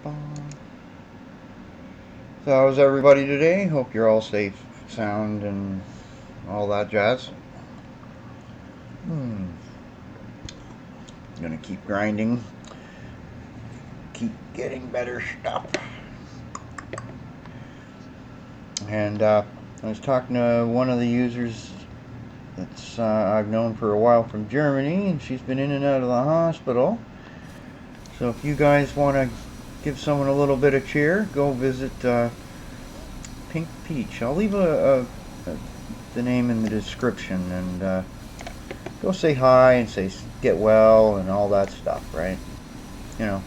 So how's everybody today? Hope you're all safe, sound, and all that jazz. Gonna keep grinding, keep getting better stuff. And I was talking to one of the users that's I've known for a while from Germany, and she's been in and out of the hospital. So if you guys want to give someone a little bit of cheer, go visit Pink Peach. I'll leave the name in the description, and go say hi and say get well and all that stuff, right? You know,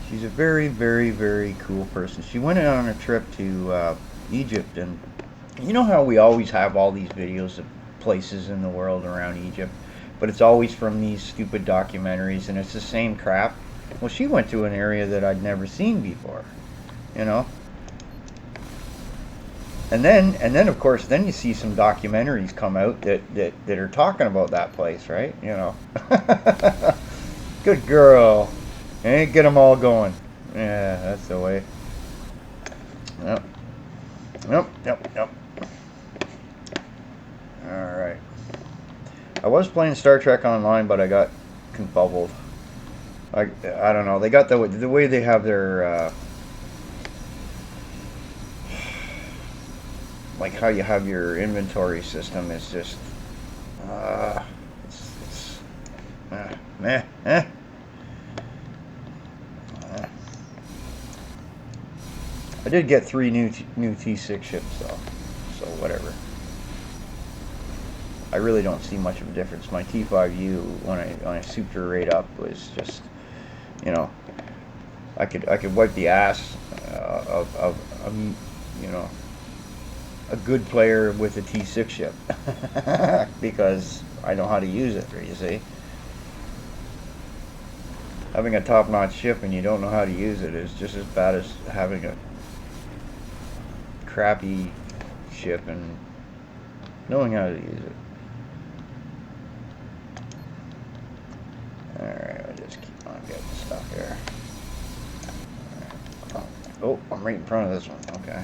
she's a very, very, very cool person. She went on a trip to Egypt, and you know how we always have all these videos of places in the world around Egypt, but it's always from these stupid documentaries, and it's the same crap. Well, she went to an area that I'd never seen before, you know. And then of course, then you see some documentaries come out that are talking about that place, right? You know. Good girl. And get them all going. Yeah, that's the way. Yep. Yep. Alright. I was playing Star Trek Online, but I got confubbled. I don't know. They got the way they have their... like how you have your inventory system is just... I did get 3 new T6 ships though, so whatever. I really don't see much of a difference. My T5U, when I souped her right up, was just, you know, I could wipe the ass of you know, a good player with a T6 ship because I know how to use it. You see, having a top-notch ship and you don't know how to use it is just as bad as having a crappy ship and knowing how to use it. Alright, I'll just keep on getting stuff here. Right. Oh, I'm right in front of this one. Okay.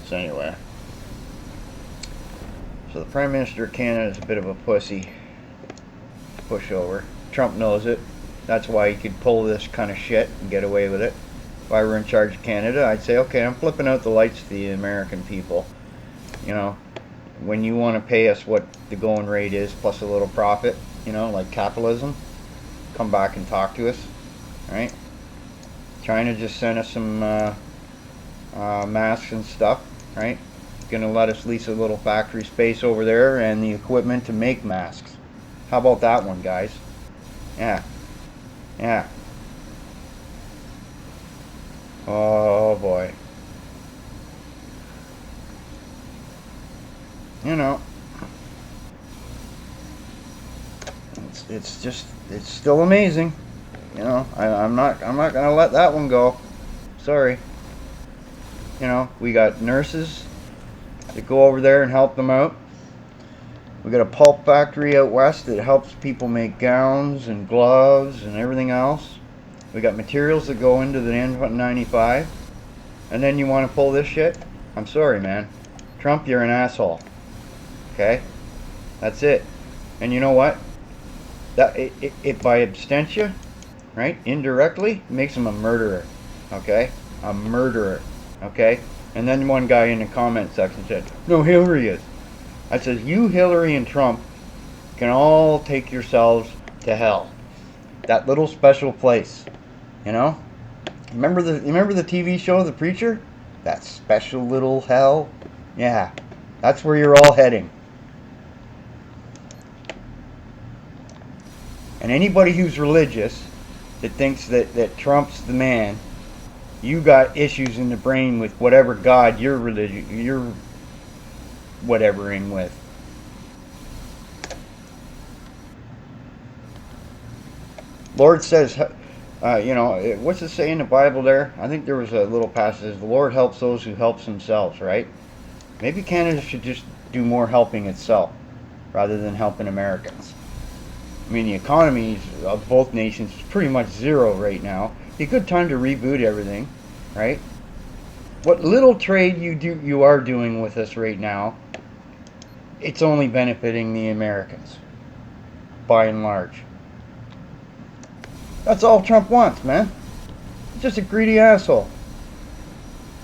So anyway, so the Prime Minister of Canada is a bit of a pussy pushover. Trump knows it. That's why he could pull this kind of shit and get away with it. If I were in charge of Canada, I'd say, okay, I'm flipping out the lights to the American people. You know, when you want to pay us what the going rate is plus a little profit, you know, like capitalism, come back and talk to us, right? China just sent us some masks and stuff, right? Gonna let us lease a little factory space over there and the equipment to make masks. How about that one, guys? Yeah. Oh boy. You know, it's just, it's still amazing. You know, I'm not gonna let that one go. Sorry. You know, we got nurses that go over there and help them out. We got a pulp factory out west that helps people make gowns and gloves and everything else. We got materials that go into the N95. And then you want to pull this shit? I'm sorry, man. Trump, you're an asshole. Okay? That's it. And you know what? That it by abstention, right? Indirectly, makes him a murderer. Okay? A murderer. Okay? And then one guy in the comment section said, no, Hillary is. I said, you, Hillary, and Trump can all take yourselves to hell. That little special place. You know? Remember the TV show, The Preacher? That special little hell? Yeah. That's where you're all heading. And anybody who's religious that thinks that Trump's the man, you got issues in the brain with whatever God you're whatevering with. Lord says, what's it say in the Bible there? I think there was a little passage. The Lord helps those who helps themselves, right? Maybe Canada should just do more helping itself rather than helping Americans. I mean, the economies of both nations is pretty much zero right now. It's a good time to reboot everything, right? What little trade you are doing with us right now, it's only benefiting the Americans, by and large. That's all Trump wants, man. He's just a greedy asshole.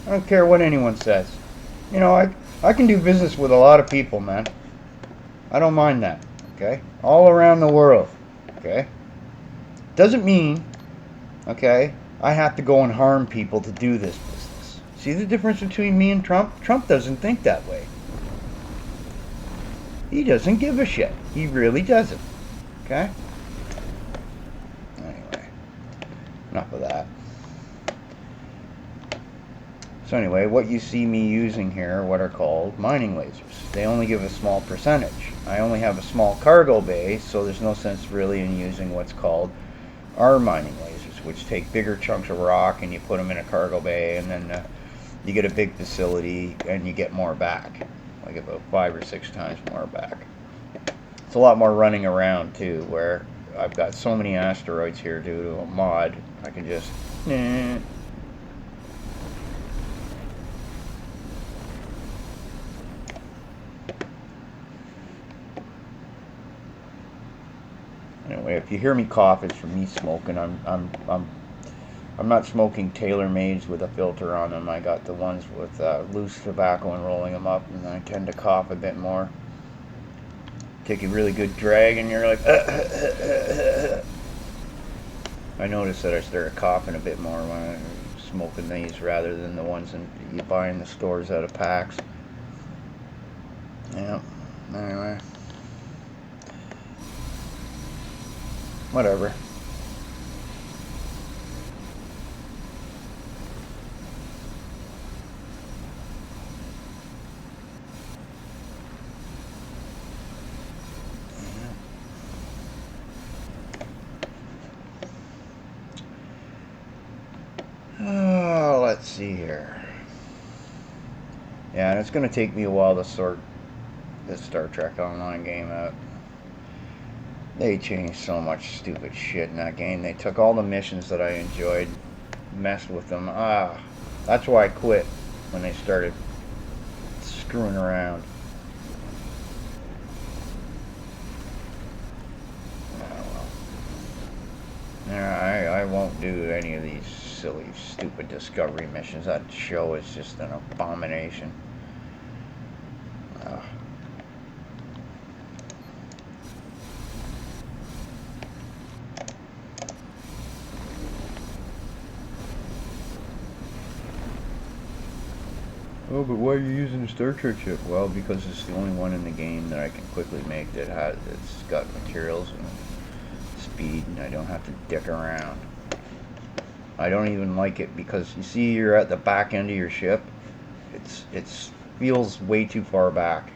I don't care what anyone says. You know, I can do business with a lot of people, man. I don't mind that, okay? All around the world, okay? Doesn't mean, okay, I have to go and harm people to do this business. See the difference between me and Trump? Trump doesn't think that way. He doesn't give a shit. He really doesn't, okay? Anyway, enough of that. So anyway, what you see me using here are what are called mining lasers. They only give a small percentage. I only have a small cargo bay, so there's no sense really in using what's called our mining lasers, which take bigger chunks of rock and you put them in a cargo bay, and then you get a big facility and you get more back, like about 5 or 6 times more back. It's a lot more running around too, where I've got so many asteroids here due to a mod, I can just Anyway, if you hear me cough, it's from me smoking. I'm not smoking tailor-mades with a filter on them. I got the ones with loose tobacco and rolling them up, and I tend to cough a bit more. Take a really good drag, and you're like, I noticed that I started coughing a bit more when I'm smoking these rather than the ones you buy in the stores out of packs. Yeah. Anyway. Whatever. Oh, let's see here. Yeah, and it's going to take me a while to sort this Star Trek Online game out. They changed so much stupid shit in that game. They took all the missions that I enjoyed, messed with them. That's why I quit when they started screwing around. Oh, well. Yeah, I won't do any of these silly, stupid Discovery missions. That show is just an abomination. Oh, but why are you using a Star Trek ship? Well, because it's the only one in the game that I can quickly make it's got materials and speed, and I don't have to dick around. I don't even like it because you see you're at the back end of your ship. It feels way too far back.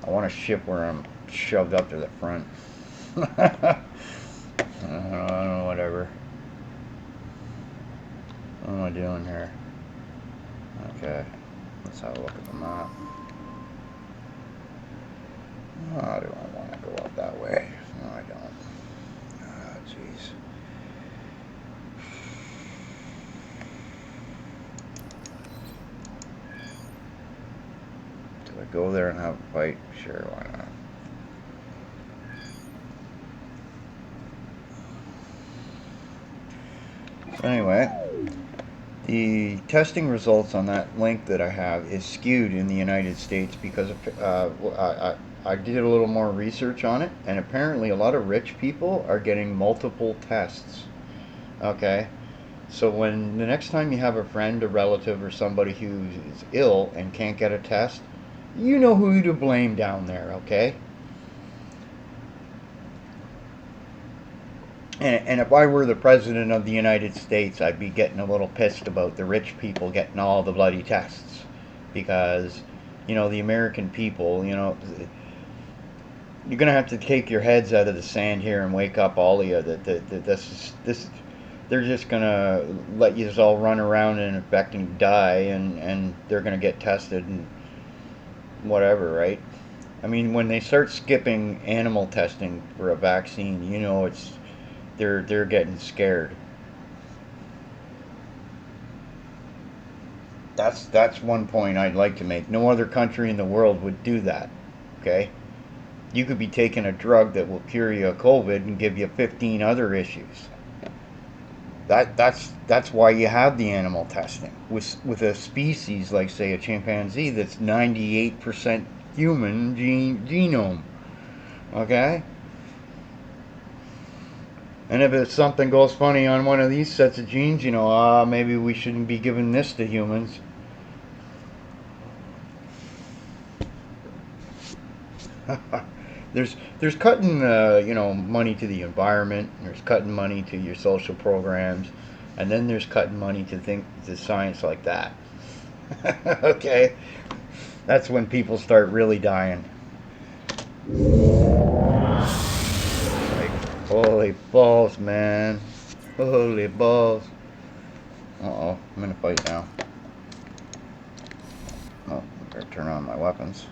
I want a ship where I'm shoved up to the front. I don't know, whatever. What am I doing here? Okay, let's have a look at the map. Oh, do I want to go up that way? No, I don't. Oh, jeez. Do I go there and have a fight? Sure, why not? So anyway, the testing results on that link that I have is skewed in the United States because I did a little more research on it, and apparently a lot of rich people are getting multiple tests. Okay, so when the next time you have a friend, a relative, or somebody who is ill and can't get a test, you know who to blame down there, okay? And if I were the president of the United States, I'd be getting a little pissed about the rich people getting all the bloody tests. Because, the American people, you're gonna have to take your heads out of the sand here and wake up all of you. That this they're just gonna let you all run around and infect and die, and they're gonna get tested and whatever, right? I mean, when they start skipping animal testing for a vaccine, you know they're getting scared. That's one point I'd like to make. No other country in the world would do that. Okay? You could be taking a drug that will cure you of COVID and give you 15 other issues. That's why you have the animal testing with a species like, say, a chimpanzee that's 98% human genome. Okay? And if something goes funny on one of these sets of genes, maybe we shouldn't be giving this to humans. there's cutting money to the environment. There's cutting money to your social programs, and then there's cutting money to science like that. Okay, that's when people start really dying. Like, holy balls, man! Holy balls! Uh-oh, I'm in a fight now. Oh, I better turn on my weapons.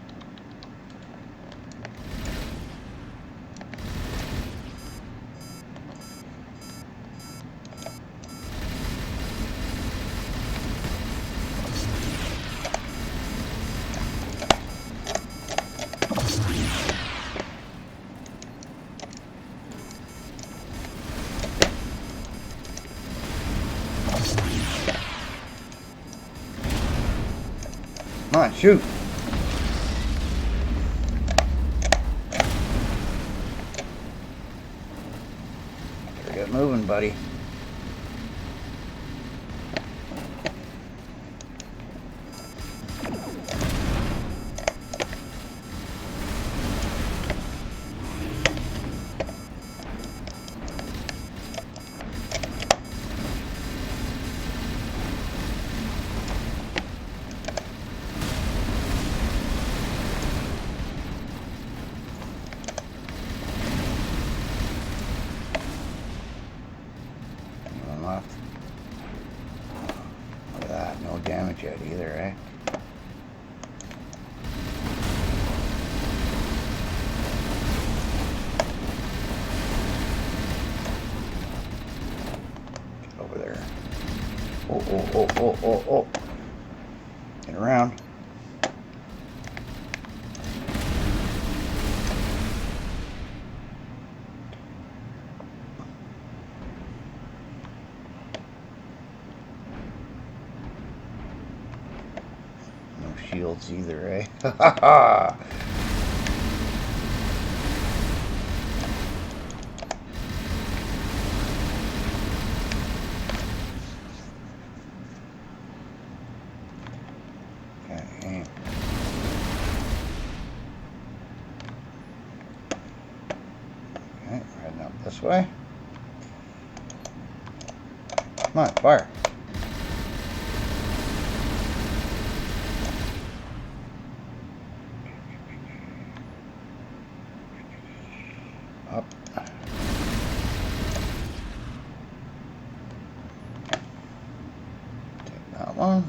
Come on, shoot! Better get moving, buddy. Left. Look at that, no damage yet either, eh? Get over there. Oh. Get around. Shields either, eh? Ha ha ha! Okay. Okay, heading up this way. Come on, fire! Up. Take that one.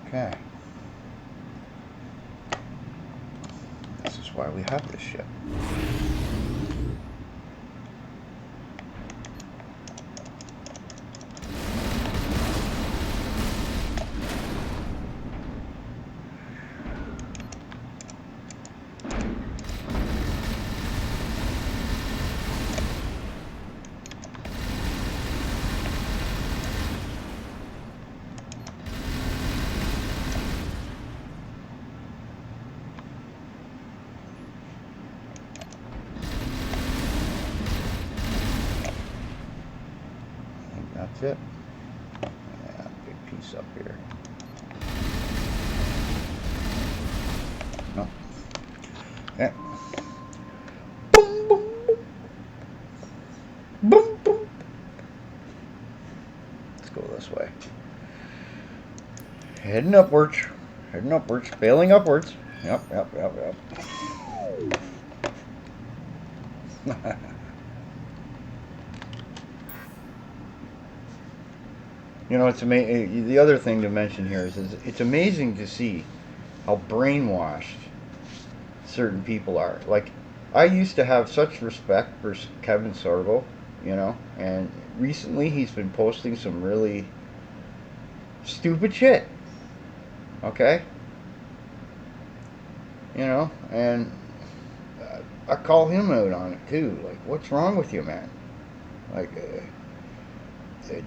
Okay. This is why we have this ship. That's it. Yeah, big piece up here. No. Okay. Boom, boom, boom. Heading upwards. Heading upwards. Failing upwards. Yep. You know, it's amazing. The other thing to mention here is it's amazing to see how brainwashed certain people are. Like, I used to have such respect for Kevin Sorbo, you know, and recently he's been posting some really stupid shit. Okay? You know, and I call him out on it too. Like, what's wrong with you, man? Like,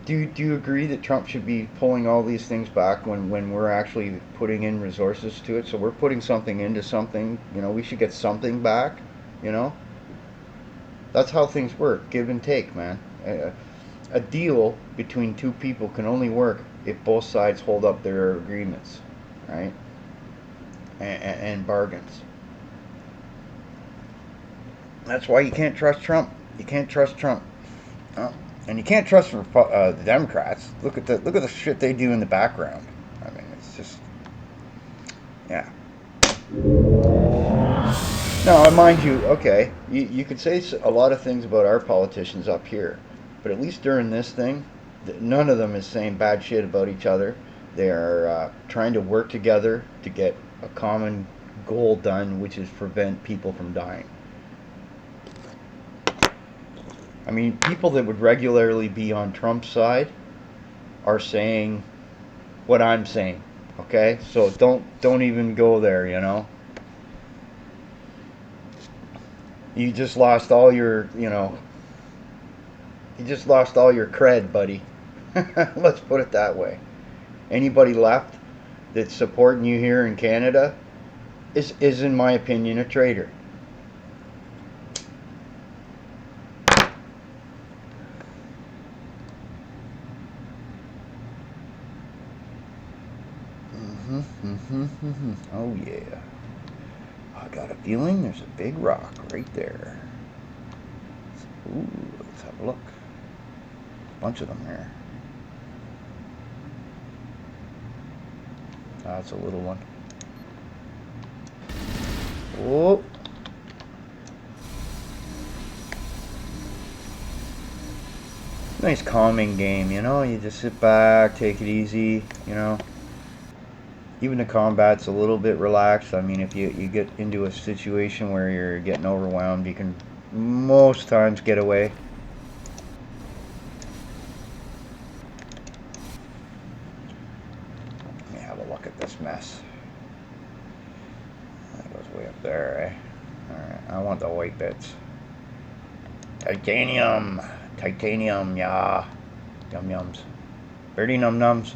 do you agree that Trump should be pulling all these things back when we're actually putting in resources to it? So we're putting something into something. You know, we should get something back. You know, that's how things work. Give and take, man. A deal between two people can only work if both sides hold up their agreements, right? And bargains. That's why you can't trust Trump. You can't trust Trump. Oh, and you can't trust the Democrats. Look at the shit they do in the background. I mean, it's just, yeah. Now, mind you, okay, you could say a lot of things about our politicians up here, but at least during this thing, none of them is saying bad shit about each other. They are trying to work together to get a common goal done, which is prevent people from dying. I mean, people that would regularly be on Trump's side are saying what I'm saying. Okay, so don't even go there. You know, you just lost all your you just lost all your cred, buddy. Let's put it that way. Anybody left that's supporting you here in Canada is in my opinion a traitor. Oh yeah. I got a feeling there's a big rock right there. Ooh, let's have a look. A bunch of them there. That's a little one. Oh. Nice calming game, you know? You just sit back, take it easy, you know? Even the combat's a little bit relaxed. I mean, if you get into a situation where you're getting overwhelmed, you can most times get away. Let me have a look at this mess. That goes way up there, eh? Alright, I want the white bits. Titanium! Titanium, yeah. Yum yums. Birdie num nums.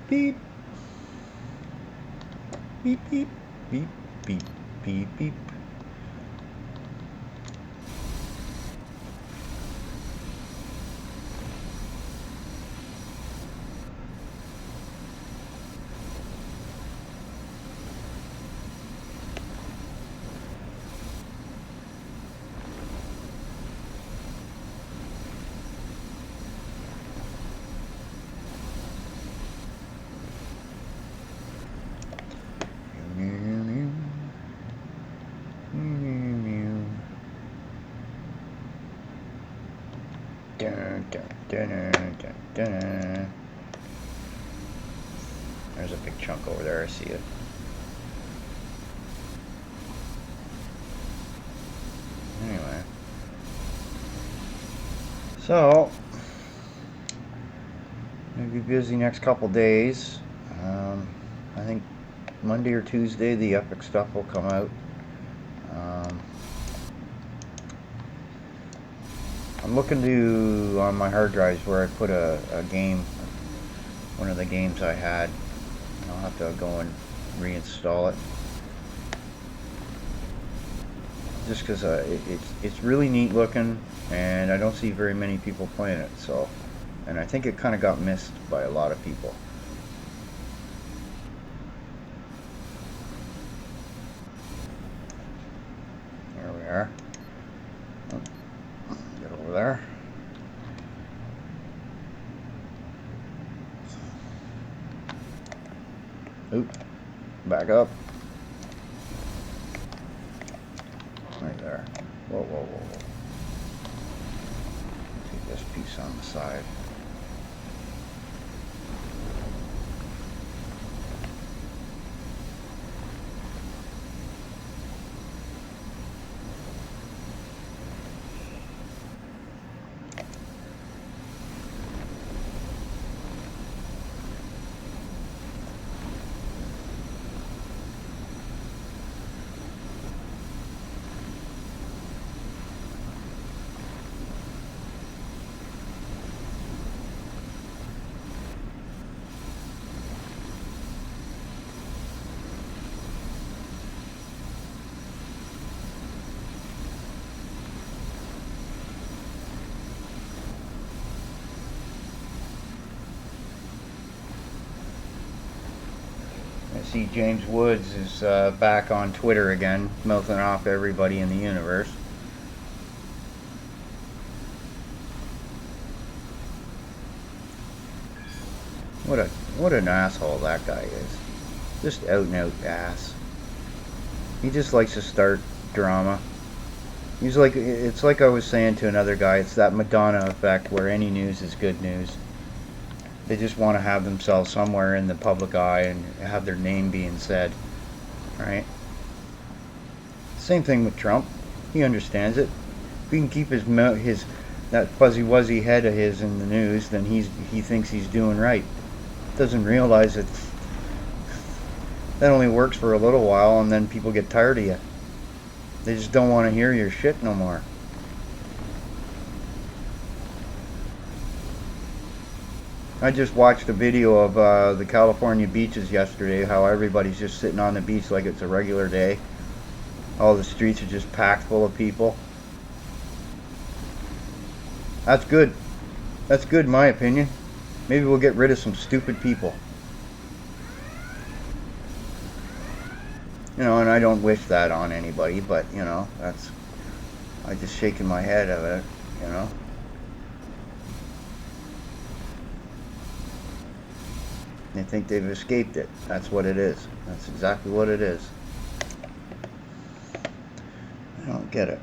Beep. Beep, beep, beep, beep, beep, beep. There's a big chunk over there, I see it. Anyway. So, I'm going to be busy next couple days. I think Monday or Tuesday the epic stuff will come out. I'm looking to, on my hard drives where I put a game, one of the games I had. I'll have to go and reinstall it. Just because it's really neat looking, and I don't see very many people playing it, so, and I think it kind of got missed by a lot of people. There we are. Get over there. Oop. Back up. Right there. Whoa, whoa, whoa, whoa. Take this piece on the side. I see James Woods is back on Twitter again, mouthing off everybody in the universe. What an asshole that guy is. Just out and out ass. He just likes to start drama. He's like, it's like I was saying to another guy, it's that Madonna effect where any news is good news. They just want to have themselves somewhere in the public eye and have their name being said, right? Same thing with Trump. He understands it. If he can keep that fuzzy wuzzy head of his in the news, then he thinks he's doing right. Doesn't realize that only works for a little while, and then people get tired of you. They just don't want to hear your shit no more. I just watched a video of the California beaches yesterday, how everybody's just sitting on the beach like it's a regular day. All the streets are just packed full of people. That's good. That's good in my opinion. Maybe we'll get rid of some stupid people. You know, and I don't wish that on anybody, but, you know, I'm just shaking my head at it, you know. They think they've escaped it. That's what it is. That's exactly what it is. I don't get it.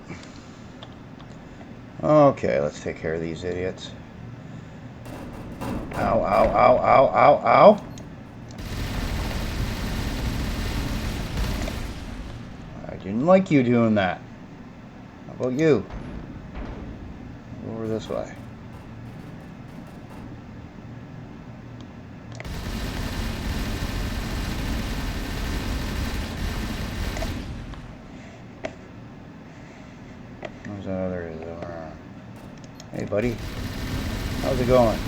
Okay, let's take care of these idiots. Ow, ow, ow, ow, ow, ow. I didn't like you doing that. How about you? Go over this way. Where's that other is over there? Hey, buddy. How's it going?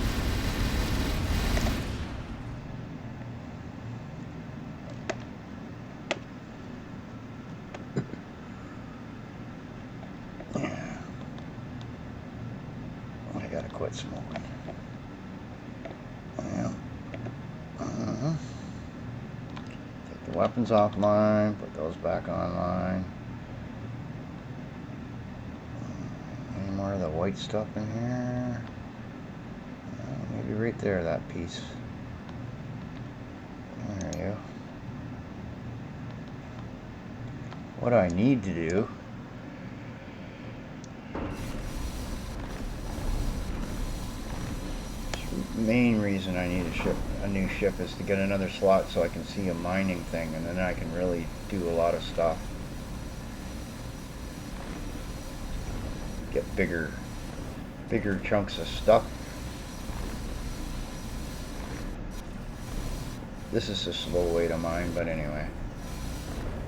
Yeah. I gotta quit smoking. Yeah. Take the weapons offline, put those back online. Any more of the white stuff in here? Maybe right there, that piece. There you go. What I need to do the main reason I need a new ship is to get another slot so I can see a mining thing, and then I can really do a lot of stuff. Get bigger chunks of stuff. This is a slow way to mine, but anyway.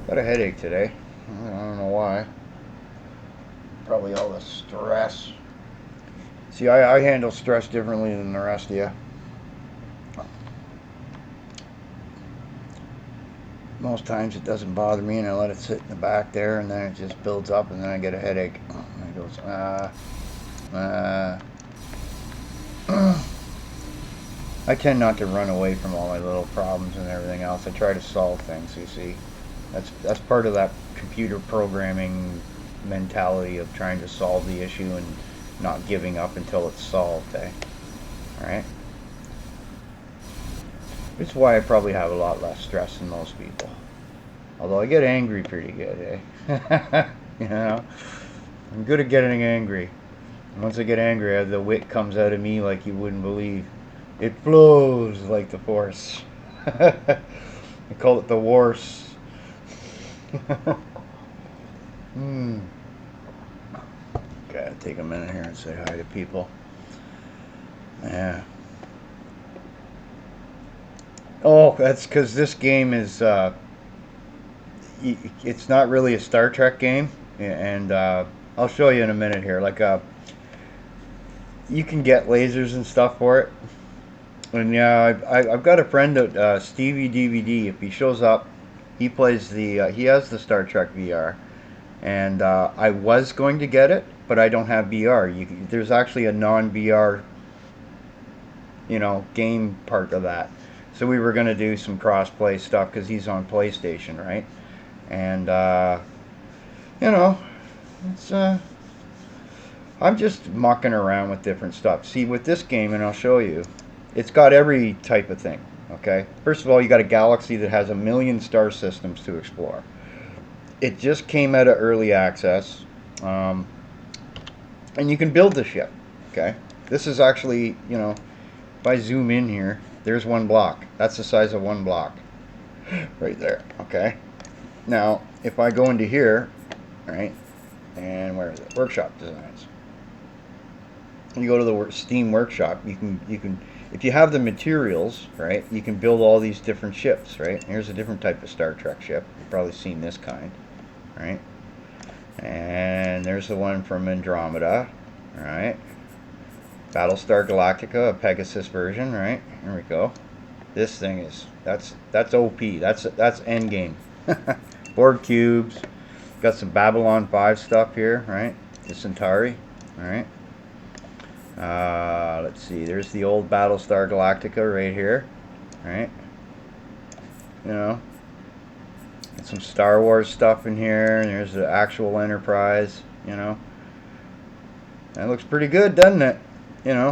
Got a headache today. I don't know why. Probably all the stress. See, I handle stress differently than the rest of you. Most times it doesn't bother me, and I let it sit in the back there, and then it just builds up, and then I get a headache. And it goes, I tend not to run away from all my little problems and everything else. I try to solve things, you see. That's part of that computer programming mentality of trying to solve the issue and not giving up until it's solved, eh? Alright? Which is why I probably have a lot less stress than most people. Although I get angry pretty good, eh? You know? I'm good at getting angry. And once I get angry, the wit comes out of me like you wouldn't believe. It flows like the force. I call it the worse. Gotta take a minute here and say hi to people. Yeah. Oh, that's because this game is, it's not really a Star Trek game. And I'll show you in a minute here. Like, you can get lasers and stuff for it. And yeah, I've got a friend at Stevie DVD. If he shows up, he plays he has the Star Trek VR. And I was going to get it, but I don't have VR. There's actually a non-VR, game part of that. So we were going to do some cross-play stuff because he's on PlayStation, right? And, it's, I'm just mucking around with different stuff. See, with this game, and I'll show you, it's got every type of thing, okay? First of all, you got a galaxy that has 1 million star systems to explore. It just came out of early access, and you can build the ship, okay? This is actually, if I zoom in here, there's one block. That's the size of one block right there, okay? Now, if I go into here, right, and where is it? Workshop designs. You go to the Steam Workshop, you can if you have the materials, right, you can build all these different ships, right? Here's a different type of Star Trek ship. You've probably seen this kind, right? And there's the one from Andromeda, right? Battlestar Galactica, a Pegasus version, right? Here we go. This thing is that's OP. That's endgame. Board cubes. Got some Babylon 5 stuff here, right? The Centauri, all right. Let's see. There's the old Battlestar Galactica right here, right? Got some Star Wars stuff in here, and there's the actual Enterprise. That looks pretty good, doesn't it?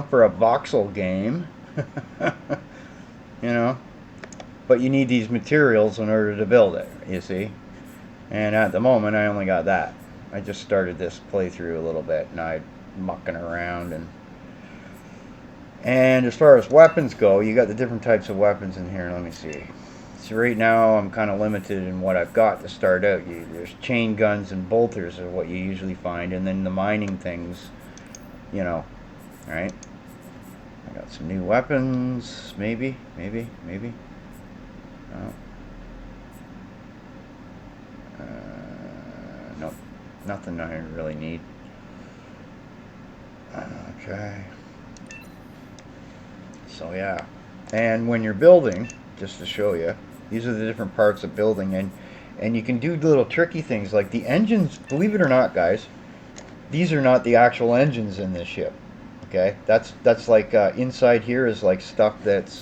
For a voxel game. But you need these materials in order to build it, you see. And at the moment, I only got that. I just started this playthrough a little bit, and I'm mucking around. And as far as weapons go, you got the different types of weapons in here. Let me see. So right now, I'm kind of limited in what I've got to start out. There's chain guns and bolters are what you usually find, and then the mining things, right? I got some new weapons, maybe. No. Nope, nothing I really need. Okay. So yeah, and when you're building, just to show you, these are the different parts of building, and you can do little tricky things like the engines. Believe it or not, guys, these are not the actual engines in this ship. Okay, that's like inside here is like stuff that's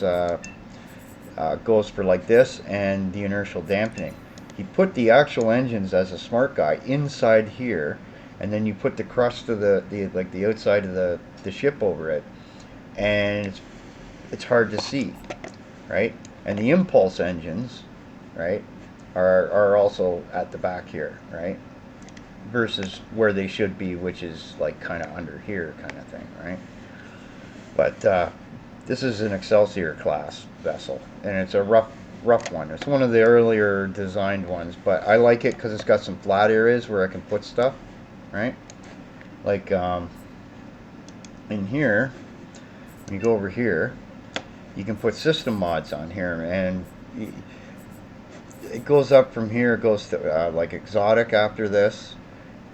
goes for like this and the inertial dampening. He put the actual engines as a smart guy inside here, and then you put the crust of the outside of the ship over it, and it's hard to see, right? And the impulse engines, right, are also at the back here, right? Versus where they should be, which is like kind of under here kind of thing, right? But this is an Excelsior class vessel, and it's a rough one. It's one of the earlier designed ones, but I like it because it's got some flat areas where I can put stuff, right? Like in here, when you go over here, you can put system mods on here, and it goes up from here. It goes to like exotic after this,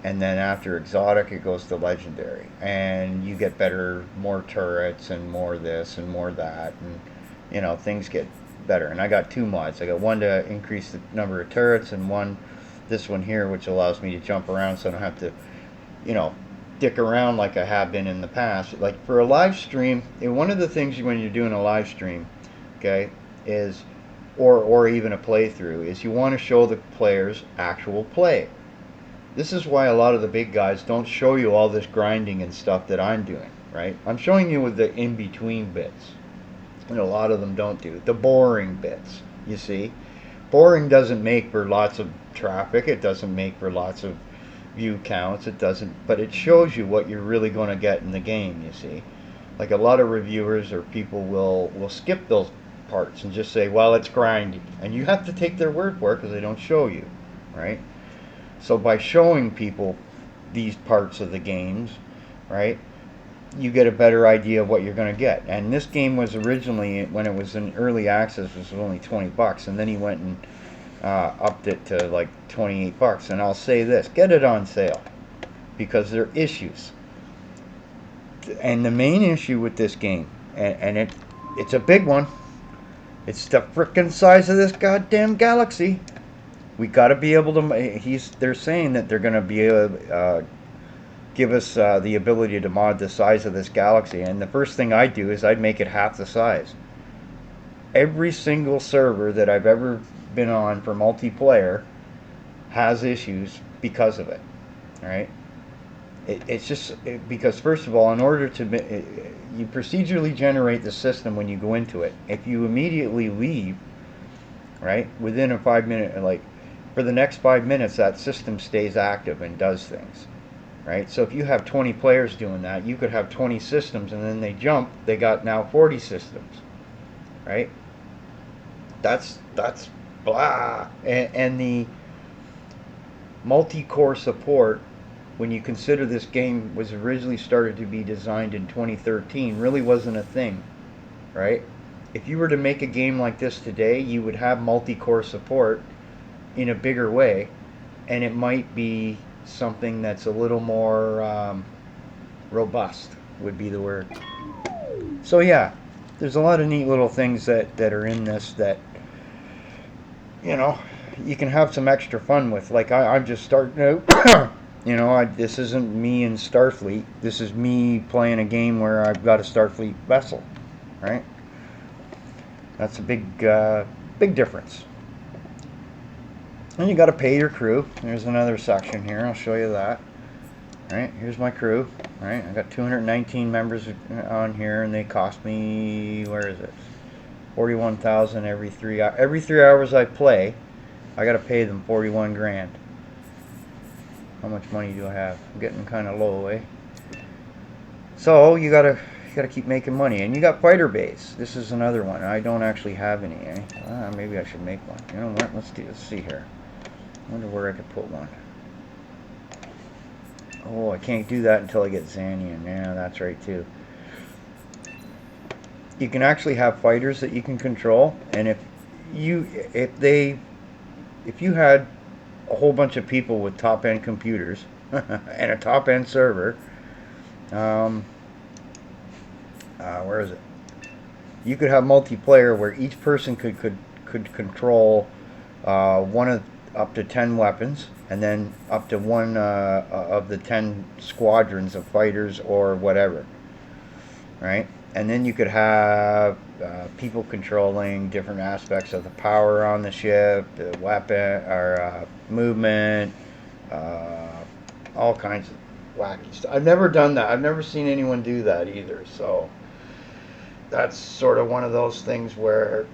and then after exotic it goes to legendary, and you get better, more turrets and more this and more that, and things get better. And I got two mods. I got one to increase the number of turrets, and one, this one here, which allows me to jump around so I don't have to you know dick around like I have been in the past. Like for a live stream, and one of the things when you're doing a live stream, okay, is or even a playthrough, is you want to show the players actual play. This is why a lot of the big guys don't show you all this grinding and stuff that I'm doing, right? I'm showing you with the in-between bits. And a lot of them don't do. The boring bits, you see. Boring doesn't make for lots of traffic. It doesn't make for lots of view counts. It doesn't, but it shows you what you're really going to get in the game, you see. Like a lot of reviewers or people will skip those parts and just say, well, it's grindy. And you have to take their word for it because they don't show you, right? So by showing people these parts of the games, right, you get a better idea of what you're going to get. And this game was originally, when it was in early access, was only $20, and then he went and upped it to like $28. And I'll say this: get it on sale, because there are issues. And the main issue with this game, and it's a big one. It's the frickin' size of this goddamn galaxy. We got to be able to. They're saying that they're going to be able to give us the ability to mod the size of this galaxy. And the first thing I'd do is I'd make it half the size. Every single server that I've ever been on for multiplayer has issues because of it. Right? It's just because, first of all, in order to you procedurally generate the system when you go into it. If you immediately leave, right, within a 5-minute, like for the next 5 minutes, that system stays active and does things, right? So if you have 20 players doing that, you could have 20 systems, and then they jump, they got now 40 systems, right? That's blah. And the multi-core support, when you consider this game was originally started to be designed in 2013, really wasn't a thing, right? If you were to make a game like this today, you would have multi-core support in a bigger way, and it might be something that's a little more robust, would be the word. So yeah, there's a lot of neat little things that are in this that you can have some extra fun with. Like I'm just starting out. This isn't me in Starfleet. This is me playing a game where I've got a Starfleet vessel, right? That's a big difference. And you got to pay your crew. There's another section here. I'll show you that. All right, here's my crew. All right, I got 219 members on here, and they cost me, where is it? 41,000 every 3 hours. Every 3 hours I play, I got to pay them 41 grand. How much money do I have? I'm getting kind of low, eh? So you gotta keep making money. And you got fighter bays. This is another one. I don't actually have any, eh? Maybe I should make one. You know what? Let's see here. I wonder where I could put one. Oh, I can't do that until I get Xanian. Yeah, that's right too. You can actually have fighters that you can control, and if you had a whole bunch of people with top-end computers and a top-end server, where is it? You could have multiplayer where each person could control one of up to 10 weapons, and then up to one of the 10 squadrons of fighters or whatever, right? And then you could have people controlling different aspects of the power on the ship, the weapon or movement, all kinds of wacky stuff. I've never done that. I've never seen anyone do that either. So that's sort of one of those things where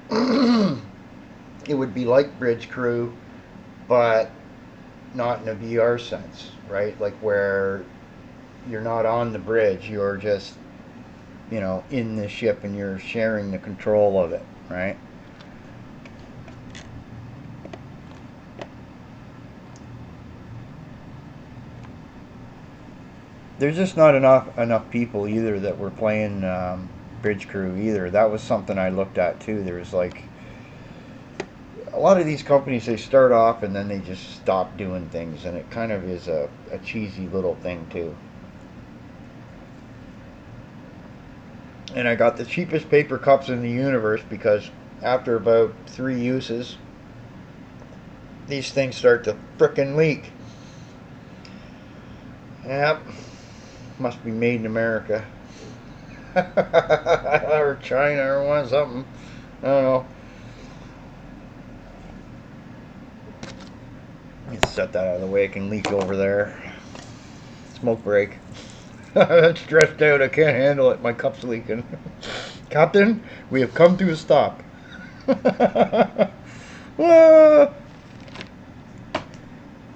it would be like Bridge Crew, but not in a VR sense, right? Like where you're not on the bridge, you're just in the ship, and you're sharing the control of it, right? There's just not enough people either that were playing Bridge Crew either. That was something I looked at too. There was like a lot of these companies, they start off and then they just stop doing things, and it kind of is a cheesy little thing too. And I got the cheapest paper cups in the universe because after about 3 uses, these things start to frickin' leak. Yep, must be made in America. Or China or one something. I don't know. Let's set that out of the way. It can leak over there. Smoke break. I'm stressed out. I can't handle it. My cup's leaking. Captain, we have come to a stop. Ah.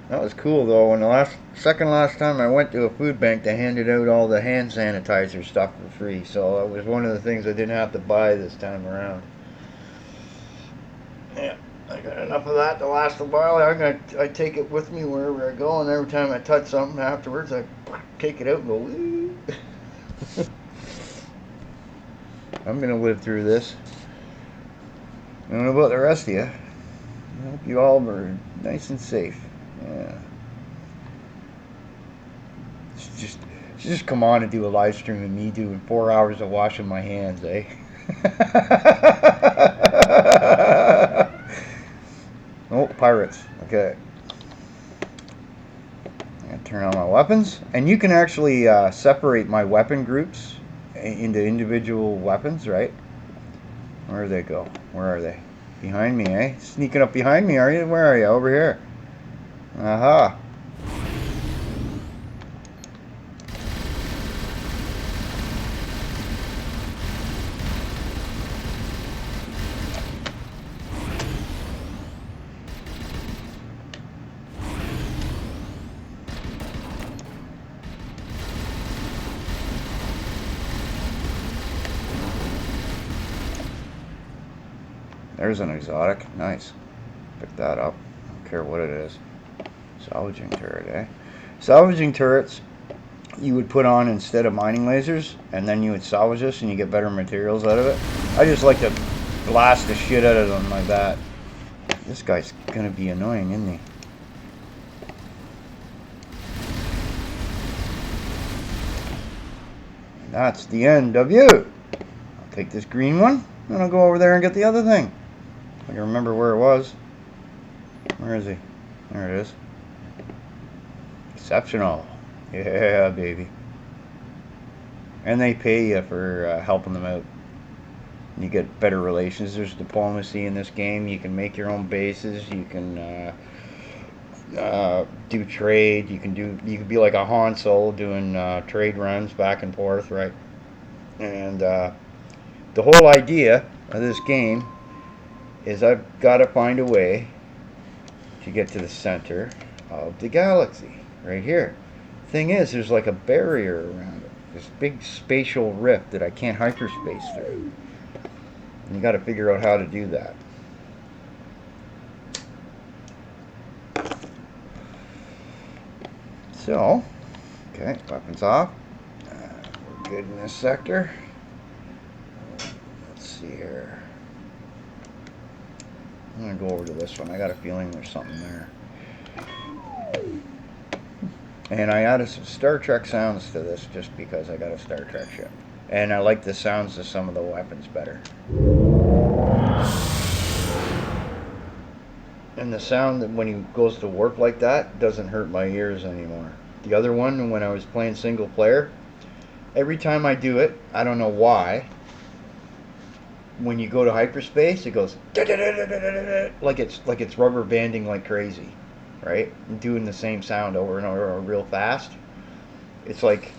That was cool though. When the second last time I went to a food bank, they handed out all the hand sanitizer stuff for free. So that was one of the things I didn't have to buy this time around. Yeah, I got enough of that to last a while. I take it with me wherever I go, and every time I touch something afterwards, I take it out and go, woo. I'm gonna live through this. I don't know about the rest of you. I hope you all are nice and safe. Yeah. Just come on and do a live stream of me doing 4 hours of washing my hands, eh? Oh, pirates. Okay. I'm gonna turn on my weapons, and you can actually separate my weapon groups into individual weapons, right? Where do they go? Where are they? Behind me, eh? Sneaking up behind me, are you? Where are you? Over here. Aha. There's an exotic. Nice. Pick that up. I don't care what it is. Salvaging turret, eh? Salvaging turrets you would put on instead of mining lasers, and then you would salvage this and you get better materials out of it. I just like to blast the shit out of them like that. This guy's gonna be annoying, isn't he? That's the end of you. I'll take this green one, and I'll go over there and get the other thing. I can remember where it was. Where is he? There it is. Exceptional. Yeah, baby. And they pay you for helping them out. You get better relations. There's diplomacy in this game. You can make your own bases. You can do trade. You can be like a Han Solo doing trade runs back and forth, right? And the whole idea of this game is I've got to find a way to get to the center of the galaxy, right here. Thing is, there's like a barrier around it. This big spatial rift that I can't hyperspace through. And you got to figure out how to do that. So, okay, weapons off. We're good in this sector. Let's see here. I'm going to go over to this one. I got a feeling there's something there. And I added some Star Trek sounds to this just because I got a Star Trek ship. And I like the sounds of some of the weapons better. And the sound that when he goes to warp like that doesn't hurt my ears anymore. The other one, when I was playing single player, every time I do it, I don't know why, when you go to hyperspace, it goes like it's rubber banding like crazy, right? And doing the same sound over and over real fast. It's like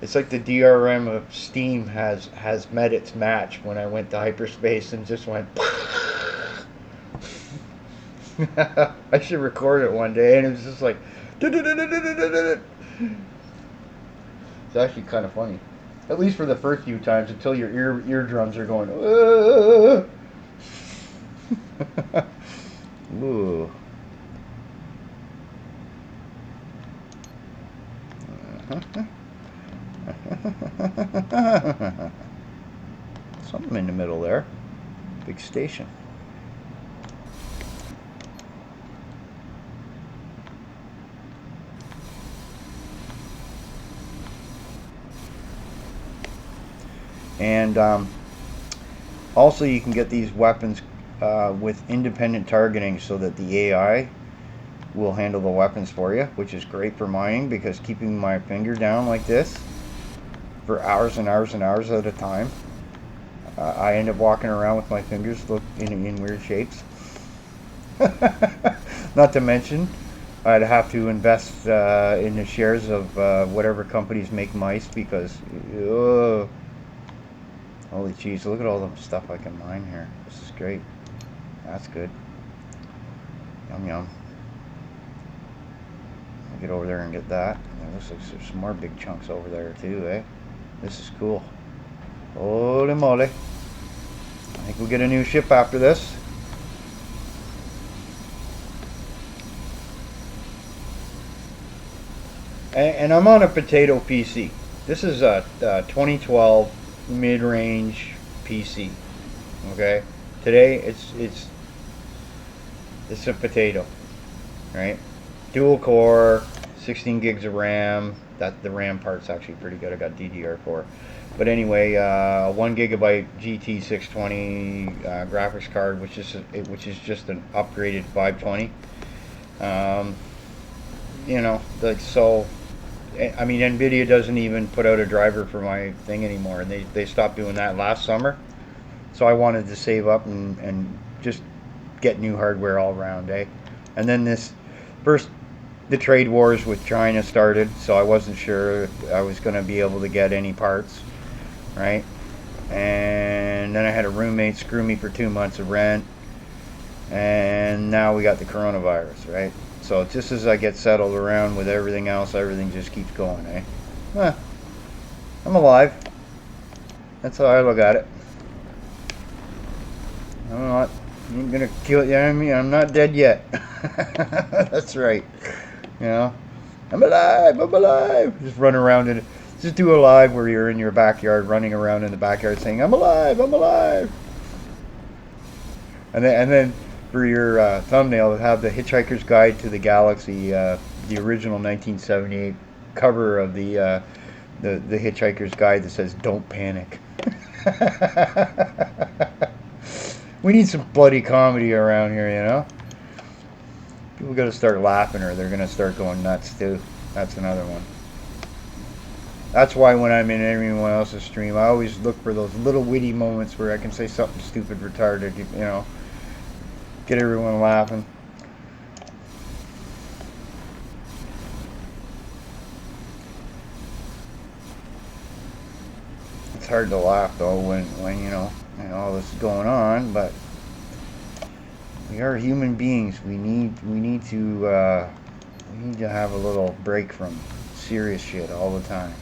the DRM of Steam has met its match when I went to hyperspace and just went. I should record it one day, and it was just like. It's actually kind of funny. At least for the first few times, until your eardrums are going. Ooh. Something in the middle there. Big station. And also you can get these weapons with independent targeting, so that the AI will handle the weapons for you, which is great for mining, because keeping my finger down like this for hours and hours and hours at a time, I end up walking around with my fingers look in weird shapes. Not to mention, I'd have to invest in the shares of whatever companies make mice, because holy jeez, look at all the stuff I can mine here. This is great. That's good. Yum yum. I'll get over there and get that. It looks like there's some more big chunks over there too, eh? This is cool. Holy moly. I think we'll get a new ship after this. And I'm on a potato PC. This is a 2012 mid-range PC. Okay? Today it's a potato, right? Dual core, 16 gigs of RAM. The RAM part's actually pretty good. I got DDR4. But anyway, 1 gigabyte GT620 graphics card, which is just an upgraded 520. You know, like, so. I mean, NVIDIA doesn't even put out a driver for my thing anymore, and they stopped doing that last summer. So I wanted to save up and just get new hardware all around, eh? And then the trade wars with China started, so I wasn't sure if I was going to be able to get any parts, right? And then I had a roommate screw me for 2 months of rent, and now we got the coronavirus, right? So just as I get settled around with everything else, everything just keeps going, eh? I'm alive. That's how I look at it. I'm not gonna kill you. I mean, I'm not dead yet. That's right. You know, I'm alive. I'm alive. Just run around and just do a live where you're in your backyard, running around in the backyard saying, "I'm alive. I'm alive." And then for your thumbnail, have the Hitchhiker's Guide to the Galaxy, the original 1978 cover of the Hitchhiker's Guide that says "Don't panic." We need some bloody comedy around here, you know. People got to start laughing, or they're gonna start going nuts too. That's another one. That's why when I'm in anyone else's stream, I always look for those little witty moments where I can say something stupid, retarded, you know. Get everyone laughing. It's hard to laugh though when you know all this is going on, but we are human beings. We need to have a little break from serious shit all the time.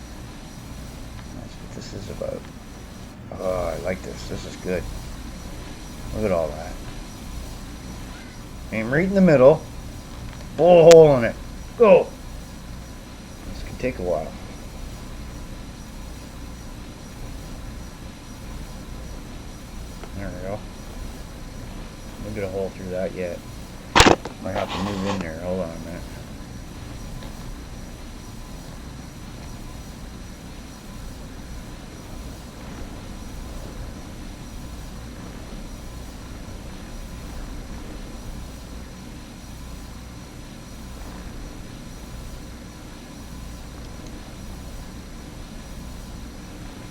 That's what this is about. Oh, I like this. This is good. Look at all that. Aim right in the middle. Blow a hole in it. Go! This could take a while. There we go. Don't get a hole through that yet. Might have to move in there. Hold on a minute.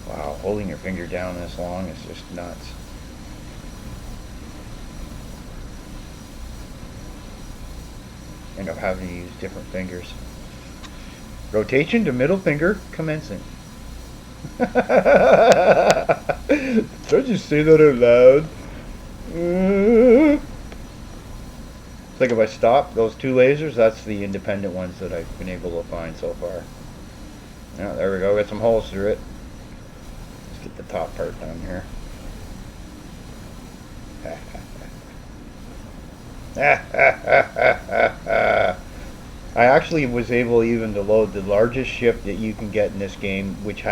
Wow, holding your finger down this long is just nuts. End up having to use different fingers. Rotation to middle finger commencing. Did you say that out loud? It's like if I stop those two lasers, that's the independent ones that I've been able to find so far. Yeah, there we go. Got some holes through it. Let's get the top part down here. I actually was able even to load the largest ship that you can get in this game, which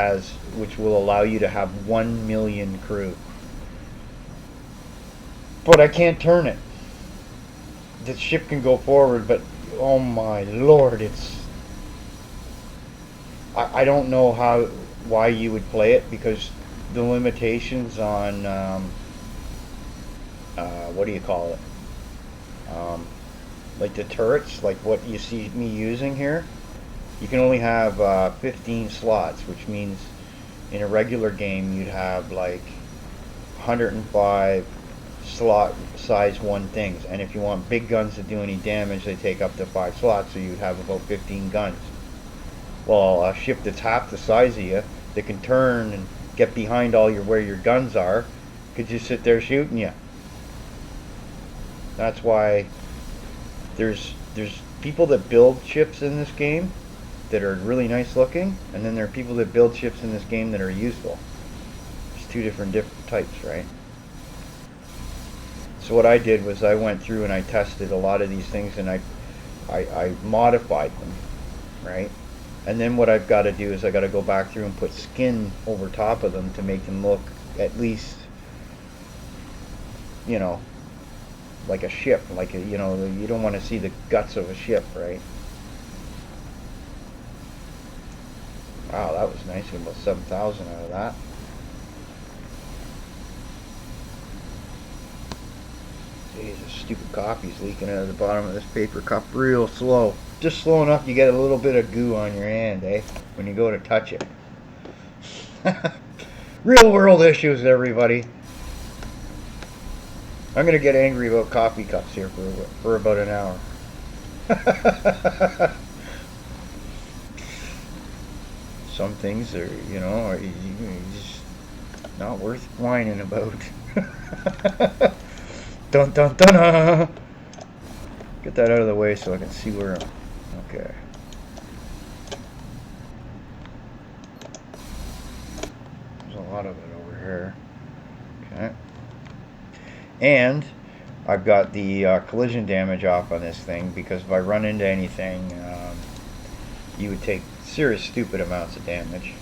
will allow you to have 1 million crew. But I can't turn it. The ship can go forward, but oh my lord, I don't know why you would play it, because the limitations on what do you call it? Like the turrets, like what you see me using here. You can only have 15 slots, which means in a regular game you'd have like 105 slot size 1 things, and if you want big guns to do any damage, they take up to 5 slots, so you'd have about 15 guns. Well, a ship that's half the size of you that can turn and get behind all your where your guns are could just sit there shooting you. That's why there's people that build ships in this game that are really nice looking, and then there are people that build ships in this game that are useful. There's two different types, right? So what I did was I went through and I tested a lot of these things, and I modified them, right? And then what I've got to do is I got to go back through and put skin over top of them to make them look at least, you know, like a ship. Like a, you know, you don't want to see the guts of a ship, right? Wow, that was nice. About 7,000 out of that. Jesus, stupid coffee's leaking out of the bottom of this paper cup real slow. Just slow enough you get a little bit of goo on your hand, eh? When you go to touch it. Real world issues, everybody. I'm going to get angry about coffee cups here for about an hour. Some things are, you know, are just not worth whining about. Dun dun dun! Get that out of the way so I can see where I'm. Okay. There's a lot of it over here. Okay. And I've got the collision damage off on this thing, because if I run into anything, you would take serious stupid amounts of damage.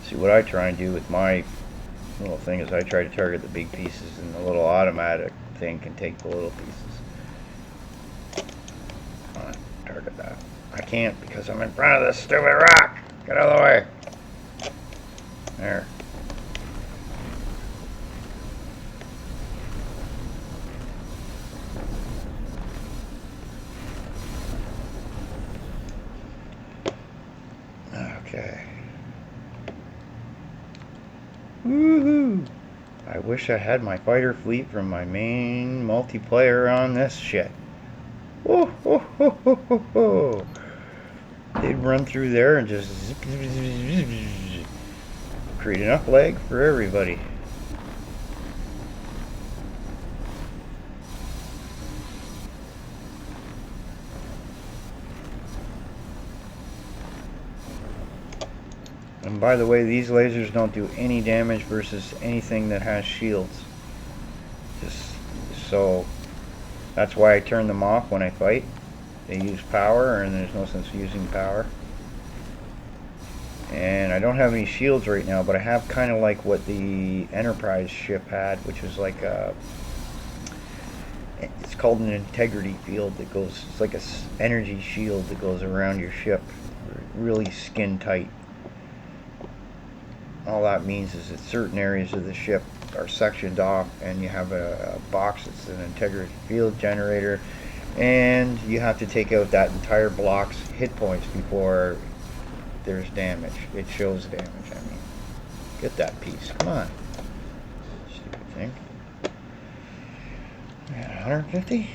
See, what I try and do with my little thing is I try to target the big pieces, and the little automatic thing can take the little pieces. Come on, target that. I can't because I'm in front of this stupid rock. Get out of the way. There. Okay. Woohoo! I wish I had my fighter fleet from my main multiplayer on this shit. Whoa, whoa, whoa, whoa, whoa, whoa. They'd run through there and just zip, zip, zip, zip, zip, create enough lag for everybody. And by the way, these lasers don't do any damage versus anything that has shields. Just so that's why I turn them off when I fight. They use power, and there's no sense of using power. And I don't have any shields right now, but I have kind of like what the Enterprise ship had, which was like a, it's called an integrity field that goes, it's like a energy shield that goes around your ship, really skin tight. All that means is that certain areas of the ship are sectioned off, and you have a box that's an integrity field generator, and you have to take out that entire block's hit points before there's damage. It shows damage, I mean. Get that piece. Come on. Stupid thing. 150?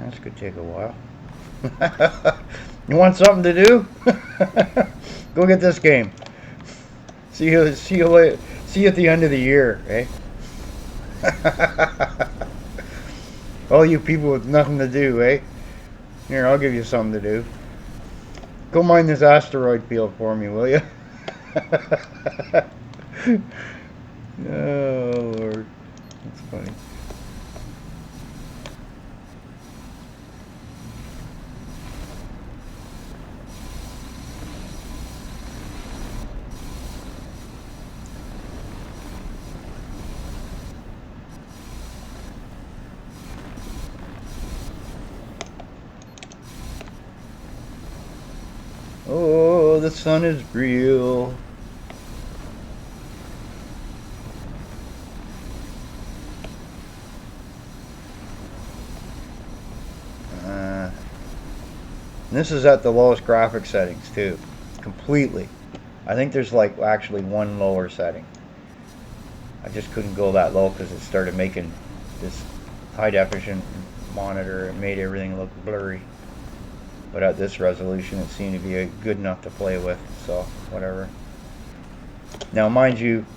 This could take a while. You want something to do? Go get this game. See you later. See you at the end of the year, eh? All you people with nothing to do, eh? Here, I'll give you something to do. Go mine this asteroid field for me, will you? Oh, Lord. That's funny. Oh, the sun is real. This is at the lowest graphic settings too, completely. I think there's like actually one lower setting. I just couldn't go that low because it started making this high definition monitor. It made everything look blurry. But at this resolution, it seemed to be good enough to play with. So whatever. Now, mind you,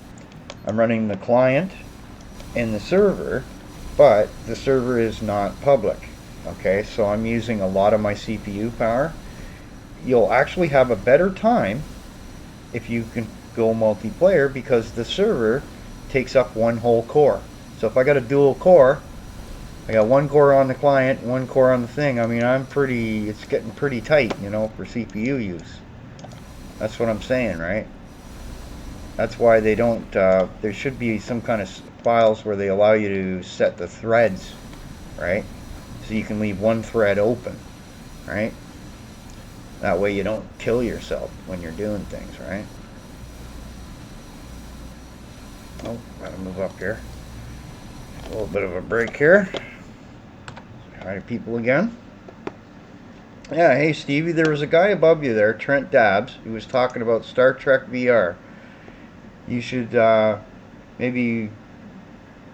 I'm running the client and the server, but the server is not public. Okay, so I'm using a lot of my CPU power. You'll actually have a better time if you can go multiplayer because the server takes up one whole core. So if I got a dual core, I got one core on the client, one core on the thing. I mean, it's getting pretty tight, you know, for CPU use. That's what I'm saying, right? That's why they don't, there should be some kind of files where they allow you to set the threads, right? So you can leave one thread open, right? That way you don't kill yourself when you're doing things, right? Oh, gotta move up here. A little bit of a break here. Hi to people again. Yeah, hey Stevie, there was a guy above you there, Trent Dabbs, who was talking about Star Trek VR. You should maybe,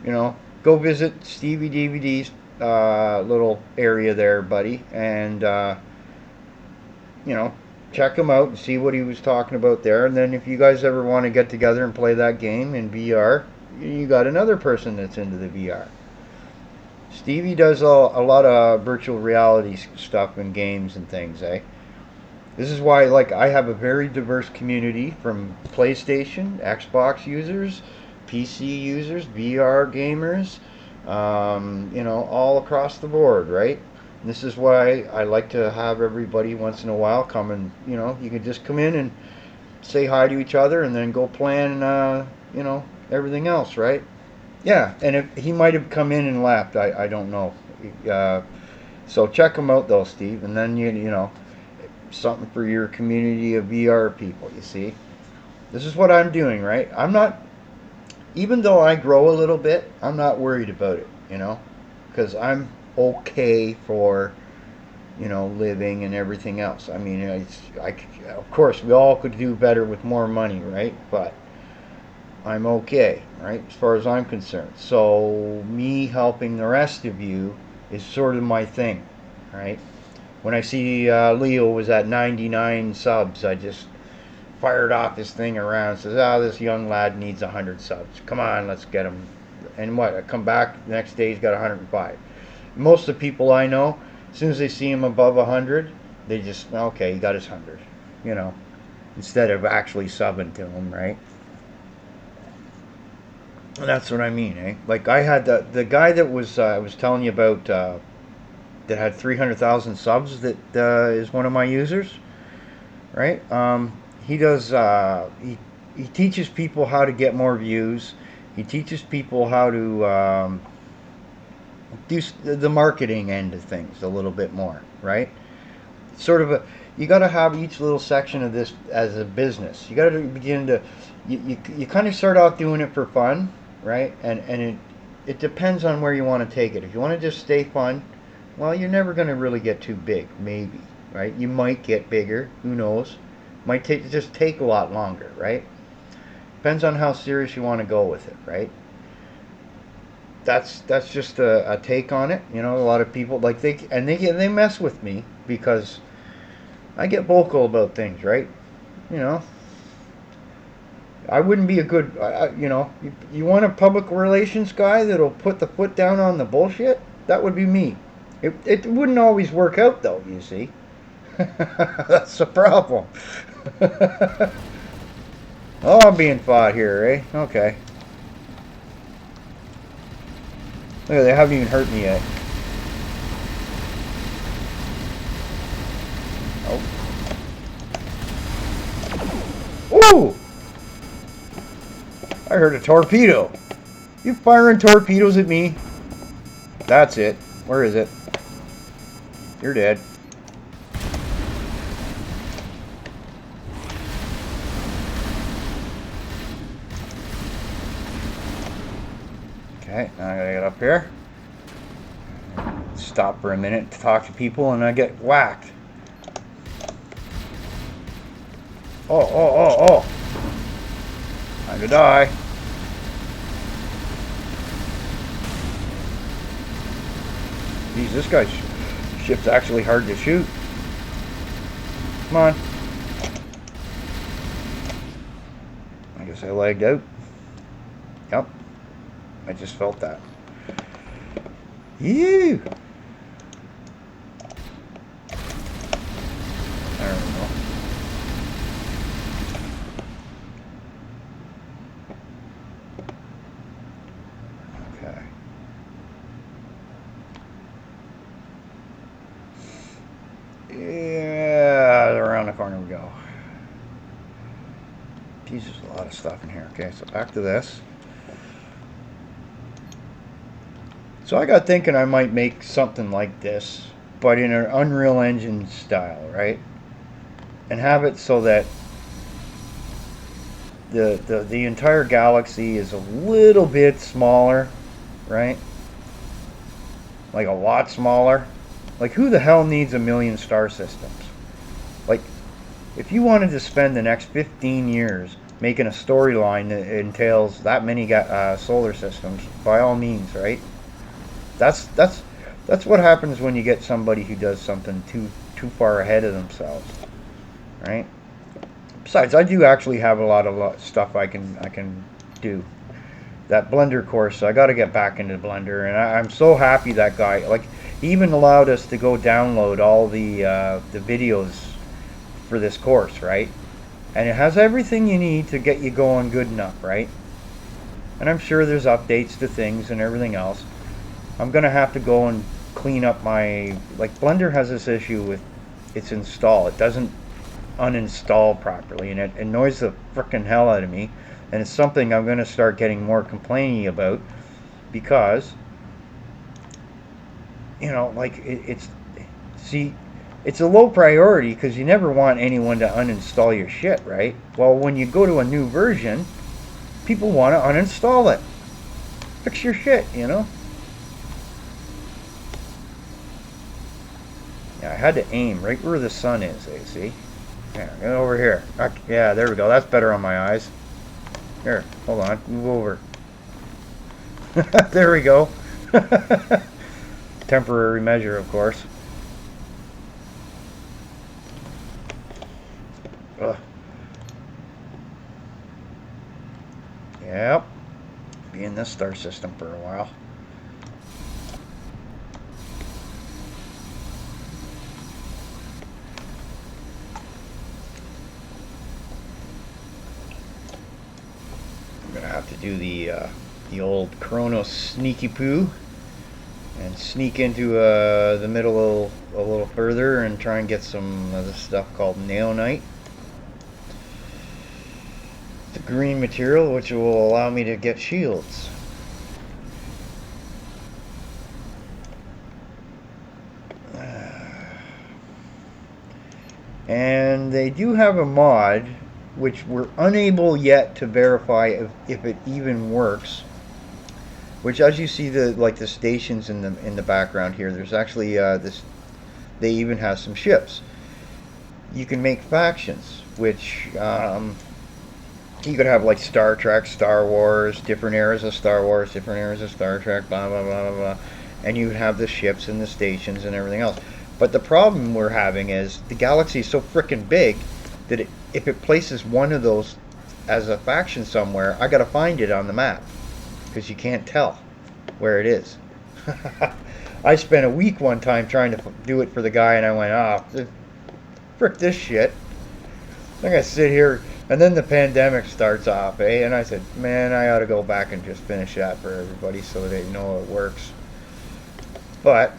go visit Stevie DVD's little area there, buddy, and check him out and see what he was talking about there. And then if you guys ever want to get together and play that game in VR, you got another person that's into the VR. Stevie does a lot of virtual reality stuff and games and things, eh? This is why, like, I have a very diverse community from PlayStation, Xbox users, PC users, VR gamers, all across the board, right? And this is why I like to have everybody once in a while come and, you can just come in and say hi to each other and then go plan, everything else, right? Yeah, and if he might have come in and left, I don't know. So check him out though, Steve, and then something for your community of VR people. You see, this is what I'm doing, right? I'm not, even though I grow a little bit, I'm not worried about it, because I'm okay for living and everything else. I mean, of course we all could do better with more money, right? But I'm okay, right, as far as I'm concerned. So me helping the rest of you is sort of my thing, right? When I see Leo was at 99 subs, I just fired off this thing around. Says, this young lad needs 100 subs. Come on, let's get him. And what? I come back the next day, he's got 105. Most of the people I know, as soon as they see him above 100, they just, okay, he got his 100, you know, instead of actually subbing to him, right? And that's what I mean, eh? Like I had the guy that was I was telling you about that had 300,000 subs that is one of my users, right? He does he teaches people how to get more views. He teaches people how to do the marketing end of things a little bit more, right? Sort of a you got to have each little section of this as a business. You got to begin to you kind of start off doing it for fun, right? And it depends on where you want to take it. If you want to just stay fun, well, you're never going to really get too big, maybe, right? You might get bigger, who knows? Might take a lot longer, right? Depends on how serious you want to go with it, right? That's just a take on it. You know, a lot of people like they mess with me because I get vocal about things, right? You know, I wouldn't be a good, you know, you want a public relations guy that'll put the foot down on the bullshit? That would be me. It wouldn't always work out, though, you see. That's the problem. Oh, I'm being fought here, eh? Okay. Look, they haven't even hurt me yet. Oh. Ooh! I heard a torpedo. You firing torpedoes at me? That's it. Where is it? You're dead. Okay, now I gotta get up here. Stop for a minute to talk to people and I get whacked. Oh. Time to die. Geez, this guy's ship's actually hard to shoot. Come on. I guess I lagged out. Yep. I just felt that. Ew. There we go. Okay. Yeah, around the corner we go. Geez, there's a lot of stuff in here. Okay, so back to this. So I got thinking I might make something like this, but in an Unreal Engine style, right? And have it so that the entire galaxy is a little bit smaller, right? Like a lot smaller. Like who the hell needs a million star systems? Like if you wanted to spend the next 15 years making a storyline that entails that many solar systems, by all means, right? That's what happens when you get somebody who does something too far ahead of themselves, right? Besides, I do actually have a lot of stuff I can do. That Blender course, I got to get back into Blender, and I'm so happy that guy, like, he even allowed us to go download all the videos for this course, right? And it has everything you need to get you going good enough, right? And I'm sure there's updates to things and everything else. I'm gonna have to go and clean up my, like, Blender has this issue with its install. It doesn't uninstall properly, and it annoys the frickin' hell out of me. And it's something I'm gonna start getting more complaining about, because, you know, like, it's a low priority because you never want anyone to uninstall your shit, right? Well, when you go to a new version, people want to uninstall it. Fix your shit, you know? Yeah, I had to aim right where the sun is, you see? Yeah, get over here. Yeah, there we go. That's better on my eyes. Here, hold on. Move over. There we go. Temporary measure, of course. Ugh. Yep. Be in this star system for a while. have to do the old Chronos sneaky poo and sneak into the middle a little further and try and get some of this stuff called neonite. The green material, which will allow me to get shields. And they do have a mod which we're unable yet to verify if it even works. Which, as you see, the stations in the background here, there's actually this. They even have some ships. You can make factions, which you could have like Star Trek, Star Wars, different eras of Star Wars, different eras of Star Trek, blah blah blah blah blah, and you would have the ships and the stations and everything else. But the problem we're having is the galaxy is so freaking big that if it places one of those as a faction somewhere, I gotta find it on the map because you can't tell where it is. I spent a week one time trying to do it for the guy, and I went, oh, frick this shit. I gotta sit here, and then the pandemic starts off, eh? And I said, man, I ought to go back and just finish that for everybody so they know it works. But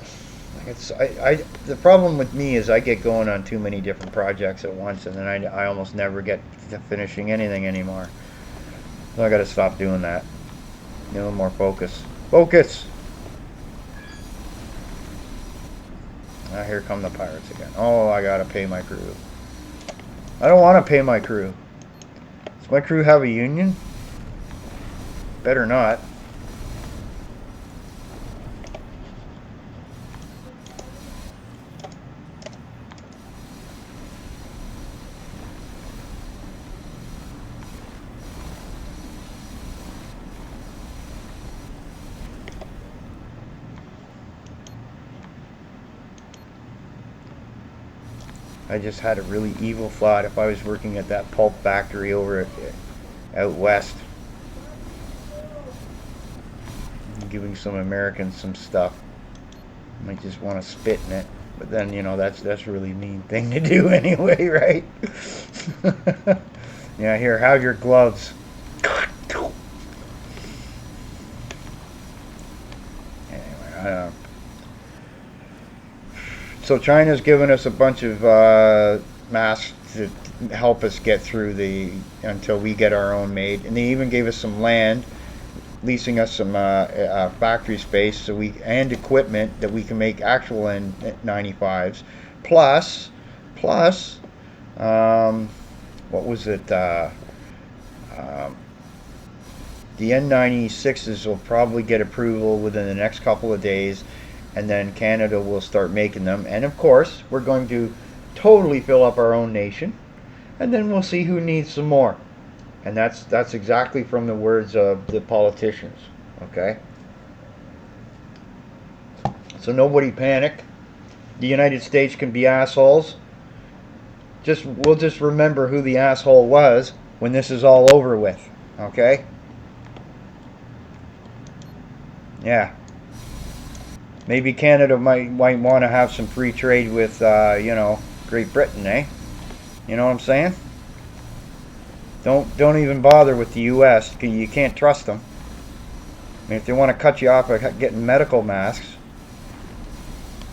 the problem with me is I get going on too many different projects at once, and then I almost never get to finishing anything anymore. So I got to stop doing that. A little more focus. Focus! Ah, here come the pirates again. Oh, I got to pay my crew. I don't want to pay my crew. Does my crew have a union? Better not. I just had a really evil thought. If I was working at that pulp factory over out west, giving some Americans some stuff, I might just want to spit in it. But then, you know, that's a really mean thing to do anyway, right? Yeah, here, have your gloves. Anyway, so China's given us a bunch of masks to help us get through until we get our own made, and they even gave us some land, leasing us some factory space and equipment that we can make actual N95s. Plus, what was it? The N96s will probably get approval within the next couple of days. And then Canada will start making them. And of course, we're going to totally fill up our own nation. And then we'll see who needs some more. And that's exactly from the words of the politicians. Okay? So nobody panic. The United States can be assholes. We'll just remember who the asshole was when this is all over with. Okay? Yeah. Maybe Canada might want to have some free trade with, Great Britain, eh? You know what I'm saying? Don't even bother with the U.S. You can't trust them. I mean, if they want to cut you off by getting medical masks,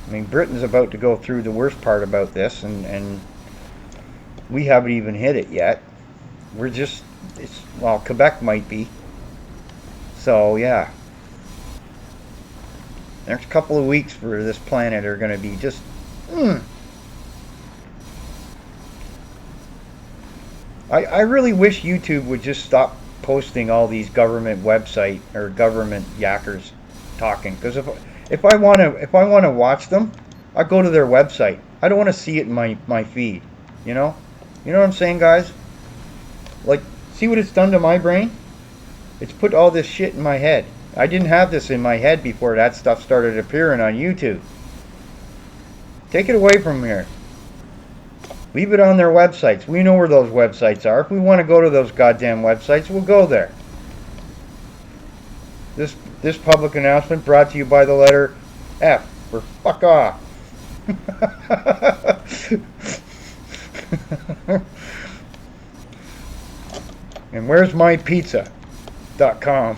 I mean, Britain's about to go through the worst part about this, and we haven't even hit it yet. Quebec might be. So yeah. Next couple of weeks for this planet are going to be just I really wish YouTube would just stop posting all these government website or government yackers talking, because if I want to watch them, I go to their website. I don't want to see it in my feed. You know what I'm saying, guys? Like, see what it's done to my brain? It's put all this shit in my head. I didn't have this in my head before that stuff started appearing on YouTube. Take it away from here. Leave it on their websites. We know where those websites are. If we want to go to those goddamn websites, we'll go there. This public announcement brought to you by the letter F for fuck off. And where's my pizza? com.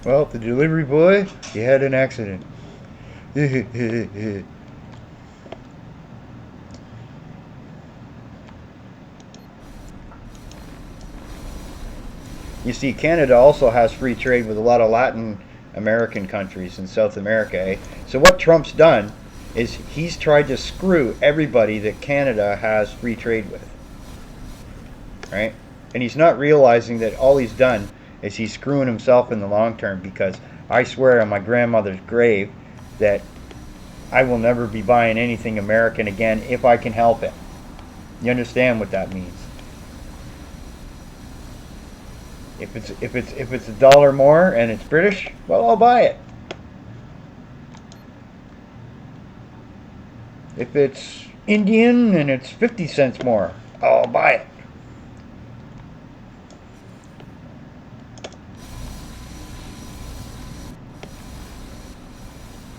Well, the delivery boy, he had an accident. You see, Canada also has free trade with a lot of Latin American countries in South America. Eh? So what Trump's done is he's tried to screw everybody that Canada has free trade with. Right? And he's not realizing that all he's done is he's screwing himself in the long term, because I swear on my grandmother's grave that I will never be buying anything American again if I can help it. You understand what that means? If it's $1 more and it's British, well, I'll buy it. If it's Indian and it's 50 cents more, I'll buy it.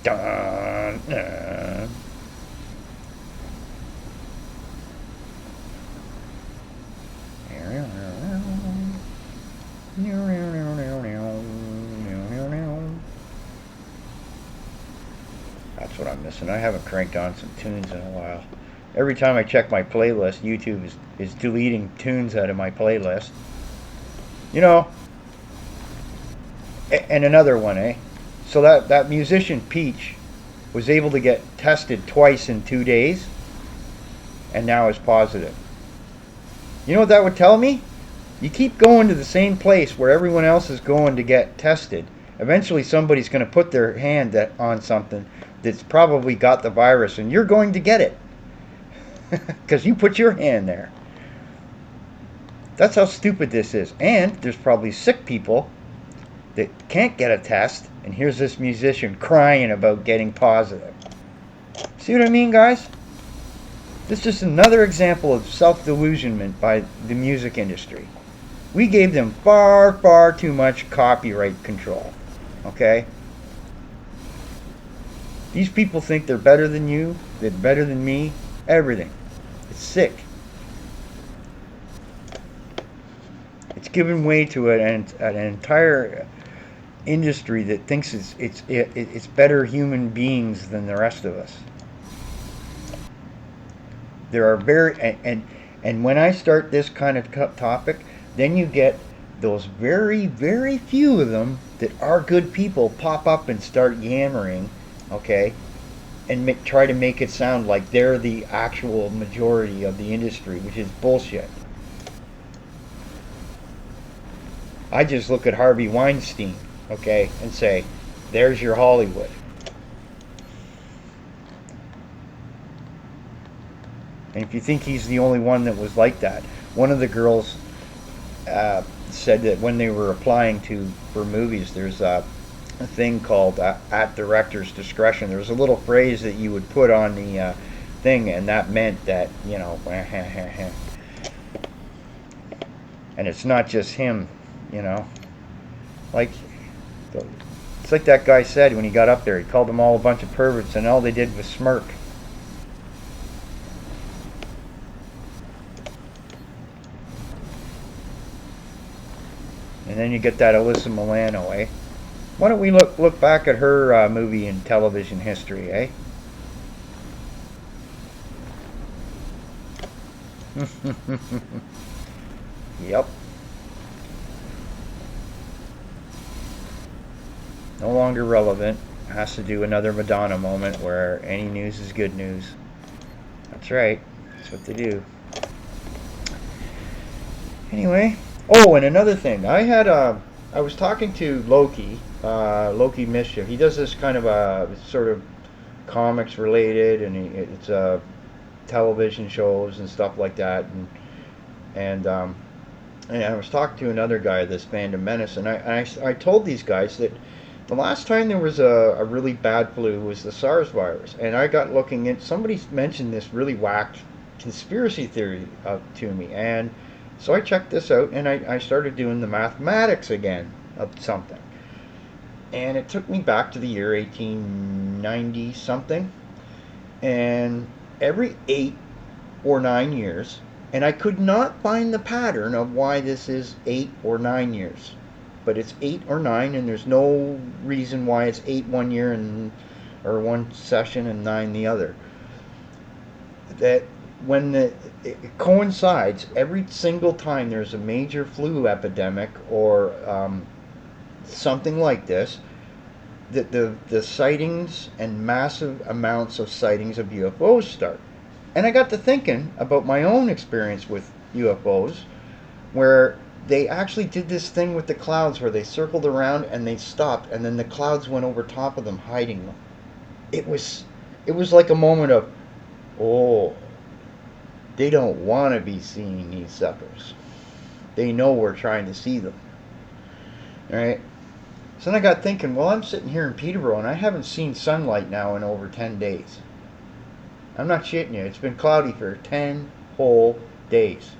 Dun, dun. That's what I'm missing. I haven't cranked on some tunes in a while. Every time I check my playlist, YouTube is deleting tunes out of my playlist. You know, and another one, eh? So that musician Peach was able to get tested twice in 2 days, and now is positive. You know what that would tell me? You keep going to the same place where everyone else is going to get tested. Eventually somebody's going to put their hand on something that's probably got the virus, and you're going to get it. Because you put your hand there. That's how stupid this is. And there's probably sick people that can't get a test, and here's this musician crying about getting positive. See what I mean, guys? This is just another example of self-delusionment by the music industry. We gave them far, far too much copyright control. Okay? These people think they're better than you, they're better than me, everything. It's sick. It's given way to an entire industry that thinks it's better human beings than the rest of us. There are and when I start this kind of topic, then you get those very, very few of them that are good people pop up and start yammering, okay, and try to make it sound like they're the actual majority of the industry, which is bullshit. I just look at Harvey Weinstein, okay, and say, there's your Hollywood. And if you think he's the only one that was like that, one of the girls said that when they were applying for movies, there's a thing called at director's discretion. There was a little phrase that you would put on the thing, and that meant that, you know, and it's not just him, you know. Like, it's like that guy said when he got up there. He called them all a bunch of perverts, and all they did was smirk. And then you get that Alyssa Milano, eh? Why don't we look back at her movie in television history, eh? Yep. No longer relevant. Has to do another Madonna moment where any news is good news. That's right. That's what they do. Anyway. Oh, and another thing. I was talking to Loki, Loki Mischief. He does this kind of sort of comics related, and it's television shows and stuff like that. And I was talking to another guy, this Phantom Menace, and I told these guys that the last time there was a really bad flu was the SARS virus, and I got looking at, somebody mentioned this really whacked conspiracy theory to me, and so I checked this out, and I started doing the mathematics again of something. And it took me back to the year 1890 something. And every 8 or 9 years, And I could not find the pattern of why this is 8 or 9 years. But it's 8 or 9, and there's no reason why it's 8 1 year and or one session and 9 the other. That when it coincides every single time there's a major flu epidemic or something like this, that the sightings and massive amounts of sightings of UFOs start. And I got to thinking about my own experience with UFOs, where they actually did this thing with the clouds where they circled around and they stopped, and then the clouds went over top of them, hiding them. It was like a moment of, oh, they don't want to be seeing these suckers. They know we're trying to see them. All right. So then I got thinking, well, I'm sitting here in Peterborough and I haven't seen sunlight now in over 10 days. I'm not shitting you. It's been cloudy for 10 whole days.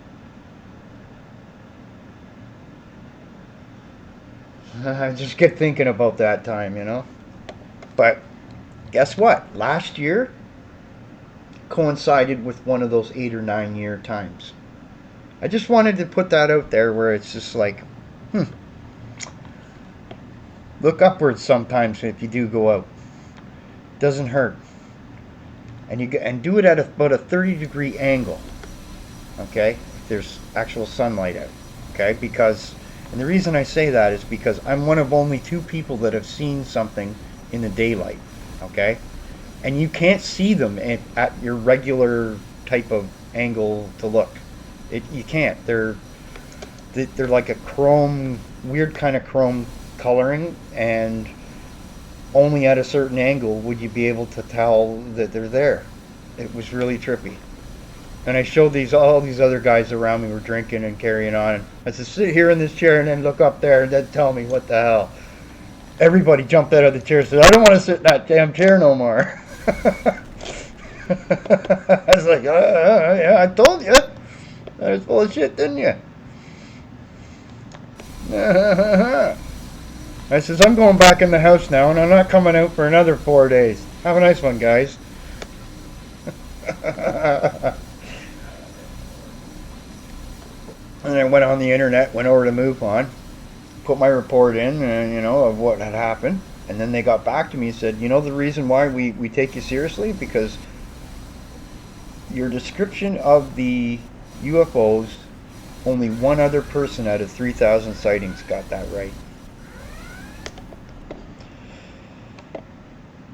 I just get thinking about that time, you know. But guess what? Last year coincided with one of those 8 or 9 year times. I just wanted to put that out there where it's just like, look upwards sometimes if you do go out. Doesn't hurt. And do it at about a 30-degree angle. Okay? If there's actual sunlight out. Okay? And the reason I say that is because I'm one of only 2 people that have seen something in the daylight. Okay? And you can't see them at your regular type of angle to look. You can't. They're like a chrome, weird kind of chrome coloring, and only at a certain angle would you be able to tell that they're there. It was really trippy. And I showed all these other guys around me were drinking and carrying on. I said, sit here in this chair and then look up there and then tell me what the hell. Everybody jumped out of the chair and said, I don't want to sit in that damn chair no more. I was like, yeah, I told you. I was full of shit, didn't you? I says, I'm going back in the house now, and I'm not coming out for another 4 days. Have a nice one, guys. And I went on the internet, went over to MoveOn, put my report in, of what had happened. And then they got back to me and said, the reason why we take you seriously? Because your description of the UFOs, only one other person out of 3,000 sightings got that right.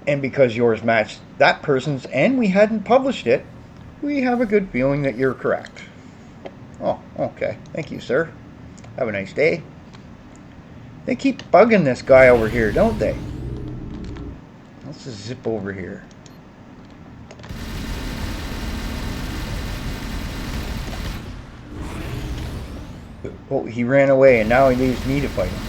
And because yours matched that person's and we hadn't published it, we have a good feeling that you're correct. Oh, okay. Thank you, sir. Have a nice day. They keep bugging this guy over here, don't they? Let's just zip over here. Oh, he ran away and now he leaves me to fight him.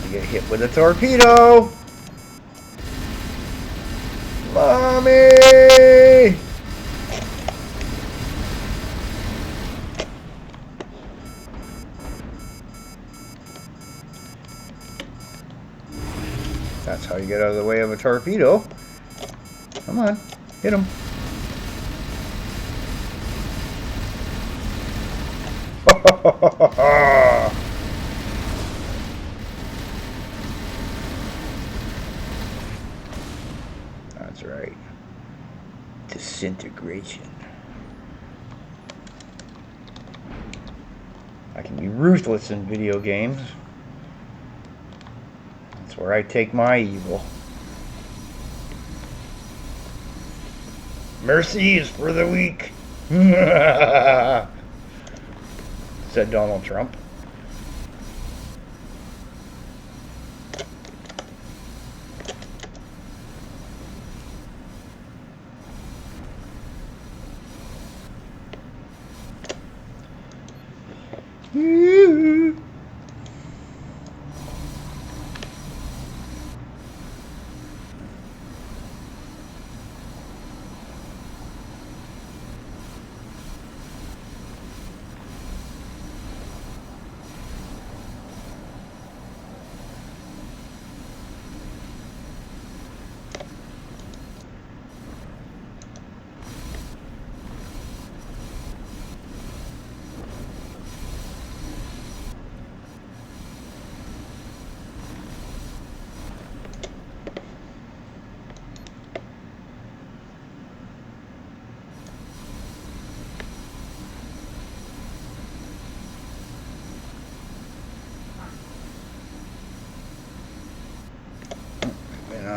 You get hit with a torpedo! Mommy! That's how you get out of the way of a torpedo. Come on, hit him. That's right. Disintegration. I can be ruthless in video games. That's where I take my evil. Mercy is for the weak. Said Donald Trump.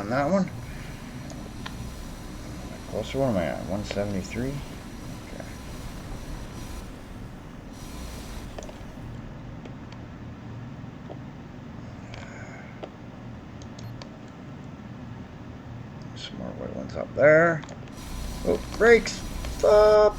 on that one. Closer, what am I at? 173? Okay. Some more white ones up there. Oh, brakes! Stop!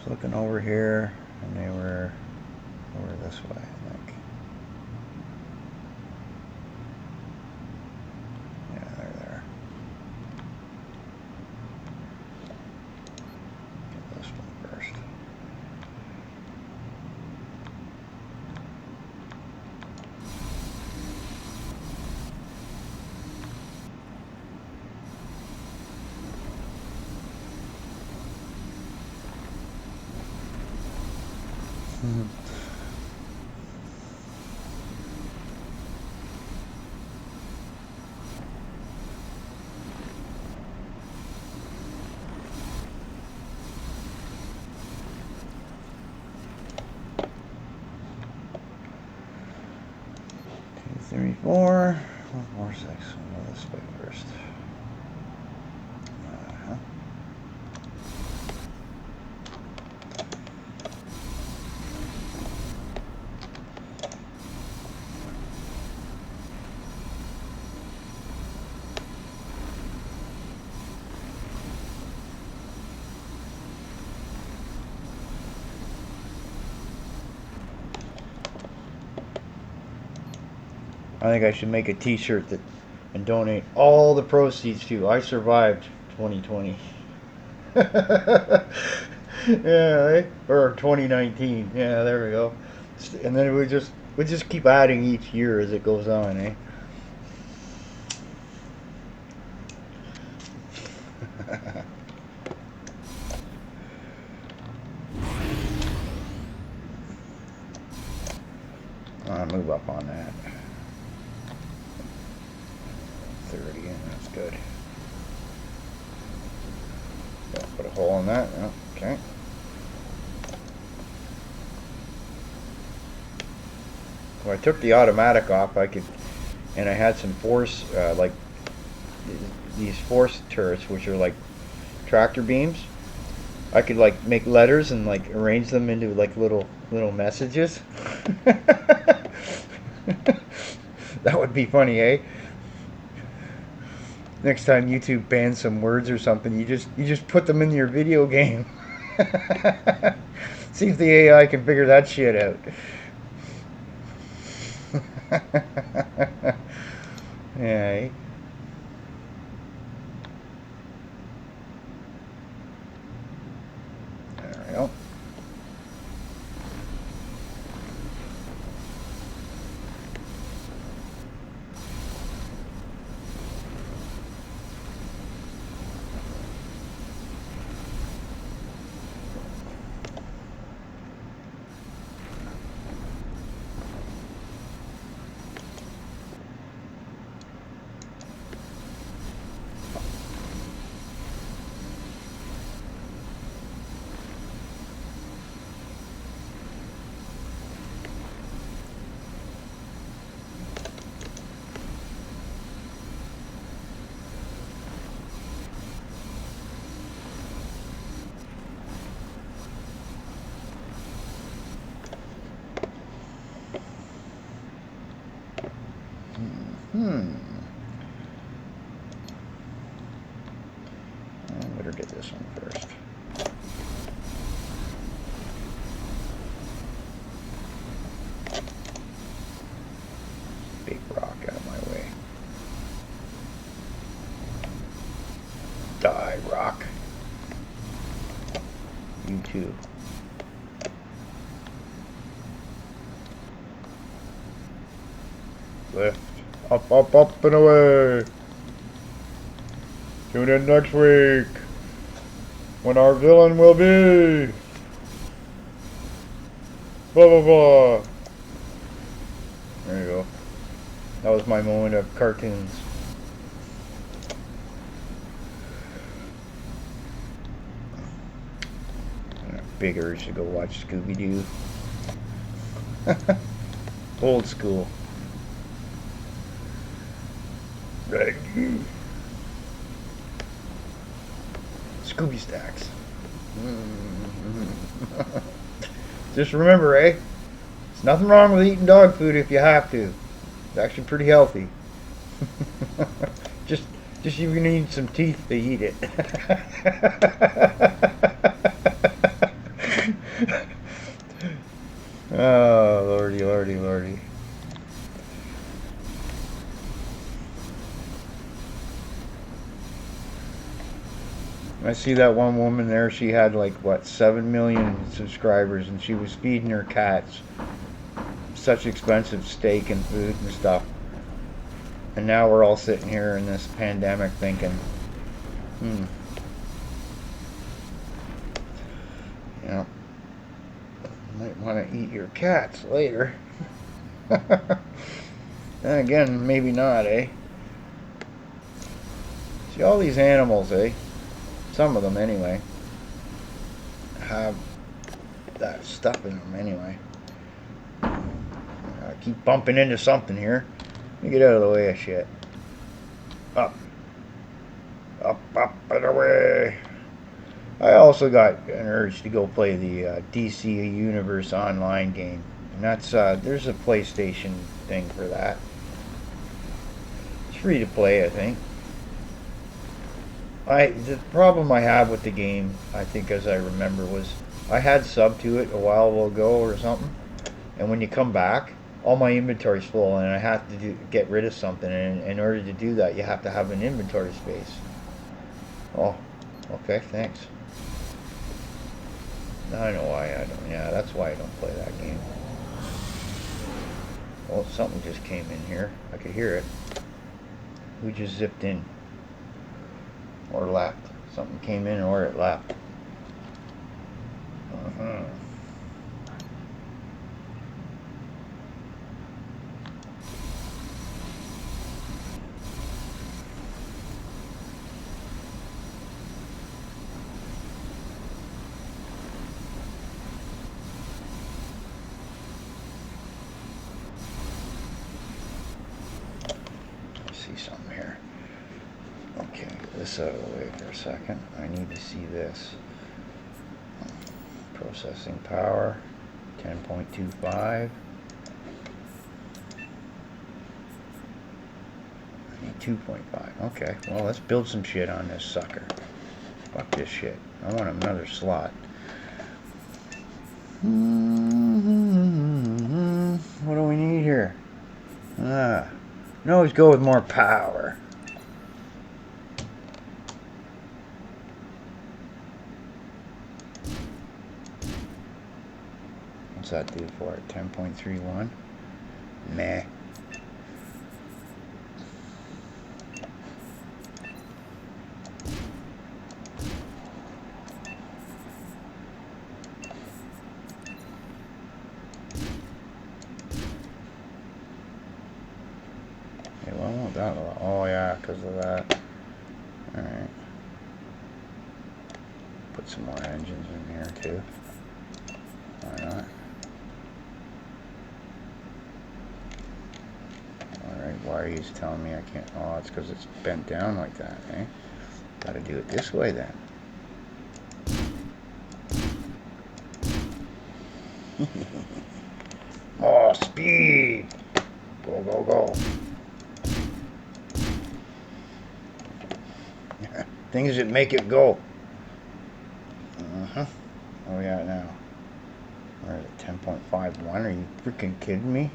Looking over here, and they were over this way, I think. Yeah, they're there. Get this one first. Two, three, four. 1, 4, 6. We'll go this way first. I think I should make a t-shirt and donate all the proceeds to I Survived 2020. Yeah, or 2019. Yeah, there we go. And then we just keep adding each year as it goes on, eh? I'll move up on that. 30, and that's good. Yeah, put a hole in that. Oh, okay. Well, I took the automatic off. I had some force, like these force turrets, which are like tractor beams. I could like make letters and like arrange them into like little messages. That would be funny, eh? Next time YouTube bans some words or something, you just put them in your video game. See if the AI can figure that shit out. Yeah. There we go. I better get this one first. Big rock out of my way. Die, rock. You too. Lift. Up, up, up and away. Tune in next week when our villain will be blah blah blah. There you go. That was my moment of cartoons. Big urge to go watch Scooby-Doo. Old school. Reggie. Scooby Stacks. Just remember, there's nothing wrong with eating dog food if you have to. It's actually pretty healthy. just you need some teeth to eat it. Oh, lordy, lordy, lordy. I see that one woman there, she had like, what, 7 million subscribers, and she was feeding her cats such expensive steak and food and stuff. And now we're all sitting here in this pandemic thinking, you know, might want to eat your cats later. Then again, maybe not, See, all these animals, some of them anyway, have that stuff in them anyway. I keep bumping into something here. Let me get out of the way of shit. Up. Up, up, and away. I also got an urge to go play the DC Universe online game. And that's, there's a PlayStation thing for that. It's free to play, I think. The problem I have with the game, I think as I remember, was I had subbed to it a while ago or something, and when you come back, all my inventory's full, and I have to get rid of something, and in order to do that, you have to have an inventory space. Oh, okay, thanks. Now I know why I don't. Yeah, that's why I don't play that game. Well, something just came in here. I could hear it. Who just zipped in? Or left. Something came in or it left. See something here. Okay, get this out of the way for a second. I need to see this. Processing power, 10.25. I need 2.5. Okay, well, let's build some shit on this sucker. Fuck this shit. I want another slot. What do we need here? No, let's go with more power. What's that do for it? 10.31? Meh. Okay, well, I want that a lot. Oh, yeah, because of that. Alright. Put some more engines in here, too. Why not? Alright, why are you telling me I can't? Oh, it's because it's bent down like that, Gotta do it this way then. Oh, speed! Go, go, go. Things that make it go. Uh-huh. Where we at now? We're at 10.51. Are you freaking kidding me?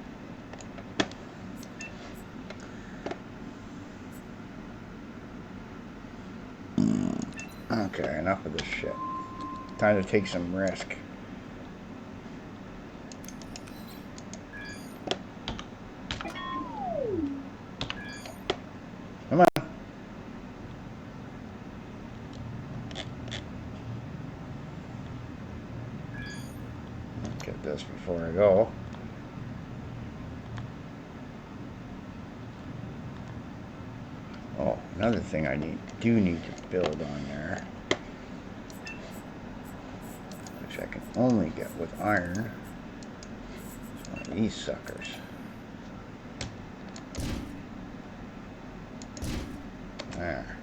Okay, enough of this shit. Time to take some risk. Come on. Get this before I go. Oh, another thing I do need to build on there, which I can only get with iron. It's one of these suckers. There.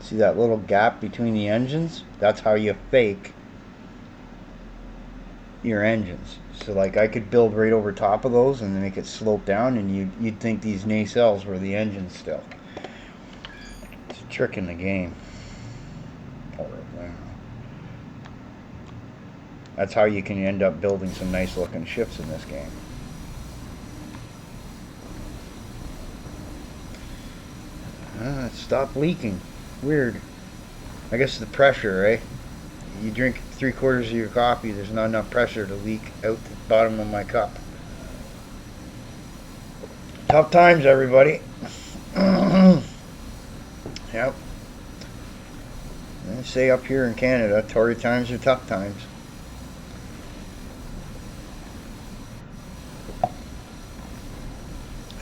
See that little gap between the engines? That's how you fake your engines. So like I could build right over top of those and then make it slope down, and you'd think these nacelles were the engines still. It's a trick in the game. That's how you can end up building some nice looking ships in this game. It stopped leaking. Weird. I guess the pressure, eh? You drink 3/4 of your coffee, there's not enough pressure to leak out the bottom of my cup. Tough times, everybody. Yep. They say up here in Canada, Tory times are tough times.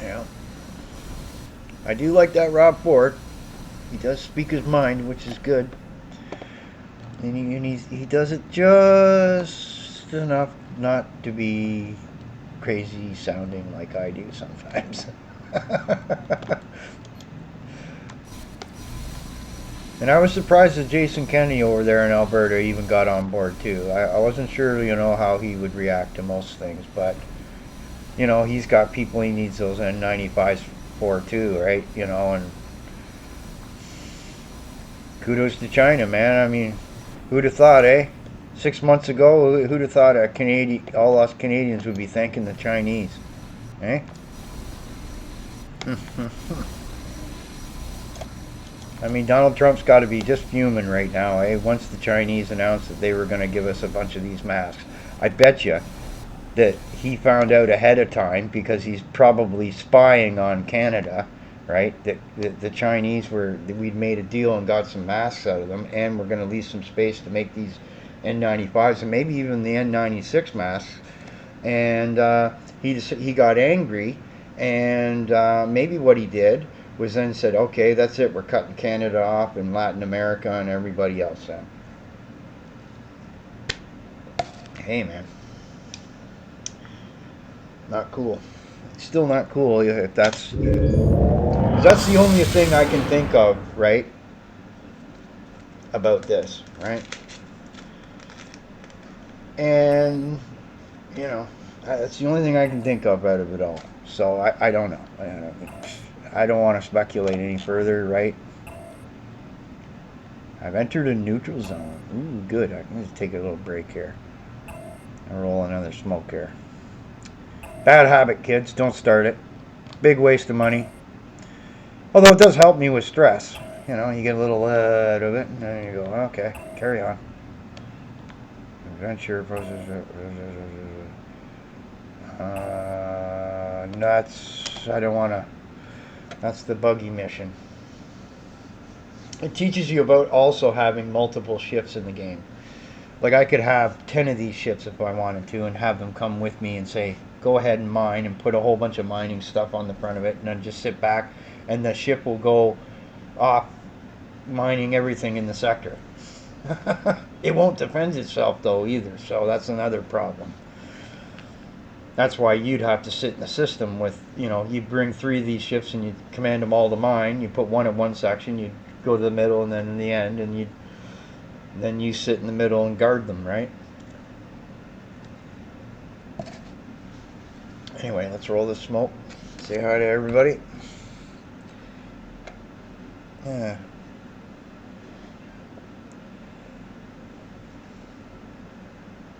Yeah. I do like that Rob Ford. He does speak his mind, which is good. And he does it just enough not to be crazy sounding like I do sometimes. And I was surprised that Jason Kennedy over there in Alberta even got on board too. I wasn't sure, how he would react to most things, but he's got people he needs those N95s for too, right? And kudos to China, man. I mean, who'd have thought, eh? 6 months ago, who'd have thought all us Canadians would be thanking the Chinese, eh? I mean, Donald Trump's got to be just fuming right now, eh? Once the Chinese announced that they were going to give us a bunch of these masks. I bet you that he found out ahead of time, because he's probably spying on Canada, right? That the Chinese we'd made a deal and got some masks out of them, and we're going to leave some space to make these N95s and maybe even the N96 masks. And he got angry, and maybe what he did was then said, okay, that's it, we're cutting Canada off and Latin America and everybody else then. Hey, man. Not cool. Still not cool if that's the only thing I can think of, right? About this, right? And that's the only thing I can think of out of it all. So I don't know. I don't want to speculate any further, right? I've entered a neutral zone. Ooh, good. I'm going to take a little break here. And roll another smoke here. Bad habit, kids. Don't start it. Big waste of money. Although it does help me with stress. You get a little out of it, and then you go, okay, carry on. Adventure process. Nuts. I don't want to. That's the buggy mission. It teaches you about also having multiple ships in the game. Like I could have 10 of these ships if I wanted to, and have them come with me and say, go ahead and mine, and put a whole bunch of mining stuff on the front of it, and then just sit back, and the ship will go off mining everything in the sector. It won't defend itself though either, so that's another problem. That's why you'd have to sit in the system with, you bring 3 of these ships and you command them all to mine. You put one at one section, you go to the middle, and then in the end, and then you sit in the middle and guard them, right? Anyway, let's roll the smoke. Say hi to everybody. Yeah.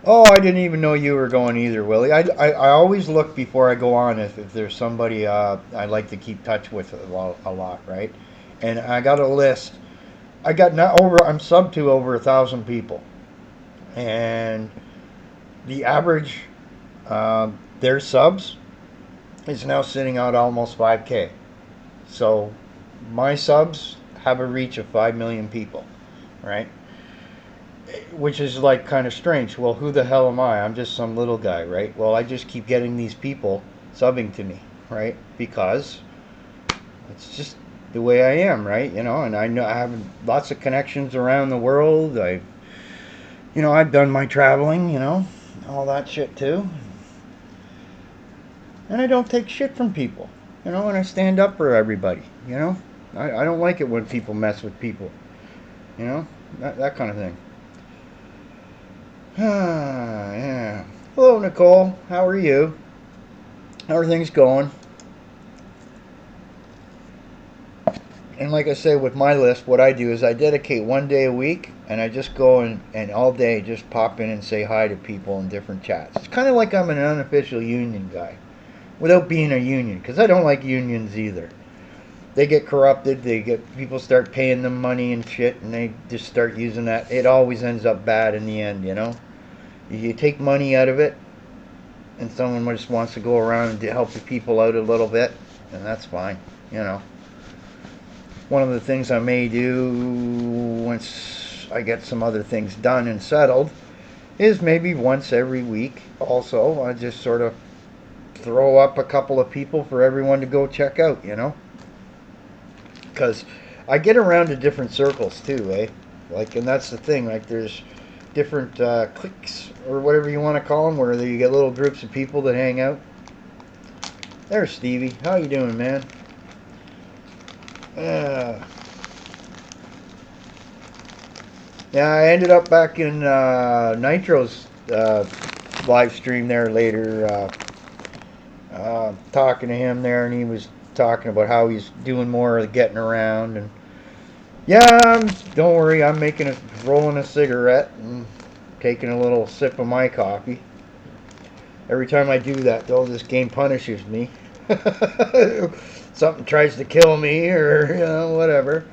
Oh, I didn't even know you were going either, Willie. I always look before I go on if there's somebody I like to keep touch with a lot, right? And I got a list. I got not over. I'm sub to over 1,000 people, and the average their subs is now sitting at almost 5K. So my subs have a reach of 5 million people, right? Which is like kind of strange. Well, who the hell am I? I'm just some little guy, right? Well, I just keep getting these people subbing to me, right? Because it's just the way I am, right? You know, and I know I have lots of connections around the world. I've done my traveling, all that shit too. And I don't take shit from people, and I stand up for everybody, I don't like it when people mess with people, you know, that kind of thing. Yeah. Hello, Nicole. How are you? How are things going? And like I say, with my list, what I do is I dedicate one day a week, and I just go and all day just pop in and say hi to people in different chats. It's kind of like I'm an unofficial union guy, without being a union, because I don't like unions either. They get corrupted. They get people start paying them money and shit, and they just start using that. It always ends up bad in the end, You take money out of it, and someone just wants to go around and help the people out a little bit, and that's fine, you know. One of the things I may do once I get some other things done and settled is maybe once every week also I just sort of throw up a couple of people for everyone to go check out, because I get around to different circles too, eh? Like, and that's the thing. Like, there's different cliques or whatever you want to call them, where you get little groups of people that hang out. There's Stevie. How you doing, man? Uh, yeah, I ended up back in Nitro's live stream there later, talking to him there, and he was talking about how he's doing more of the getting around. And yeah, don't worry, I'm rolling a cigarette and taking a little sip of my coffee. Every time I do that, though, this game punishes me. Something tries to kill me, or whatever.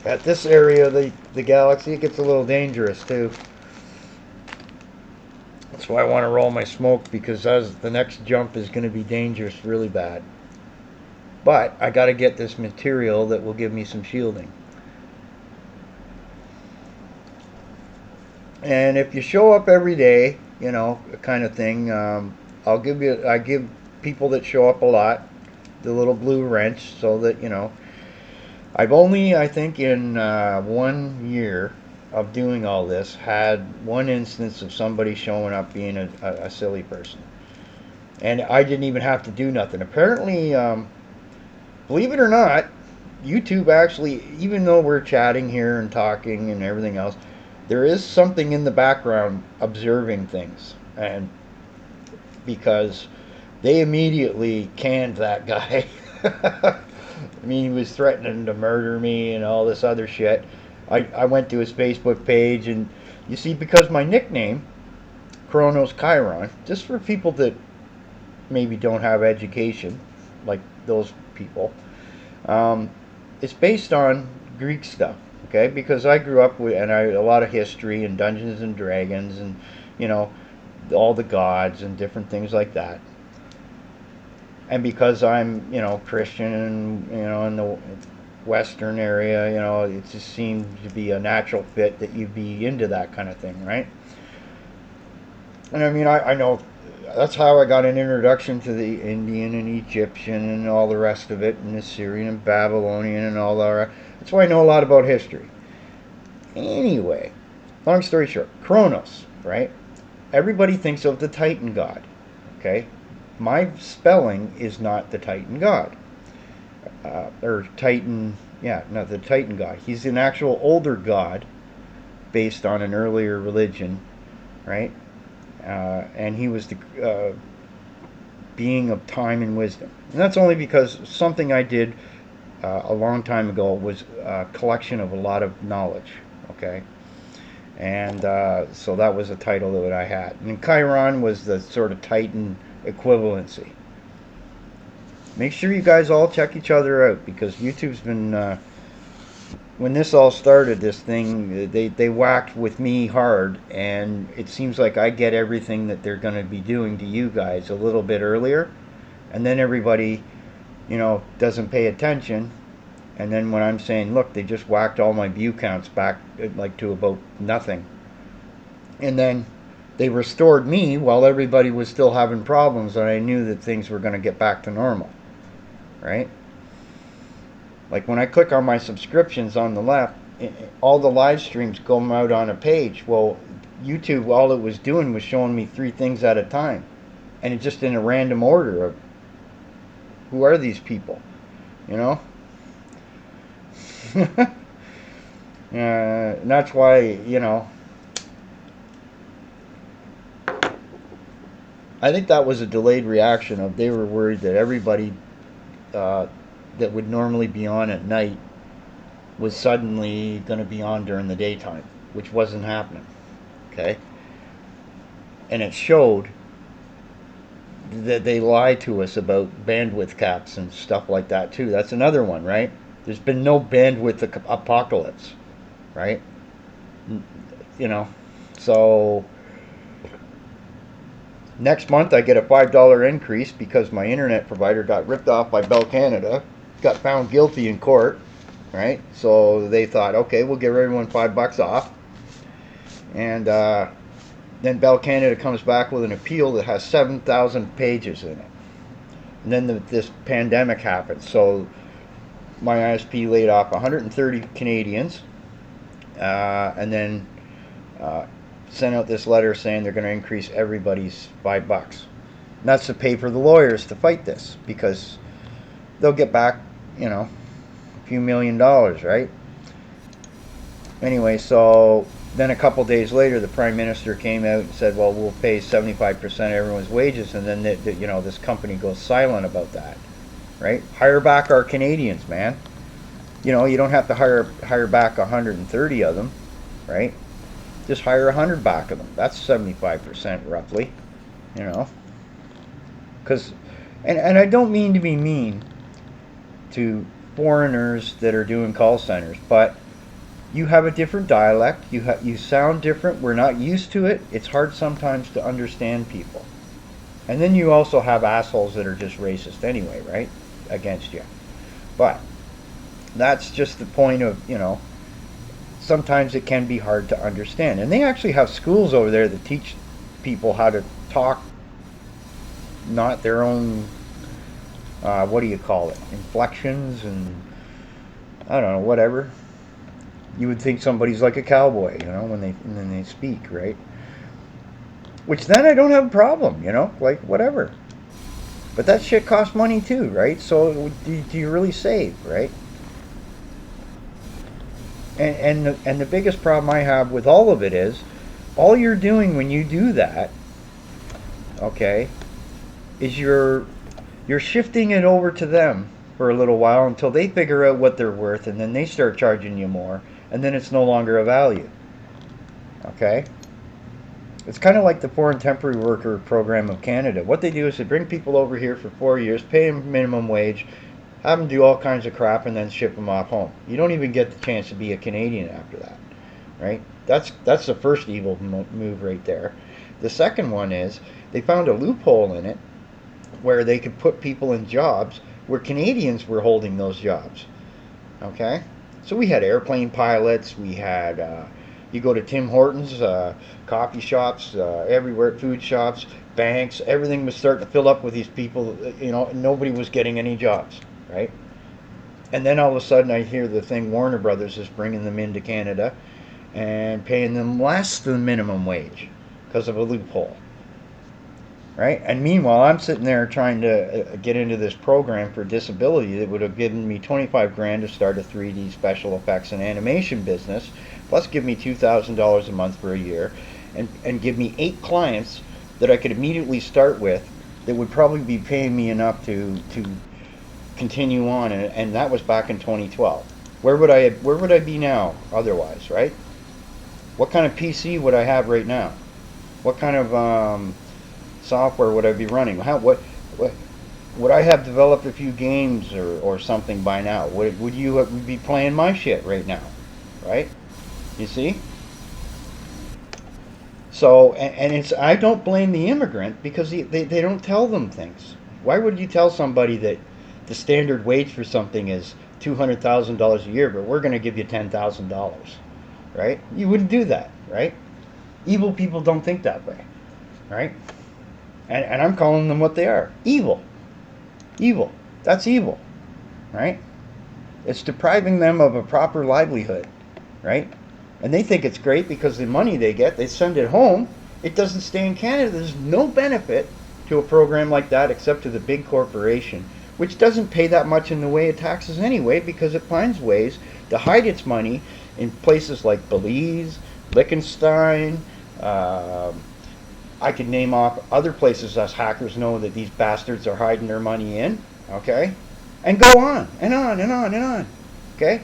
At this area of the galaxy, it gets a little dangerous too. That's why I want to roll my smoke, because the next jump is going to be dangerous, really bad. But I got to get this material that will give me some shielding. And if you show up every day, kind of thing, I give people that show up a lot the little blue wrench, so that I've only, I think, in 1 year of doing all this, had one instance of somebody showing up being a silly person, and I didn't even have to do nothing. Apparently, believe it or not, YouTube actually, even though we're chatting here and talking and everything else, there is something in the background observing things, and because they immediately canned that guy. I mean, he was threatening to murder me and all this other shit. I went to his Facebook page, and you see, because my nickname, Chronos Chiron, just for people that maybe don't have education, like those people, it's based on Greek stuff, okay? Because I grew up with, and a lot of history and Dungeons and Dragons, and you know, all the gods and different things like that. And because I'm, Christian, and in the Western area, it just seemed to be a natural fit that you'd be into that kind of thing, right? And I mean, I know that's how I got an introduction to the Indian and Egyptian and all the rest of it, and Assyrian and Babylonian and all that. That's why I know a lot about history. Anyway, long story short, Kronos, right? Everybody thinks of the Titan god, okay? My spelling is not the Titan god. Or Titan, yeah, no, the Titan god. He's an actual older god based on an earlier religion, right? And he was the being of time and wisdom. And that's only because something I did a long time ago was a collection of a lot of knowledge. Okay, and so that was a title that I had. And Chiron was the sort of Titan equivalency. Make sure you guys all check each other out, because YouTube's been when this all started, this thing, they whacked with me hard, and it seems like I get everything that they're going to be doing to you guys a little bit earlier, and then everybody, doesn't pay attention. And then when I'm saying, look, they just whacked all my view counts back like to about nothing, and then they restored me while everybody was still having problems, and I knew that things were going to get back to normal, right? Like when I click on my subscriptions on the left, all the live streams come out on a page. Well, YouTube, all it was doing was showing me 3 things at a time, and it just in a random order of who are these people, and that's why, I think that was a delayed reaction of they were worried that everybody that would normally be on at night was suddenly going to be on during the daytime, which wasn't happening. Okay? And it showed that they lied to us about bandwidth caps and stuff like that too. That's another one, right? There's been no bandwidth apocalypse, right? So next month I get a $5 increase because my internet provider got ripped off by Bell Canada, got found guilty in court, right? So they thought, okay, we'll give everyone $5 off. And then Bell Canada comes back with an appeal that has 7,000 pages in it. And then this pandemic happened. So my ISP laid off 130 Canadians, and then sent out this letter saying they're going to increase everybody's $5. And that's to pay for the lawyers to fight this, because they'll get back, a few $1 million, right? Anyway, so then a couple days later, the Prime Minister came out and said, well, we'll pay 75% of everyone's wages, and then this company goes silent about that, right? Hire back our Canadians, man. You don't have to hire back 130 of them, right? Just hire 100 back of them. That's 75% roughly, because, and I don't mean to be mean to foreigners that are doing call centers, but you have a different dialect. You sound different. We're not used to it. It's hard sometimes to understand people. And then you also have assholes that are just racist anyway, right? Against you. But that's just the point of, sometimes it can be hard to understand. And they actually have schools over there that teach people how to talk not their own, what do you call it, inflections and, I don't know, whatever. You would think somebody's like a cowboy, when they speak, right? Which then I don't have a problem, like whatever. But that shit costs money too, right? So do you really save, right? And the biggest problem I have with all of it is, all you're doing when you do that, okay, is you're shifting it over to them for a little while until they figure out what they're worth, and then they start charging you more, and then it's no longer a value. Okay? It's kind of like the Foreign Temporary Worker Program of Canada. What they do is they bring people over here for 4 years, pay them minimum wage, have them do all kinds of crap, and then ship them off home. You don't even get the chance to be a Canadian after that, right? That's the first evil move right there. The second one is they found a loophole in it where they could put people in jobs where Canadians were holding those jobs. Okay? So we had airplane pilots, we had, you go to Tim Hortons, coffee shops, everywhere, food shops, banks, everything was starting to fill up with these people, and nobody was getting any jobs, right? And then all of a sudden I hear the thing, Warner Brothers is bringing them into Canada and paying them less than minimum wage because of a loophole. Right? And meanwhile, I'm sitting there trying to get into this program for disability that would have given me 25 grand to start a 3D special effects and animation business, plus give me $2,000 a month for a year, and give me 8 clients that I could immediately start with that would probably be paying me enough to continue on, and that was back in 2012. Where would I be now otherwise, right? What kind of PC would I have right now? What kind of software would I be running? What would I have developed a few games or something by now? Would you be playing my shit right now, right? You see? So, and it's, I don't blame the immigrant because they don't tell them things. Why would you tell somebody that the standard wage for something is $200,000 a year, but we're going to give you $10,000, right? You wouldn't do that, right? Evil people don't think that way, right? And I'm calling them what they are: evil. Evil. That's evil, right? It's depriving them of a proper livelihood, right? And they think it's great because the money they get, they send it home. It doesn't stay in Canada. There's no benefit to a program like that except to the big corporation, which doesn't pay that much in the way of taxes anyway because it finds ways to hide its money in places like Belize, Liechtenstein. I could name off other places us hackers know that these bastards are hiding their money in, okay? And go on, and on, and on, and on, okay?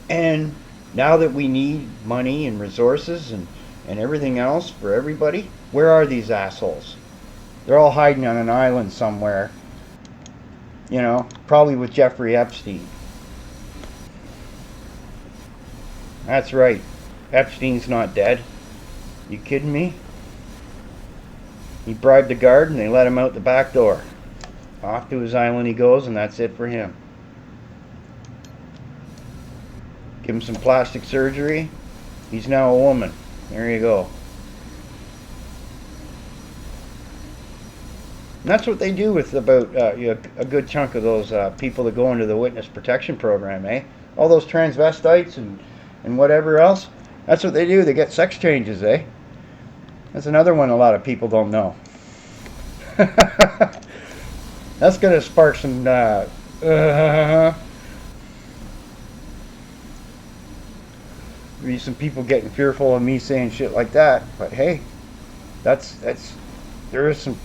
And now that we need money and resources and everything else for everybody, where are these assholes? They're all hiding on an island somewhere, you know, probably with Jeffrey Epstein. That's right. Epstein's not dead. You kidding me? He bribed the guard and they let him out the back door. Off to his island he goes, and that's it for him. Give him some plastic surgery. He's now a woman. There you go. And that's what they do with about a good chunk of those people that go into the witness protection program, eh? All those transvestites and whatever else. That's what they do. They get sex changes, eh? That's another one a lot of people don't know. That's going to spark some be some people getting fearful of me saying shit like that. But hey, that's there is some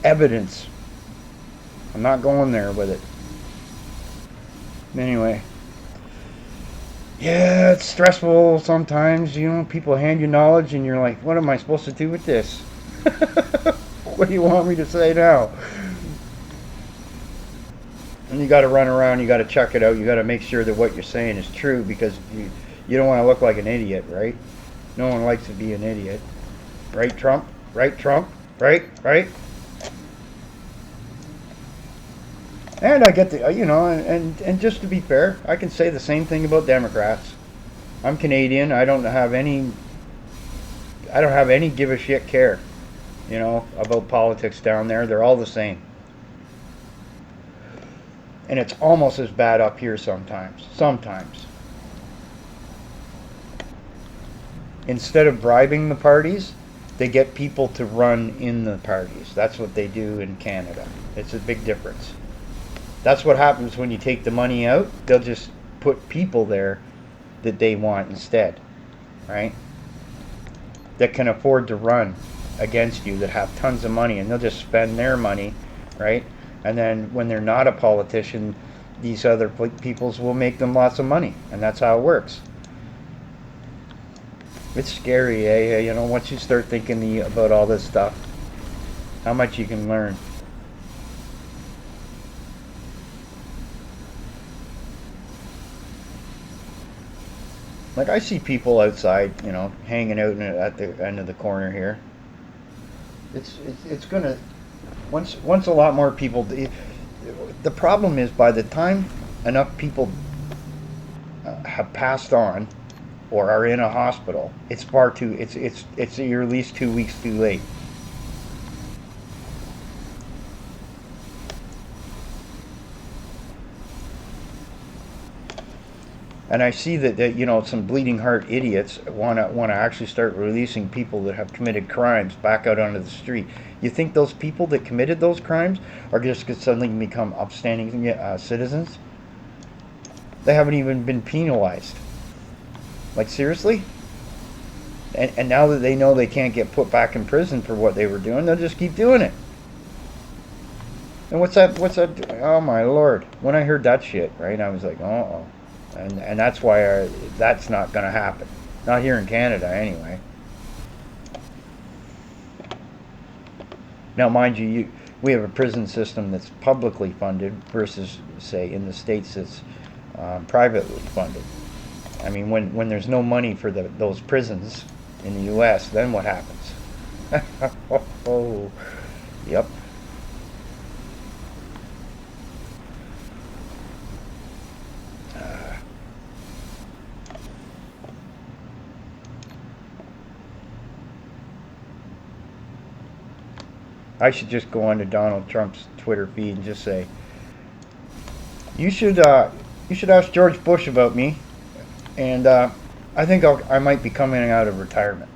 evidence. I'm not going there with it. Anyway. Yeah, it's stressful sometimes, you know, people hand you knowledge and you're like, what am I supposed to do with this? What do you want me to say now? And you got to run around, you got to check it out, you got to make sure that what you're saying is true because you don't want to look like an idiot, right? No one likes to be an idiot. Right, Trump? Right, Trump? Right? And I get the, you know, and just to be fair, I can say the same thing about Democrats. I'm Canadian. I don't have any give a shit care, you know, about politics down there. They're all the same. And it's almost as bad up here sometimes. Instead of bribing the parties, they get people to run in the parties. That's what they do in Canada. It's a big difference. That's what happens when you take the money out. They'll just put people there that they want instead, right? That can afford to run against you, that have tons of money, and they'll just spend their money, right? And then when they're not a politician, these other peoples will make them lots of money, and that's how it works. It's scary, eh? You know, once you start thinking about all this stuff, how much you can learn. Like, I see people outside, you know, hanging out at the end of the corner here. It's gonna, once a lot more people, the problem is by the time enough people have passed on or are in a hospital, it's you're at least 2 weeks too late. And I see that you know, some bleeding heart idiots want to actually start releasing people that have committed crimes back out onto the street. You think those people that committed those crimes are just going to suddenly become upstanding citizens? They haven't even been penalized. Like, seriously? And now that they know they can't get put back in prison for what they were doing, they'll just keep doing it. And what's that? What's that? Oh my lord! When I heard that shit, right, I was like, oh, and that's why that's not gonna happen. Not here in Canada, anyway. Now, mind you, we have a prison system that's publicly funded versus, say, in the States, it's privately funded. I mean, when there's no money for those prisons in the U.S., then what happens? Oh, yep. I should just go on to Donald Trump's Twitter feed and just say, you should ask George Bush about me, and I think I might be coming out of retirement,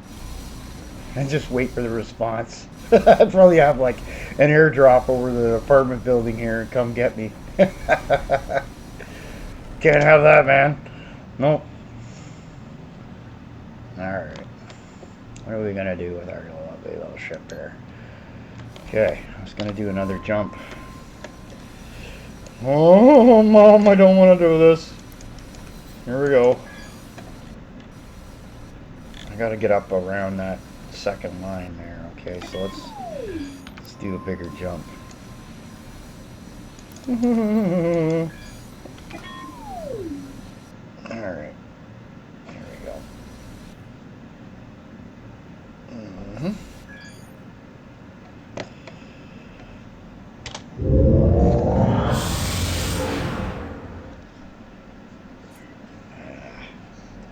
and just wait for the response. I'd probably have like an airdrop over the apartment building here and come get me. Can't have that, man. Nope. All right. What are we gonna do with our little ship here? Okay, I was gonna do another jump. Oh, Mom, I don't want to do this. Here we go. I gotta get up around that second line there. Okay, so let's do a bigger jump. All right, here we go.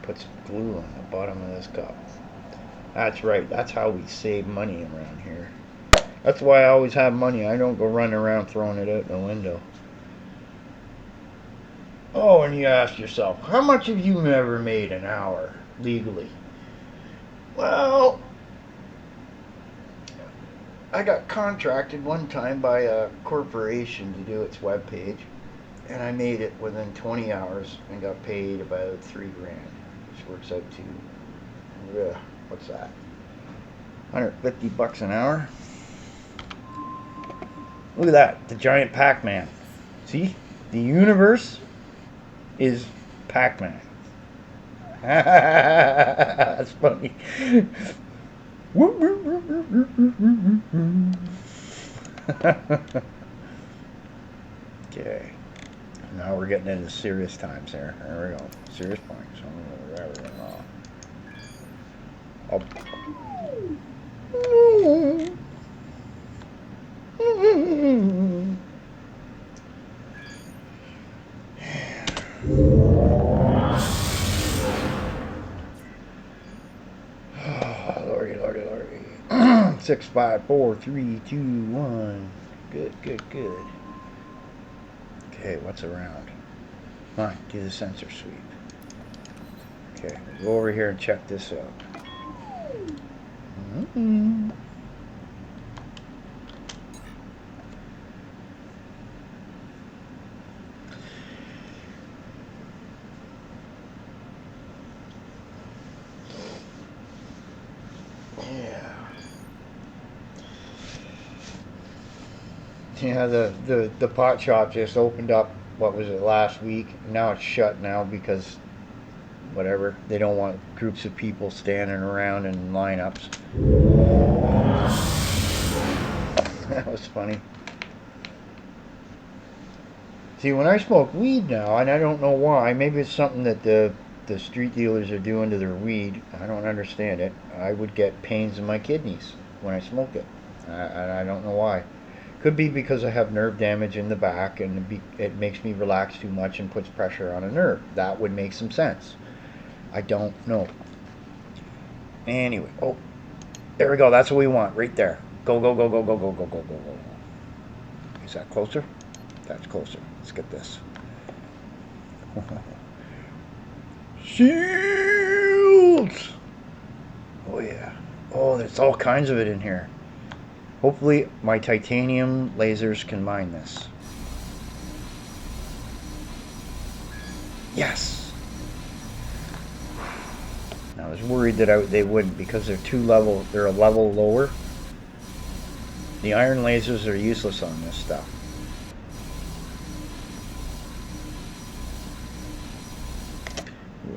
Put some glue on the bottom of this cup. That's right. That's how we save money around here. That's why I always have money. I don't go running around throwing it out the window. Oh, and you ask yourself, how much have you ever made an hour legally? Well, I got contracted one time by a corporation to do its webpage, and I made it within 20 hours and got paid about $3,000, which works out to, what's that? $150 an hour. Look at that, the giant Pac-Man. See, the universe is Pac-Man. That's funny. Okay. Now we're getting into serious times here. There we go. Serious points. Oh. Lordy, lordy, lordy. 6, 5, 4, 3, 2, 1. Good, good, good. Okay, what's around? Come on, do the sensor sweep. Okay, go over here and check this out. Yeah, the pot shop just opened up, what was it, last week? Now it's shut now because whatever, they don't want groups of people standing around in lineups. That was funny. See, when I smoke weed now, and I don't know why, maybe it's something that the street dealers are doing to their weed. I don't understand it. I would get pains in my kidneys when I smoke it. I don't know why. Could be because I have nerve damage in the back and it makes me relax too much and puts pressure on a nerve. That would make some sense. I don't know. Anyway, oh, there we go. That's what we want right there. Go, go, go, go, go, go, go, go, go, go. Is that closer? That's closer. Let's get this. Shields! Oh, yeah. Oh, there's all kinds of it in here. Hopefully my titanium lasers can mine this. Yes! Now, I was worried that they wouldn't because they're a level lower. The iron lasers are useless on this stuff.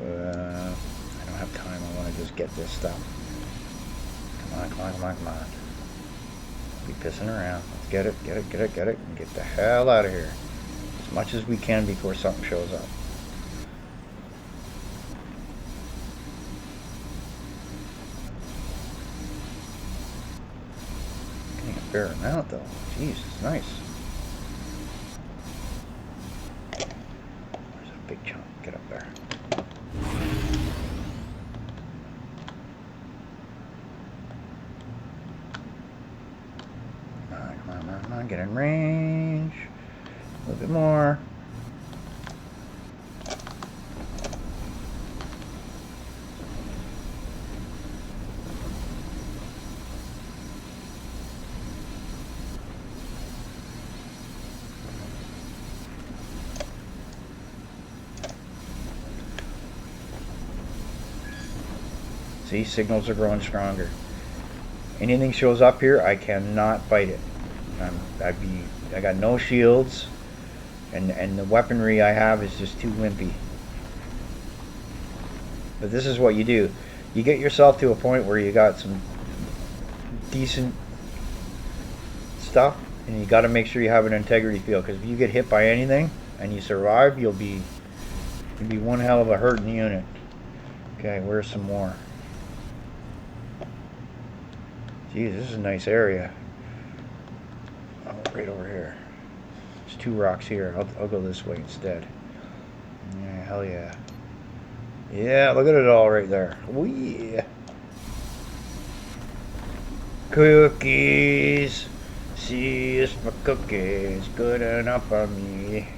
I don't have time. I want to just get this stuff. Come on, come on, come on, come on. Be pissing around. Let's get it, get it, get it, get it, and get the hell out of here. As much as we can before something shows up. Getting a fair amount though. Jeez, it's nice. There's a big chunk. Get up there. Come on, get in range. A little bit more. See, signals are growing stronger. Anything shows up here, I cannot fight it. I got no shields, and the weaponry I have is just too wimpy. But this is what you do. You get yourself to a point where you got some decent stuff, and you got to make sure you have an integrity field, because if you get hit by anything and you survive, you'll be one hell of a hurting unit. Okay, where's some more? Geez, this is a nice area. Oh, right over here. There's 2 rocks here. I'll go this way instead. Yeah, hell yeah. Yeah, look at it all right there. Oh yeah. Cookies. See, it's my cookies. Good enough for me.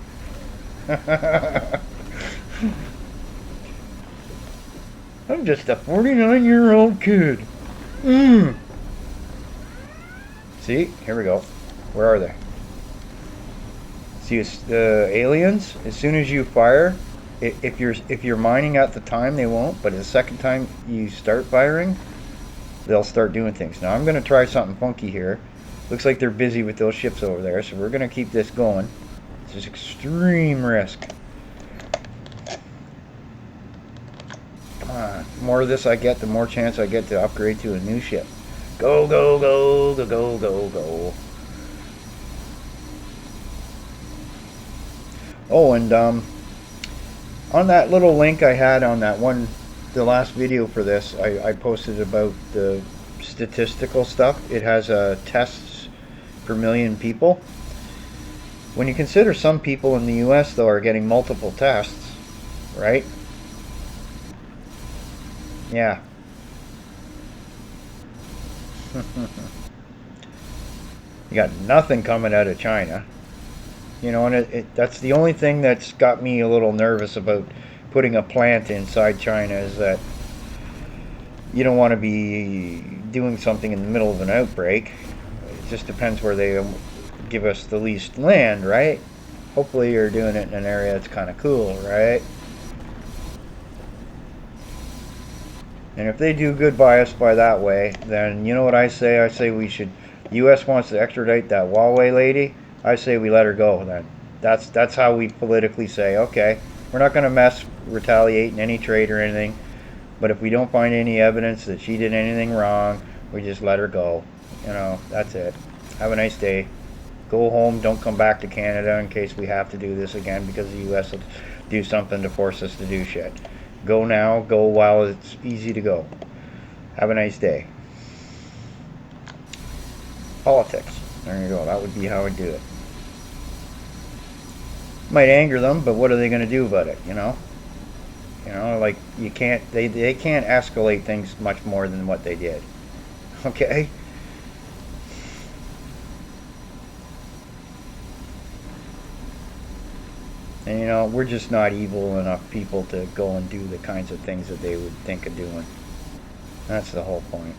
I'm just a 49-year-old kid. See, here we go. Where are they? See, it's the aliens. As soon as you fire, if you're mining at the time, they won't. But the second time you start firing, they'll start doing things. Now I'm going to try something funky here. Looks like they're busy with those ships over there, so we're going to keep this going. This is extreme risk. Come on. The more of this I get, the more chance I get to upgrade to a new ship. Go, go, go, go, go, go, go. Oh, and on that little link I had on that one, the last video for this, I posted about the statistical stuff. It has tests per million people. When you consider some people in the US, though, are getting multiple tests, right? Yeah. You got nothing coming out of China, you know, and that's the only thing that's got me a little nervous about putting a plant inside China, is that you don't want to be doing something in the middle of an outbreak. It just depends where they give us the least land, right? Hopefully you're doing it in an area that's kind of cool, right? And if they do good by us by that way, then you know what I say? I say we should. The U.S. wants to extradite that Huawei lady. I say we let her go. Then that's how we politically say, okay, we're not going to retaliate in any trade or anything. But if we don't find any evidence that she did anything wrong, we just let her go. You know, that's it. Have a nice day. Go home. Don't come back to Canada in case we have to do this again, because the U.S. will do something to force us to do shit. Go now, go while it's easy to go. Have a nice day. Politics. There you go. That would be how I do it. Might anger them, but what are they going to do about it, you know? You know, like, you can't, they can't escalate things much more than what they did. Okay? And you know, we're just not evil enough people to go and do the kinds of things that they would think of doing. That's the whole point.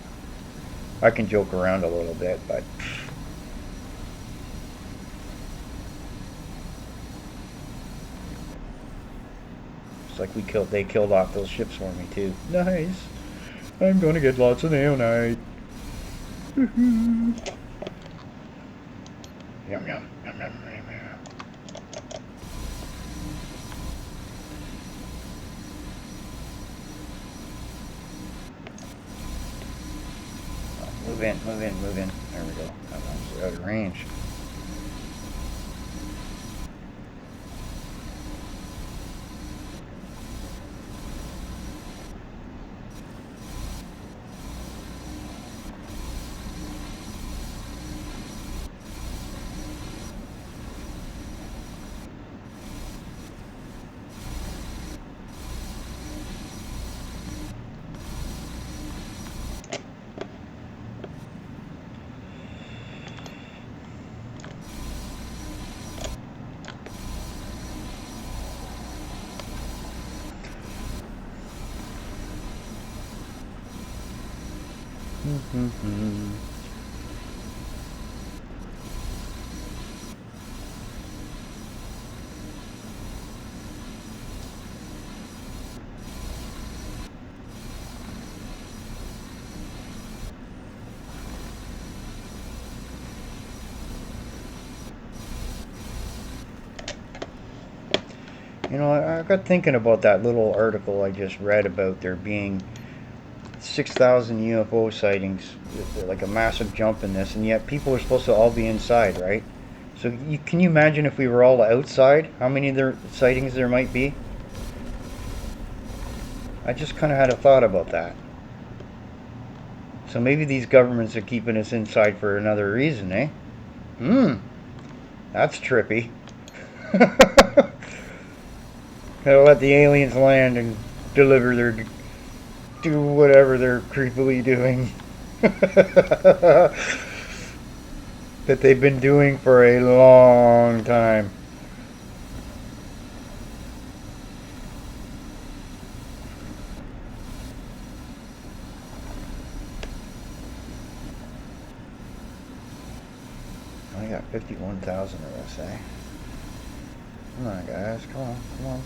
I can joke around a little bit, but it's like they killed off those ships for me too. Nice. I'm gonna get lots of naonite. Yum yum yum yum yum. Move in, move in, move in. There we go. That one's out of range. You know, I got thinking about that little article I just read about there being 6,000 UFO sightings, like a massive jump in this, and yet people are supposed to all be inside, right? So can you imagine if we were all outside, how many sightings there might be? I just kind of had a thought about that. So maybe these governments are keeping us inside for another reason, eh? That's trippy. Gotta let the aliens land and do whatever they're creepily doing. That they've been doing for a long time. I got 51,000 of this, eh? Come on, guys. Come on, come on.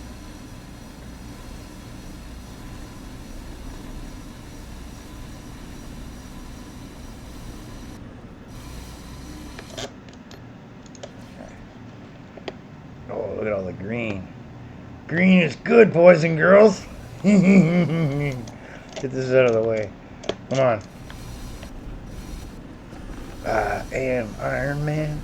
Oh, look at all the green. Green is good, boys and girls. Get this out of the way. Come on. I am Iron Man.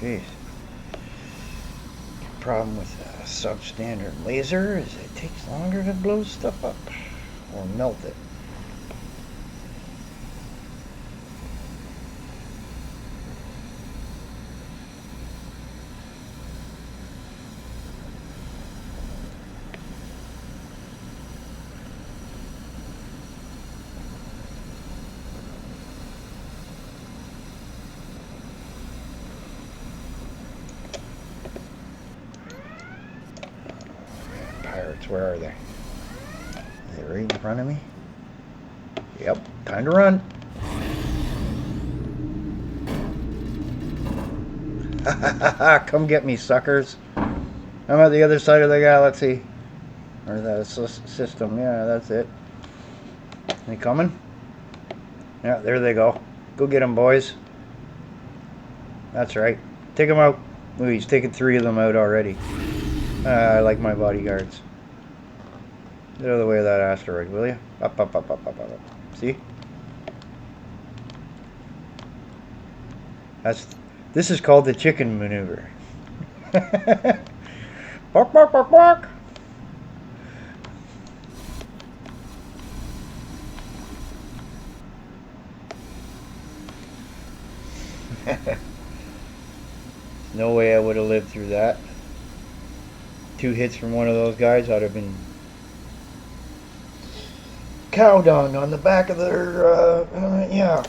Jeez. Problem with a substandard laser is it takes longer to blow stuff up or melt it. Pirates, where are they? Are they right in front of me? Yep, time to run. Come get me, suckers. I'm at the other side of the galaxy. Or the system, yeah, that's it. They coming? Yeah, there they go. Go get them, boys. That's right. Take them out. Ooh, he's taken 3 of them out already. I like my bodyguards. Get out of the way of that asteroid, will you? Up, up, up, up, up, up, up. See? This is called the chicken maneuver. Bark, bark, bark, bark. No way I would have lived through that. 2 hits from one of those guys, I'd have been cow dung on the back of their, yeah.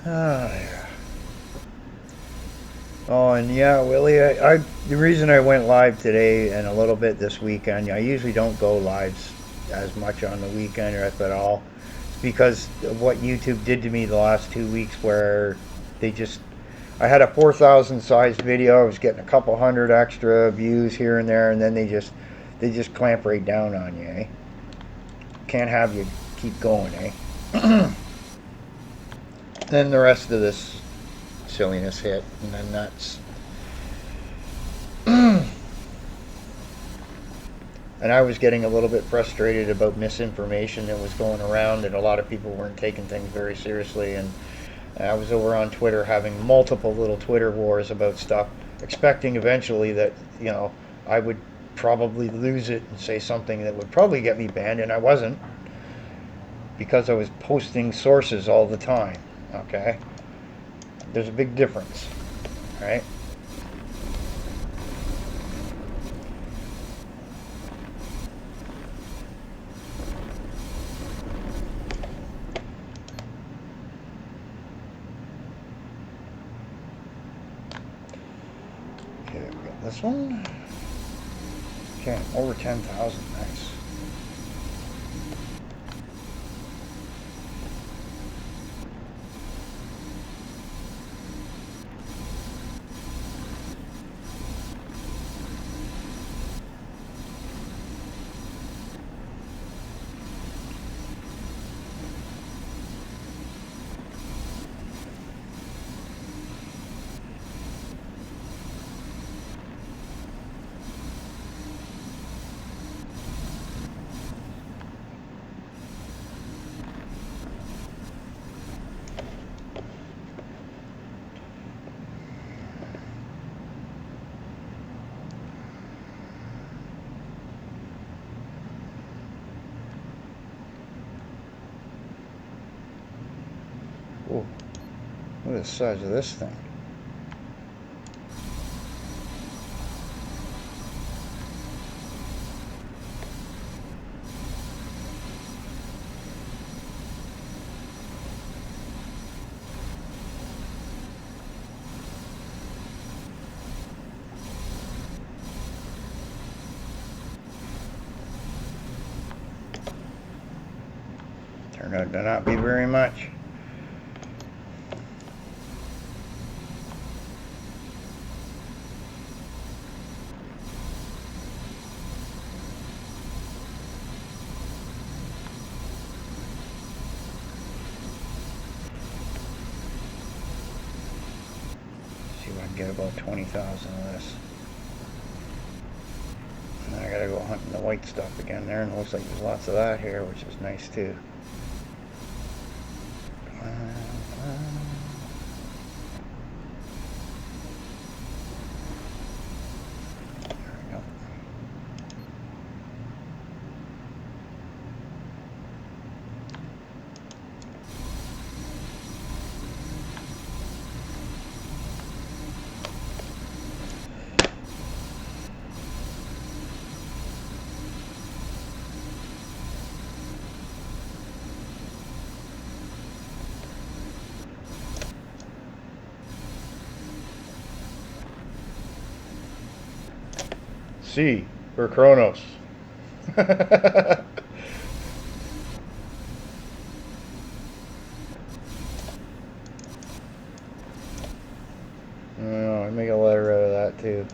Yeah. Oh, and yeah, Willie, the reason I went live today and a little bit this weekend, I usually don't go lives as much on the weekend or if at all. It's because of what YouTube did to me the last 2 weeks where they just, I had a 4,000 sized video, I was getting a couple hundred extra views here and there, and then they just clamp right down on you, eh? Can't have you keep going, eh? Then the rest of this silliness hit, and then that's. And I was getting a little bit frustrated about misinformation that was going around, and a lot of people weren't taking things very seriously. And I was over on Twitter having multiple little Twitter wars about stuff, expecting eventually that, I would probably lose it and say something that would probably get me banned, and I wasn't, because I was posting sources all the time. Okay? There's a big difference, right? Okay, we got this one. Okay, over 10,000, nice. Oh, look at the size of this thing. Turned out to not be very much. See if I can get about 20,000 of this. And then I gotta go hunting the white stuff again there, and it looks like there's lots of that here, which is nice too. C for Kronos. I know, I make a letter out of that too.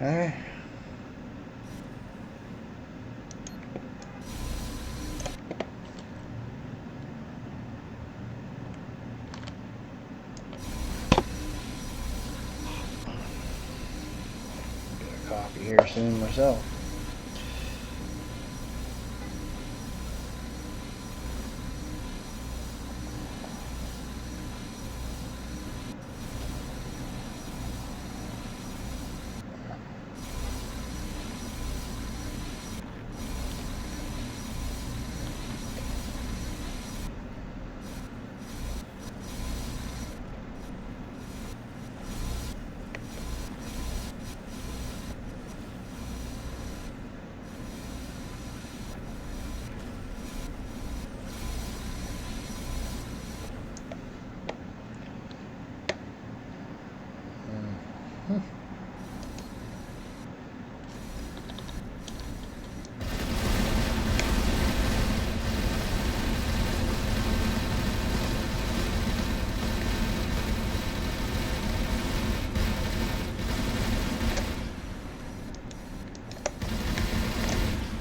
Okay. Get a coffee here soon myself.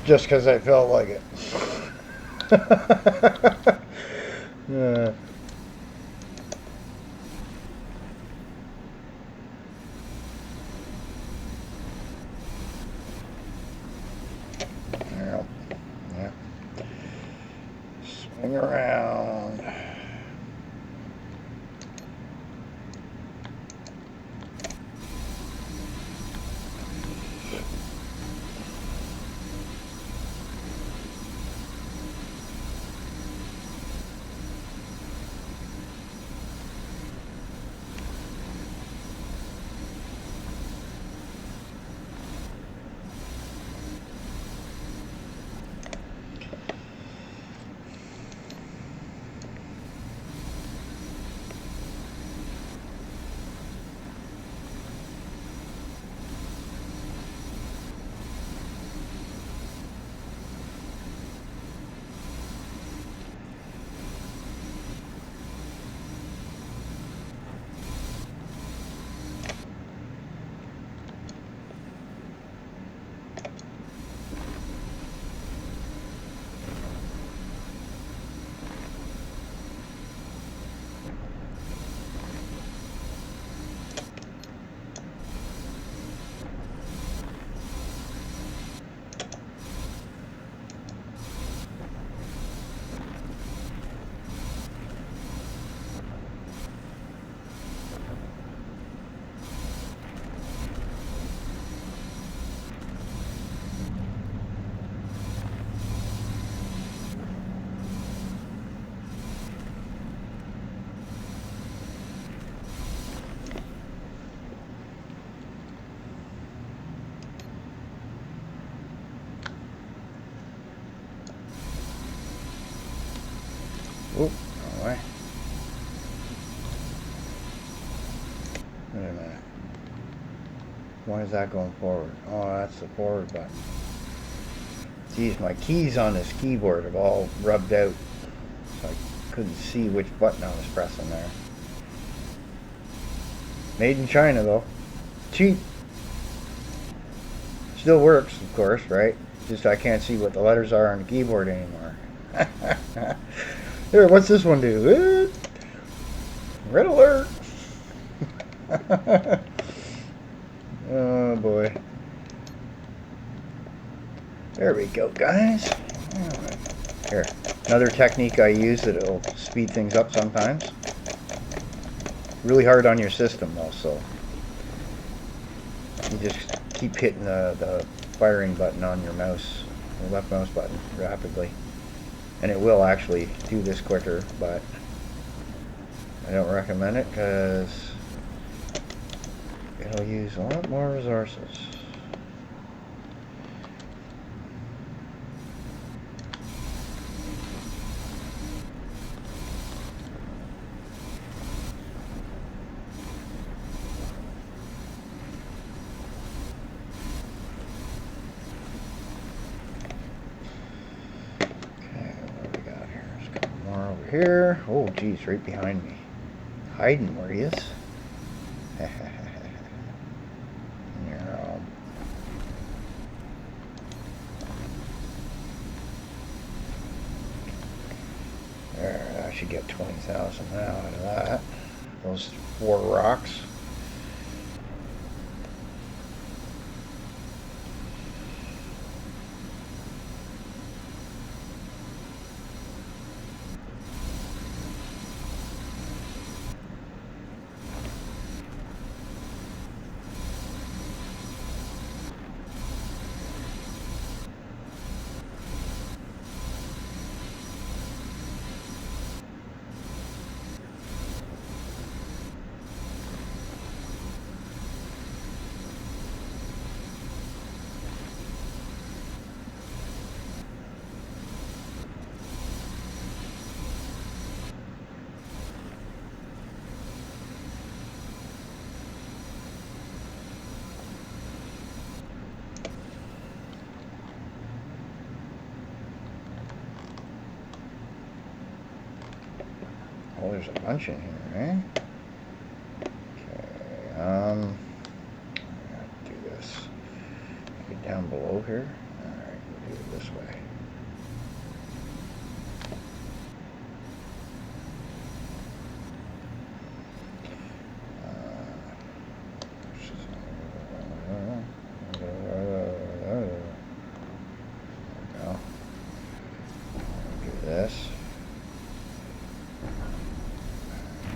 Just because I felt like it. Yeah. Yeah. Swing around. Oop, all right. Wait a minute. Why is that going forward? Oh, that's the forward button. Geez, my keys on this keyboard have all rubbed out. So I couldn't see which button I was pressing there. Made in China, though. Cheap. Still works, of course, right? Just I can't see what the letters are on the keyboard anymore. Here, what's this one do? Red alert! Oh boy. There we go, guys. Here, another technique I use that'll speed things up sometimes. Really hard on your system though, so you just keep hitting the firing button on your mouse, your left mouse button, rapidly. And it will actually do this quicker, but I don't recommend it because it'll use a lot more resources. Here. Oh, geez, right behind me. Hiding where he is. should get 20,000 now out of that. Those 4 rocks. Oh, there's a bunch in here, eh? Okay, I gotta do this. Get down below here. Alright, we'll do it this way. This.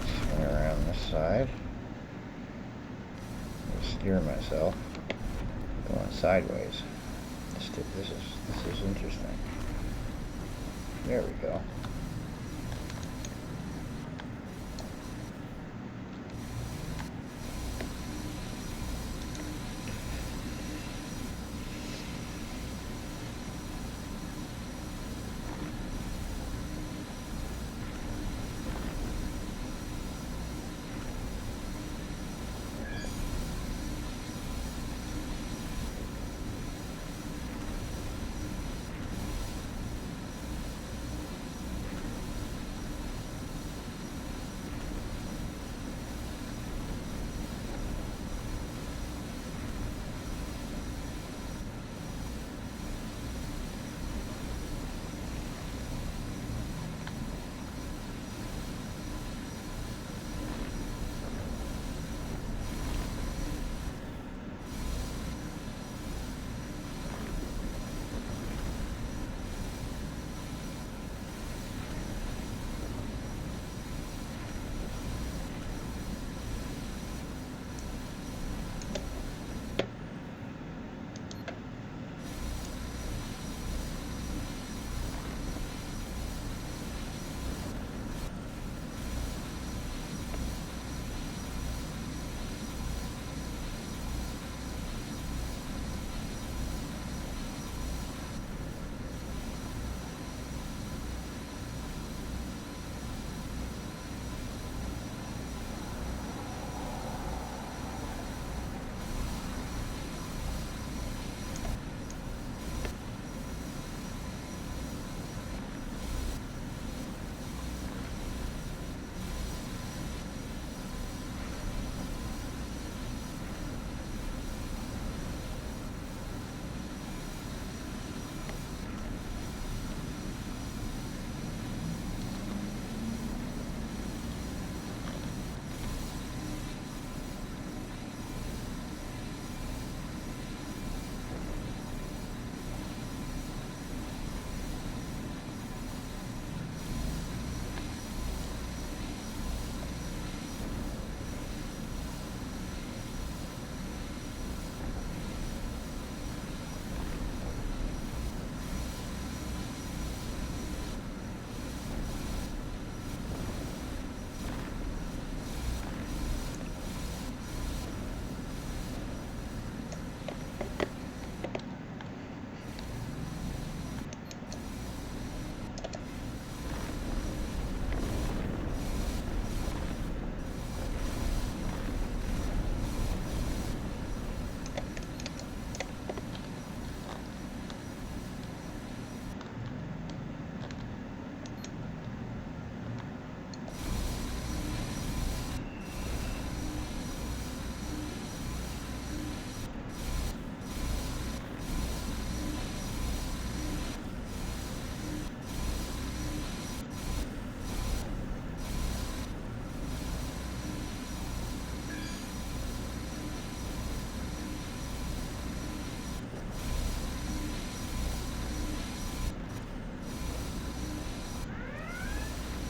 Swing around this side. Steer myself. Going sideways. This is interesting. There we go.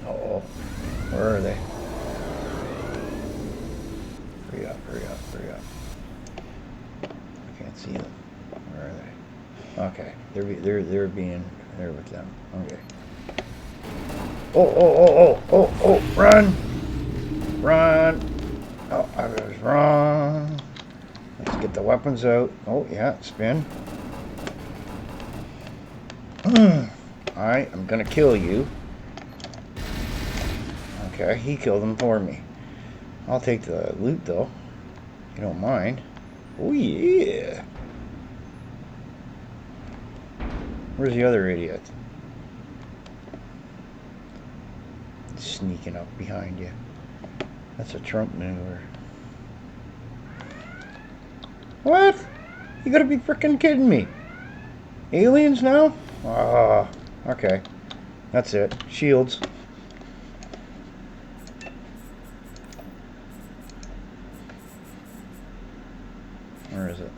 Uh-oh. Where are they? Hurry up, hurry up, hurry up. I can't see them. Where are they? Okay. They're with them. Okay. Oh, run! Run! Oh, I was wrong. Let's get the weapons out. Oh, yeah, spin. Alright, I'm gonna kill you. Okay, he killed him for me. I'll take the loot, though. If you don't mind. Oh, yeah! Where's the other idiot? Sneaking up behind you. That's a Trump maneuver. What? You gotta be freaking kidding me. Aliens now? Ah, okay. That's it. Shields. Where is it?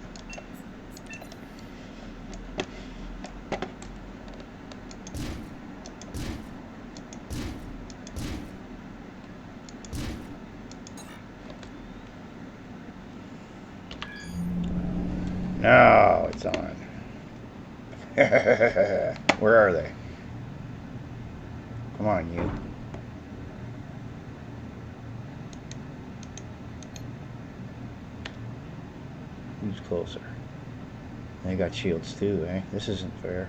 Now it's on. Where are they? Come on, you. Who's closer? They got shields too, eh? This isn't fair.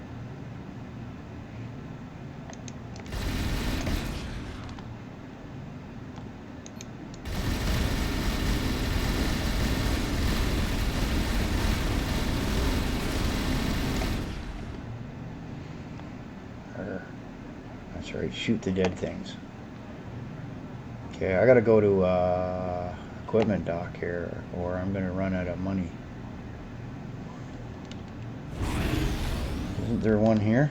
That's right, shoot the dead things. Okay, I gotta go to equipment dock here, or I'm gonna run out of money. Isn't there one here?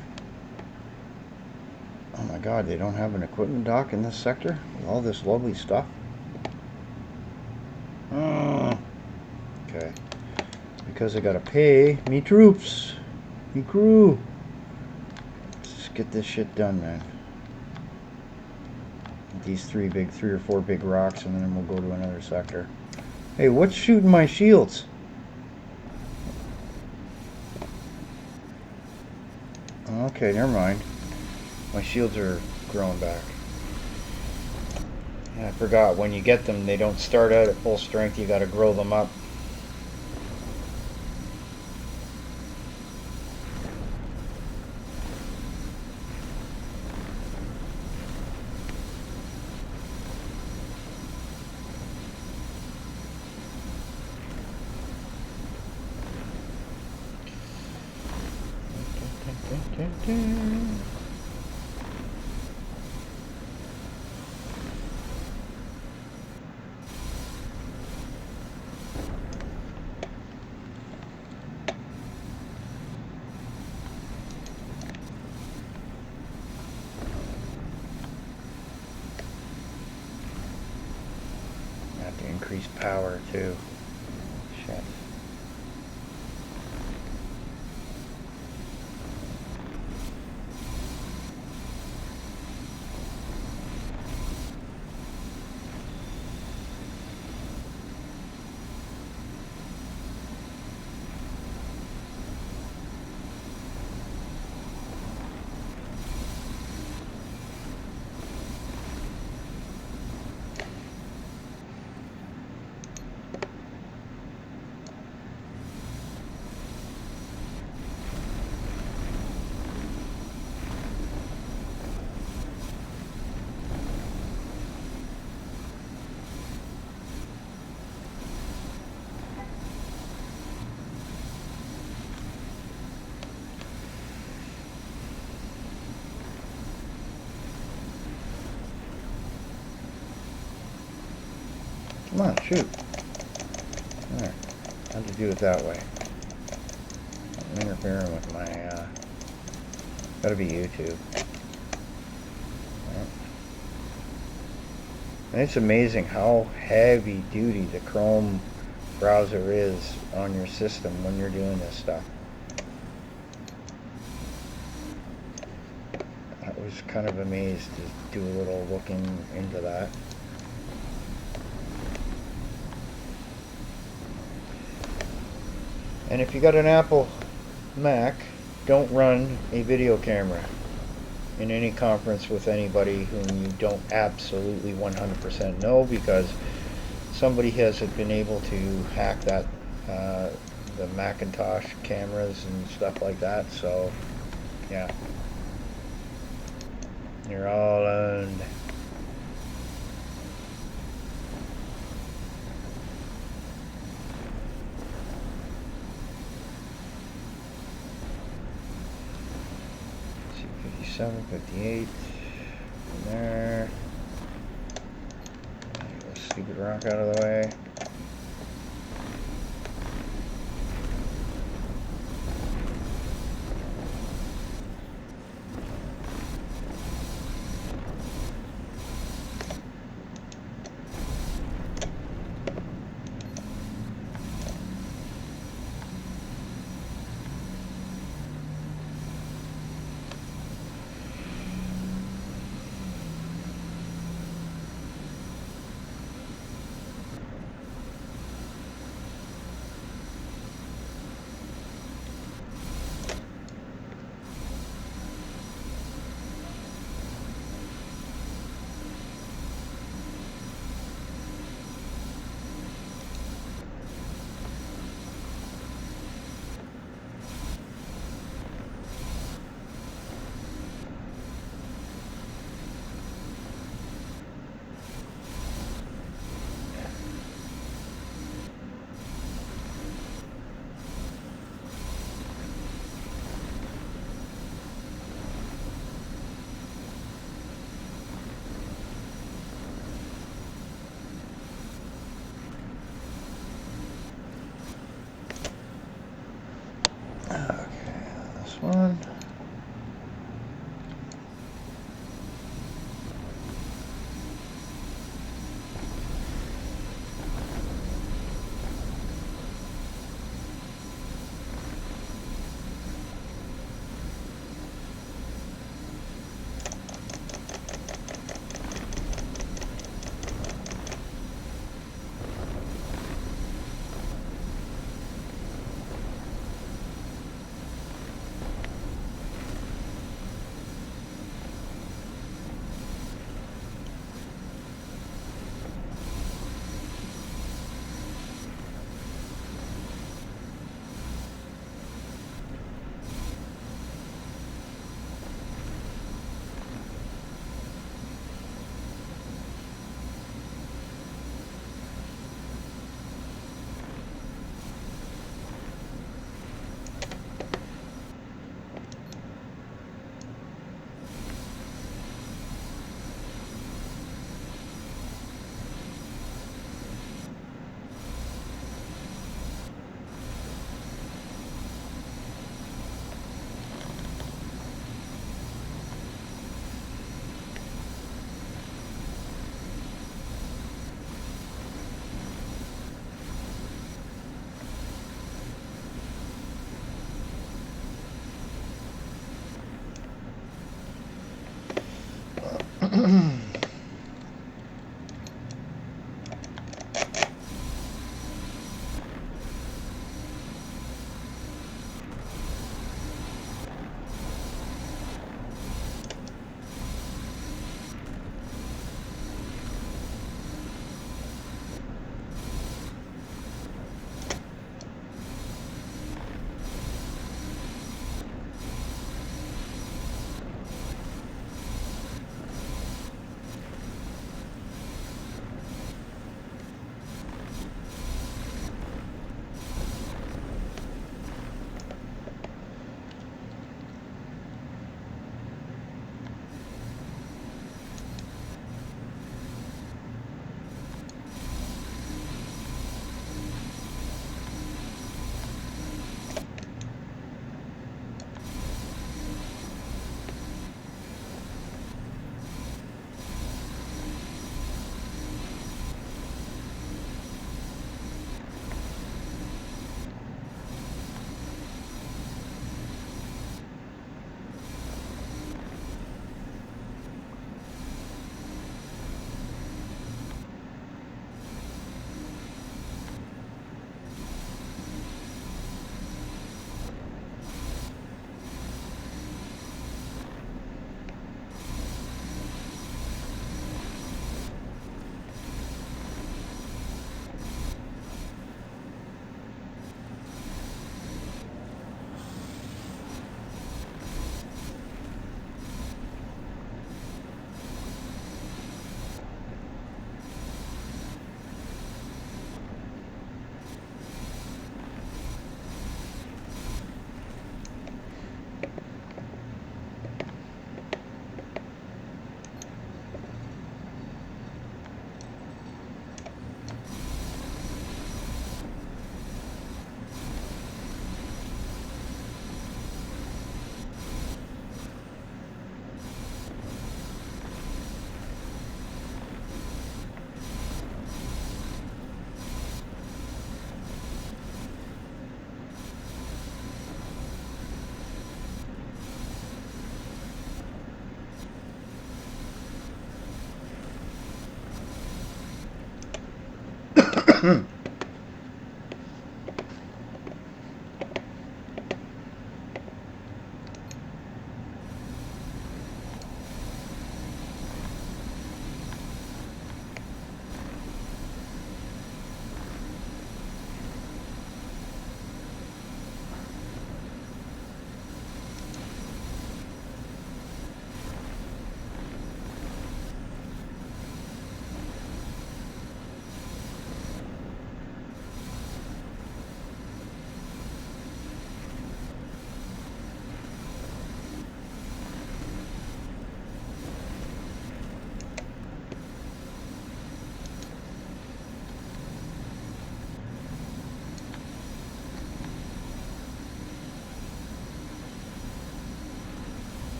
Oh my god, they don't have an equipment dock in this sector with all this lovely stuff? Oh, okay. Because I gotta pay me troops, me crew. Let's get this shit done, man. These three or four big rocks, and then we'll go to another sector. Hey, what's shooting my shields? Okay, never mind. My shields are growing back. Yeah, I forgot, when you get them, they don't start out at full strength. You gotta grow them up. Have to increase power too. Shit. Come on, shoot. There. How'd you do it that way? I'm interfering with my, gotta be YouTube. Yeah. And it's amazing how heavy duty the Chrome browser is on your system when you're doing this stuff. That was kind of amazed to do a little looking into that. And if you got an Apple Mac, don't run a video camera in any conference with anybody whom you don't absolutely 100% know, because somebody has been able to hack that the Macintosh cameras and stuff like that. So yeah, you're all owned. See, 57, 58 from there. Get this stupid rock out of the way. One.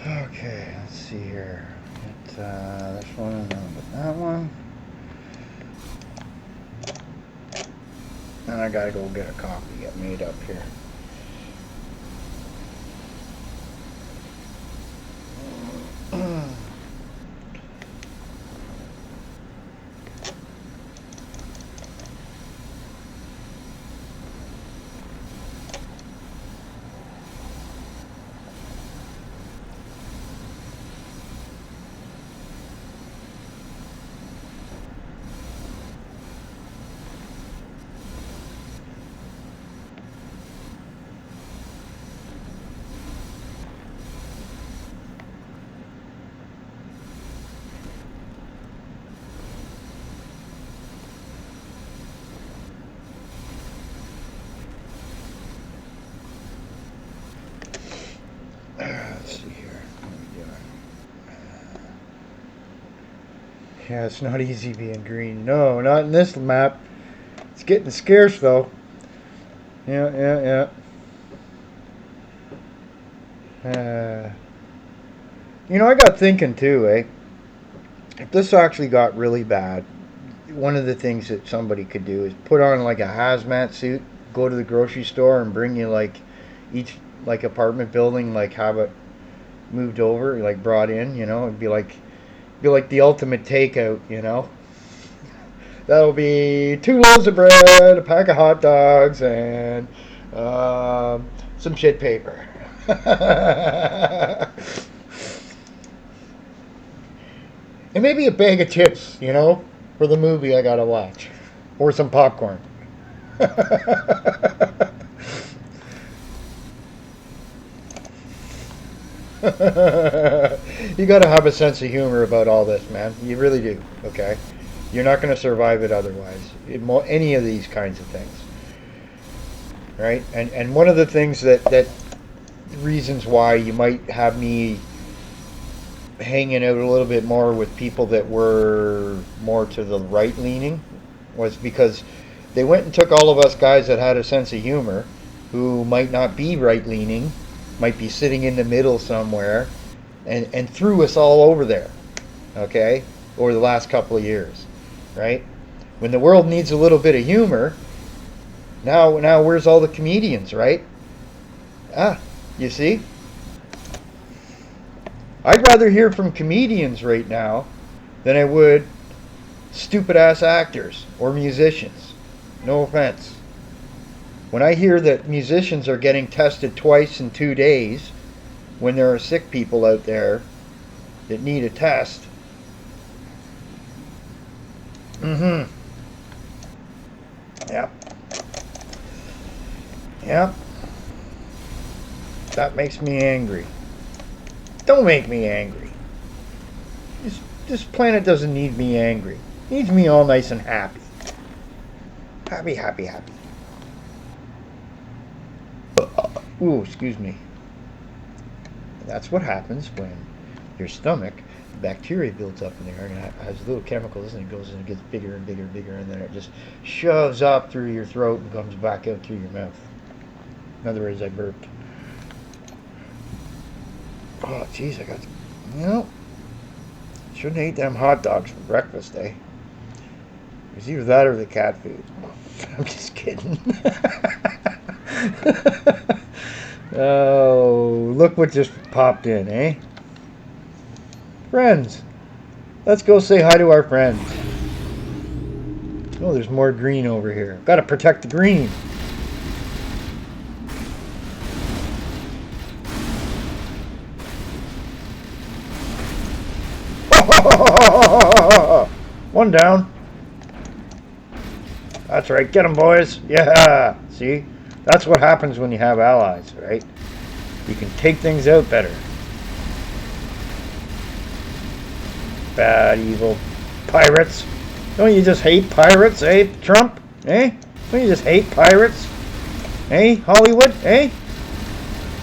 Okay, let's see here. Get this one and then that one. And I gotta go get a coffee get made up here. Let's see here. What are we doing? Yeah, it's not easy being green. No, not in this map. It's getting scarce though. Yeah. I got thinking too, eh? If this actually got really bad, one of the things that somebody could do is put on like a hazmat suit, go to the grocery store, and bring you like each like apartment building, like have it moved over, like brought in. It'd be like the ultimate takeout. That'll be 2 loaves of bread, a pack of hot dogs, and some shit paper. And maybe a bag of chips, for the movie I gotta watch. Or some popcorn. You gotta have a sense of humor about all this, man. You really do, okay? You're not gonna survive it otherwise. Any of these kinds of things. Right? And one of the things that reasons why you might have me hanging out a little bit more with people that were more to the right leaning was because they went and took all of us guys that had a sense of humor who might not be right leaning, might be sitting in the middle somewhere, and threw us all over there, okay, over the last couple of years, right? When the world needs a little bit of humor, now where's all the comedians, right? You see? I'd rather hear from comedians right now than I would stupid ass actors or musicians. No offense. When I hear that musicians are getting tested twice in 2 days when there are sick people out there that need a test. Yep. That makes me angry. Don't make me angry. This planet doesn't need me angry. It needs me all nice and happy. Happy. Ooh, excuse me. That's what happens when your stomach, bacteria builds up in there and it has little chemicals, and it goes and it gets bigger and bigger and bigger, and then it just shoves up through your throat and comes back out through your mouth. In other words, I burped. Oh, jeez, I got... Shouldn't have ate them hot dogs for breakfast, eh? It was either that or the cat food. I'm just kidding. Oh, look what just popped in, eh? Friends. Let's go say hi to our friends. Oh, there's more green over here. Gotta protect the green. One down. That's right. Get them, boys. Yeah. See? That's what happens when you have allies, right? You can take things out better. Bad, evil pirates. Don't you just hate pirates, eh, Trump? Eh? Don't you just hate pirates? Eh, Hollywood? Eh?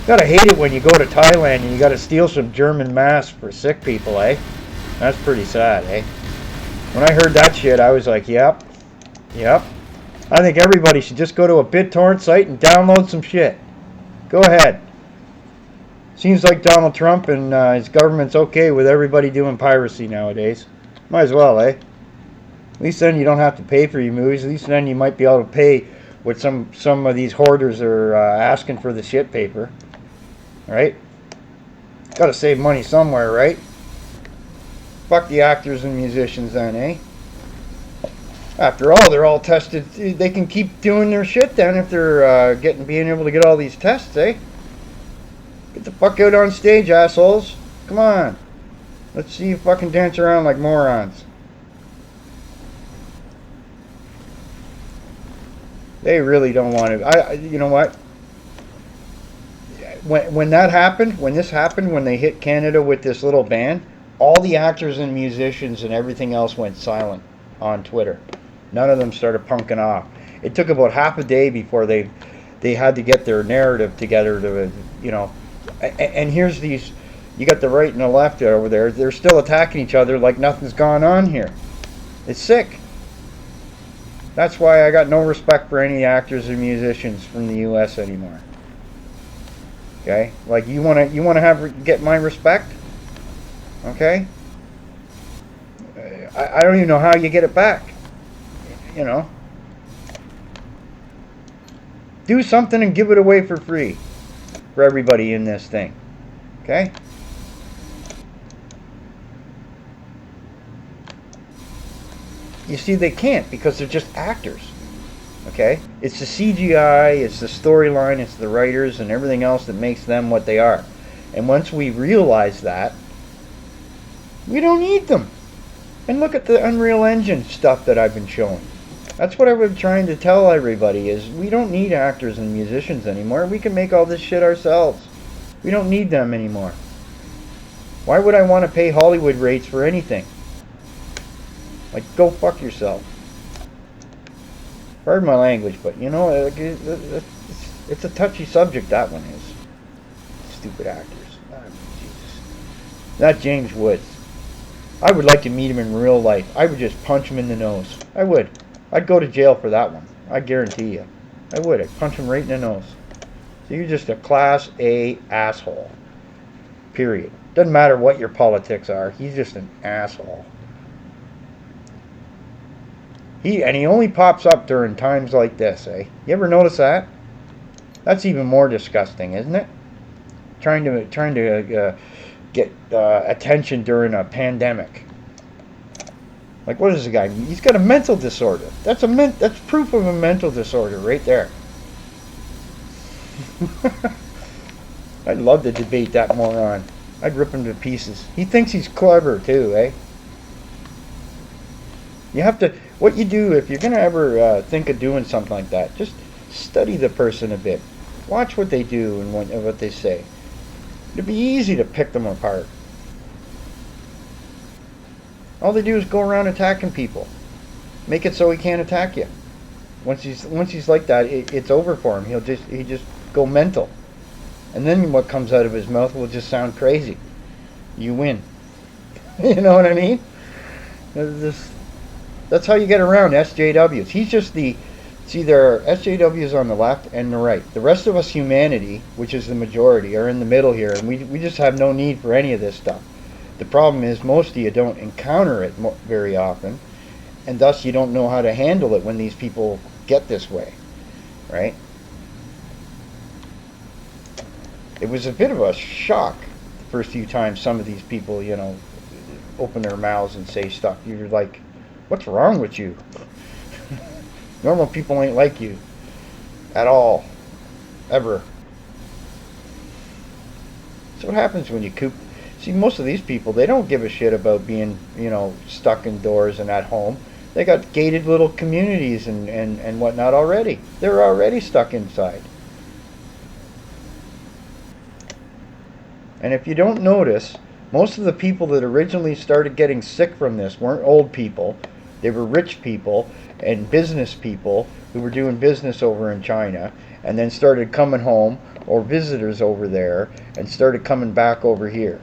Gotta hate it when you go to Thailand and you gotta steal some German masks for sick people, eh? That's pretty sad, eh? When I heard that shit, I was like, yep. I think everybody should just go to a BitTorrent site and download some shit. Go ahead. Seems like Donald Trump and his government's okay with everybody doing piracy nowadays. Might as well, eh? At least then you don't have to pay for your movies. At least then you might be able to pay what some of these hoarders are asking for the shit paper. Right? Gotta save money somewhere, right? Fuck the actors and musicians then, eh? After all, they're all tested. They can keep doing their shit then if they're being able to get all these tests, eh? Get the fuck out on stage, assholes. Come on. Let's see you fucking dance around like morons. They really don't want to. You know what? When that happened, when they hit Canada with this little ban, all the actors and musicians and everything else went silent on Twitter. None of them started punking off. It took about half a day before they had to get their narrative together to, you know. And here's these, you got the right and the left over there. They're still attacking each other like nothing's gone on here. It's sick. That's why I got no respect for any actors or musicians from the U.S. anymore. Okay, like you wanna get my respect. Okay, I don't even know how you get it back. You know, do something and give it away for free for everybody in this thing. Okay. You see, they can't because they're just actors. Okay? It's the CGI, it's the storyline, it's the writers and everything else that makes them what they are. And once we realize that, we don't need them. And look at the Unreal Engine stuff that I've been showing. That's what I've been trying to tell everybody is we don't need actors and musicians anymore. We can make all this shit ourselves. We don't need them anymore. Why would I want to pay Hollywood rates for anything? Like, go fuck yourself. Pardon my language, but you know, it's a touchy subject, that one is. Stupid actors. Oh, Jesus. Not James Woods. I would like to meet him in real life. I would just punch him in the nose. I would. I'd go to jail for that one. I guarantee you. I would. I'd punch him right in the nose. So you're just a Class A asshole. Period. Doesn't matter what your politics are. He's just an asshole. He only pops up during times like this, eh? You ever notice that? That's even more disgusting, isn't it? Trying to get attention during a pandemic. Like, what is the guy? He's got a mental disorder. That's proof of a mental disorder right there. I'd love to debate that moron. I'd rip him to pieces. He thinks he's clever too, eh? You have to. What you do if you're gonna ever think of doing something like that, just study the person a bit. Watch what they do and what they say. It'd be easy to pick them apart. All they do is go around attacking people. Make it so he can't attack you. Once he's like that, it's over for him. He just go mental. And then what comes out of his mouth will just sound crazy. you win. You know what I mean? That's how you get around SJWs. He's just the. See, there are SJWs on the left and the right. The rest of us, humanity, which is the majority, are in the middle here, and we just have no need for any of this stuff. The problem is most of you don't encounter it very often, and thus you don't know how to handle it when these people get this way, right? It was a bit of a shock the first few times some of these people, open their mouths and say stuff. You're like, what's wrong with you? Normal people ain't like you at all, ever. So what happens when you coop? See, most of these people, they don't give a shit about being, stuck indoors and at home. They got gated little communities and whatnot already. They're already stuck inside. And if you don't notice, most of the people that originally started getting sick from this weren't old people. They were rich people and business people who were doing business over in China and then started coming home, or visitors over there, and started coming back over here.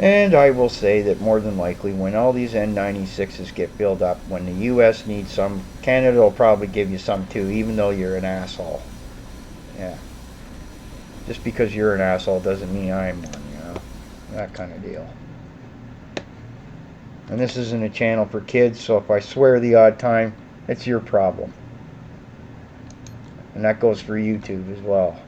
And I will say that more than likely, when all these N96s get filled up, when the US needs some, Canada will probably give you some too, even though you're an asshole. Yeah. Just because you're an asshole doesn't mean I'm one, That kind of deal. And this isn't a channel for kids, so if I swear the odd time, it's your problem. And that goes for YouTube as well.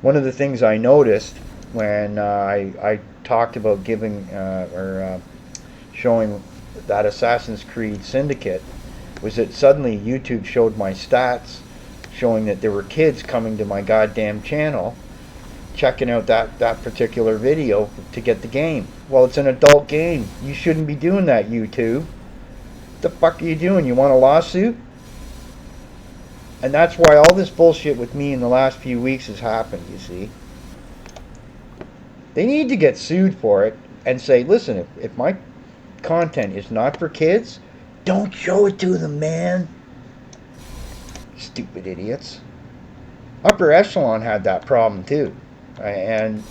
One of the things I noticed when I talked about giving showing that Assassin's Creed Syndicate was that suddenly YouTube showed my stats showing that there were kids coming to my goddamn channel checking out that particular video to get the game. Well, it's an adult game. You shouldn't be doing that, YouTube. What the fuck are you doing? You want a lawsuit? And that's why all this bullshit with me in the last few weeks has happened, you see. They need to get sued for it and say, listen, if my content is not for kids, don't show it to them, man. Stupid idiots. Upper Echelon had that problem too. And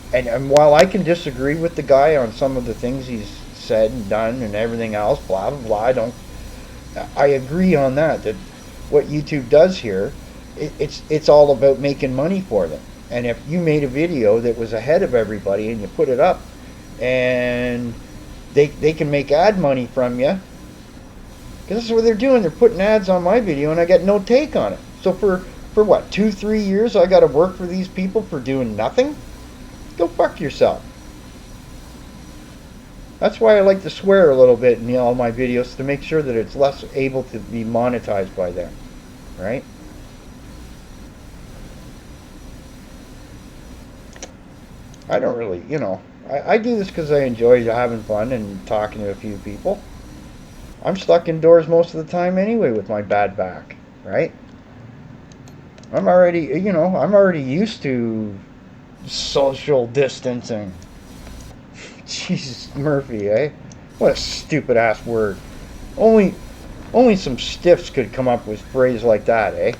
while I can disagree with the guy on some of the things he's said and done and everything else, blah, blah, blah, I agree on that what YouTube does here, it's all about making money for them. And if you made a video that was ahead of everybody and you put it up, and they can make ad money from you, because this is what they're doing. They're putting ads on my video and I get no take on it. So for what, 2-3 years I got to work for these people for doing nothing? Go fuck yourself. That's why I like to swear a little bit in all my videos, to make sure that it's less able to be monetized by them, right? I don't really, I do this because I enjoy having fun and talking to a few people. I'm stuck indoors most of the time anyway with my bad back, right? I'm already used to social distancing. Jesus, Murphy, eh? What a stupid ass word. Only some stiffs could come up with a phrase like that, eh?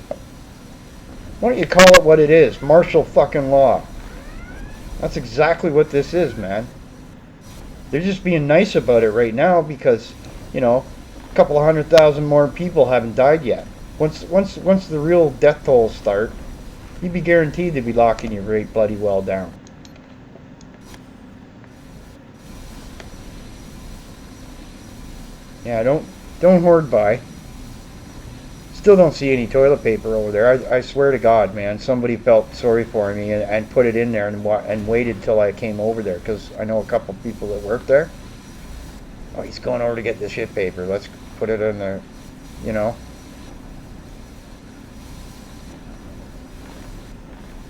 Why don't you call it what it is? Martial fucking law. That's exactly what this is, man. They're just being nice about it right now because, a couple of 100,000 more people haven't died yet. Once the real death tolls start, you'd be guaranteed to be locking your rate bloody well down. Yeah, don't hoard buy. Still don't see any toilet paper over there. I swear to God, man, somebody felt sorry for me and put it in there and waited till I came over there, because I know a couple people that work there. Oh, he's going over to get the shit paper. Let's put it in there,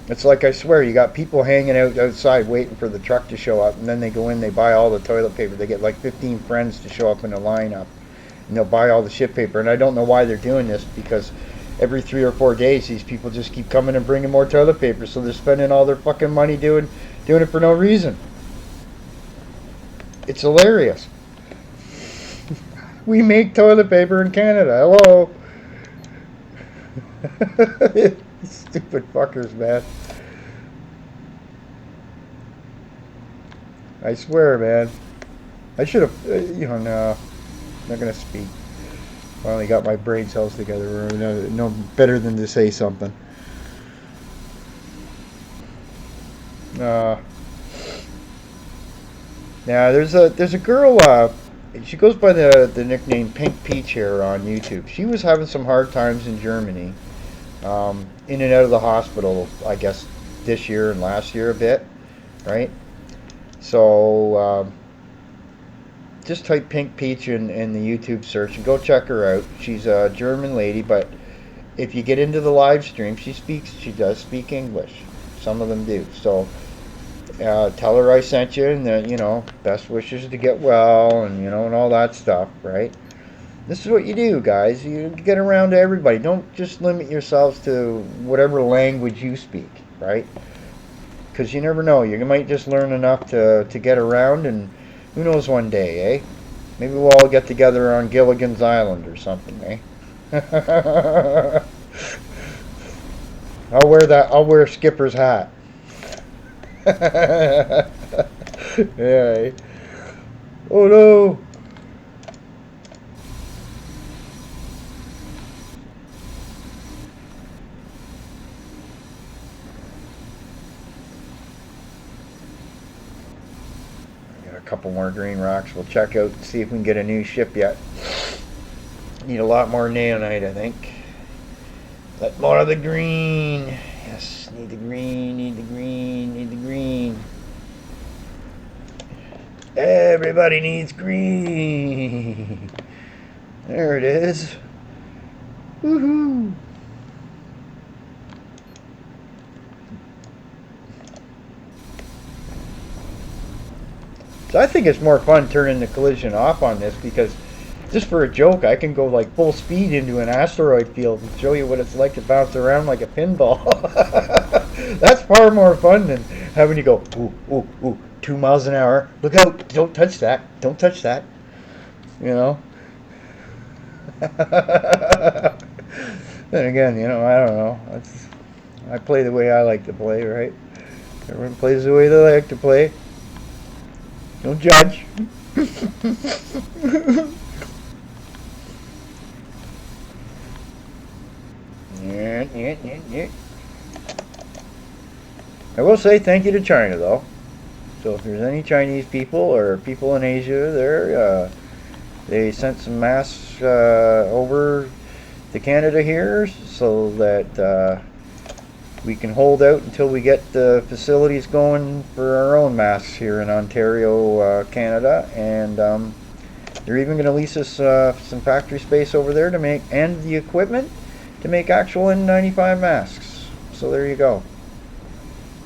It's like, I swear, you got people hanging out outside waiting for the truck to show up, and then they go in, they buy all the toilet paper. They get like 15 friends to show up in a lineup, and they'll buy all the shit paper. And I don't know why they're doing this, because every 3 or 4 days, these people just keep coming and bringing more toilet paper, so they're spending all their fucking money doing it for no reason. It's hilarious. We make toilet paper in Canada. Hello. Stupid fuckers, man. I swear, man. I should have, no, I'm not gonna speak. Finally got my brain cells together. No better than to say something. Yeah, there's a girl. She goes by the nickname Pink Peach here on YouTube. She was having some hard times in Germany, in and out of the hospital. I guess this year and last year a bit, right? So just type Pink Peach in the YouTube search and go check her out. She's a German lady, but if you get into the live stream, she does speak English. Some of them do. So tell her I sent you, and that, best wishes to get well, and and all that stuff, right? This is what you do, guys. You get around to everybody. Don't just limit yourselves to whatever language you speak, right? Because you never know. You might just learn enough to get around, and who knows one day, eh? Maybe we'll all get together on Gilligan's Island or something, eh? I'll wear Skipper's hat. Yeah. Oh no. Got a couple more green rocks. We'll check out and see if we can get a new ship yet. Need a lot more neonite, I think. Let more of the green. Yes, need the green, need the green, need the green. Everybody needs green. There it is. Woohoo. So I think it's more fun turning the collision off on this, because just for a joke, I can go like full speed into an asteroid field and show you what it's like to bounce around like a pinball. That's far more fun than having to go, ooh, ooh, ooh, 2 miles an hour. Look out, don't touch that, don't touch that. Then again, I don't know. I play the way I like to play, right? Everyone plays the way they like to play. Don't judge. Yeah. I will say thank you to China, though. So if there's any Chinese people or people in Asia there, they sent some masks over to Canada here so that we can hold out until we get the facilities going for our own masks here in Ontario, Canada. And they're even going to lease us some factory space over there to make, and the equipment to make actual N95 masks. So there you go.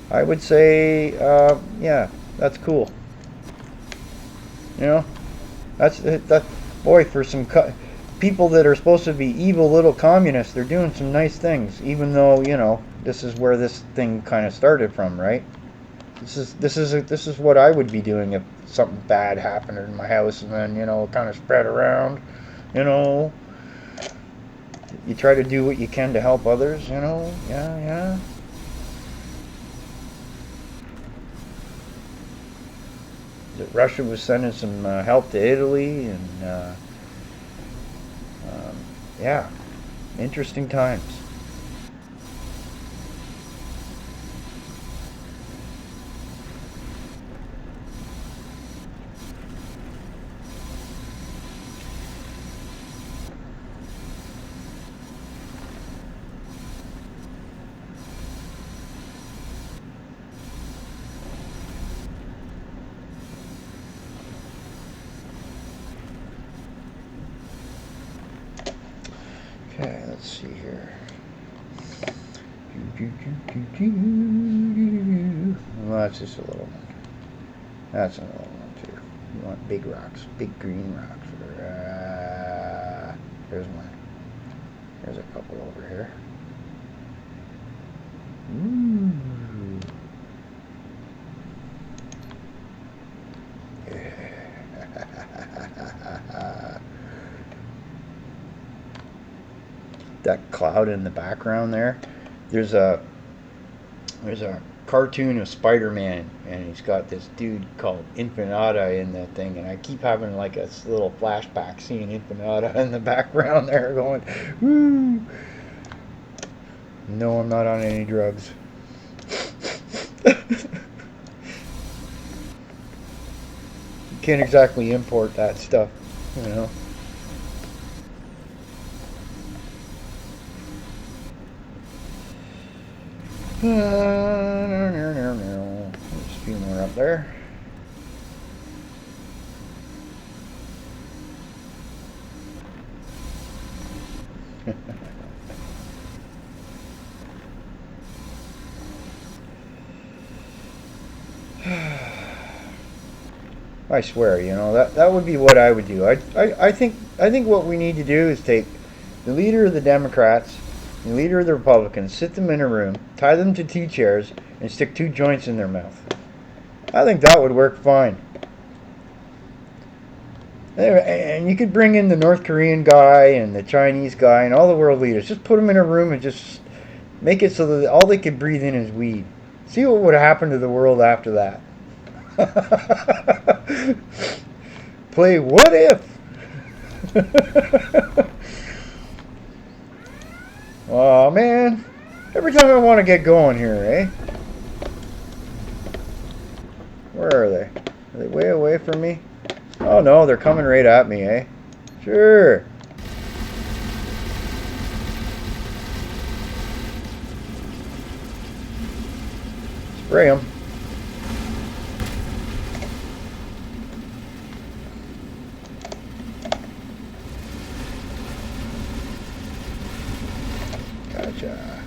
I would say, yeah, that's cool. That boy, for some people that are supposed to be evil little communists, they're doing some nice things. Even though this is where this thing kind of started from, right? This is what I would be doing if something bad happened in my house, and then kind of spread around. You try to do what you can to help others. Yeah. Russia was sending some help to Italy, and yeah, interesting times. Okay, let's see here. Well, that's just a little one. That's another one too. You want big rocks, big green rocks. There's one. There's a couple over here. Ooh. That cloud in the background there. There's a cartoon of Spider-Man, and he's got this dude called Infinita in that thing, and I keep having like a little flashback seeing Infinita in the background there going, woo! No, I'm not on any drugs. You can't exactly import that stuff, you know. There's a few more up there. I swear, you know, that would be what I would do. I think what we need to do is take the leader of the Democrats, the leader of the Republicans, sit them in a room, tie them to 2 chairs, and stick 2 joints in their mouth. I think that would work fine. And you could bring in the North Korean guy and the Chinese guy and all the world leaders. Just put them in a room and just make it so that all they could breathe in is weed. See what would happen to the world after that. Play what if? Oh man, every time I want to get going here, eh? Where are they? Are they way away from me? Oh no, they're coming right at me, eh? Sure. Spray them. Gotcha.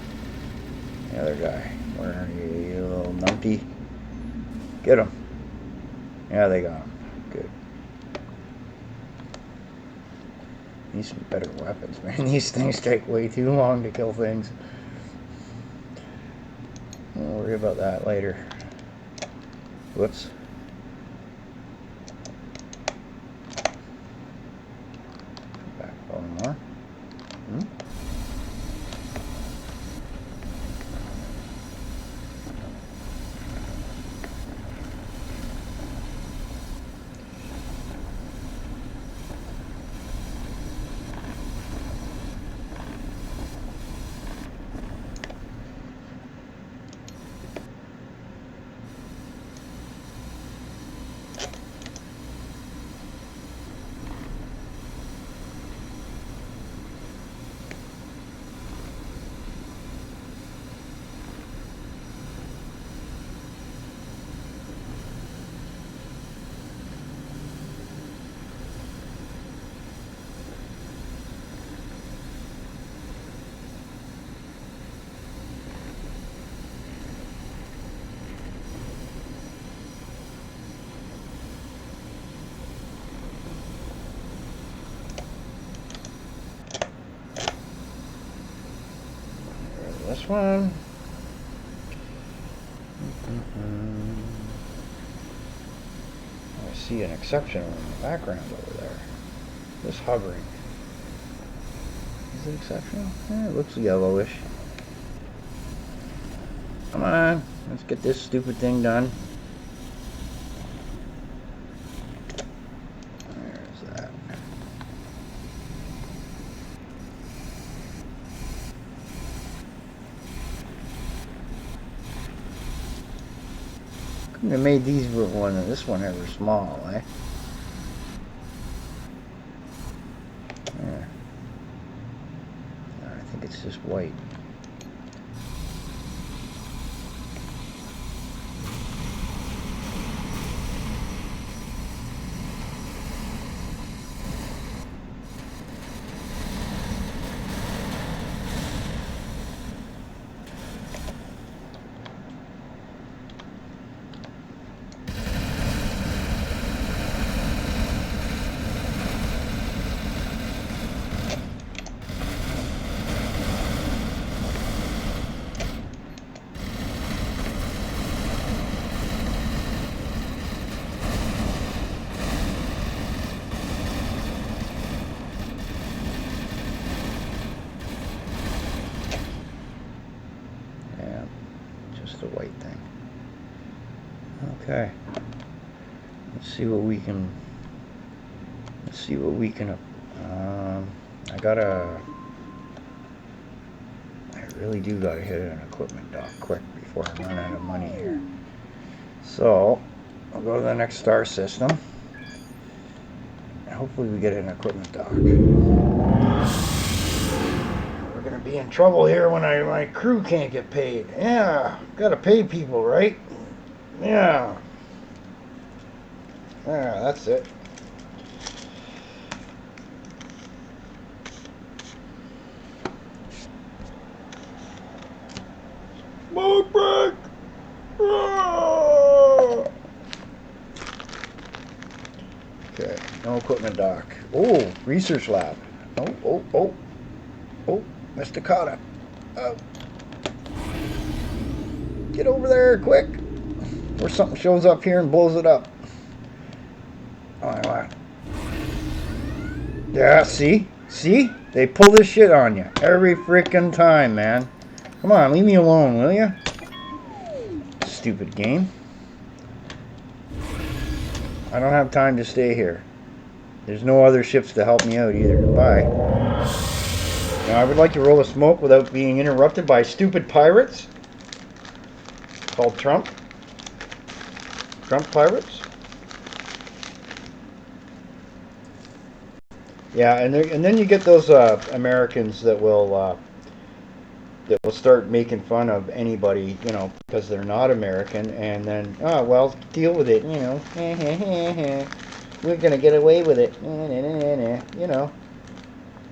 The other guy. Where are you, you little numpty? Get him. Yeah, they got him. Good. Need some better weapons, man. These things take way too long to kill things. We'll worry about that later. Whoops. Back a little more. This one. I see an exceptional in the background over there. Just hovering. Is it exceptional? Yeah, it looks yellowish. Come on, let's get this stupid thing done. There's that. Couldn't have made these one and this one ever small, eh? Yeah. I think it's just white. just a white thing. Okay. Let's see what we can. Let's see what we can. I gotta. I really do gotta hit an equipment dock quick before I run out of money here. So I'll go to the next star system. And hopefully we get an equipment dock. We're gonna be in trouble here when my crew can't get paid. Yeah, gotta pay people, right? Yeah. Yeah, that's it. Smoke break! Okay, no equipment dock. Oh, research lab. Oh, Mr. Cotta. Oh. Get over there, quick! Or something shows up here and blows it up. Oh, yeah, see? See? They pull this shit on you every freaking time, man. Come on, leave me alone, will you? Stupid game. I don't have time to stay here. There's no other ships to help me out either. Bye. Now, I would like to roll a smoke without being interrupted by stupid pirates called Trump. Trump pirates. Yeah, and then you get those Americans that will start making fun of anybody, you know, because they're not American, and then, oh, well, deal with it, you know. We're going to get away with it. You know,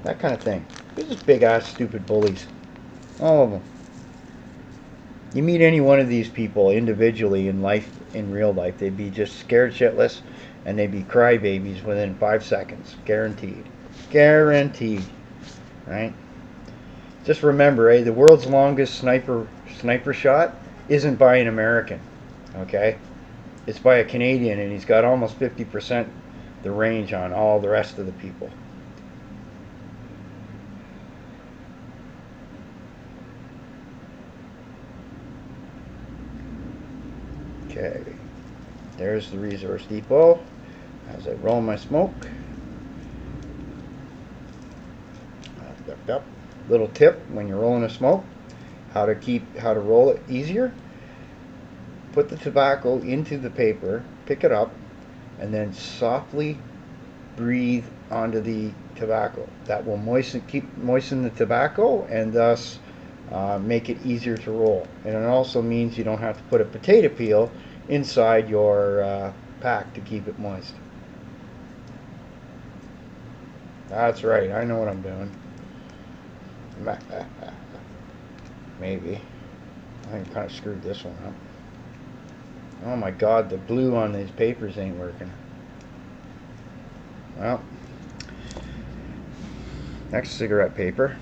that kind of thing. They're just big-ass stupid bullies. All of them. You meet any one of these people individually in life, in real life, they'd be just scared shitless, and they'd be crybabies within 5 seconds. Guaranteed. Guaranteed. Right? Just remember, the world's longest sniper shot isn't by an American, okay? It's by a Canadian, and he's got almost 50% the range on all the rest of the people. Okay, there's the resource depot. As I roll my smoke. Up. Little tip when you're rolling a smoke, how to roll it easier. Put the tobacco into the paper, pick it up, and then softly breathe onto the tobacco. That will moisten the tobacco, and thus make it easier to roll. And it also means you don't have to put a potato peel inside your pack to keep it moist. That's right, I know what I'm doing. Maybe. I kind of screwed this one up. Oh my god, the glue on these papers ain't working. Well, next cigarette paper.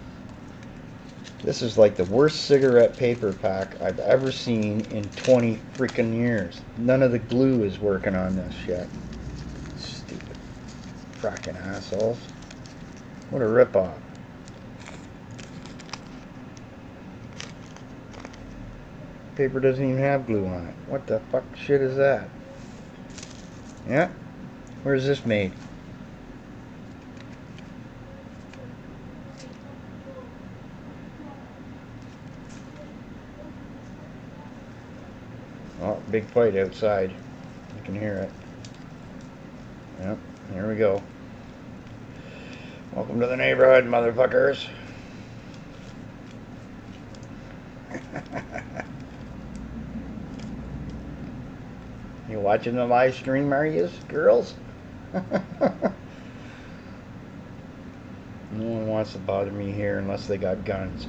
This is like the worst cigarette paper pack I've ever seen in 20 freaking years. None of the glue is working on this yet. Stupid fracking assholes. What a ripoff. Paper doesn't even have glue on it. What the fuck shit is that? Yeah? Where's this made? Oh, big fight outside. You can hear it. Yep, here we go. Welcome to the neighborhood, motherfuckers. You watching the live stream, are you, girls? No one wants to bother me here unless they got guns.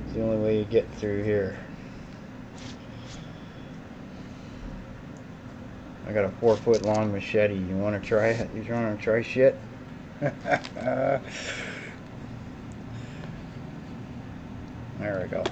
It's the only way you get through here. I got a 4-foot long machete. You want to try it? You want to try shit? There we go.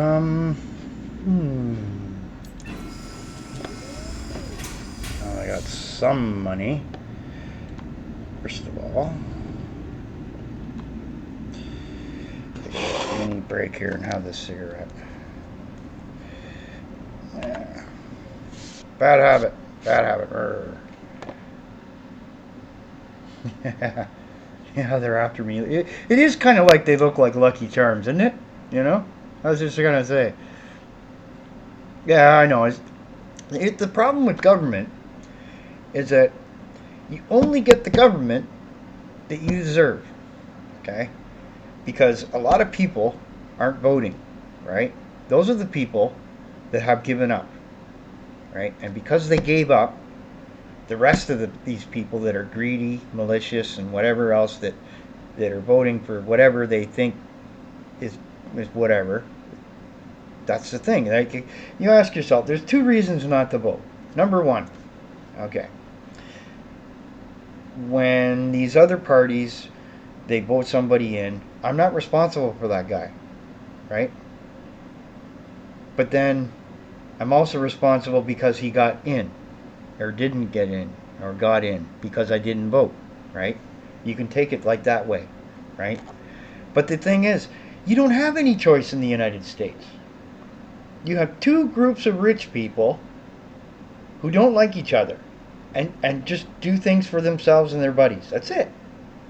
Hmm. Well, I got some money. First of all, take a mini break here and have this cigarette. Yeah. Bad habit. Bad habit. Yeah, they're after me. It is kind of like they look like Lucky Charms, isn't it? You know? I was just gonna say. Yeah, I know. The problem with government is that you only get the government that you deserve. Okay? Because a lot of people aren't voting, right? Those are the people that have given up, right? And because they gave up, the rest of these people that are greedy, malicious, and whatever else that are voting for whatever they think is is whatever. That's the thing. Like you ask yourself, there's two reasons not to vote. Number one, okay, when these other parties they vote somebody in, I'm not responsible for that guy, right? But then I'm also responsible because he got in, or didn't get in, or got in because I didn't vote, right? You can take it like that way, right? But the thing is, you don't have any choice in the United States. You have two groups of rich people who don't like each other and just do things for themselves and their buddies. That's it.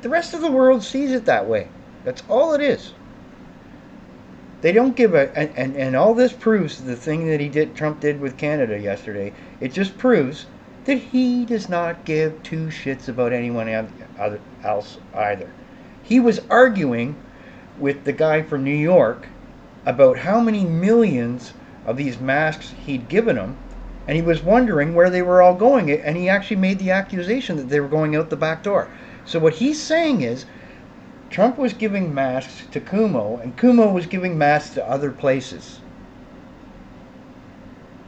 The rest of the world sees it that way. That's all it is. They don't give a and all this proves the thing that Trump did with Canada yesterday. It just proves that he does not give two shits about anyone else either. He was arguing with the guy from New York about how many millions of these masks he'd given him, and he was wondering where they were all going, and he actually made the accusation that they were going out the back door. So what he's saying is Trump was giving masks to Cuomo, and Cuomo was giving masks to other places.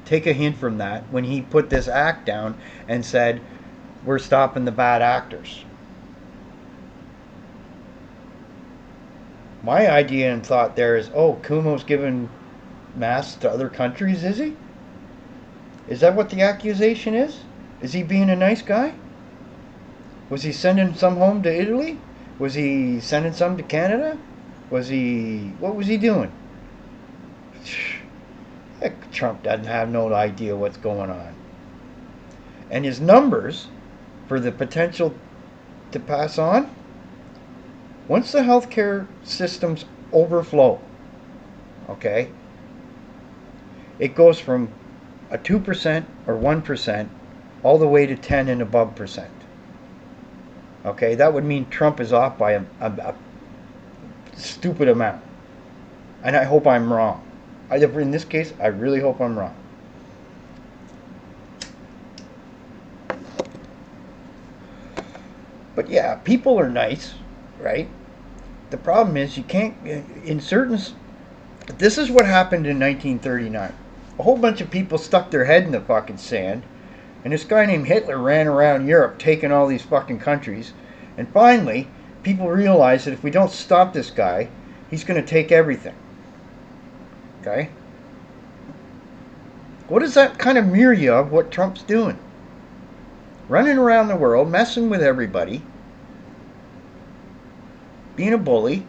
Take a hint from that when he put this act down and said, we're stopping the bad actors. My idea and thought there is, oh, Cuomo's giving masks to other countries, is he? Is that what the accusation is? Is he being a nice guy? Was he sending some home to Italy? Was he sending some to Canada? What was he doing? Heck, Trump doesn't have no idea what's going on. And his numbers for the potential to pass on, once the healthcare systems overflow, okay, it goes from a 2% or 1% all the way to 10 and above percent. Okay, that would mean Trump is off by a stupid amount. And I hope I'm wrong. In this case, I really hope I'm wrong. But yeah, people are nice, right? The problem is you can't, in certain, this is what happened in 1939. A whole bunch of people stuck their head in the fucking sand, and this guy named Hitler ran around Europe taking all these fucking countries, and finally, people realized that if we don't stop this guy, he's going to take everything. Okay? What does that kind of mirror you of what Trump's doing? Running around the world, messing with everybody, being a bully,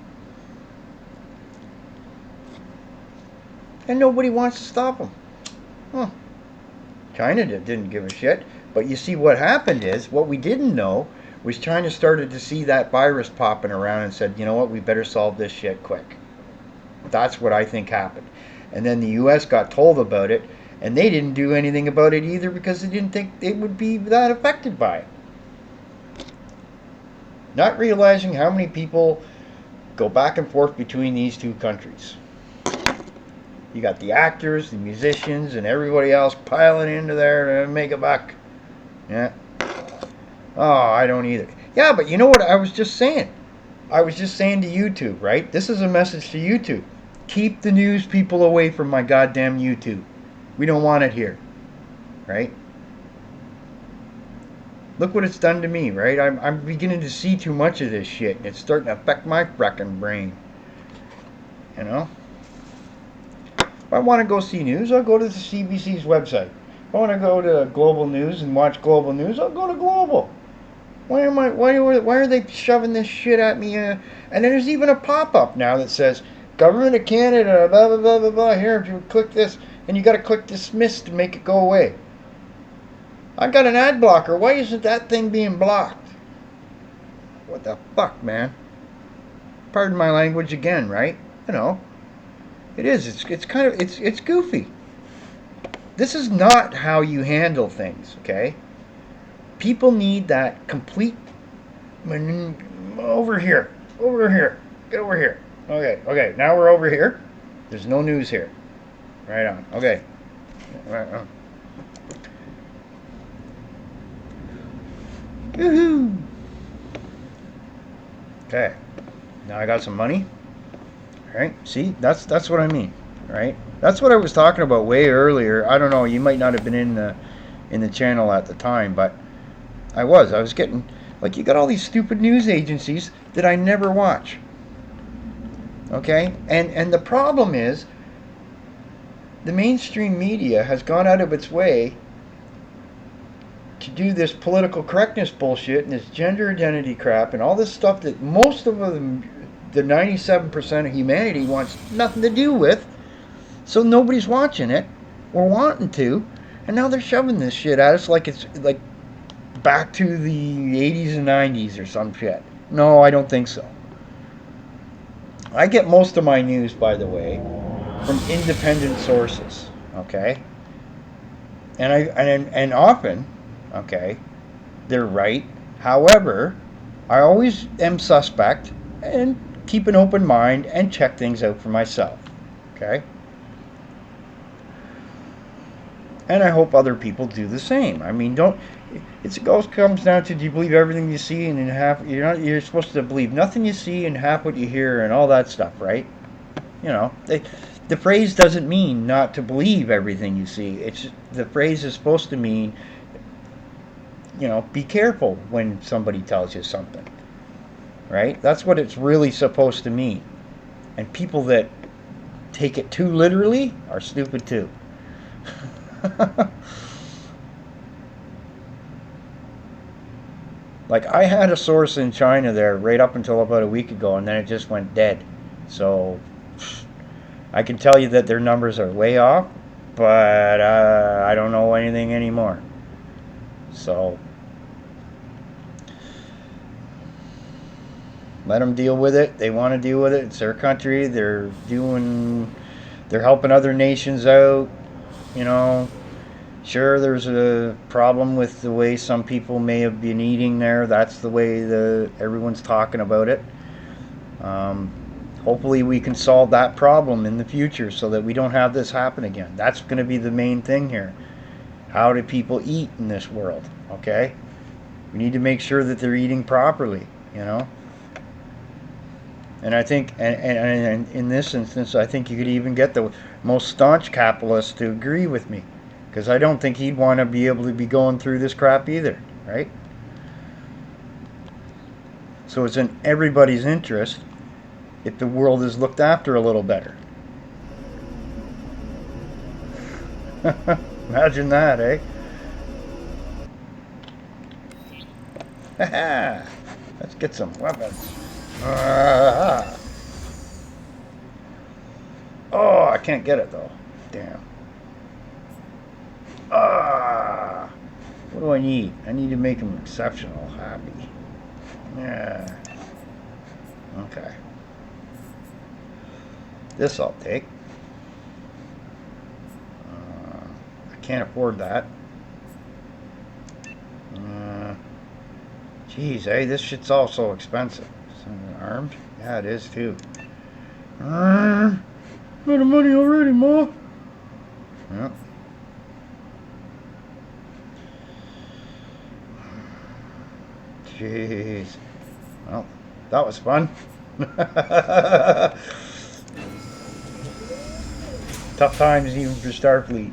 and nobody wants to stop him. Huh. China didn't give a shit. But you see, what happened is, what we didn't know was China started to see that virus popping around and said, you know what, we better solve this shit quick. That's what I think happened. And then the U.S. got told about it, and they didn't do anything about it either because they didn't think it would be that affected by it. Not realizing how many people go back and forth between these two countries. You got the actors, the musicians, and everybody else piling into there to make a buck. Yeah. Oh, I don't either. Yeah, but you know what I was just saying? I was just saying to YouTube, right? This is a message to YouTube. Keep the news people away from my goddamn YouTube. We don't want it here. Right? Look what it's done to me, right? I'm beginning to see too much of this shit. It's starting to affect my frickin' brain. You know? If I want to go see news, I'll go to the CBC's website. If I want to go to Global News and watch Global News, I'll go to Global. Why are they shoving this shit at me? And then there's even a pop-up now that says Government of Canada, blah blah blah blah blah. Here, if you click this, and you got to click dismiss to make it go away. I got an ad blocker. Why isn't that thing being blocked? What the fuck, man? Pardon my language again, right? You know, it is. It's kind of it's goofy. This is not how you handle things, okay? People need that complete over here, get over here. Okay, now we're over here. There's no news here. Right on. Okay. Right on. Woohoo! Okay. Now I got some money. All right. See, that's what I mean, right? That's what I was talking about way earlier. I don't know. You might not have been in the channel at the time, but I was getting, like, you got all these stupid news agencies that I never watch. Okay? And the problem is the mainstream media has gone out of its way to do this political correctness bullshit and this gender identity crap and all this stuff that most of them, the 97% of humanity, wants nothing to do with. So nobody's watching it or wanting to. And now they're shoving this shit at us like it's like back to the 80s and 90s or some shit. No, I don't think so. I get most of my news, by the way, from independent sources, okay? And often, okay, they're right. However, I always am suspect and keep an open mind and check things out for myself, okay? And I hope other people do the same. I mean, it all comes down to, do you believe everything you see and in half, you're supposed to believe nothing you see and half what you hear and all that stuff, right? You know, the phrase doesn't mean not to believe everything you see. The phrase is supposed to mean, you know, be careful when somebody tells you something, right? That's what it's really supposed to mean. And people that take it too literally are stupid too. Like, I had a source in China there right up until about a week ago, and then it just went dead. So I can tell you that their numbers are way off, but I don't know anything anymore. So let them deal with it. They want to deal with it. It's their country. They're helping other nations out. You know, sure, there's a problem with the way some people may have been eating there. That's the way everyone's talking about it. Hopefully we can solve that problem in the future so that we don't have this happen again. That's going to be the main thing here. How do people eat in this world? Okay? We need to make sure that they're eating properly, you know? And I think, and in this instance, I think you could even get the most staunch capitalist to agree with me. Because I don't think he'd want to be able to be going through this crap either, right? So it's in everybody's interest if the world is looked after a little better. Imagine that, eh? Let's get some weapons. Oh, I can't get it though. Damn. What do I need? I need to make him exceptional happy. Yeah. Okay. This I'll take. I can't afford that. Geez, hey, this shit's all so expensive. Armed? Yeah, it is too. Out of money already, Ma. Yep. Jeez. Well, that was fun. Tough times even for Starfleet.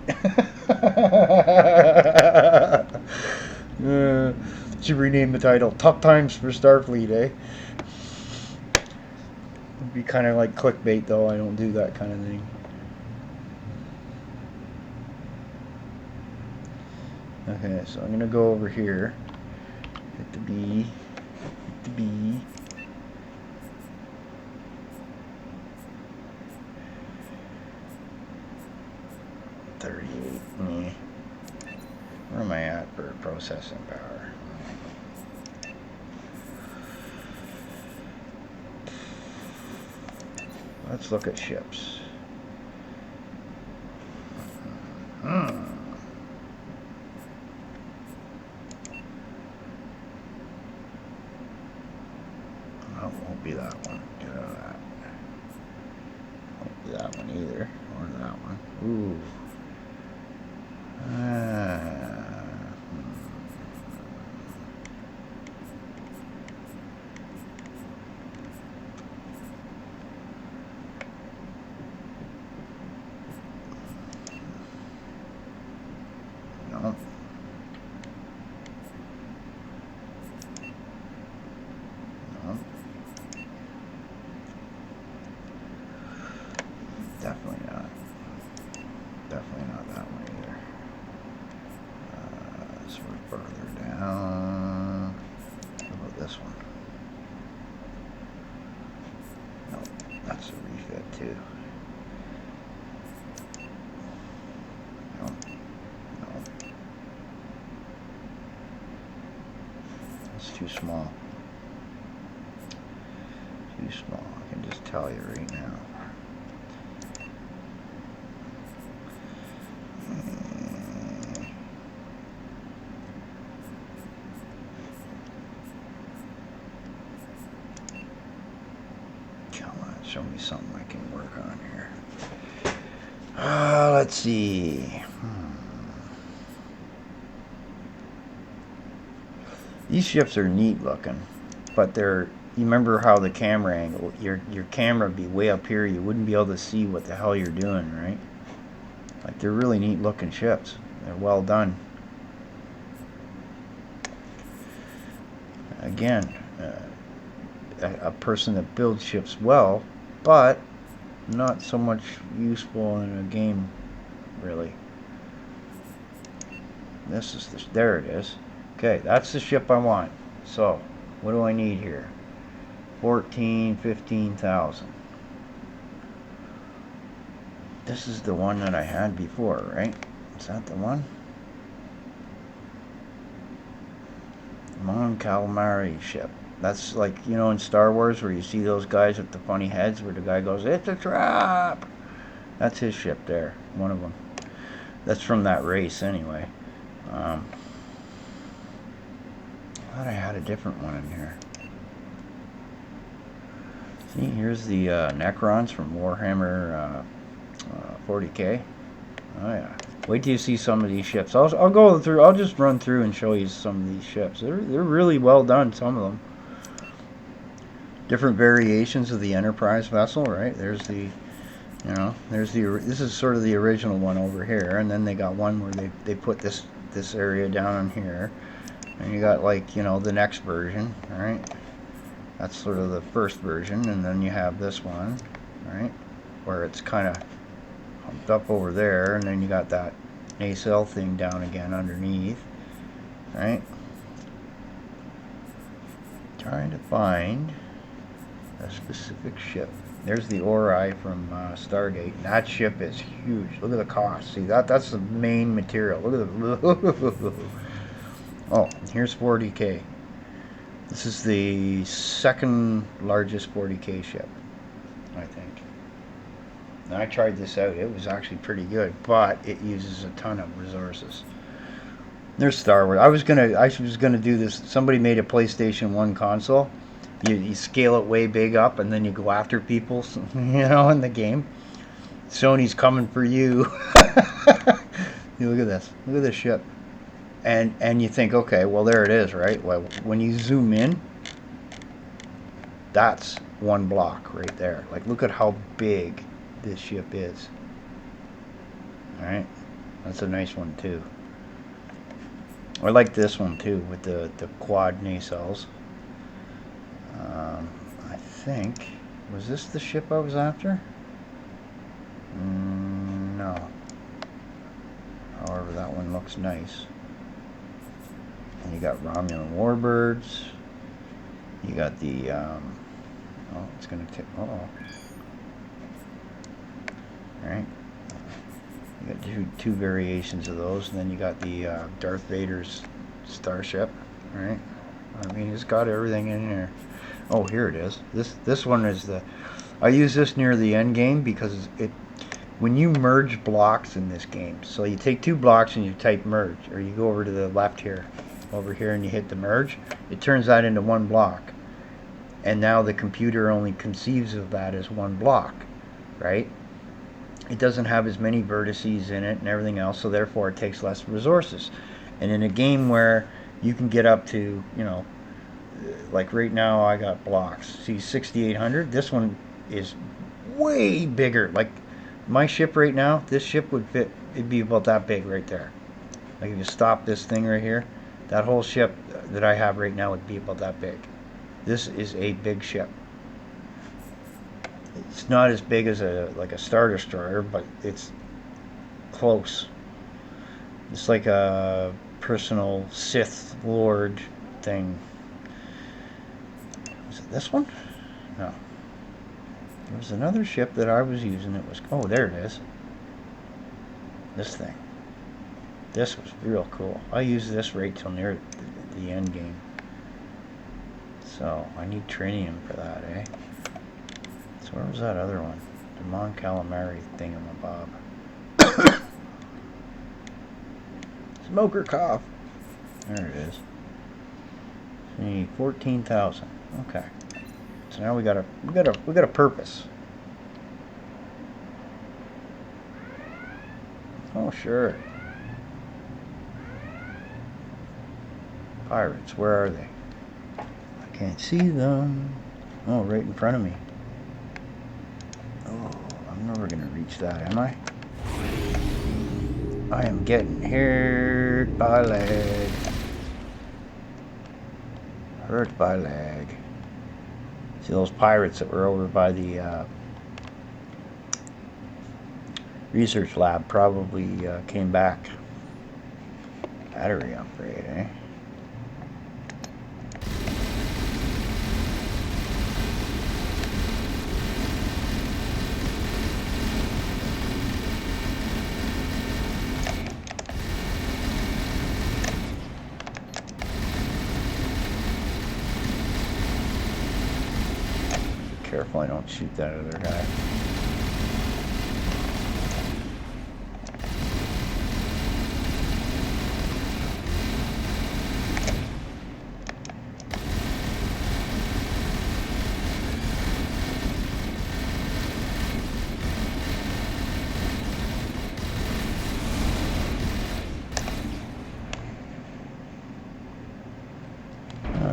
Should rename the title. Tough times for Starfleet, eh? It'd be kind of like clickbait, though. I don't do that kind of thing. Okay, so I'm gonna go over here. Hit the B. Hit the B. .38. Where am I at for processing power? Let's look at ships. Oh, won't be that one. Get out of that. Won't be that one either. Or that one. Ooh. No. No. Definitely not. Definitely not that one either. So we're further down. How about this one? No, that's a refit too. No. No. It's too small. Too small. I can just tell you right now. Come on, show me something I can work on here. Let's see. These ships are neat looking, but they're. You remember how the camera angle, your camera would be way up here, you wouldn't be able to see what the hell you're doing, right? Like, they're really neat looking ships. They're well done. Again, a person that builds ships well, but not so much useful in a game, really. This is there it is. Okay, that's the ship I want. So, what do I need here? 15,000. This is the one that I had before, right? Is that the one? Mon Calamari ship. That's like, you know, in Star Wars where you see those guys with the funny heads where the guy goes, "It's a trap!" That's his ship there. One of them. That's from that race anyway. I thought I had a different one in here. See, here's the Necrons from Warhammer 40K. Oh yeah. Wait till you see some of these ships. I'll go through. I'll just run through and show you some of these ships. They're really well done. Some of them. Different variations of the Enterprise vessel, right? There's the, you know, there's the. This is sort of the original one over here, and then they got one where they put this area down on here, and you got, like, you know, the next version, right? That's sort of the first version, and then you have this one, right, where it's kind of humped up over there, and then you got that nacelle thing down again underneath, right? Trying to find a specific ship. There's the Ori from Stargate. That ship is huge. Look at the cost. See, that's the main material. Look at the. Oh, here's 40K. This is the second largest 40K ship, I think. And I tried this out. It was actually pretty good, but it uses a ton of resources. There's Star Wars. I was gonna do this. Somebody made a PlayStation 1 console. You scale it way big up, and then you go after people, you know, in the game. Sony's coming for you. Look at this. Look at this ship. And you think, okay, well, there it is, right? Well, when you zoom in, that's one block right there. Like, look at how big this ship is. All right, that's a nice one too. I like this one too with the quad nacelles. I think, was this the ship I was after? No. However, that one looks nice. And you got Romulan warbirds. You got the, oh, it's going to take, oh. Alright. You got two variations of those, and then you got the Darth Vader's starship, right? I mean, it's got everything in there. Oh, here it is. This one is the, I use this near the end game because when you merge blocks in this game, so you take two blocks and you type merge, or you go over to the left here, over here, and you hit the merge, it turns that into one block. And now the computer only conceives of that as one block, right? It doesn't have as many vertices in it and everything else, so therefore it takes less resources. And in a game where you can get up to, you know, like right now I got blocks. See, 6,800. This one is way bigger. Like my ship right now, this ship would fit, it'd be about that big right there. Like if you stop this thing right here, that whole ship that I have right now would be about that big. This is a big ship. It's not as big as like a Star Destroyer, but it's close. It's like a personal Sith Lord thing. Is it this one? No. There was another ship that I was using. It was, oh, there it is. This thing. This was real cool. I used this right till near the end game. So I need trinium for that, eh? So where was that other one? The Mon Calamari thingamabob. Smoker cough. There it is. See, 14,000. Okay. So now we got a purpose. Oh sure. Pirates, where are they? I can't see them. Oh, right in front of me. Oh, I'm never gonna reach that, am I? I am getting hurt by lag. Hurt by lag. See those pirates that were over by the research lab probably came back. Battery upgrade, eh? Careful I don't shoot that other guy.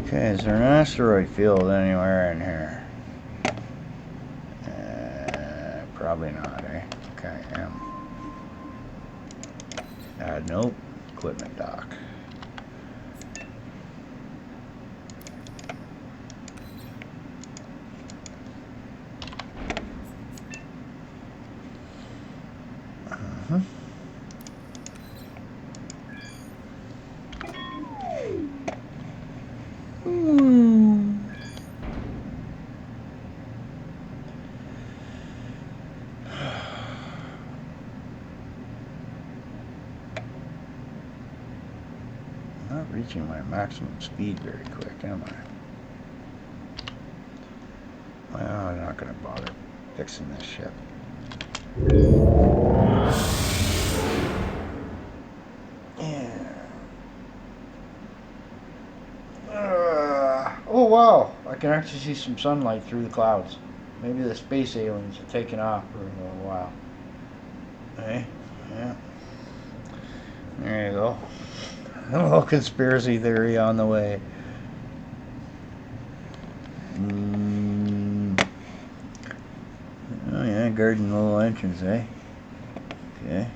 Okay, is there an asteroid field anywhere in here? Probably not, eh? Okay, nope. Equipment dock. Not reaching my maximum speed very quick, am I? Well, I'm not going to bother fixing this ship. Yeah. Oh wow! I can actually see some sunlight through the clouds. Maybe the space aliens are taking off for a little while. Hey, yeah. There you go. A little conspiracy theory on the way. Oh yeah, garden little entrance, eh? Okay.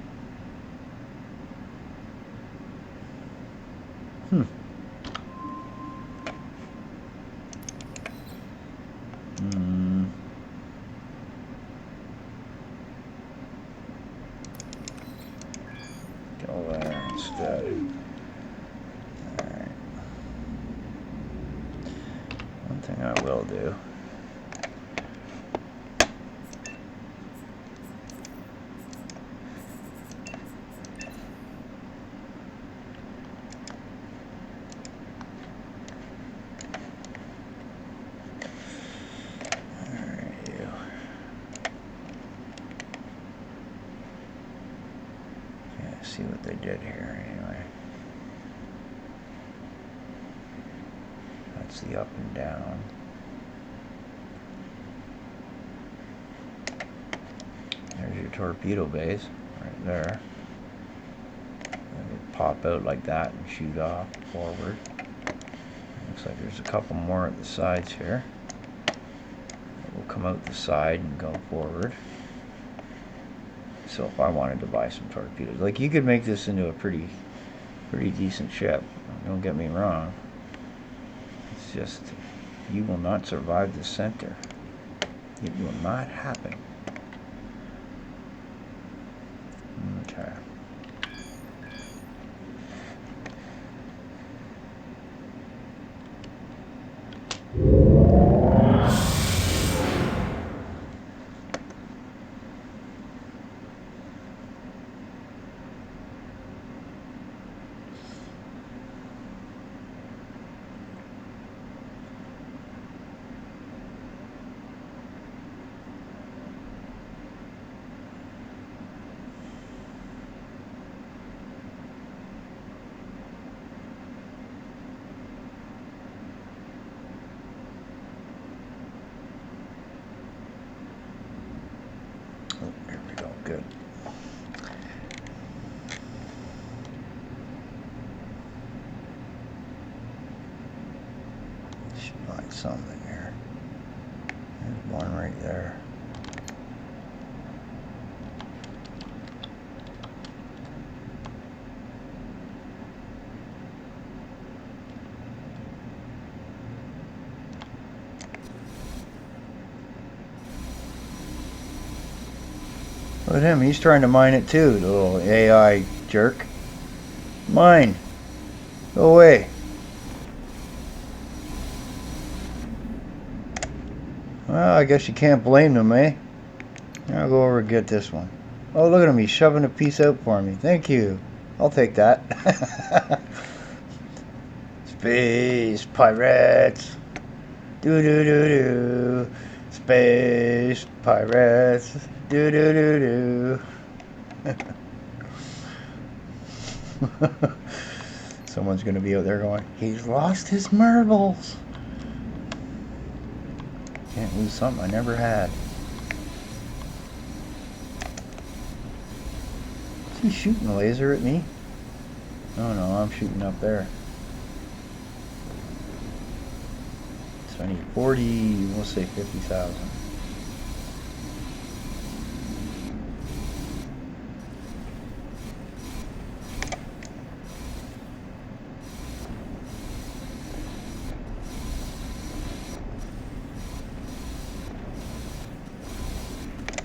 Go there instead. Alright. thing I will do. See what they did here anyway. That's the up and down. There's your torpedo bays right there. They pop out like that and shoot off forward. Looks like there's a couple more at the sides here. We'll come out the side and go forward. So if I wanted to buy some torpedoes, like, you could make this into a pretty decent ship. Don't get me wrong. It's just, you will not survive the center. It will not happen. Okay. Here we go. Good. Should find something here. There's one right there. Look at him, he's trying to mine it too, the little AI jerk. Mine! Go away! Well, I guess you can't blame them, eh? I'll go over and get this one. Oh, look at him, he's shoving a piece out for me. Thank you. I'll take that. Space pirates! Do-do-do-do! Space pirates! Do do do do. Someone's gonna be out there going, he's lost his marbles. Can't lose something I never had. Is he shooting a laser at me? Oh no, I'm shooting up there. So I need 40, we'll say 50,000.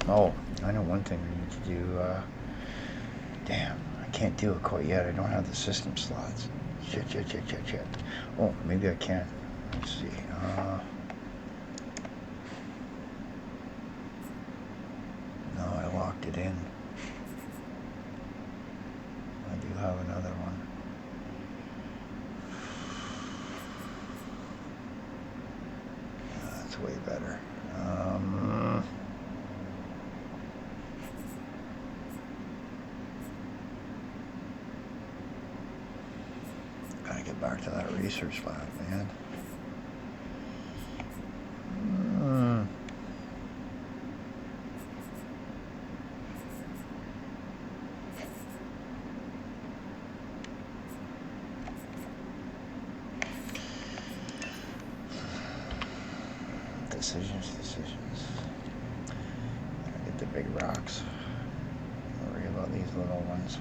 Oh, I know one thing we need to do. Damn, I can't do it quite yet. I don't have the system slots. Shit. Oh, maybe I can. Let's see. No, I locked it in. I do have another one. That's way better. Gotta get back to that research lab, man. Decisions. Gotta get the big rocks. Don't worry about these little ones.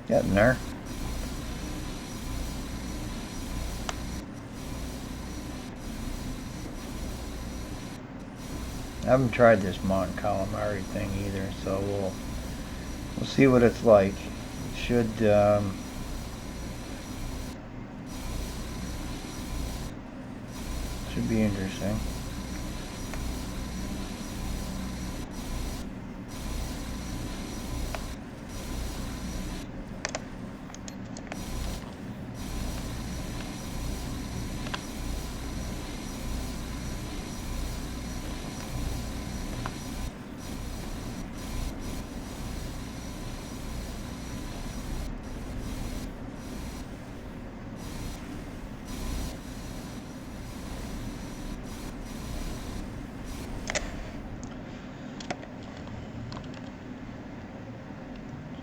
Getting there. I haven't tried this Mon Calamari thing either, so we'll see what it's like. It should be interesting.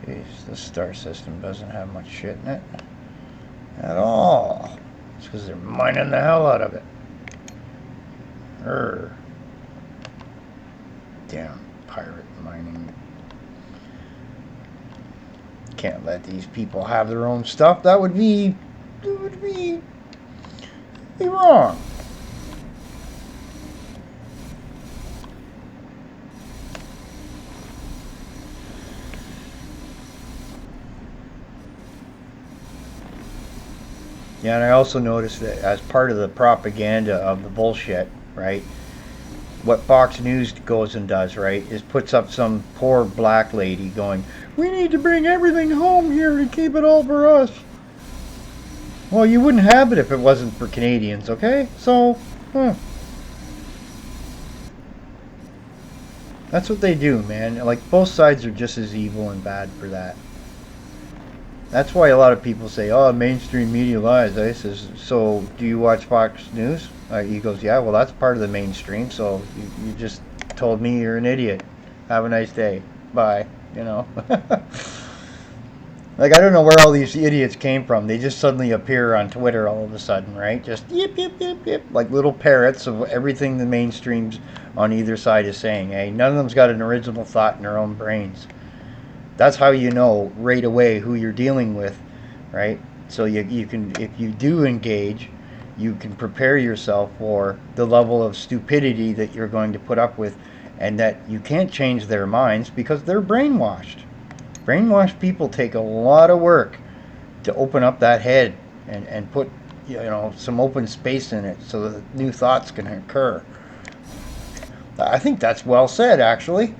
Jeez, this star system doesn't have much shit in it at all. It's because they're mining the hell out of it. Damn pirate mining. Can't let these people have their own stuff. That would be wrong. Yeah, and I also noticed that as part of the propaganda of the bullshit, right? What Fox News goes and does, right, is puts up some poor black lady going, "We need to bring everything home here and keep it all for us." Well, you wouldn't have it if it wasn't for Canadians, okay? So, that's what they do, man. Like, both sides are just as evil and bad for that. That's why a lot of people say, "Oh, mainstream media lies." I says, "So, do you watch Fox News?" He goes, "Yeah, well, that's part of the mainstream. So you just told me you're an idiot. Have a nice day. Bye." You know. Like, I don't know where all these idiots came from. They just suddenly appear on Twitter all of a sudden, right? Just yip yip yip yip, like little parrots of everything the mainstreams on either side is saying. Hey, none of them's got an original thought in their own brains. That's how you know right away who you're dealing with, right? So you can, if you do engage, you can prepare yourself for the level of stupidity that you're going to put up with, and that you can't change their minds because they're brainwashed. Brainwashed people take a lot of work to open up that head and put, you know, some open space in it so that new thoughts can occur. I think that's well said, actually.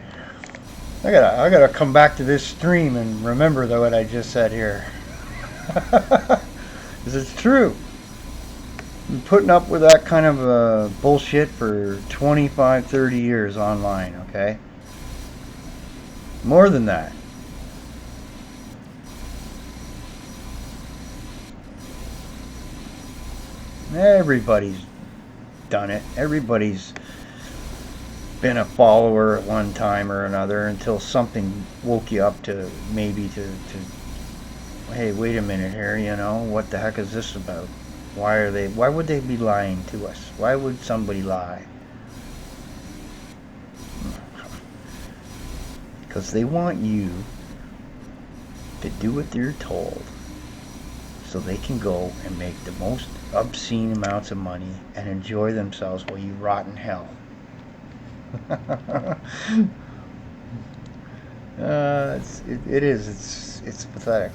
I gotta come back to this stream and remember though what I just said here. Because it's true. Been putting up with that kind of bullshit for 25, 30 years online, okay? More than that. Everybody's done it. Everybody's been a follower at one time or another until something woke you up to maybe to hey, wait a minute here, you know, what the heck is this about? Why would they be lying to us? Why would somebody lie? Because they want you to do what they're told so they can go and make the most obscene amounts of money and enjoy themselves while you rot in hell. It's pathetic.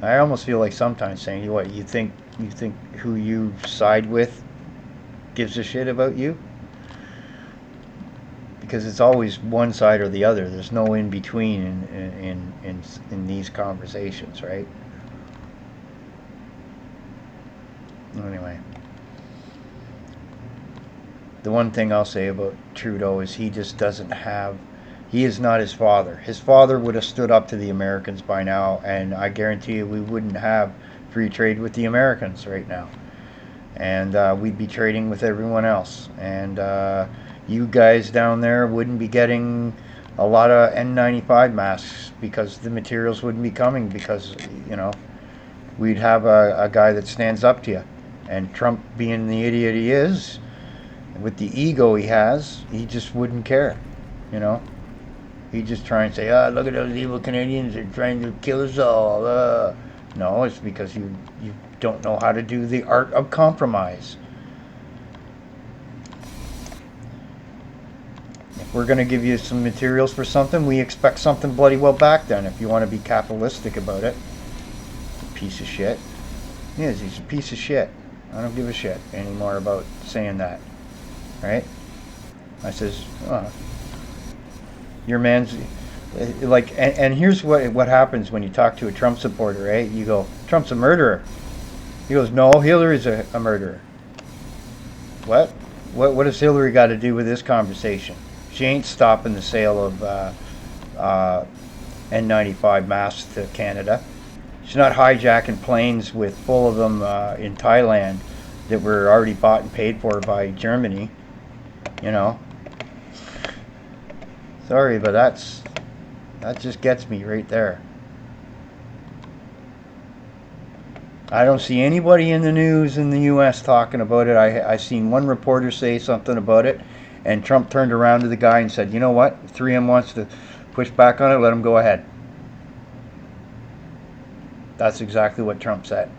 I almost feel like sometimes saying, "What, you think who you side with gives a shit about you?" Because it's always one side or the other. There's no in between in these conversations, right? Anyway. The one thing I'll say about Trudeau is he just doesn't have, he is not his father. His father would have stood up to the Americans by now, and I guarantee you we wouldn't have free trade with the Americans right now. And we'd be trading with everyone else. And you guys down there wouldn't be getting a lot of N95 masks because the materials wouldn't be coming because, you know, we'd have a guy that stands up to you. And Trump, being the idiot he is, with the ego he has, he just wouldn't care, you know. He just trying to say, look at those evil Canadians, they're trying to kill us all. No, it's because you don't know how to do the art of compromise. If we're going to give you some materials for something, we expect something bloody well back then, if you want to be capitalistic about it. Piece of shit. He is, he's a piece of shit. I don't give a shit anymore about saying that. Right? I says, your man's like, and here's what happens when you talk to a Trump supporter, right? You go, Trump's a murderer. He goes, no, Hillary's a murderer. What? What does Hillary got to do with this conversation? She ain't stopping the sale of N95 masks to Canada. She's not hijacking planes with full of them in Thailand that were already bought and paid for by Germany. You know. Sorry, but that just gets me right there. I don't see anybody in the news in the U.S. talking about it. I seen one reporter say something about it, and Trump turned around to the guy and said, you know what, if 3M wants to push back on it, let him go ahead. That's exactly what Trump said.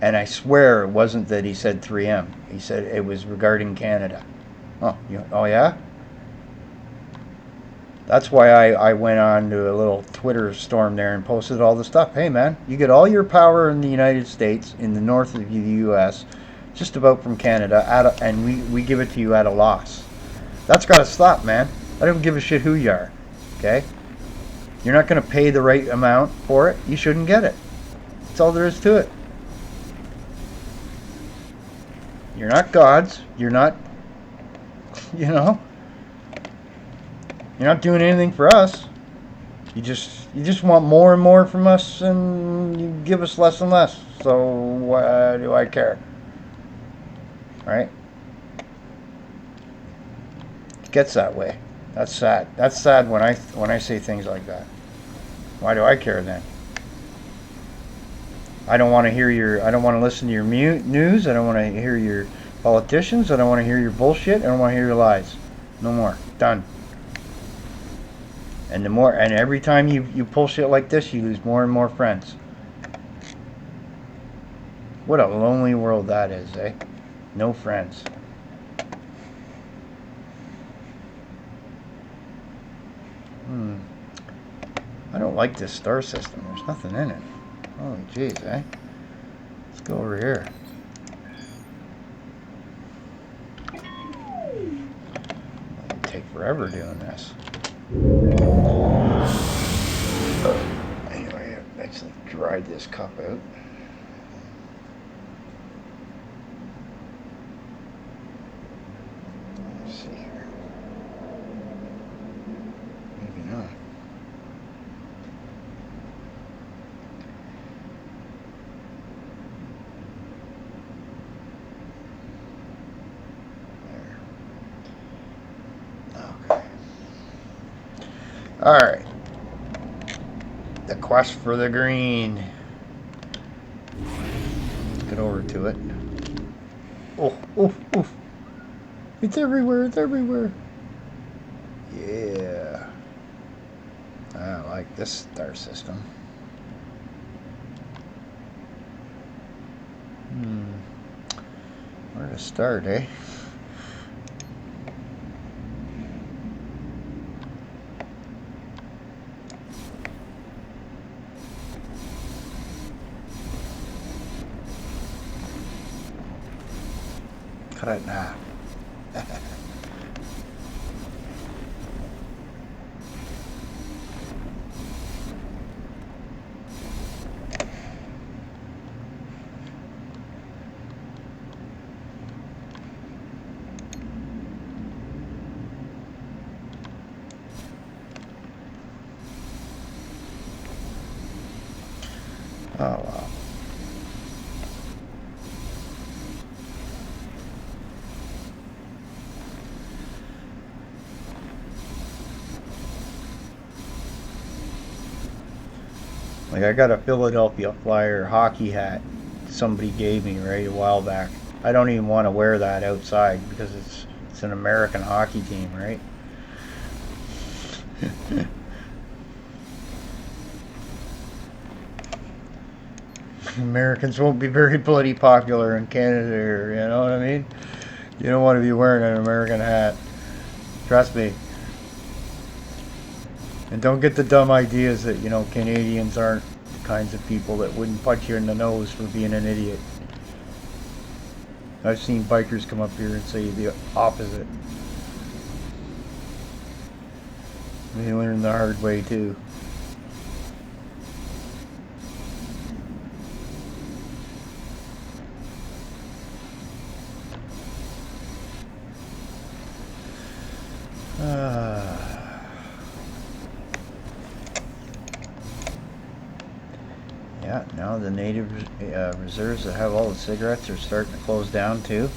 And I swear it wasn't that he said 3M. He said it was regarding Canada. Oh yeah? That's why I went on to a little Twitter storm there and posted all the stuff. Hey man, you get all your power in the United States, in the north of the U.S., just about from Canada, and we give it to you at a loss. That's got to stop, man. I don't give a shit who you are. Okay? You're not going to pay the right amount for it. You shouldn't get it. That's all there is to it. You're not gods. You're not, you're not doing anything for us. You just want more and more from us, and you give us less and less. So why do I care? Right? It gets that way. That's sad. That's sad when I say things like that. Why do I care then? I don't want to listen to your news. I don't want to hear your politicians. I don't want to hear your bullshit. I don't want to hear your lies. No more. Done. And every time you pull shit like this, you lose more and more friends. What a lonely world that is, eh? No friends. I don't like this star system. There's nothing in it. Holy jeez, eh? Let's go over here. It'll take forever doing this. Anyway, I actually dried this cup out. Let's see here. Maybe not. Alright. The quest for the green. Get over to it. Oh, oof, oof. It's everywhere, it's everywhere. Yeah. I like this star system. Where to start, eh? Cut it in half. Oh wow. Like, I got a Philadelphia Flyer hockey hat somebody gave me right a while back. I don't even want to wear that outside because it's an American hockey team, right? Americans won't be very bloody popular in Canada here, you know what I mean? You don't want to be wearing an American hat. Trust me. And don't get the dumb ideas that, you know, Canadians aren't the kinds of people that wouldn't punch you in the nose for being an idiot. I've seen bikers come up here and say the opposite. They learn the hard way too. Yeah, now the native reserves that have all the cigarettes are starting to close down too.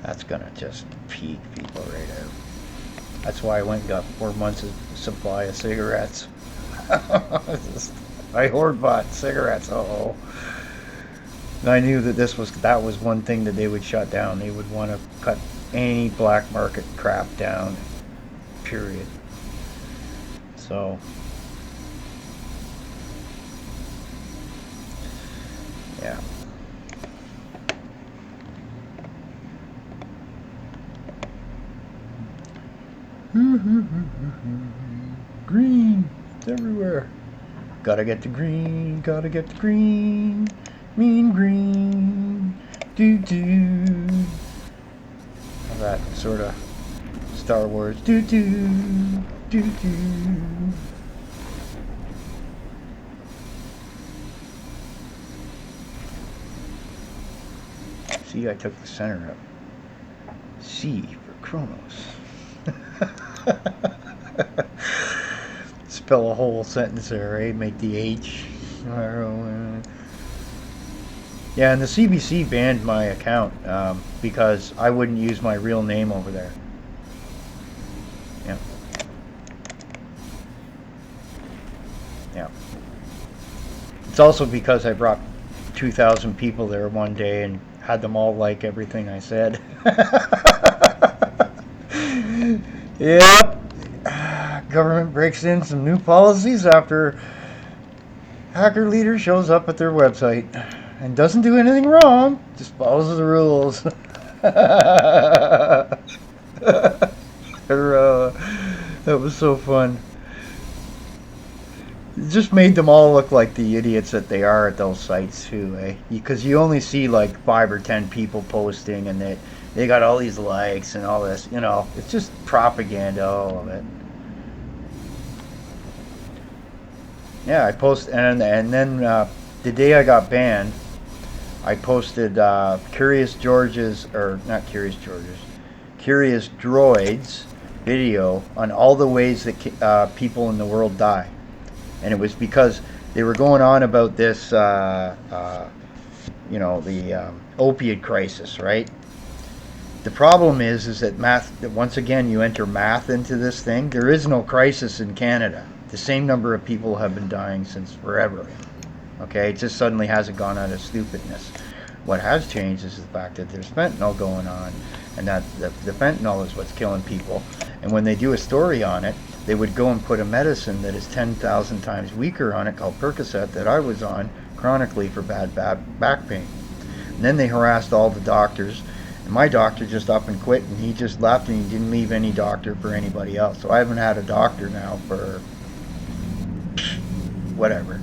That's gonna just peak people right out. That's why I went and got 4 months of supply of cigarettes. I hoard bought cigarettes. Uh-oh. I knew that that was one thing that they would shut down. They would want to cut any black market crap down. Period. So yeah. Green. It's everywhere. Gotta get the green. Gotta get the green. Mean green. Doo doo. That sort of Star Wars. Doo doo. Doo doo. See, I took the center up. C for Chronos. Spell a whole sentence there, eh? Make the H. Yeah, and the CBC banned my account because I wouldn't use my real name over there. Yeah. Yeah. It's also because I brought 2,000 people there one day and had them all like everything I said. Yep. Government breaks in some new policies after hacker leader shows up at their website and doesn't do anything wrong, just follows the rules. That was so fun. It just made them all look like the idiots that they are at those sites too, eh? Because you only see like 5 or 10 people posting and they got all these likes and all this, you know. It's just propaganda, all of it. Yeah, I post and then the day I got banned, I posted Curious Droid's video on all the ways that people in the world die. And it was because they were going on about this, the opiate crisis, right? The problem is that math, once again, you enter math into this thing. There is no crisis in Canada. The same number of people have been dying since forever. Okay, it just suddenly hasn't gone out of stupidness. What has changed is the fact that there's fentanyl going on, and that the fentanyl is what's killing people. And when they do a story on it, they would go and put a medicine that is 10,000 times weaker on it called Percocet that I was on chronically for bad back pain. And then they harassed all the doctors, and my doctor just up and quit, and he just left, and he didn't leave any doctor for anybody else. So I haven't had a doctor now for whatever.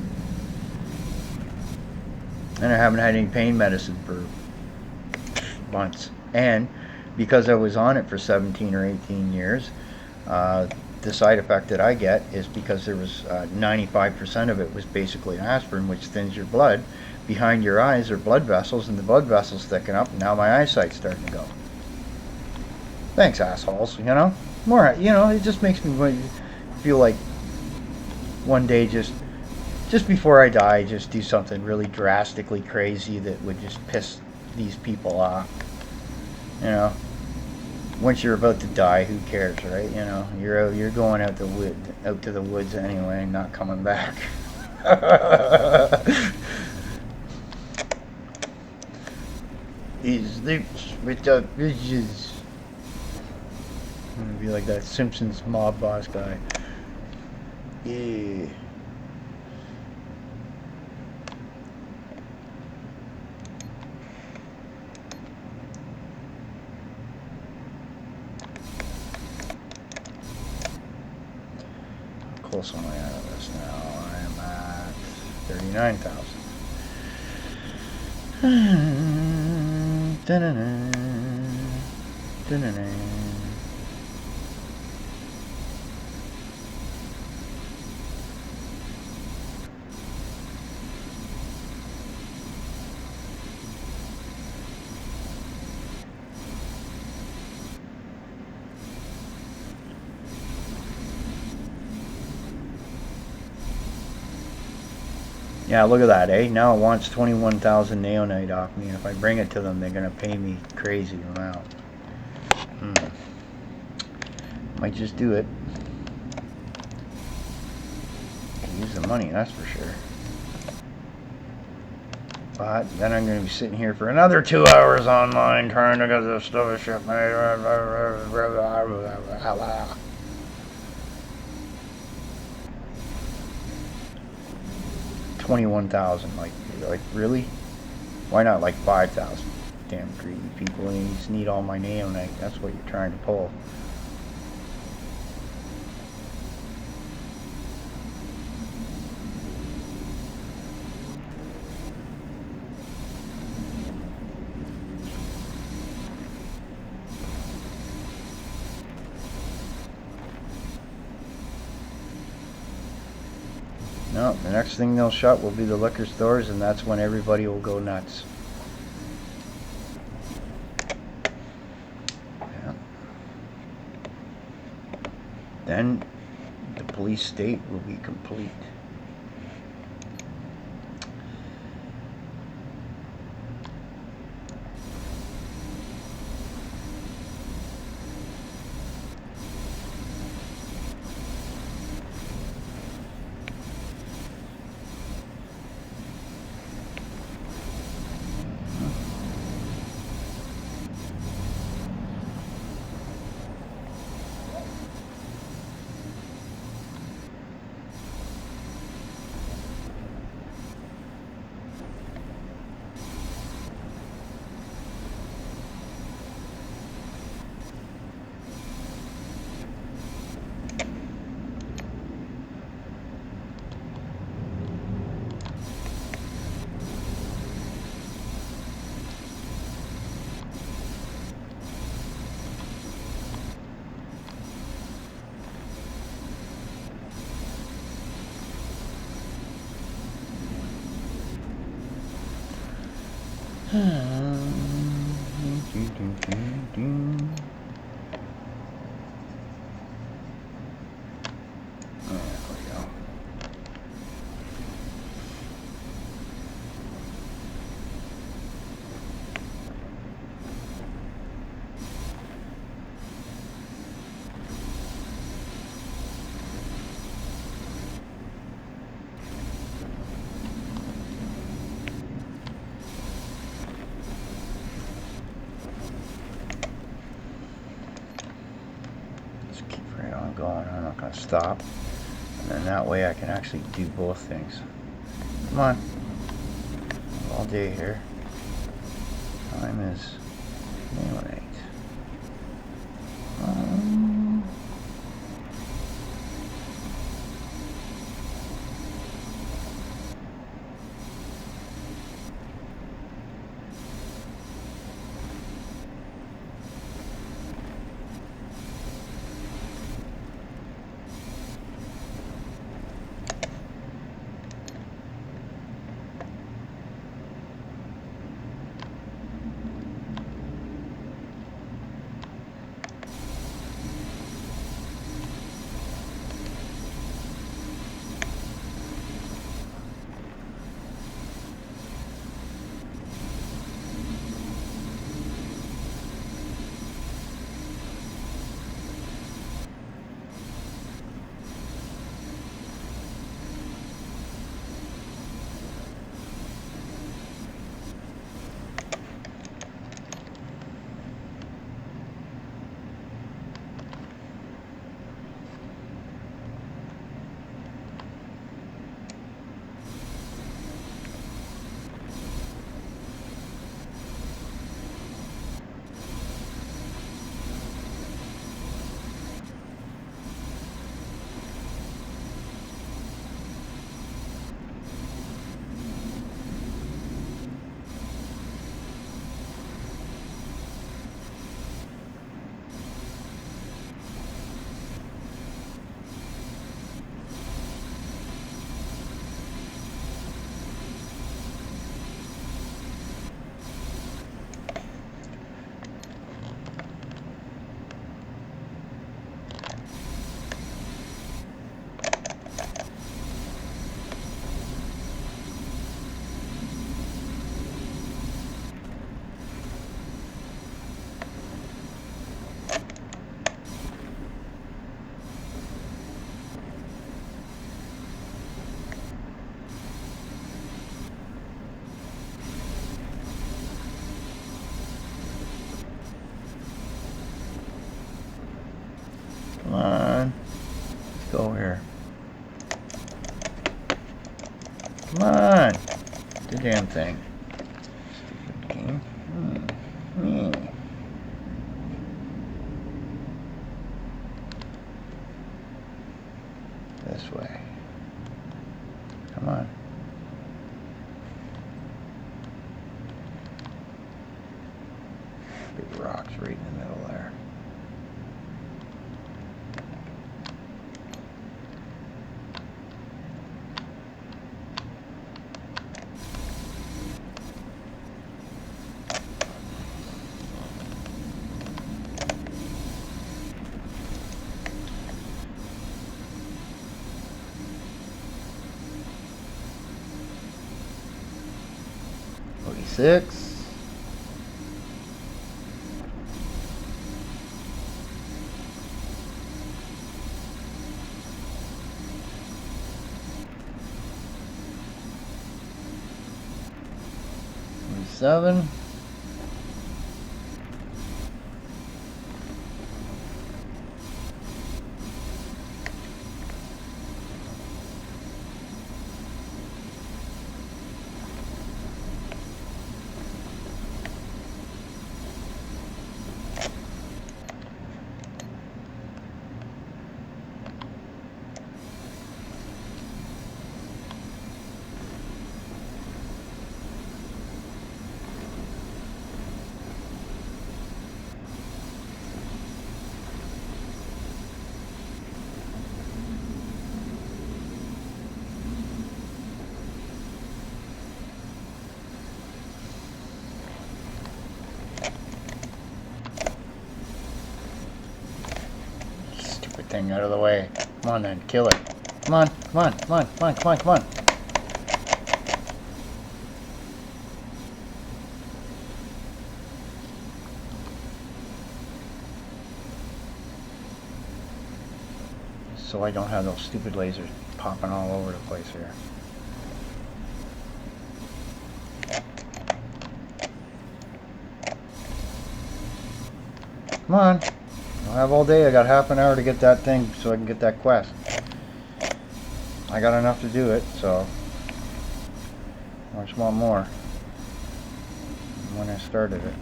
And I haven't had any pain medicine for months. And because I was on it for 17 or 18 years, the side effect that I get is because there was 95% of it was basically aspirin, which thins your blood. Behind your eyes are blood vessels, and the blood vessels thicken up, and now my eyesight's starting to go. Thanks, assholes, you know? More, you know, it just makes me feel like one day just before I die, just do something really drastically crazy that would just piss these people off. You know? Once you're about to die, who cares, right? You know, you're going out to the woods anyway, and not coming back. He sleeps with the bitches. I'm gonna be like that Simpsons mob boss guy. Yeah. How close am I out of this now? I'm at 39,000. Yeah, look at that, eh? Now it wants 21,000 neonite off me, and if I bring it to them, they're gonna pay me crazy amount. Might just do it. Can use the money, that's for sure. But then I'm gonna be sitting here for another 2 hours online trying to get this stuff shipped. 21,000, like really? Why not like 5,000? Damn greedy people, and you just need all my neonite. That's what you're trying to pull. No, the next thing they'll shut will be the liquor stores, and that's when everybody will go nuts. Yeah. Then the police state will be complete. Going. I'm not going to stop. And then that way I can actually do both things. Come on. All day here. Time is neonite. here. Come on. The damn thing. Stupid game. This way. Come on. Big rocks right in the middle there. Six. Seven. Thing out of the way. Come on then, kill it. Come on, come on, come on, come on, come on, come on. So I don't have those stupid lasers popping all over the place here. Come on. I have all day. I got half an hour to get that thing so I can get that quest. I got enough to do it, so I just want more when I started it.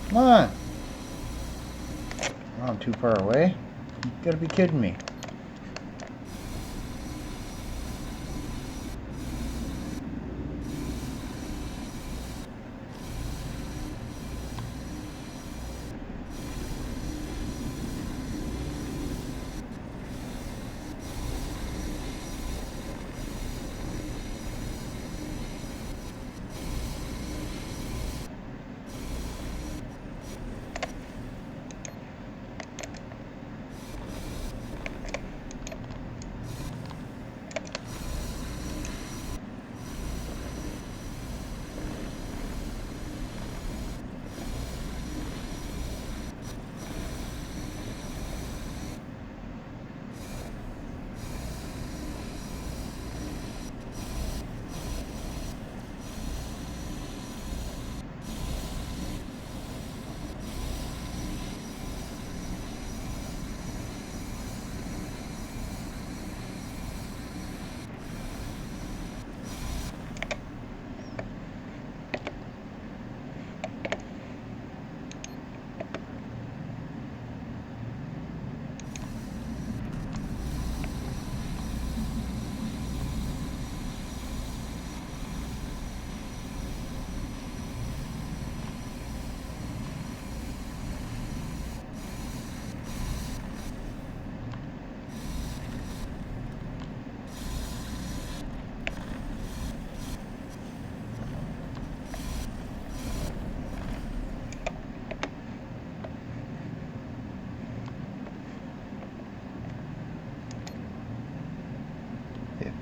Come on! Oh, I'm too far away. You gotta be kidding me.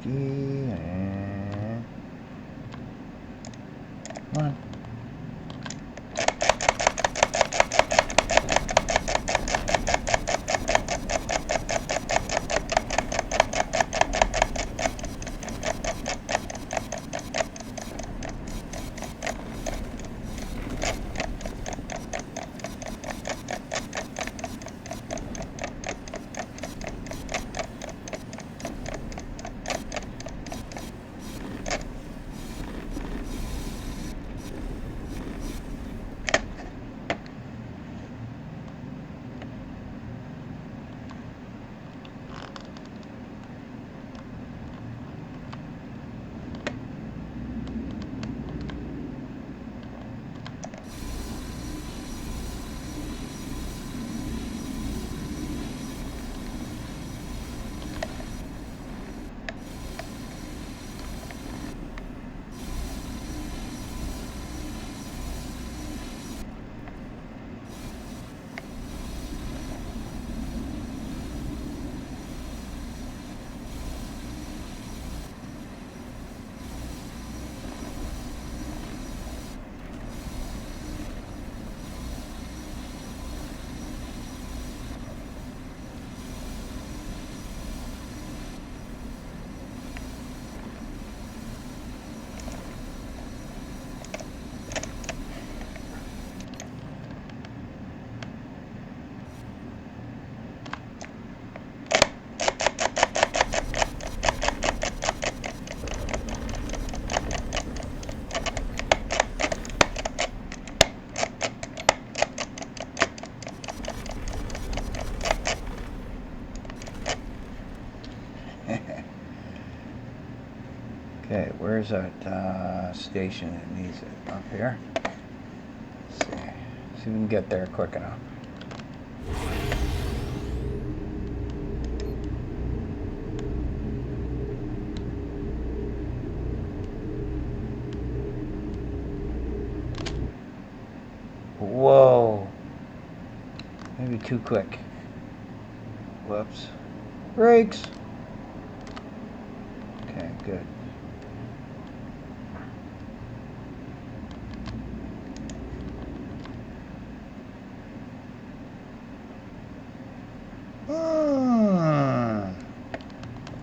And come on. Okay, where's that station that needs it? Up here? Let's see. See if we can get there quick enough. Whoa. Maybe too quick. Whoops. Brakes. Okay, good.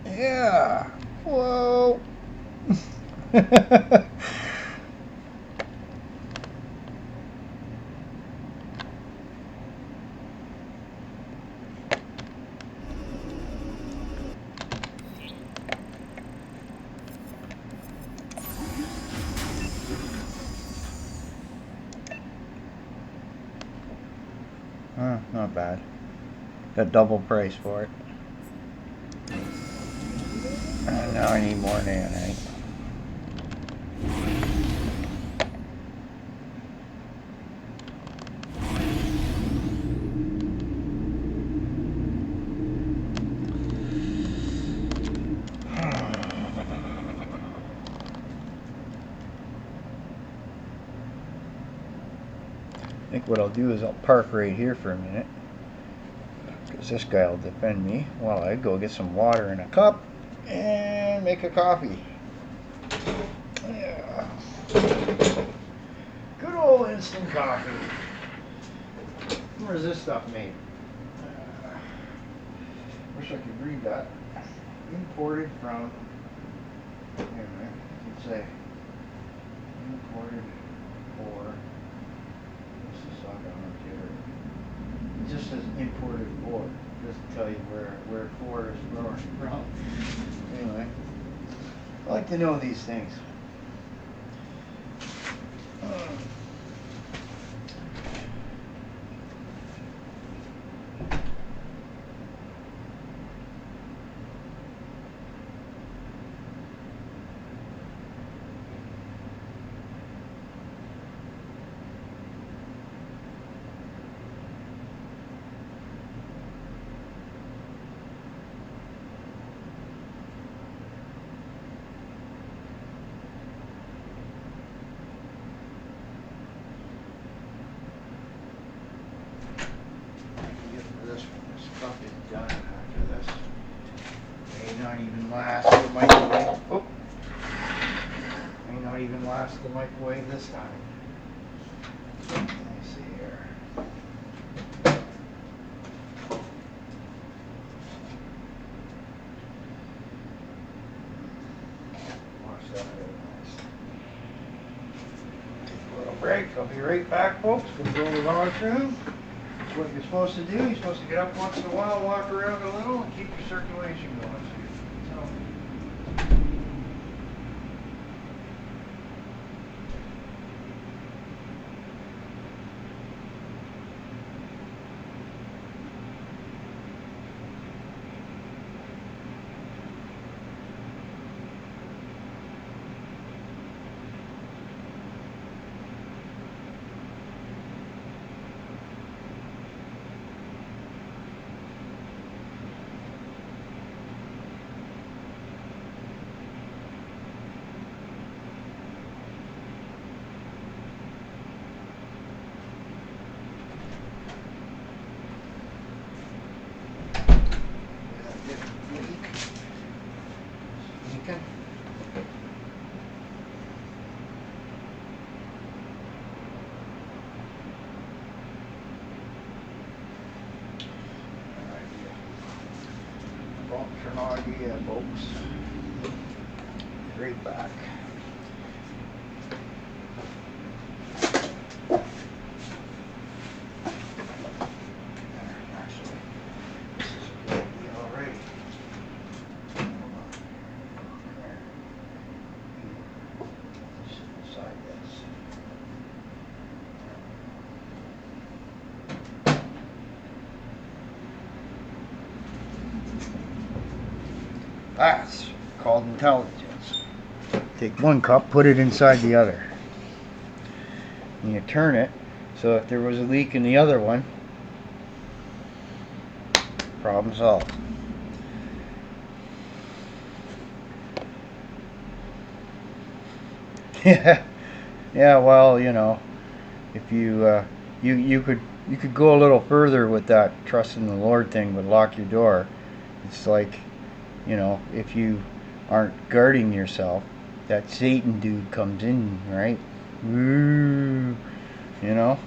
Yeah. Whoa. Not bad. Got double price for it. And now I need more nanite. I think what I'll do is I'll park right here for a minute, because this guy will defend me while I go get some water in a cup and make a coffee. Yeah. Good old instant coffee. Where's this stuff made? Wish I could read that. Imported from, anyway, let's say imported for, what's the stock on here? It just says imported for. It doesn't tell you where for is from. Anyway, I like to know these things. Stuff is done after this. May not even last the microwave. Oh. May not even last the microwave this time. Let me see here. Wash that out nice. Take a little break. I'll be right back, folks. Control the washroom. That's what you're supposed to do. You're supposed to get up once in a while, walk around a little, and keep your circulation going. So, idea, folks. Right back. Actually, this is a good idea already. Hold on. Come here. Sit beside this. That's called intelligence. Take one cup, put it inside the other. And you turn it, so if there was a leak in the other one, problem solved. Yeah, yeah. Well, you know, if you could go a little further with that trust in the Lord thing, but lock your door. It's like, you know, if you aren't guarding yourself, that Satan dude comes in, right? Ooh, you know,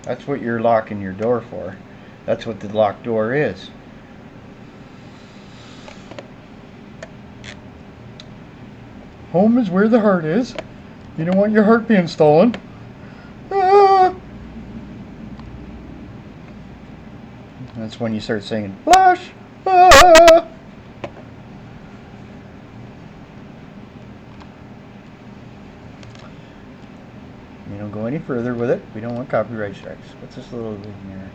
that's what you're locking your door for. That's what the locked door is. Home is where the heart is. You don't want your heart being stolen. Ah. That's when you start singing, Flash! Ah. We don't go any further with it. We don't want copyright strikes. What's this little thing here?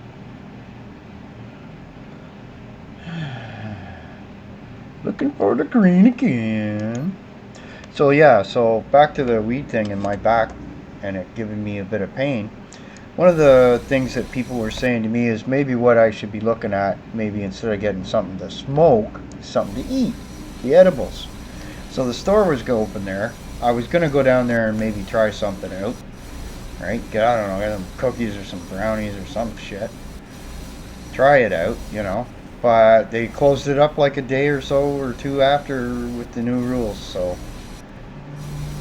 Looking for the green again. So yeah, so back to the weed thing in my back and it giving me a bit of pain. One of the things that people were saying to me is maybe what I should be looking at, maybe instead of getting something to smoke, something to eat, the edibles. So the store was open there. I was going to go down there and maybe try something out, right? I don't know, get some cookies or some brownies or some shit. Try it out, you know. But they closed it up like a day or so or two after with the new rules, so...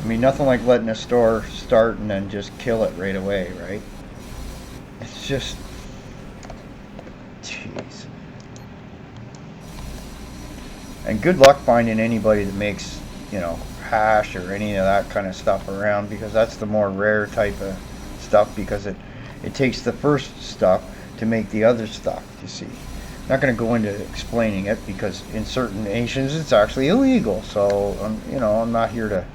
I mean, nothing like letting a store start and then just kill it right away, right? It's just... Jeez. And good luck finding anybody that makes, you know, hash or any of that kind of stuff around, because that's the more rare type of stuff, because it takes the first stuff to make the other stuff, you see. I'm not going to go into explaining it, because in certain nations it's actually illegal, so, you know, I'm not here to...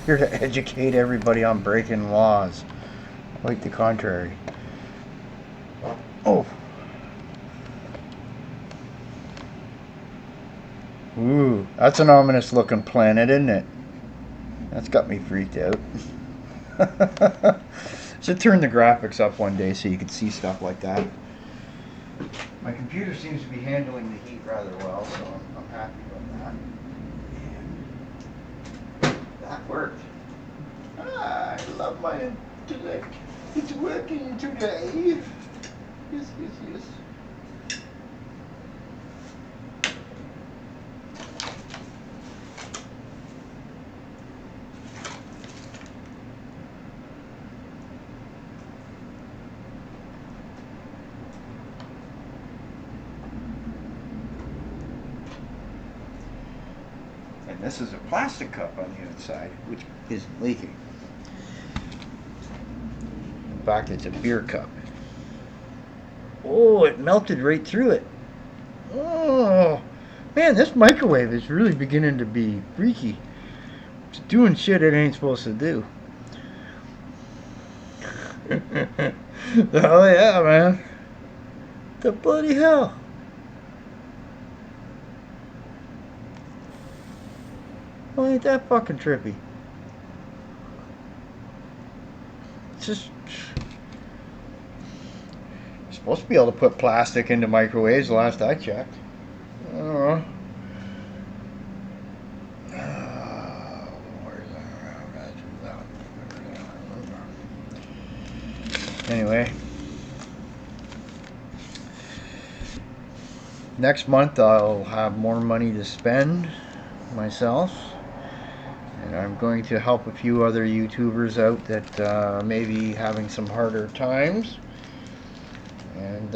here to educate everybody on breaking laws. Quite the contrary. Oh. Ooh, that's an ominous looking planet, isn't it? That's got me freaked out. Should turn the graphics up one day so you can see stuff like that. My computer seems to be handling the heat rather well, so I'm happy about that. That worked. I love my intellect. It's working today. Yes, yes, yes. And this is a plastic cup on the outside, which isn't leaking. In fact, it's a beer cup. Oh, it melted right through it. Oh, man, this microwave is really beginning to be freaky. It's doing shit it ain't supposed to do. Oh, yeah, man. The bloody hell. Well, ain't that fucking trippy? It's just... You're supposed to be able to put plastic into microwaves the last I checked. I don't know. Anyway. Next month I'll have more money to spend myself. And I'm going to help a few other YouTubers out that may be having some harder times. And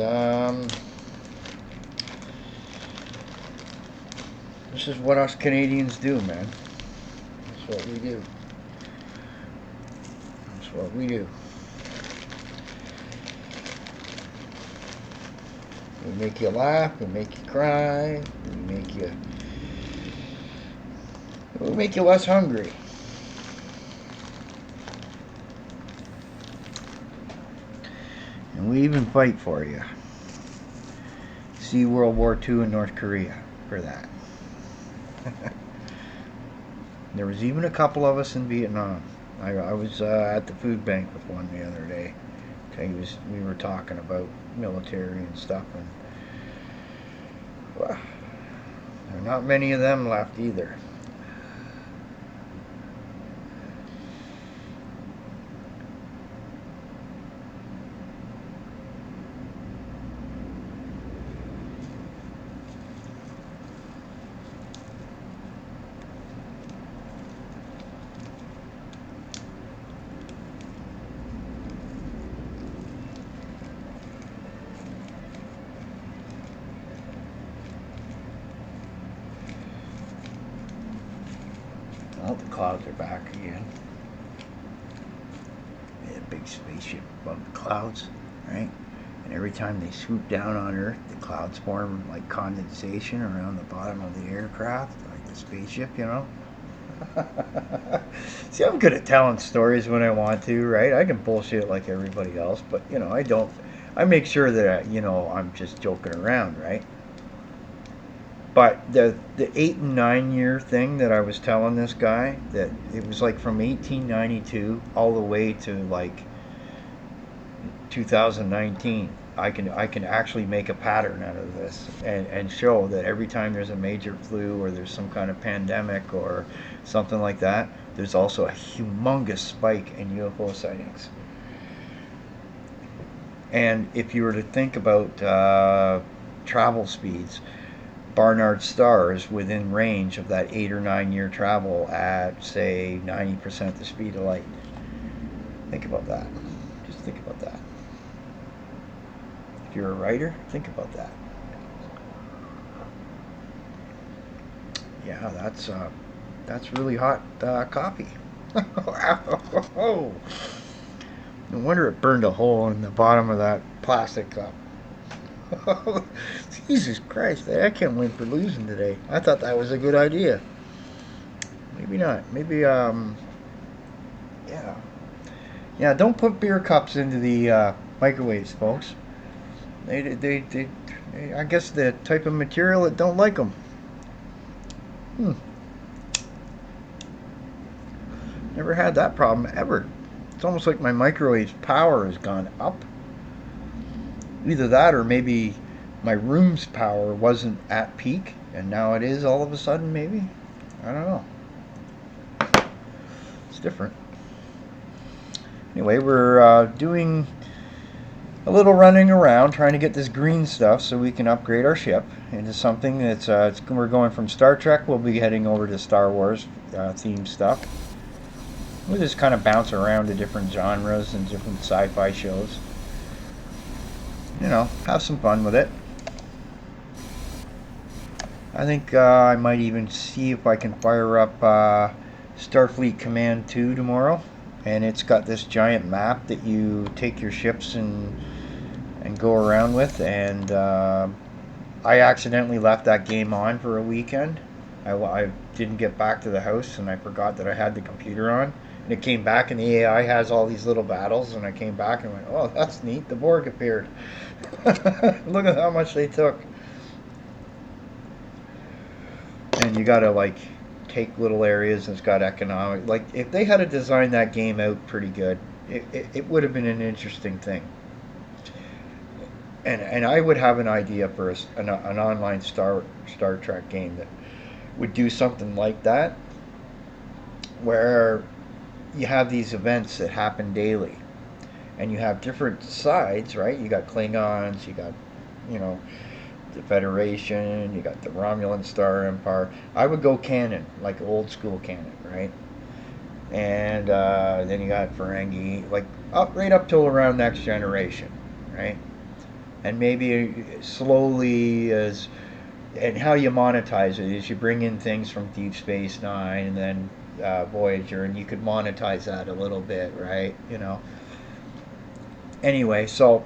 this is what us Canadians do, man. That's what we do. That's what we do. We make you laugh, we make you cry, we make you less hungry. And we even fight for you. See World War II in North Korea. for that. There was even a couple of us in Vietnam. I was at the food bank with one the other day. We were talking about military and stuff, and well, there are not many of them left either. Well, the clouds are back again. A big spaceship above the clouds, right? And every time they swoop down on Earth, the clouds form like condensation around the bottom of the aircraft, like the spaceship, you know? See, I'm good at telling stories when I want to, right? I can bullshit like everybody else, but, you know, I don't. I make sure that, you know, I'm just joking around, right? But the 8 and 9 year thing that I was telling this guy, that it was like from 1892 all the way to like 2019. I can actually make a pattern out of this, and show that every time there's a major flu or there's some kind of pandemic or something like that, there's also a humongous spike in UFO sightings. And if you were to think about travel speeds, Barnard stars within range of that 8 or 9 year travel at, say, 90% the speed of light. Think about that. Just think about that. If you're a writer, think about that. Yeah, that's really hot coffee. Oh, no wonder it burned a hole in the bottom of that plastic cup. Jesus Christ, I can't win for losing today. I thought that was a good idea. Maybe not. Maybe, yeah. Yeah, don't put beer cups into the microwaves, folks. They, I guess the type of material that don't like them. Hmm. Never had that problem ever. It's almost like my microwave's power has gone up. Either that or maybe my room's power wasn't at peak and now it is all of a sudden, maybe. I don't know. It's different. Anyway, we're doing a little running around trying to get this green stuff so we can upgrade our ship into something that's we're going from Star Trek, we'll be heading over to Star Wars themed stuff. We'll just kind of bounce around to different genres and different sci-fi shows. You know, have some fun with it. I think I might even see if I can fire up Starfleet Command 2 tomorrow. And it's got this giant map that you take your ships and go around with. And I accidentally left that game on for a weekend. I didn't get back to the house and I forgot that I had the computer on. And it came back and the AI has all these little battles. And I came back and went, oh, that's neat. The Borg appeared. Look at how much they took. And you gotta like take little areas and it's got economic. Like if they had designed that game out pretty good, it would have been an interesting thing. And I would have an idea for an online Star Trek game that would do something like that, where you have these events that happen daily, and you have different sides, right? You got Klingons, you got, you know, the Federation, you got the Romulan Star Empire. I would go canon, like old school canon, right? And then you got Ferengi, like right up till around Next Generation, right? And maybe slowly and how you monetize it is you bring in things from Deep Space Nine and then Voyager, and you could monetize that a little bit, right? You know. Anyway, so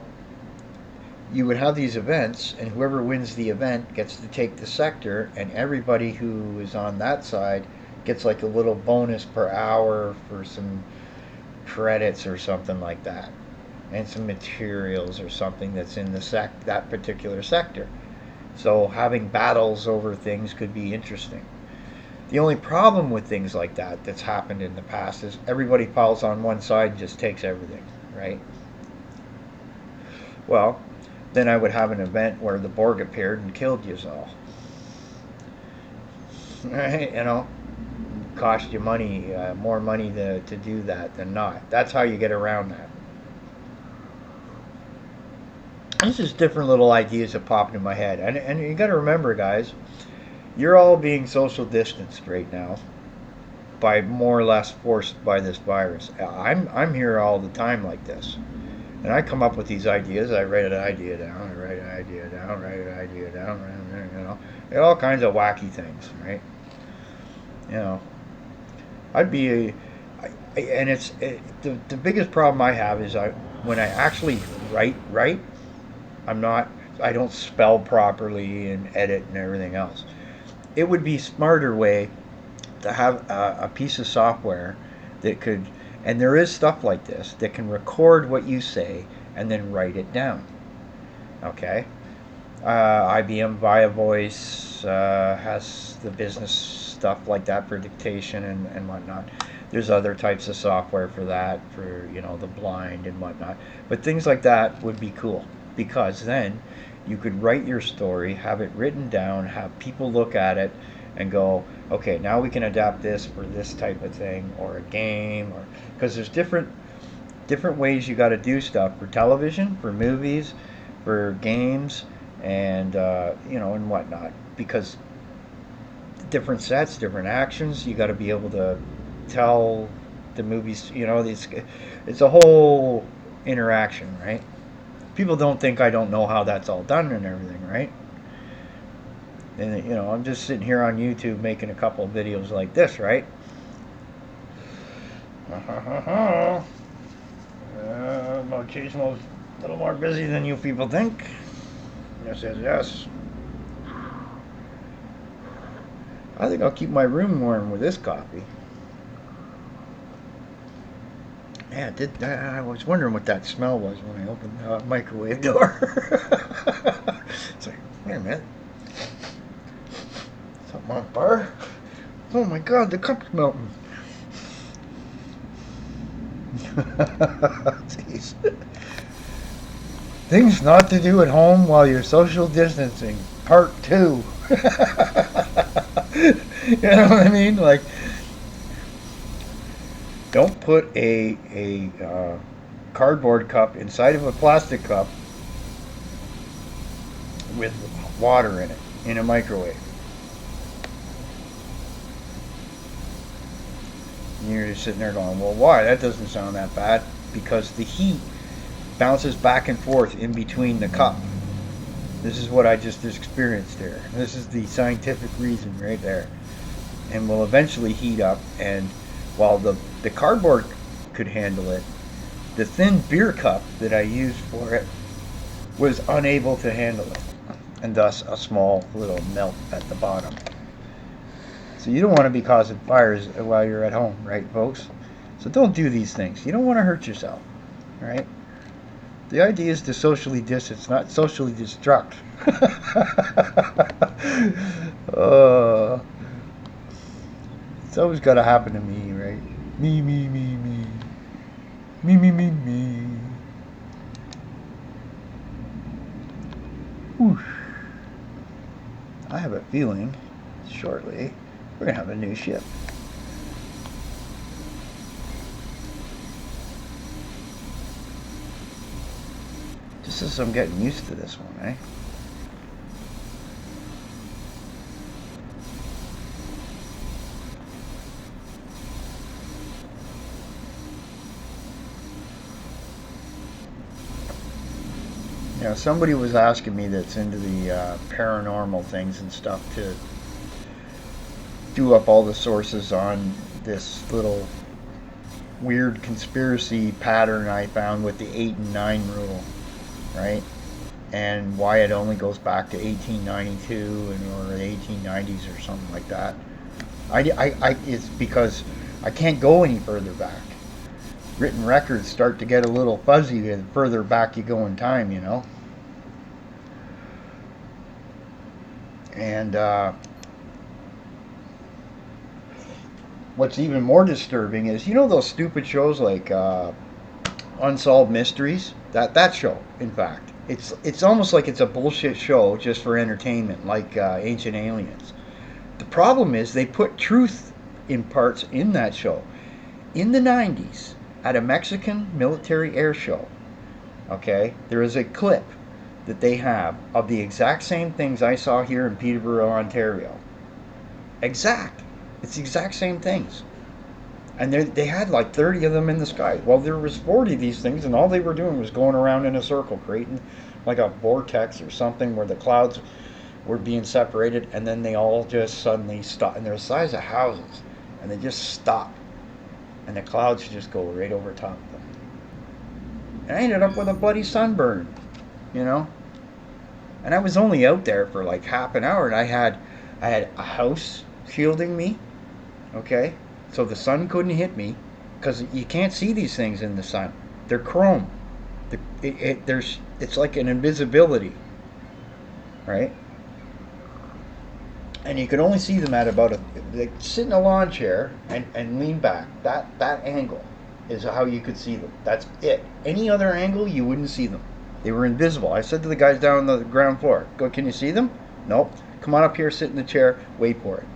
you would have these events, and whoever wins the event gets to take the sector, and everybody who is on that side gets like a little bonus per hour for some credits or something like that, and some materials or something that's in that particular sector. So having battles over things could be interesting. The only problem with things like that that's happened in the past is everybody piles on one side and just takes everything, right? Well, then I would have an event where the Borg appeared and killed you all. Right? You know, cost you money, more money to do that than not. That's how you get around that. This is different little ideas that pop into my head. And you got to remember, guys, you're all being social distanced right now by more or less forced by this virus. I'm here all the time like this. And I come up with these ideas. I write an idea down. I write an idea down. Write an idea down. All kinds of wacky things, right? You know, I'd be and the biggest problem I have is when I actually write, I'm not. I don't spell properly and edit and everything else. It would be a smarter way to have a piece of software that could, and there is stuff like this that can record what you say and then write it down. Okay, IBM Via Voice has the business stuff like that for dictation and whatnot. There's other types of software for that, for the blind and whatnot. But things like that would be cool because then you could write your story, have it written down, have people look at it, and go, okay, now we can adapt this for this type of thing or a game, or because there's different ways you got to do stuff for television, for movies, for games, and and whatnot. Because different sets, different actions, you got to be able to tell the movies. It's a whole interaction, right? People don't think I don't know how that's all done and everything, right? And I'm just sitting here on YouTube making a couple of videos like this, right? Occasional, a little more busy than you people think. Yes, yes, yes. I think I'll keep my room warm with this coffee. Yeah, I was wondering what that smell was when I opened the microwave door. It's like, wait a minute. Something on fire? Oh my god, the cup's melting. Jeez. Things not to do at home while you're social distancing. Part 2. You know what I mean? Like, don't put a cardboard cup inside of a plastic cup with water in it in a microwave. And you're just sitting there going, well, why? That doesn't sound that bad. Because the heat bounces back and forth in between the cup. This is what I just experienced there. This is the scientific reason right there. And will eventually heat up, and while the cardboard could handle it, the thin beer cup that I used for it was unable to handle it, and thus a small little melt at the bottom. So you don't want to be causing fires while you're at home, right, folks? So don't do these things. You don't want to hurt yourself, right? The idea is to socially distance, not socially destruct. It's always got to happen to me, right? Me, me, me, me. Me, me, me, me. Whew. I have a feeling shortly we're going to have a new ship. Just as I'm getting used to this one, eh? Somebody was asking me that's into the paranormal things and stuff to do up all the sources on this little weird conspiracy pattern I found with the 8 and 9 rule, right? And why it only goes back to 1892 or the 1890s or something like that. It's because I can't go any further back. Written records start to get a little fuzzy the further back you go in time, And what's even more disturbing is, you know, those stupid shows like Unsolved Mysteries. That show, in fact, it's almost like it's a bullshit show just for entertainment, like Ancient Aliens. The problem is they put truth in parts in that show. In the 90s, at a Mexican military air show, okay, there is a clip that they have of the exact same things I saw here in Peterborough, Ontario. Exact. It's the exact same things. And they had like 30 of them in the sky. Well, there was 40 of these things, and all they were doing was going around in a circle, creating like a vortex or something where the clouds were being separated, and then they all just suddenly stop. And they're the size of houses, and they just stop, and the clouds just go right over top of them. And I ended up with a bloody sunburn, you know. And I was only out there for like half an hour, and I had a house shielding me, okay, so the sun couldn't hit me, because you can't see these things in the sun. They're chrome. It's like an invisibility, right? And you could only see them at about they sit in a lawn chair and lean back. That angle is how you could see them. That's it. Any other angle, you wouldn't see them. They were invisible. I said to the guys down on the ground floor, "Go, can you see them?" Nope. Come on up here, sit in the chair, wait for it.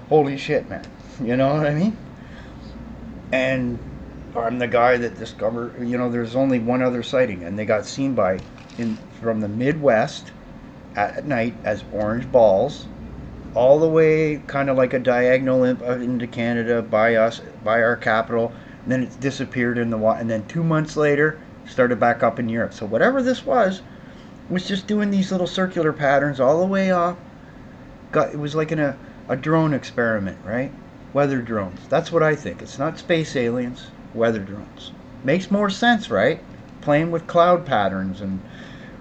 Holy shit, man. You know what I mean? And I'm the guy that discovered, you know, there's only one other sighting, and they got seen from the Midwest at night as orange balls, all the way kind of like a diagonal into Canada by us, by our capital, and then it disappeared in the water, and then 2 months later, started back up in Europe. So whatever this was just doing these little circular patterns all the way off. It was like in a drone experiment, right? Weather drones. That's what I think. It's not space aliens, weather drones. Makes more sense, right? Playing with cloud patterns and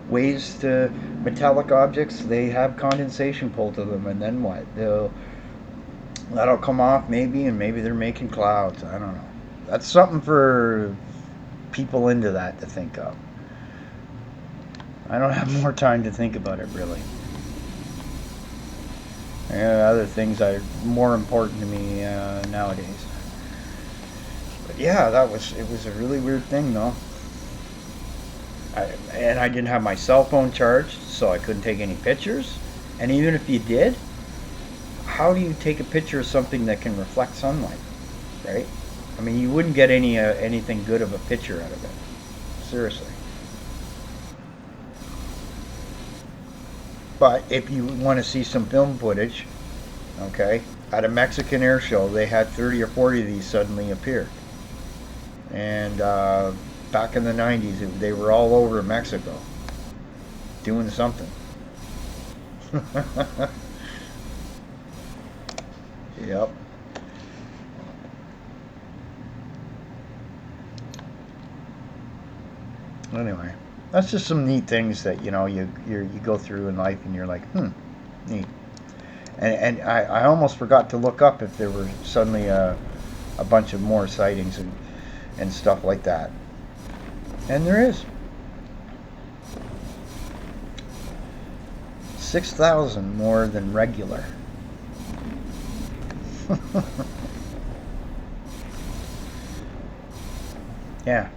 ways to metallic objects, they have condensation pull to them, and then what? That'll come off maybe, and maybe they're making clouds. I don't know. That's something for people into that to think of. I don't have more time to think about it, really. Other things are more important to me nowadays. But yeah, it was a really weird thing, though. And I didn't have my cell phone charged, so I couldn't take any pictures. And even if you did, how do you take a picture of something that can reflect sunlight, right? I mean, you wouldn't get anything good of a picture out of it. Seriously. But if you want to see some film footage, okay, at a Mexican air show, they had 30 or 40 of these suddenly appear. And back in the 90s, they were all over Mexico doing something. Yep. Anyway, that's just some neat things that you go through in life, and you're like, neat. And I almost forgot to look up if there were suddenly a bunch of more sightings and stuff like that. And there is. 6,000 more than regular. Yeah.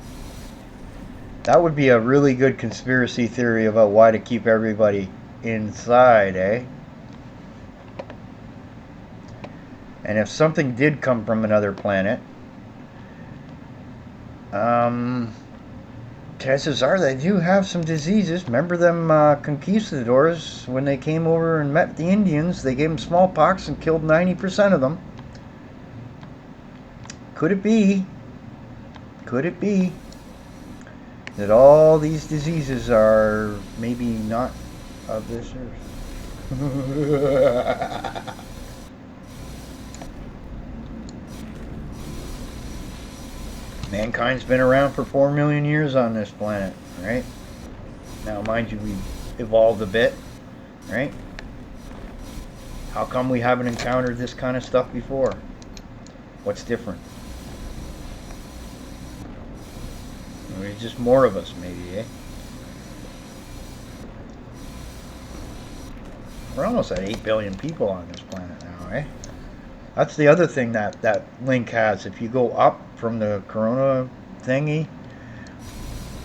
That would be a really good conspiracy theory about why to keep everybody inside, eh? And if something did come from another planet, chances are they do have some diseases. Remember them conquistadors, when they came over and met the Indians, they gave them smallpox and killed 90% of them. Could it be that all these diseases are maybe not of this earth? Mankind's been around for 4 million years on this planet, right? Now, mind you, we've evolved a bit, right? How come we haven't encountered this kind of stuff before? What's different? There's just more of us, maybe, eh? We're almost at 8 billion people on this planet now, eh? That's the other thing that link has. If you go up from the corona thingy,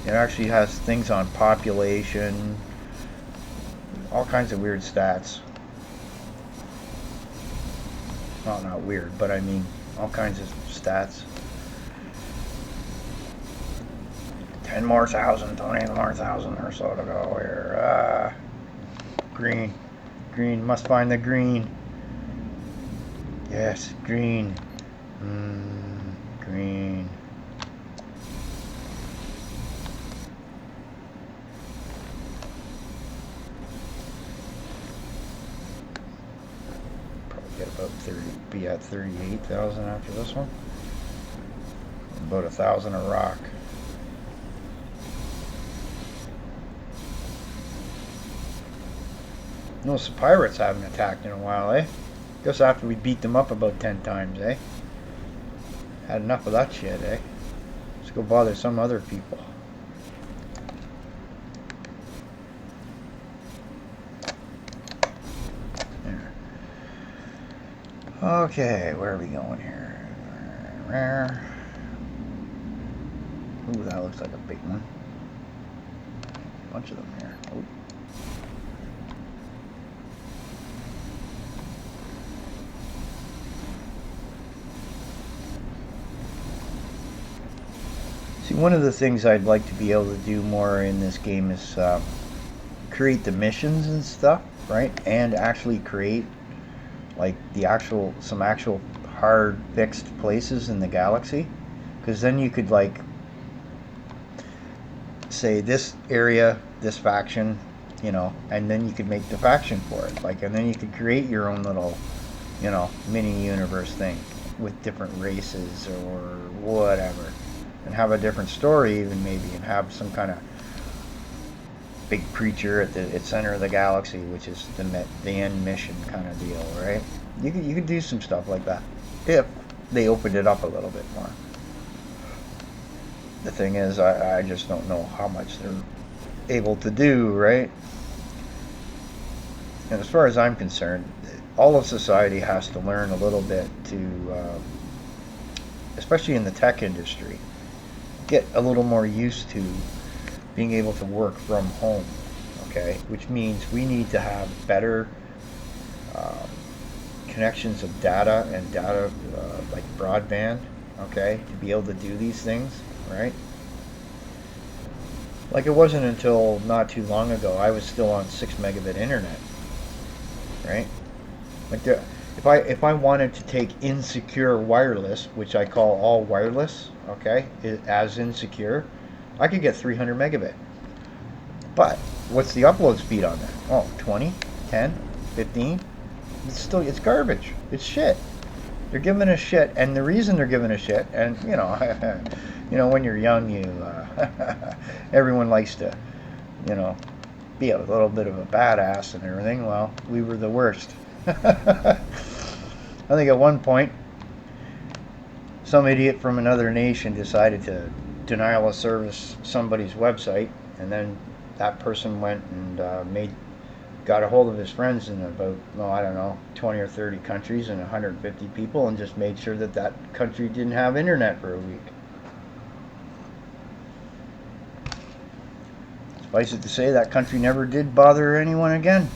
it actually has things on population, all kinds of weird stats. Well, not weird, but I mean all kinds of stats. 10 more thousand, 20 more thousand or so to go here. Green. Green. Must find the green. Yes, green. Green. Probably get about 30, be at 38,000 after this one. About 1,000 a rock. Notice the pirates haven't attacked in a while, eh? Guess after we beat them up about 10 times, eh? Had enough of that shit, eh? Let's go bother some other people. There. Okay, where are we going here? Ooh, that looks like a big one. Bunch of them here. Ooh. See, one of the things I'd like to be able to do more in this game is create the missions and stuff, right? And actually create like some actual hard fixed places in the galaxy, because then you could like say this area, this faction, you know, and then you could make the faction for it, like, and then you could create your own little, you know, mini universe thing with different races or whatever. And have a different story even maybe, and have some kind of big creature at the center of the galaxy, which is the end mission kind of deal, right? You could do some stuff like that if they opened it up a little bit more. The thing is, I just don't know how much they're able to do, right? And as far as I'm concerned, all of society has to learn a little bit to, especially in the tech industry, get a little more used to being able to work from home, okay? Which means we need to have better connections of data and data like broadband, okay, to be able to do these things, right? Like, it wasn't until not too long ago I was still on 6 megabit internet, right? Like, if I wanted to take insecure wireless, which I call all wireless, okay, as insecure, I could get 300 megabit. But what's the upload speed on that? Oh, 20, 10, 15? It's garbage. It's shit. They're giving us shit, and the reason they're giving us shit, and you know, you know, when you're young, everyone likes to, you know, be a little bit of a badass and everything. Well, we were the worst. I think at one point, some idiot from another nation decided to denial of service somebody's website, and then that person went and got a hold of his friends in about, no, I don't know, 20 or 30 countries and 150 people, and just made sure that that country didn't have internet for a week. Suffice it to say, that country never did bother anyone again,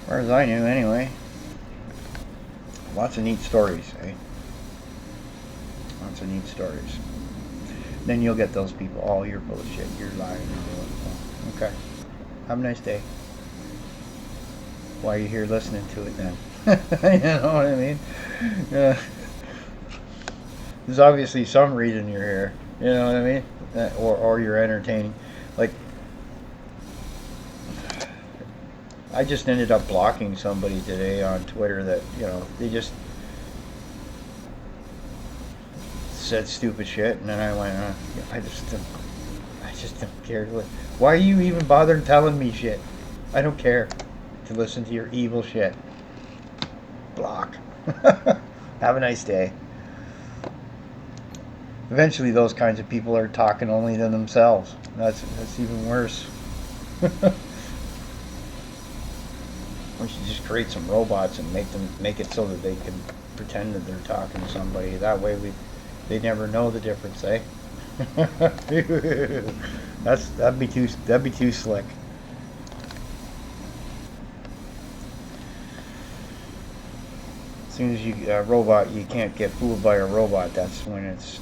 as far as I knew anyway. Lots of neat stories, eh? Lots of neat stories. Then you'll get those people, oh, you're full of shit, you're lying. Okay. Have a nice day. Why are you here listening to it then? You know what I mean? There's obviously some reason you're here. You know what I mean? Or you're entertaining. Like, I just ended up blocking somebody today on Twitter that, you know, they just said stupid shit, and then I went, I just don't care. Why are you even bothering telling me shit? I don't care to listen to your evil shit. Block. Have a nice day. Eventually those kinds of people are talking only to themselves. That's even worse. We should just create some robots and make it so that they can pretend that they're talking to somebody. That way they never know the difference, eh? That'd be too slick. As soon as you a robot, you can't get fooled by a robot. That's when it's.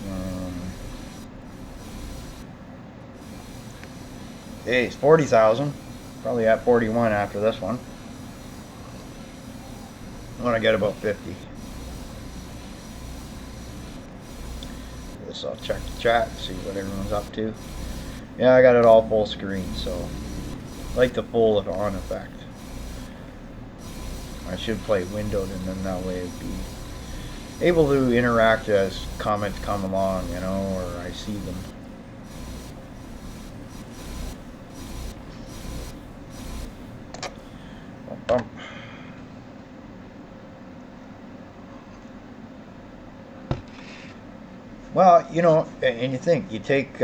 Hey, it's 40,000. Probably at 41 after this one. When I get about 50. So I'll check the chat, see what everyone's up to. Yeah, I got it all full screen, so I like the full on effect. I should play windowed, and then that way it'd be able to interact as comments come along, you know, or I see them. Bump. Well, you know, and you think, you take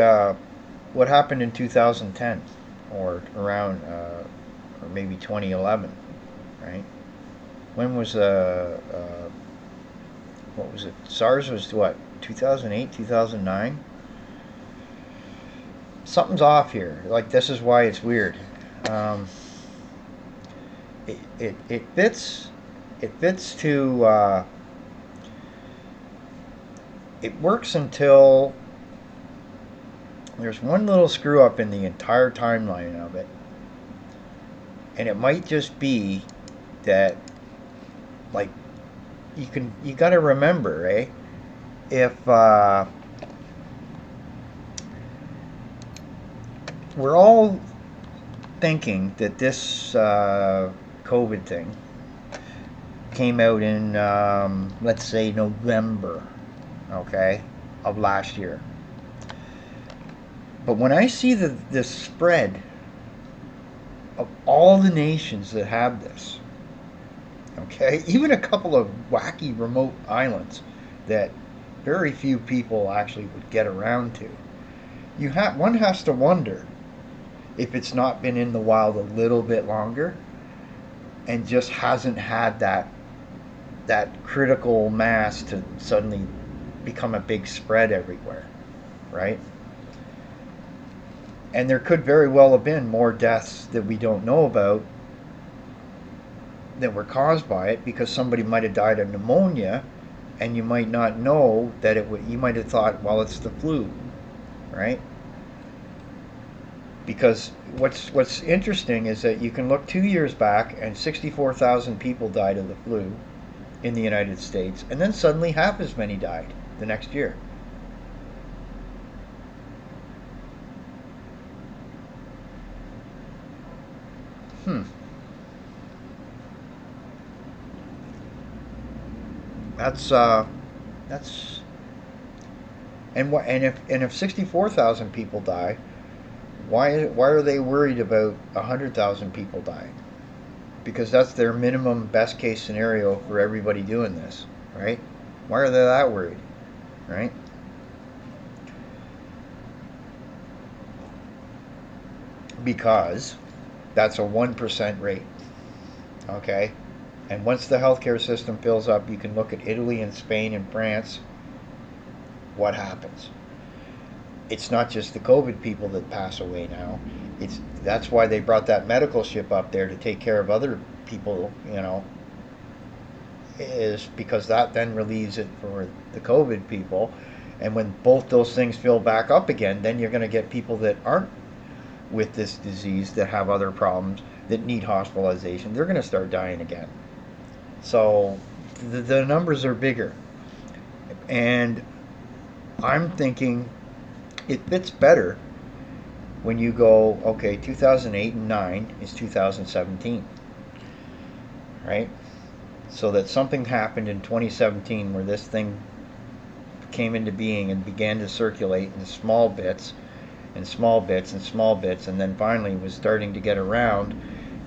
what happened in 2010 or around, or maybe 2011, right? When was what was it? SARS was what? 2008, 2009? Something's off here. Like, this is why it's weird. Um, it fits. It fits to. It works until there's one little screw up in the entire timeline of it, and it might just be that, like, you got to remember, eh? If we're all thinking that this COVID thing came out in, let's say, November, okay, of last year. But when I see this spread of all the nations that have this, okay, even a couple of wacky remote islands that very few people actually would get around to, one has to wonder if it's not been in the wild a little bit longer and just hasn't had that critical mass to suddenly become a big spread everywhere, right? And there could very well have been more deaths that we don't know about that were caused by it, because somebody might have died of pneumonia and you might not know that it would. You might have thought, well, it's the flu, right? Because what's interesting is that you can look 2 years back and 64,000 people died of the flu in the United States, and then suddenly half as many died the next year. Hmm. That's and if 64,000 people die, why are they worried about 100,000 people dying? Because that's their minimum best case scenario for everybody doing this, right? Why are they that worried, right? Because that's a 1% rate, okay? And once the healthcare system fills up, you can look at Italy and Spain and France. What happens? It's not just the COVID people that pass away now. That's why they brought that medical ship up there to take care of other people, you know, is because that then relieves it for the COVID people. And when both those things fill back up again, then you're going to get people that aren't with this disease, that have other problems, that need hospitalization. They're going to start dying again. So the numbers are bigger. And I'm thinking it fits better when you go, okay, 2008 and 9 is 2017, right? So that something happened in 2017 where this thing came into being and began to circulate in small bits and small bits and small bits, and then finally was starting to get around,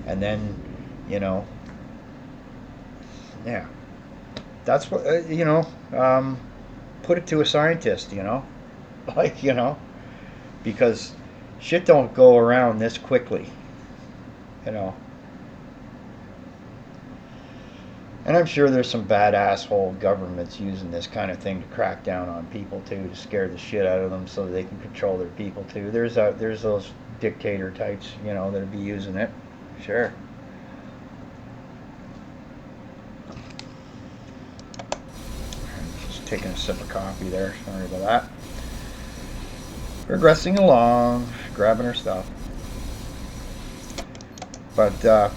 and then, you know, yeah, that's what, put it to a scientist, you know, like, you know, because shit don't go around this quickly, you know. And I'm sure there's some bad asshole governments using this kind of thing to crack down on people too, to scare the shit out of them so they can control their people too. There's those dictator types, you know, that'll be using it. Sure. Just taking a sip of coffee there. Sorry about that. Progressing along, grabbing our stuff. But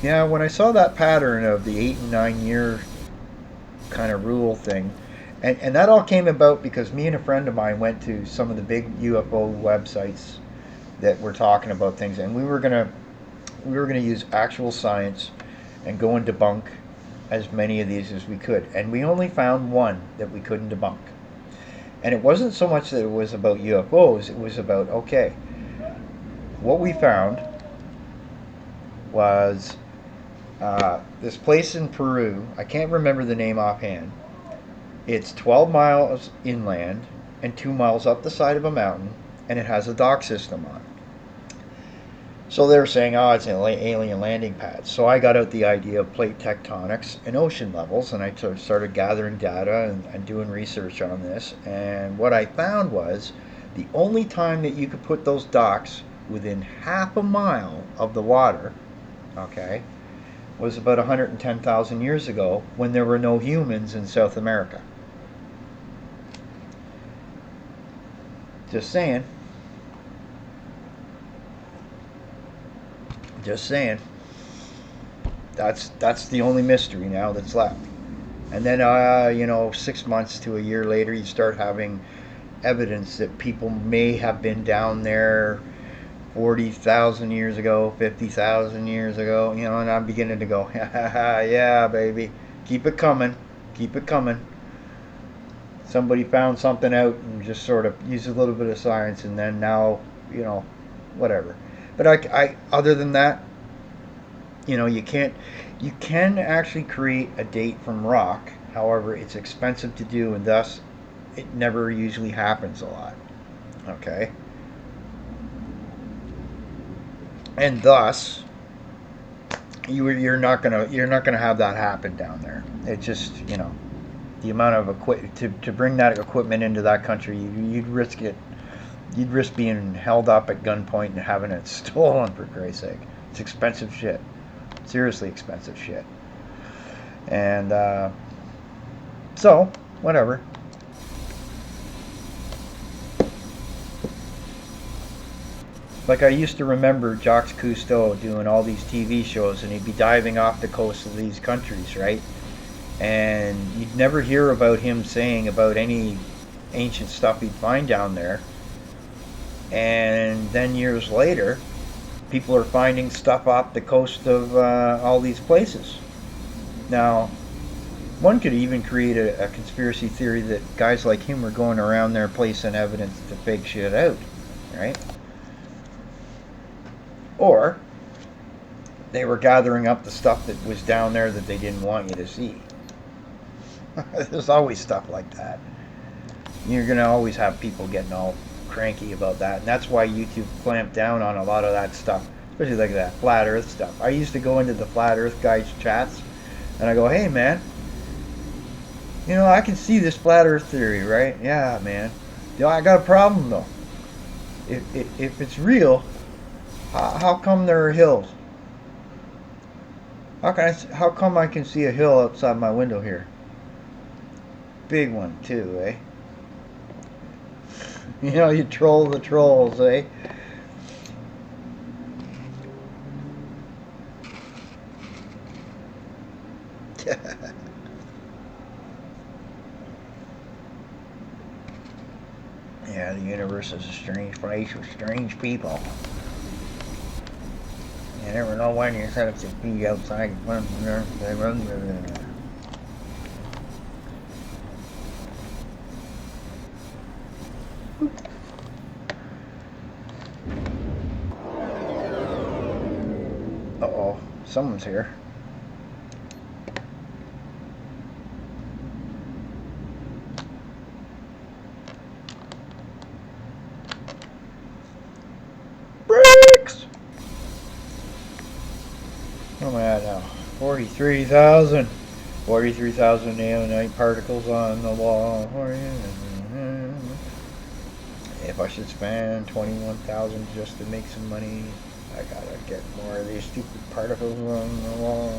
yeah, when I saw that pattern of the 8 and 9 year kind of rule thing, and that all came about because me and a friend of mine went to some of the big UFO websites that were talking about things, and we were gonna use actual science and go and debunk as many of these as we could, and we only found one that we couldn't debunk. And it wasn't so much that it was about UFOs, it was about, okay, what we found was this place in Peru. I can't remember the name offhand. It's 12 miles inland and 2 miles up the side of a mountain, and it has a dock system on it. So they were saying, oh, it's an alien landing pad. So I got out the idea of plate tectonics and ocean levels, and I started gathering data and doing research on this. And what I found was the only time that you could put those docks within half a mile of the water, okay, was about 110,000 years ago when there were no humans in South America. Just saying. Just saying. That's the only mystery now that's left. And then, 6 months to a year later, you start having evidence that people may have been down there 40,000 years ago, 50,000 years ago, and I'm beginning to go, yeah, baby, keep it coming, keep it coming. Somebody found something out and just sort of used a little bit of science, and then now, whatever. But I other than that, you can actually create a date from rock. However, it's expensive to do, and thus it never usually happens a lot. Okay. And thus, you're not gonna have that happen down there. It just the amount of equipment to bring that equipment into that country, you'd risk it. You'd risk being held up at gunpoint and having it stolen, for Christ's sake. It's expensive shit. Seriously expensive shit. And so whatever. Like, I used to remember Jacques Cousteau doing all these TV shows, and he'd be diving off the coast of these countries, right? And you'd never hear about him saying about any ancient stuff he'd find down there. And then years later, people are finding stuff off the coast of all these places. Now, one could even create a conspiracy theory that guys like him were going around there placing evidence to fake shit out, right? Or they were gathering up the stuff that was down there that they didn't want you to see. There's always stuff like that. You're going to always have people getting all cranky about that. And that's why YouTube clamped down on a lot of that stuff. Especially like that flat earth stuff. I used to go into the flat earth guys' chats and I go, hey man, I can see this flat earth theory, right? Yeah, man. I got a problem though. If it's real, how come there are hills? How come I can see a hill outside my window here? Big one too, eh? You troll the trolls, eh? Yeah, the universe is a strange place with strange people. You never know when you set up to be outside. Uh-oh, someone's here. Bricks! Where am I at now? 43,000. 43,000 naonite particles on the wall. If I should spend 21,000 just to make some money, I gotta get more of these stupid particles on the wall.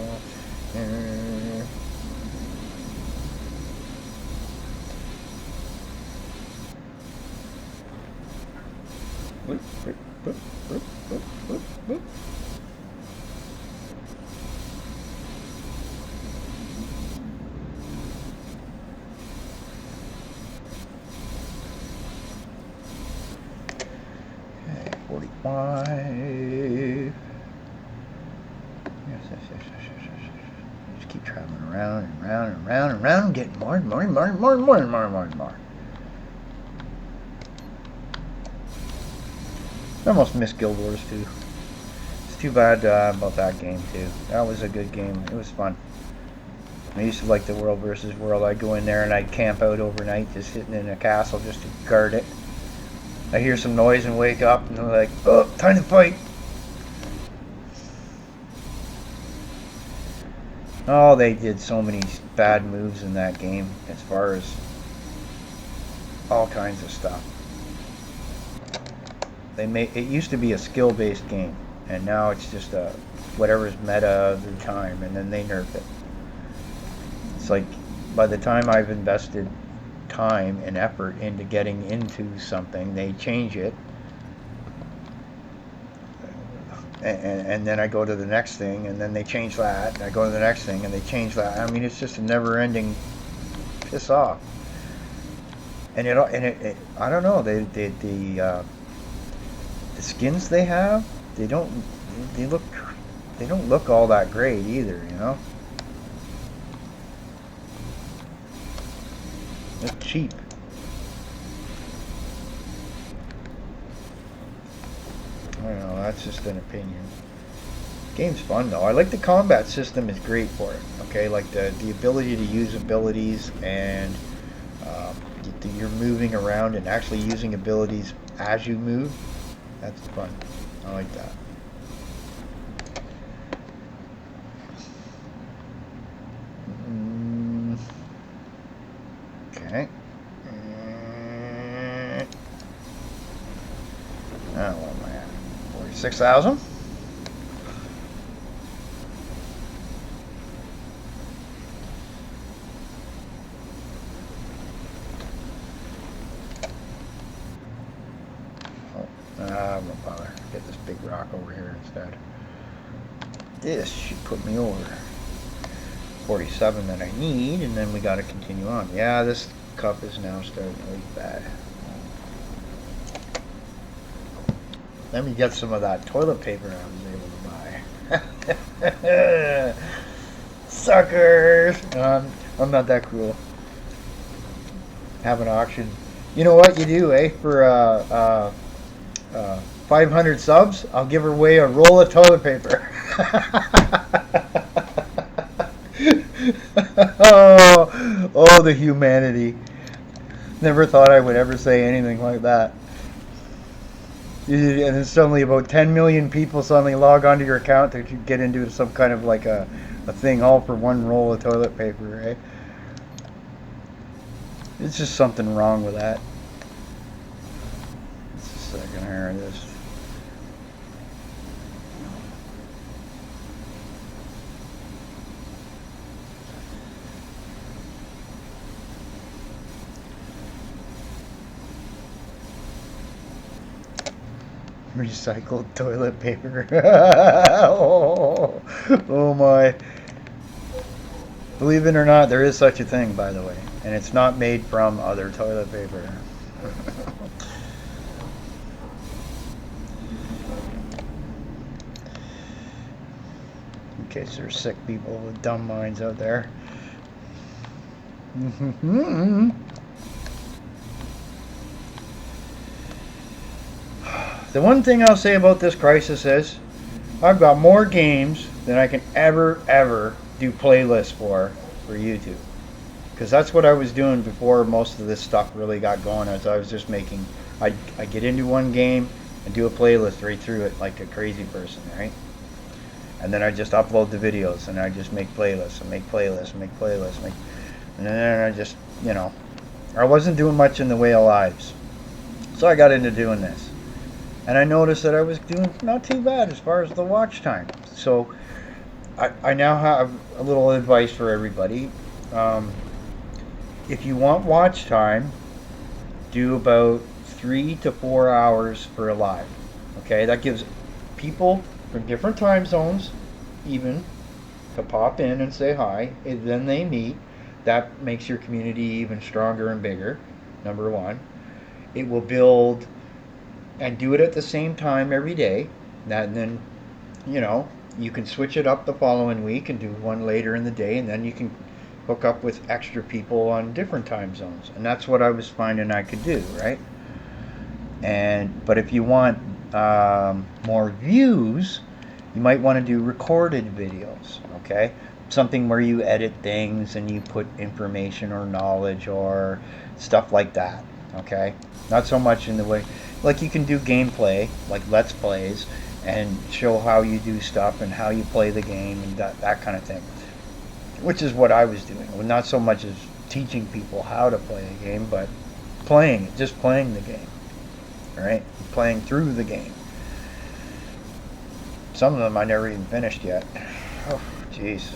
Boop, boop, boop, boop, boop, boop, boop. Okay, 45. Yes. Just keep traveling around and round and round and round, getting more and more and more and more and more and more and more and more. I almost miss Guild Wars 2. It's too bad about that game too. That was a good game. It was fun. I used to like the World versus World. I'd go in there and I'd camp out overnight, just sitting in a castle just to guard it. I hear some noise and wake up and I'm like, oh, time to fight. Oh, they did so many bad moves in that game as far as all kinds of stuff. It used to be a skill-based game, and now it's just a whatever's meta of the time, and then they nerf it. It's like by the time I've invested time and effort into getting into something, they change it, and then I go to the next thing, and then they change that, and I go to the next thing, and they change that. I mean, it's just a never-ending piss off. And I don't know. The skins they have, they don't look all that great either, you know. They're cheap. I don't know, that's just an opinion. Game's fun though. I like the combat system is great for it. Okay, like the ability to use abilities and you're moving around and actually using abilities as you move. That's fun. I like that. Okay. Oh, what am I at? 46,000? I won't bother. Get this big rock over here instead. This should put me over 47 that I need, and then we got to continue on. Yeah, this cup is now starting to look bad. Let me get some of that toilet paper I was able to buy. Suckers! I'm not that cruel. Have an auction. You know what you do, eh? For 500 subs, I'll give her away a roll of toilet paper. oh, the humanity. Never thought I would ever say anything like that. And then suddenly about 10 million people suddenly log onto your account to get into some kind of like a thing all for one roll of toilet paper, right? It's just something wrong with that. Second here it is. Recycled toilet paper. Oh my. Believe it or not, there is such a thing, by the way. And it's not made from other toilet paper. In case there's sick people with dumb minds out there. The one thing I'll say about this crisis is I've got more games than I can ever do playlists for YouTube. Because that's what I was doing before most of this stuff really got going. As I was just making, I get into one game and do a playlist right through it like a crazy person, right? And then I just upload the videos, and I just make playlists and make playlists and make playlists, and then I just, I wasn't doing much in the way of lives. So I got into doing this. And I noticed that I was doing not too bad as far as the watch time. So I now have a little advice for everybody. If you want watch time, do about 3 to 4 hours for a live. Okay, that gives people from different time zones even to pop in and say hi, and then they meet. That makes your community even stronger and bigger, number one. It will build, and do it at the same time every day. And then, you can switch it up the following week and do one later in the day, and then you can hook up with extra people on different time zones. And that's what I was finding I could do, right? But if you want more views, you might want to do recorded videos, okay? Something where you edit things and you put information or knowledge or stuff like that, okay? Not so much in the way, like you can do gameplay, like Let's Plays, and show how you do stuff and how you play the game and that kind of thing, which is what I was doing. Well, not so much as teaching people how to play a game, but just playing the game, right? Playing through the game. Some of them I never even finished yet. Oh, jeez.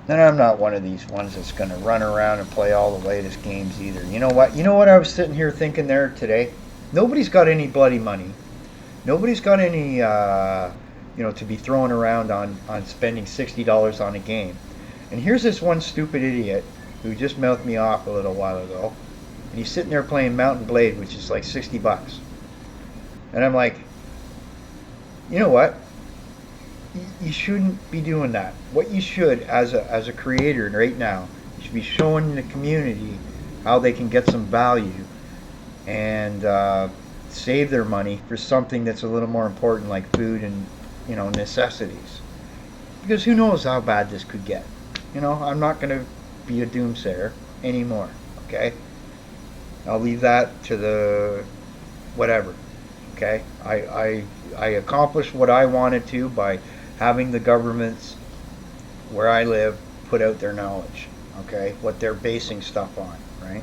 And I'm not one of these ones that's going to run around and play all the latest games either. You know what? You know what I was sitting here thinking there today? Nobody's got any bloody money. Nobody's got any, to be throwing around on spending $60 on a game. And here's this one stupid idiot who just mouthed me off a little while ago. And he's sitting there playing Mountain Blade, which is like $60. And I'm like, you know what? You shouldn't be doing that. What you should, as a creator right now, you should be showing the community how they can get some value and save their money for something that's a little more important, like food and necessities. Because who knows how bad this could get. I'm not going to be a doomsayer anymore. Okay, I'll leave that to the whatever. Okay, I accomplished what I wanted to by having the governments where I live put out their knowledge, okay, what they're basing stuff on, right?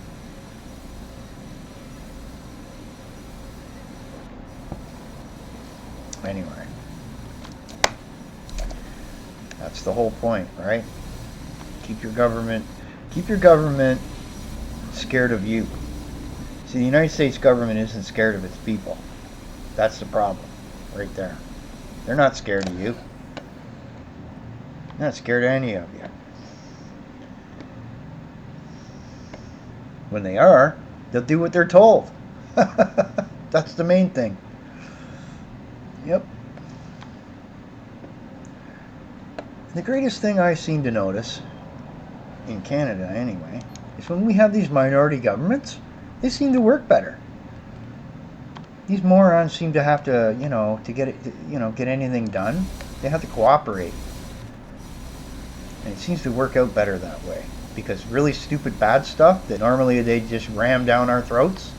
Anyway, that's the whole point, right? Keep your government scared of you. See, the United States government isn't scared of its people. That's the problem, right there. They're not scared of you. They're not scared of any of you. When they are, they'll do what they're told. That's the main thing. Yep. The greatest thing I seem to notice, in Canada anyway, is when we have these minority governments, they seem to work better. These morons seem to have to, to get it, get anything done, they have to cooperate. And it seems to work out better that way. Because really stupid bad stuff that normally they just ram down our throats,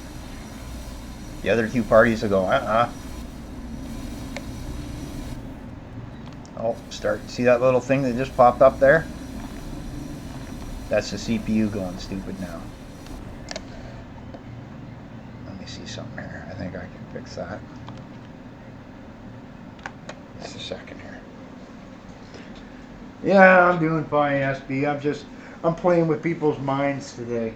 the other two parties will go, Oh, see that little thing that just popped up there? That's the CPU going stupid now. Let me see something here. I think I can fix that. Just a second here. Yeah, I'm doing fine, SB. I'm playing with people's minds today.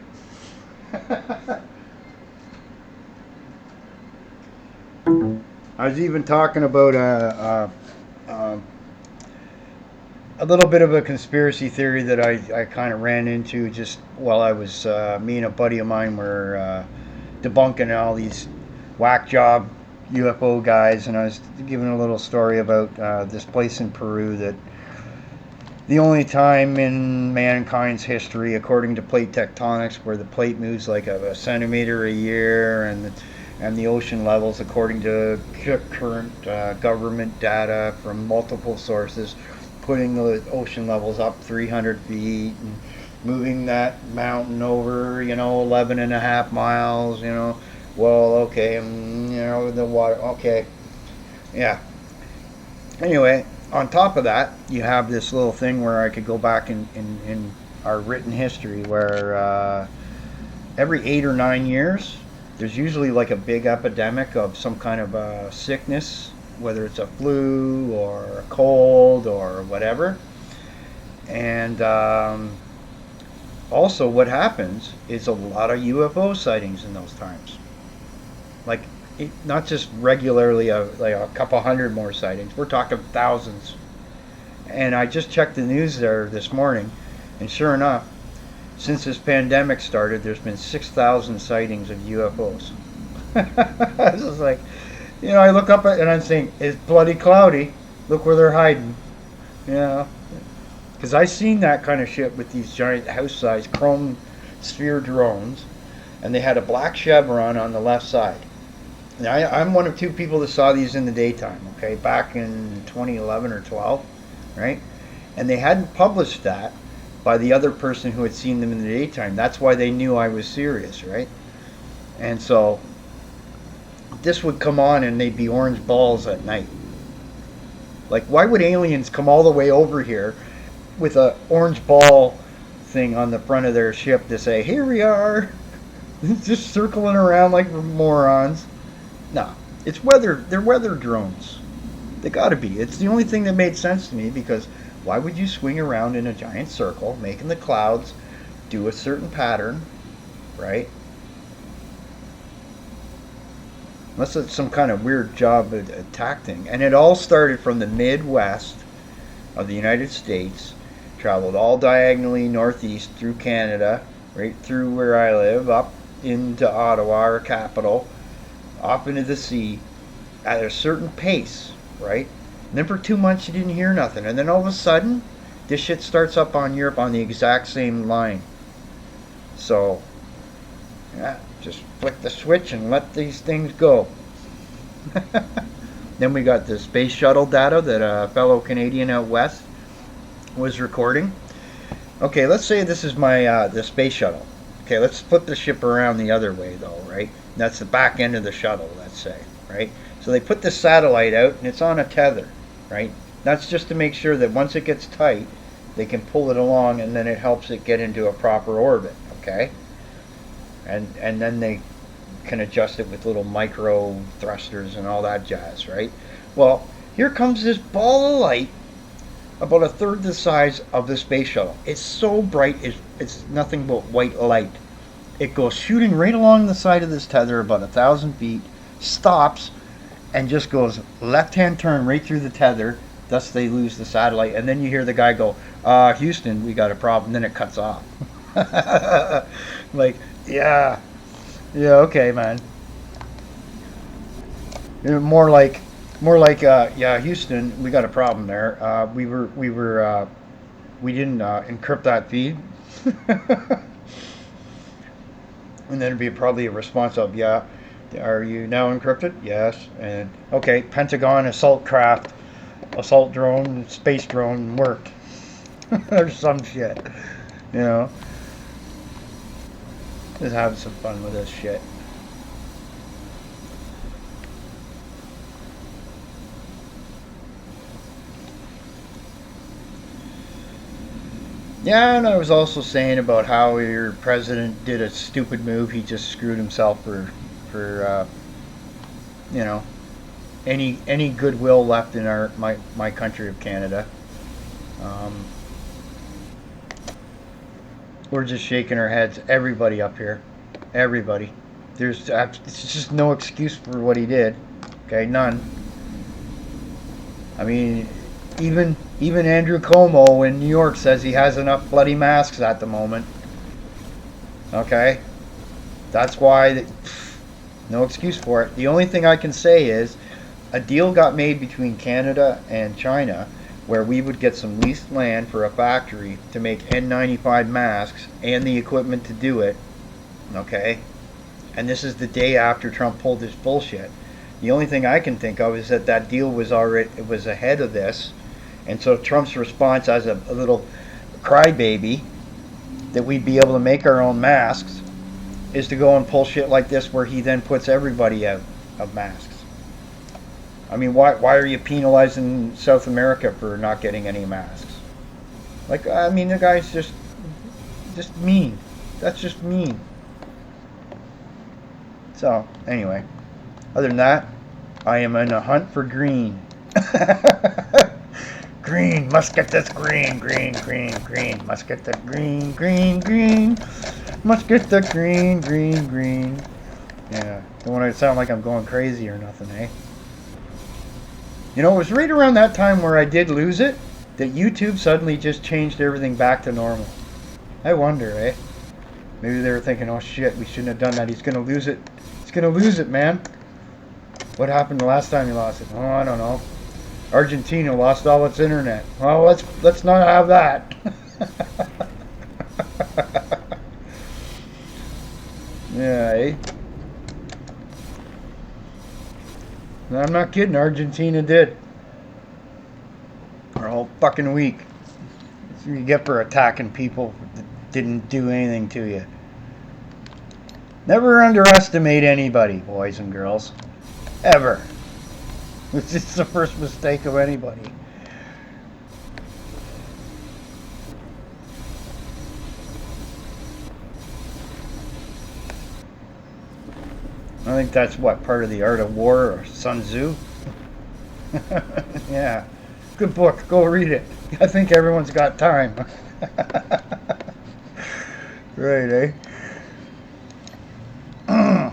I was even talking about a little bit of a conspiracy theory that I kind of ran into just while I was, me and a buddy of mine were debunking all these whack job UFO guys, and I was giving a little story about this place in Peru that the only time in mankind's history, according to plate tectonics, where the plate moves like a centimeter a year, and the ocean levels, according to current government data from multiple sources, putting the ocean levels up 300 feet and moving that mountain over, 11 and a half miles, well, okay, the water, okay. Yeah. Anyway, on top of that, you have this little thing where I could go back in our written history where every 8 or 9 years, there's usually like a big epidemic of some kind of sickness, whether it's a flu or a cold or whatever. And also, what happens is a lot of UFO sightings in those times. Like, not just regularly, like a couple hundred more sightings. We're talking thousands. And I just checked the news there this morning, and sure enough, since this pandemic started, there's been 6,000 sightings of UFOs. I was just like, I look up and I'm saying, it's bloody cloudy. Look where they're hiding. You know, because I seen that kind of shit with these giant house-sized chrome sphere drones, and they had a black chevron on the left side. Now, I'm one of two people that saw these in the daytime, okay, back in 2011 or 12, right? And they hadn't published that by the other person who had seen them in the daytime. That's why they knew I was serious, right? And so this would come on and they'd be orange balls at night. Like, why would aliens come all the way over here with a orange ball thing on the front of their ship to say, here we are, just circling around like morons? No, it's weather. They're weather drones. They gotta be. It's the only thing that made sense to me, because why would you swing around in a giant circle, making the clouds do a certain pattern, right? Unless it's some kind of weird job attack thing. And it all started from the Midwest of the United States, traveled all diagonally northeast through Canada, right through where I live, up into Ottawa, our capital, off into the sea at a certain pace, right? And then for 2 months you didn't hear nothing. And then all of a sudden, this shit starts up on Europe on the exact same line. So, yeah, just flick the switch and let these things go. Then we got the space shuttle data that a fellow Canadian out west was recording. Okay, let's say this is my the space shuttle. Okay, let's flip the ship around the other way though, right? That's the back end of the shuttle, let's say, right? So they put the satellite out and it's on a tether, right? That's just to make sure that once it gets tight, they can pull it along and then it helps it get into a proper orbit, okay? And then they can adjust it with little micro thrusters and all that jazz, right? Well, here comes this ball of light about a third the size of the space shuttle. It's so bright, it's nothing but white light. It goes shooting right along the side of this tether about 1,000 feet, stops, and just goes left-hand turn right through the tether. Thus they lose the satellite. And then you hear the guy go, Houston, we got a problem. Then it cuts off. Like, yeah, okay, man. More like, yeah, Houston, we got a problem there. We didn't encrypt that feed. And then it'd be probably a response of, yeah, are you now encrypted? Yes. And okay, Pentagon assault drone, space drone worked. Or some shit, Just having some fun with this shit. Yeah, and I was also saying about how your president did a stupid move. He just screwed himself for any goodwill left in my country of Canada. We're just shaking our heads. Everybody up here, everybody. It's just no excuse for what he did. Okay, none. I mean, even Andrew Cuomo in New York says he has enough bloody masks at the moment. Okay, that's why. No excuse for it. The only thing I can say is a deal got made between Canada and China where we would get some leased land for a factory to make N95 masks and the equipment to do it. Okay, and this is the day after Trump pulled his bullshit. The only thing I can think of is that deal was ahead of this, and so Trump's response as a little crybaby that we'd be able to make our own masks is to go and pull shit like this where he then puts everybody out of masks. I mean, why are you penalizing South America for not getting any masks? Like, I mean, the guy's just mean. That's just mean. So, anyway, other than that, I am in a hunt for green. Green, must get this green, green, green, green. Must get the green, green, green. Must get the green, green, green. Yeah, don't want to sound like I'm going crazy or nothing, eh? You know, it was right around that time where I did lose it that YouTube suddenly just changed everything back to normal. I wonder, eh? Maybe they were thinking, oh shit, we shouldn't have done that. He's going to lose it. He's going to lose it, man. What happened the last time he lost it? Oh, I don't know. Argentina lost all its internet. Well, let's not have that. Yeah, eh? No, I'm not kidding. Argentina did. For a whole fucking week. That's what you get for attacking people that didn't do anything to you. Never underestimate anybody, boys and girls. Ever. It's just the first mistake of anybody. I think that's what, part of the Art of War or Sun Tzu? Yeah. Good book. Go read it. I think everyone's got time. Right, eh?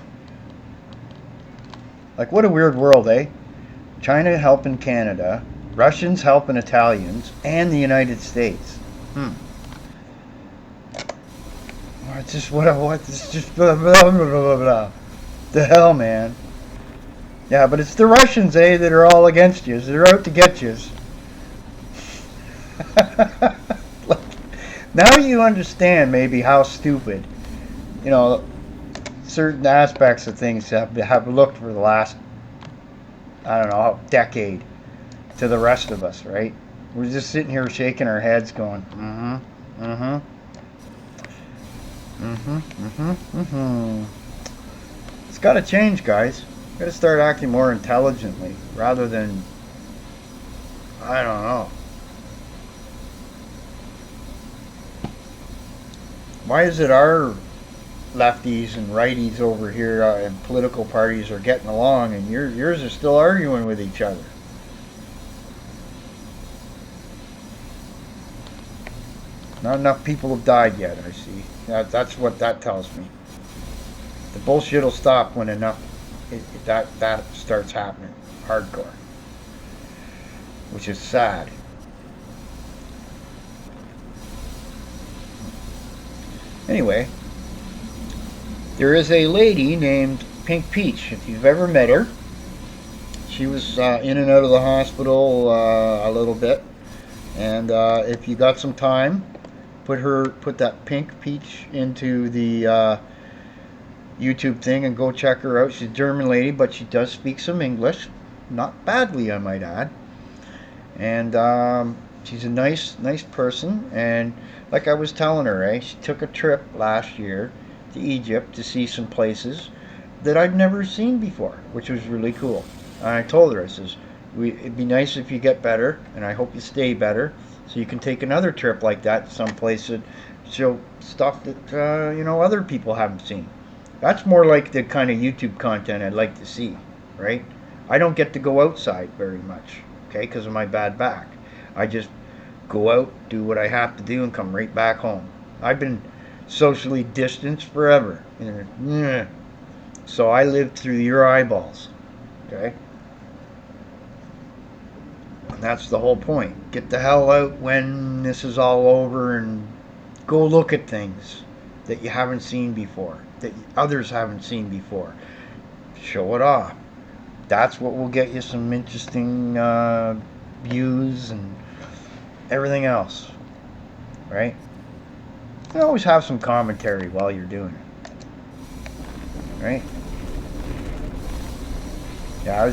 Like, what a weird world, eh? China helping Canada, Russians helping Italians, and the United States. It's just what? It's just blah, blah, blah, blah, blah. The hell, man. Yeah, but it's the Russians, eh, that are all against you. They're out to get you. Like, now you understand maybe how stupid, you know, certain aspects of things have looked for the last, I don't know, decade to the rest of us, right? We're just sitting here shaking our heads going, It's got to change, guys. Got to start acting more intelligently rather than, I don't know. Why is it our lefties and righties over here and political parties are getting along and yours are still arguing with each other? Not enough people have died yet, I see. That's what that tells me. The bullshit will stop when enough that starts happening hardcore, which is sad. Anyway, there is a lady named Pink Peach. If you've ever met her, she was in and out of the hospital a little bit, and if you got some time, put that Pink Peach into the YouTube thing and go check her out. She's a German lady, but she does speak some English, not badly, I might add. And she's a nice person. And like I was telling her, she took a trip last year to Egypt to see some places that I'd never seen before, which was really cool. And I told her, I says, it'd be nice if you get better, and I hope you stay better, so you can take another trip like that to some place that show stuff that other people haven't seen. That's more like the kind of YouTube content I'd like to see, right? I don't get to go outside very much, okay, because of my bad back. I just go out, do what I have to do, and come right back home. I've been socially distanced forever. So I lived through your eyeballs, okay? And that's the whole point. Get the hell out when this is all over and go look at things that you haven't seen before, that others haven't seen before. Show it off. That's what will get you some interesting views and everything else, right? You always have some commentary while you're doing it, right? Yeah,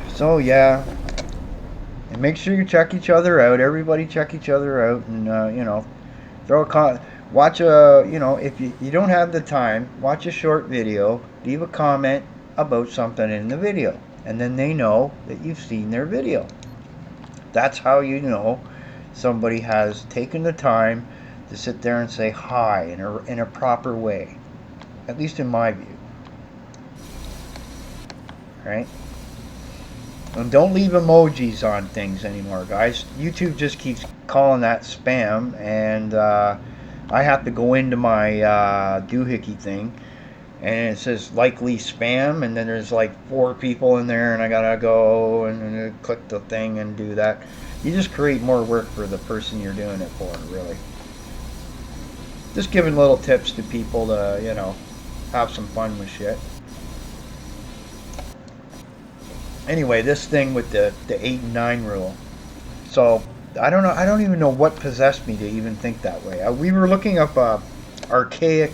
so yeah, and make sure you check each other out. Everybody check each other out, and throw a watch a if you don't have the time, watch a short video, leave a comment, about something in the video, and then they know that you've seen their video. That's how you know somebody has taken the time to sit there and say hi in a proper way, at least in my view. Right? And don't leave emojis on things anymore, guys. YouTube just keeps calling that spam, and I have to go into my doohickey thing, and it says likely spam, and then there's like 4 people in there, and I gotta go and click the thing and do that. You just create more work for the person you're doing it for, really. Just giving little tips to people to, you know, have some fun with shit. Anyway, this thing with the 8 and 9 rule. So I don't know. I don't even know what possessed me to even think that way. We were looking up archaic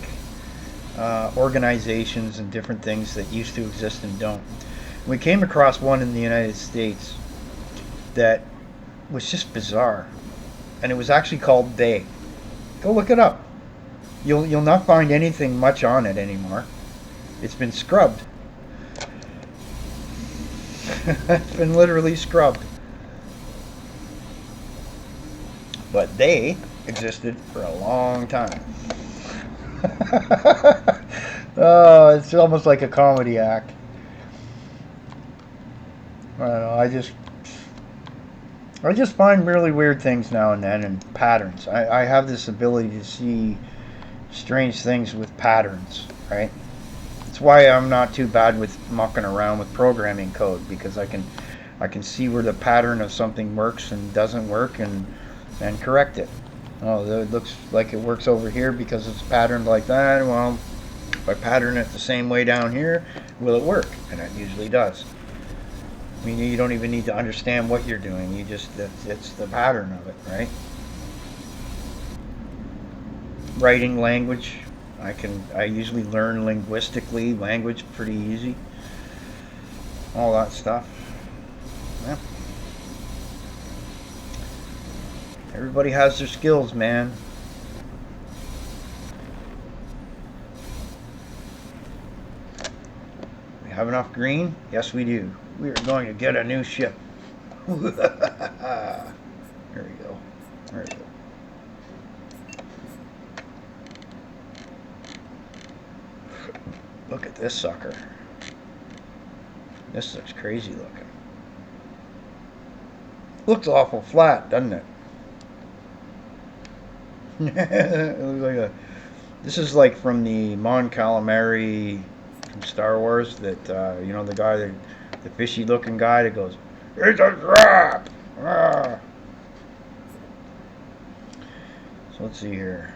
organizations and different things that used to exist and don't. We came across one in the United States that was just bizarre, and it was actually called They. Go look it up. You'll not find anything much on it anymore. It's been scrubbed. It's been literally scrubbed. But they existed for a long time. Oh, it's almost like a comedy act. I don't know, I just find really weird things now and then, and patterns. I have this ability to see strange things with patterns, right? That's why I'm not too bad with mucking around with programming code, because I can see where the pattern of something works and doesn't work, and correct it. Oh, it looks like it works over here because it's patterned like that. Well, if I pattern it the same way down here, will it work? And it usually does. I mean, you don't even need to understand what you're doing. You just, it's the pattern of it, right? Writing language. I usually learn linguistically language pretty easy. All that stuff. Yeah. Everybody has their skills, man. We have enough green? Yes, we do. We are going to get a new ship. There we go. There we go. Look at this sucker. This looks crazy looking. Looks awful flat, doesn't it? It looks like a... This is like from the Mon Calamari from Star Wars. That you know, the guy, the fishy looking guy that goes, "It's a trap!" Ah. So let's see here.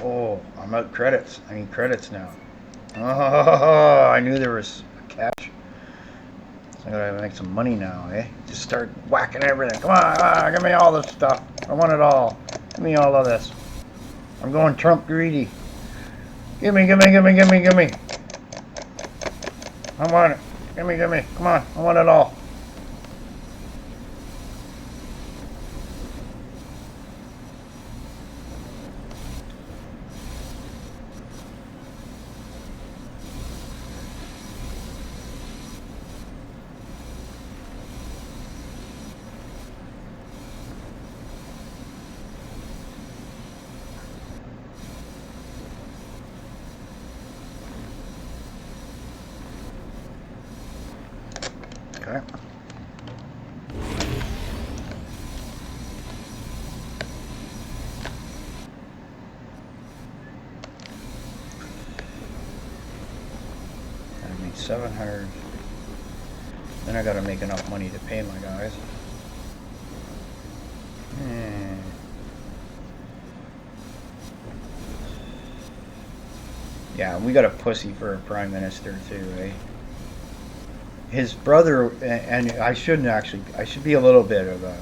Oh, I'm out credits. I need credits now. Oh, I knew there was a catch. So I gotta make some money now, eh? Just start whacking everything. Come on, give me all this stuff. I want it all. Give me all of this. I'm going Trump greedy. Give me. I want it. Give me. Come on, I want it all. Okay. I make 700. Then I gotta make enough money to pay my guys. Yeah, we got a pussy for a prime minister too, eh? His brother, and I should be a little bit of a,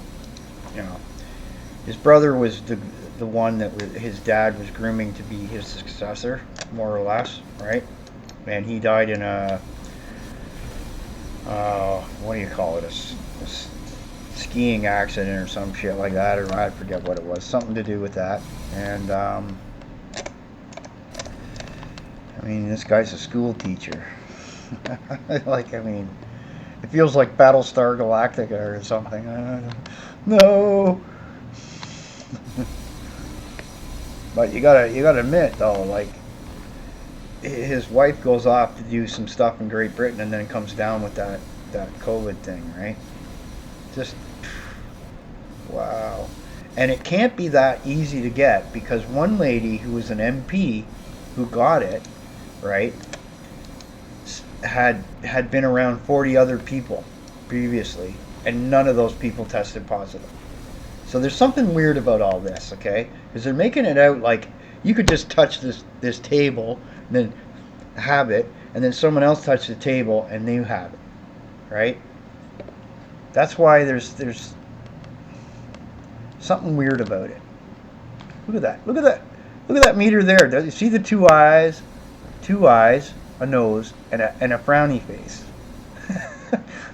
you know, his brother was the one that his dad was grooming to be his successor, more or less, right? And he died in a, what do you call it, a skiing accident or some shit like that, or I forget what it was, something to do with that, and I mean, this guy's a school teacher. Like, I mean, it feels like Battlestar Galactica or something. No. But you gotta admit though, like his wife goes off to do some stuff in Great Britain and then comes down with that COVID thing, right? Just wow. And it can't be that easy to get because one lady who was an MP who got it, right, had been around 40 other people previously, and none of those people tested positive. So there's something weird about all this, okay? Because they're making it out like you could just touch this table and then have it, and then someone else touch the table and they have it, right? That's why there's something weird about it. Look at that. Look at that. Look at that meter there. Does you see the two eyes, a nose, and a frowny face?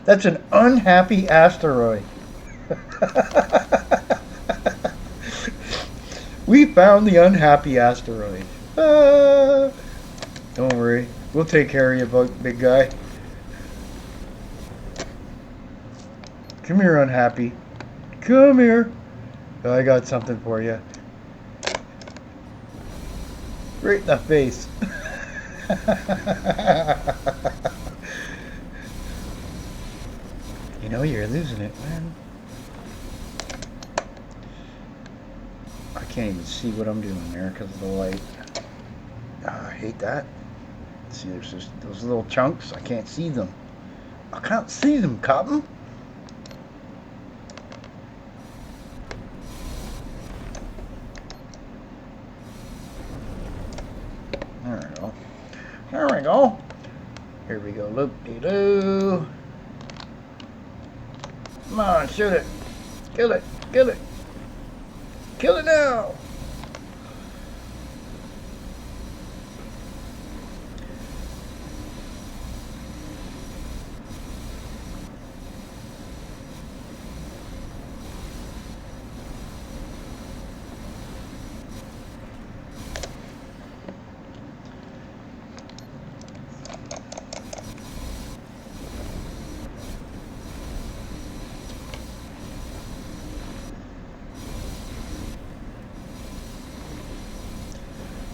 That's an unhappy asteroid. We found the unhappy asteroid. Don't worry. We'll take care of you, big guy. Come here, unhappy. Come here. I got something for you. Right in the face. You know you're losing it, man. I can't even see what I'm doing there because of the light. I hate that. See, there's just those little chunks. I can't see them. I can't see them, Captain. There we go. There we go. Here we go. Loop-de-doo. Come on, shoot it. Kill it. Kill it. Kill it now.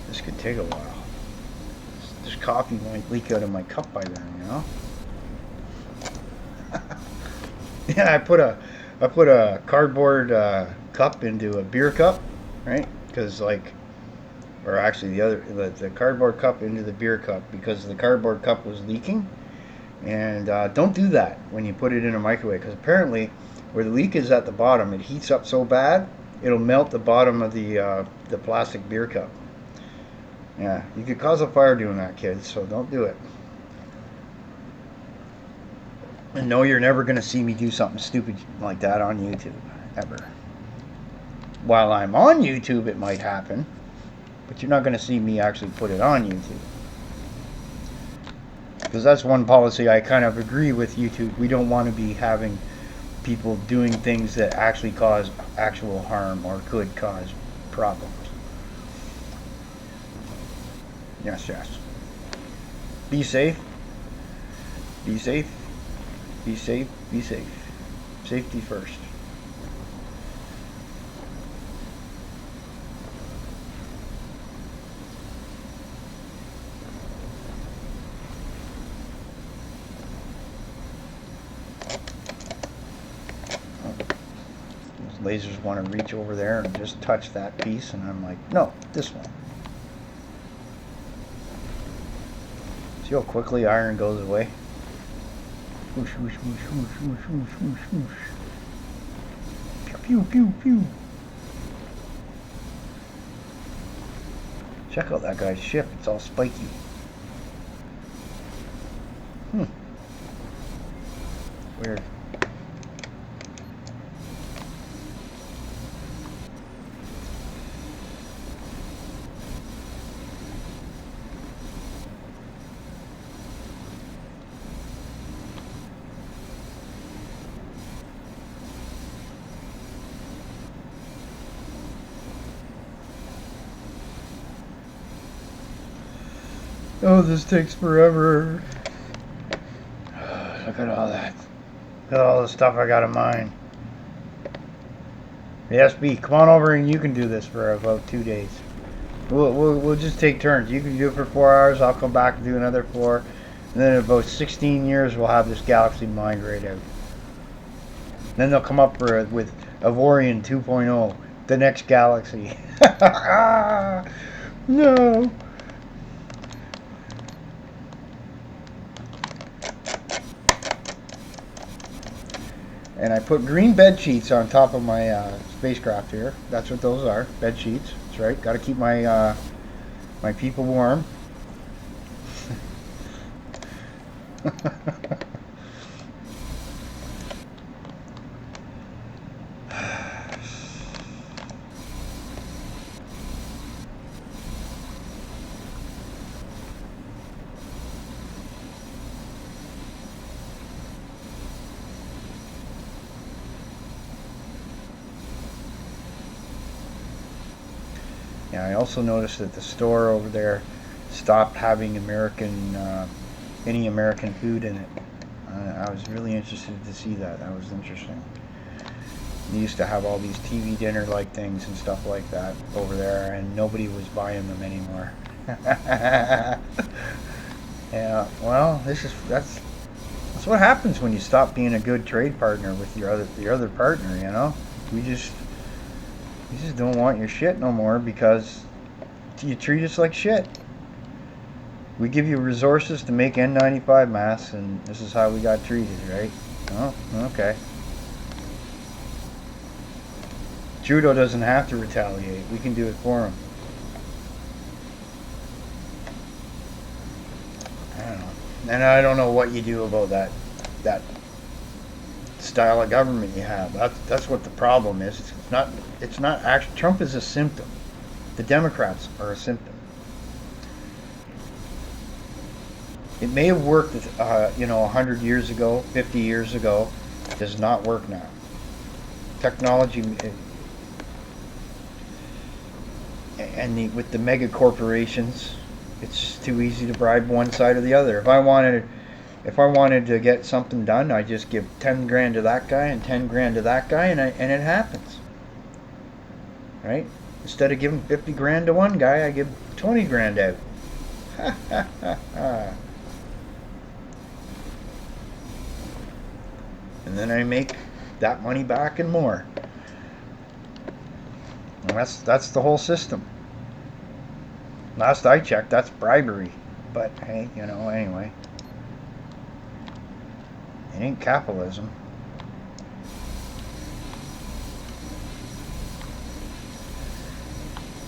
This could take a while. This coffee might leak out of my cup by then, you know? Yeah, I put a cardboard cup into a beer cup, right? Because or actually the cardboard cup into the beer cup because the cardboard cup was leaking. And don't do that when you put it in a microwave because apparently where the leak is at the bottom, it heats up so bad it'll melt the bottom of the plastic beer cup. Yeah, you could cause a fire doing that, kids, so don't do it. And no, you're never going to see me do something stupid like that on YouTube, ever. While I'm on YouTube, it might happen, but you're not going to see me actually put it on YouTube. Because that's one policy I kind of agree with YouTube. We don't want to be having people doing things that actually cause actual harm or could cause problems. Yes, yes. Be safe. Be safe. Be safe. Be safe. Safety first. Those lasers want to reach over there and just touch that piece, and I'm like, no, this one. See how quickly iron goes away? Whoosh, whoosh, whoosh, whoosh, whoosh, whoosh, whoosh, whoosh. Pew, pew, pew. Check out that guy's ship. It's all spiky. Weird. Oh, this takes forever. Look at all that. Look at all the stuff I got in mind. Yes, B, come on over and you can do this for about 2 days. We'll just take turns. You can do it for 4 hours. I'll come back and do another 4. And then in about 16 years, we'll have this galaxy mined right out. Then they'll come up with Avorion 2.0, the next galaxy. No. And I put green bed sheets on top of my spacecraft here. That's what those are, bed sheets. That's right. Got to keep my my people warm. Yeah, I also noticed that the store over there stopped having any American food in it. I was really interested to see that. That was interesting. They used to have all these TV dinner like things and stuff like that over there, and nobody was buying them anymore. Yeah, well, that's what happens when you stop being a good trade partner with your other partner. You know, we just don't want your shit no more because you treat us like shit. We give you resources to make N95 masks, and this is how we got treated, right? Oh, okay. Trudeau doesn't have to retaliate. We can do it for him. I don't know. And I don't know what you do about that style of government you have. That's what the problem is. It's not actually Trump is a symptom. The Democrats are a symptom. It may have worked, 100 years ago, 50 years ago. It does not work now. Technology, with the mega corporations, it's too easy to bribe one side or the other. If I wanted to get something done, I just give 10 grand to that guy and 10 grand to that guy, and it happens. Right? Instead of giving 50 grand to one guy, I give 20 grand out. Ha ha ha ha. And then I make that money back and more. And that's the whole system. Last I checked, that's bribery. But hey, anyway. It ain't capitalism.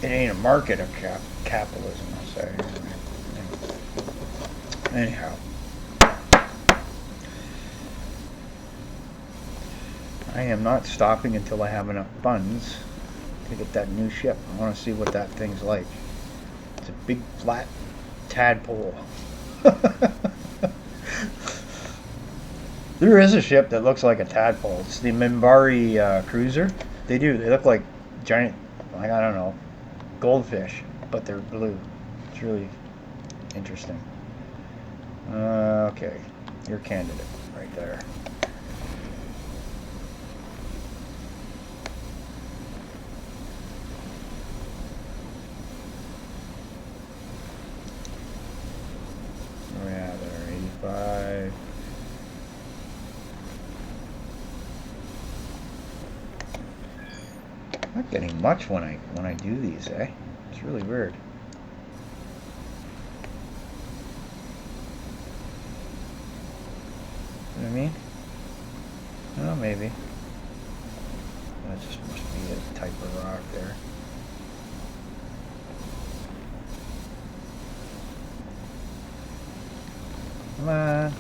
It ain't a market of capitalism, I'll say. Anyhow. I am not stopping until I have enough funds to get that new ship. I want to see what that thing's like. It's a big flat tadpole. There is a ship that looks like a tadpole. It's the Minbari cruiser. They look like giant, I don't know, goldfish, but they're blue. It's really interesting. Okay, your candidate right there. Yeah, there, 85. I'm not getting much when I do these, eh? It's really weird. You know what I mean? Oh, maybe. That just must be a type of rock there. Come on.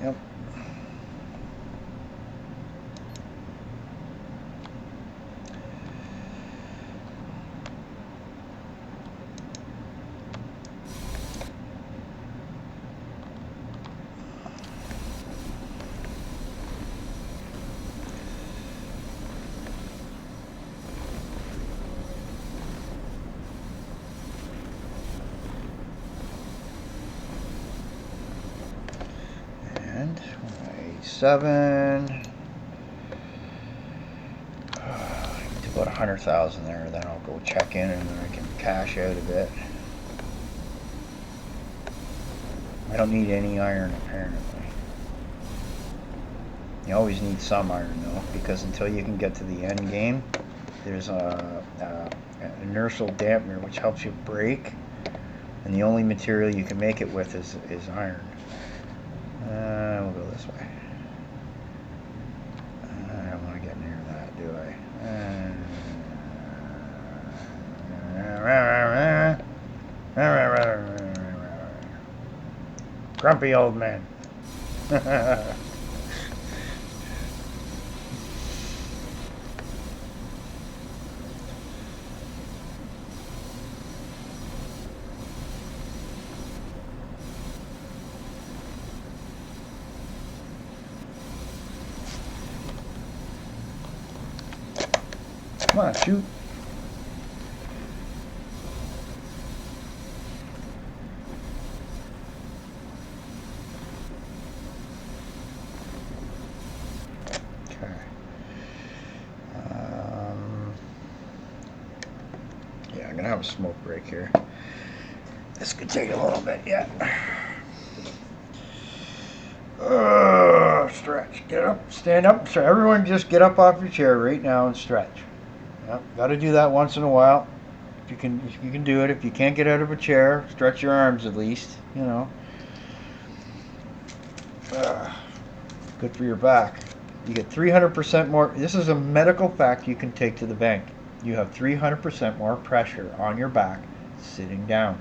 Yep. 27. To about 100,000 there, then I'll go check in and then I can cash out a bit. I don't need any iron apparently. You always need some iron though, because until you can get to the end game, there's an inertial dampener which helps you brake, and the only material you can make it with is iron. We'll go this way. I don't want to get near that, do I? Grumpy old man. Come on, shoot. Okay. Yeah, I'm gonna have a smoke break here. This could take a little bit, yeah. Stretch. Get up. Stand up. So everyone just get up off your chair right now and stretch. Yep, got to do that once in a while. If you can do it. If you can't get out of a chair, stretch your arms at least. You know. Good for your back. You get 300% more. This is a medical fact you can take to the bank. You have 300% more pressure on your back sitting down.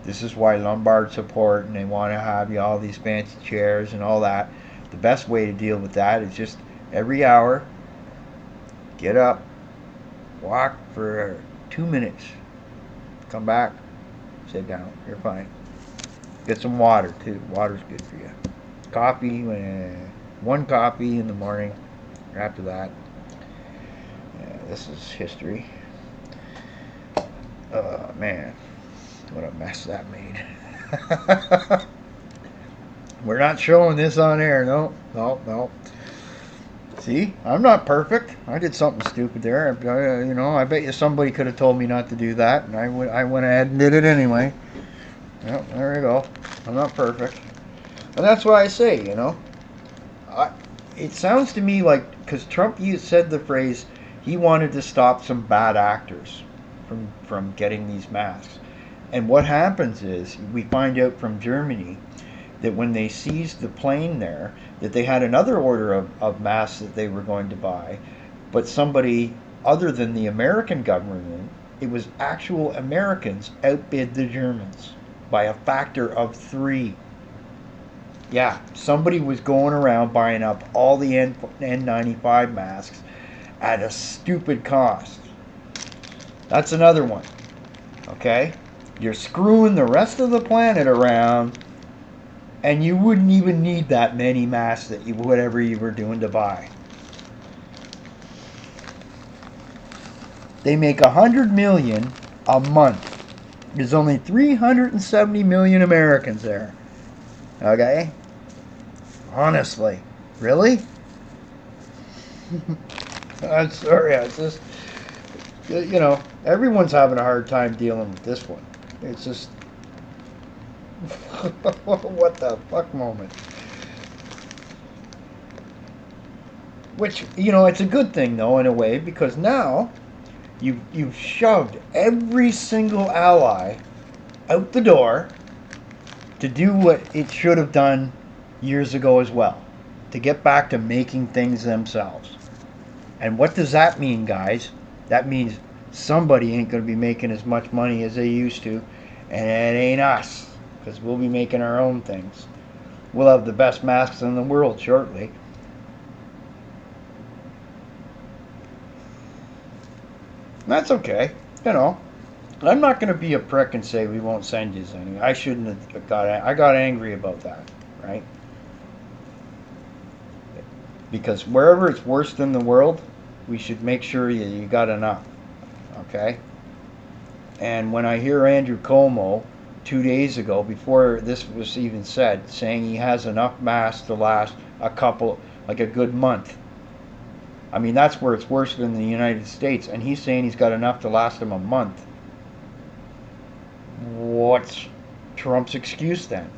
This is why lumbar support, and they want to have you all these fancy chairs and all that. The best way to deal with that is just every hour, get up, walk for 2 minutes, come back, sit down, you're fine. Get some water too. Water's good for you. Coffee, one coffee in the morning. After that, yeah, this is history. Oh man, what a mess that made. We're not showing this on air. No. See, I'm not perfect. I did something stupid there. I bet you somebody could have told me not to do that, and I went ahead and did it anyway. Yep, there you go. I'm not perfect. And that's why I say, it sounds to me like, because Trump said the phrase, he wanted to stop some bad actors from getting these masks. And what happens is, we find out from Germany that when they seized the plane there, that they had another order of masks that they were going to buy, but somebody other than the American government, it was actual Americans, outbid the Germans by a factor of 3. Yeah, somebody was going around buying up all the N95 masks at a stupid cost. That's another one. Okay? You're screwing the rest of the planet around, and you wouldn't even need that many masks that whatever you were doing to buy. They make 100 million a month. There's only 370 million Americans there. Okay? Honestly. Really? I'm sorry, it's just, everyone's having a hard time dealing with this one. It's just, what the fuck moment. Which, it's a good thing, though, in a way, because now you've shoved every single ally out the door to do what it should have done years ago as well, to get back to making things themselves. And what does that mean, guys? That means somebody ain't going to be making as much money as they used to, and it ain't us, because we'll be making our own things. We'll have the best masks in the world shortly. That's okay. I'm not going to be a prick and say we won't send you any. I shouldn't have I got angry about that, right? Because wherever it's worse than the world, we should make sure you got enough, okay? And when I hear Andrew Cuomo 2 days ago, before this was even said, saying he has enough masks to last like a good month. I mean, that's where it's worse than the United States, and he's saying he's got enough to last him a month. What's Trump's excuse then?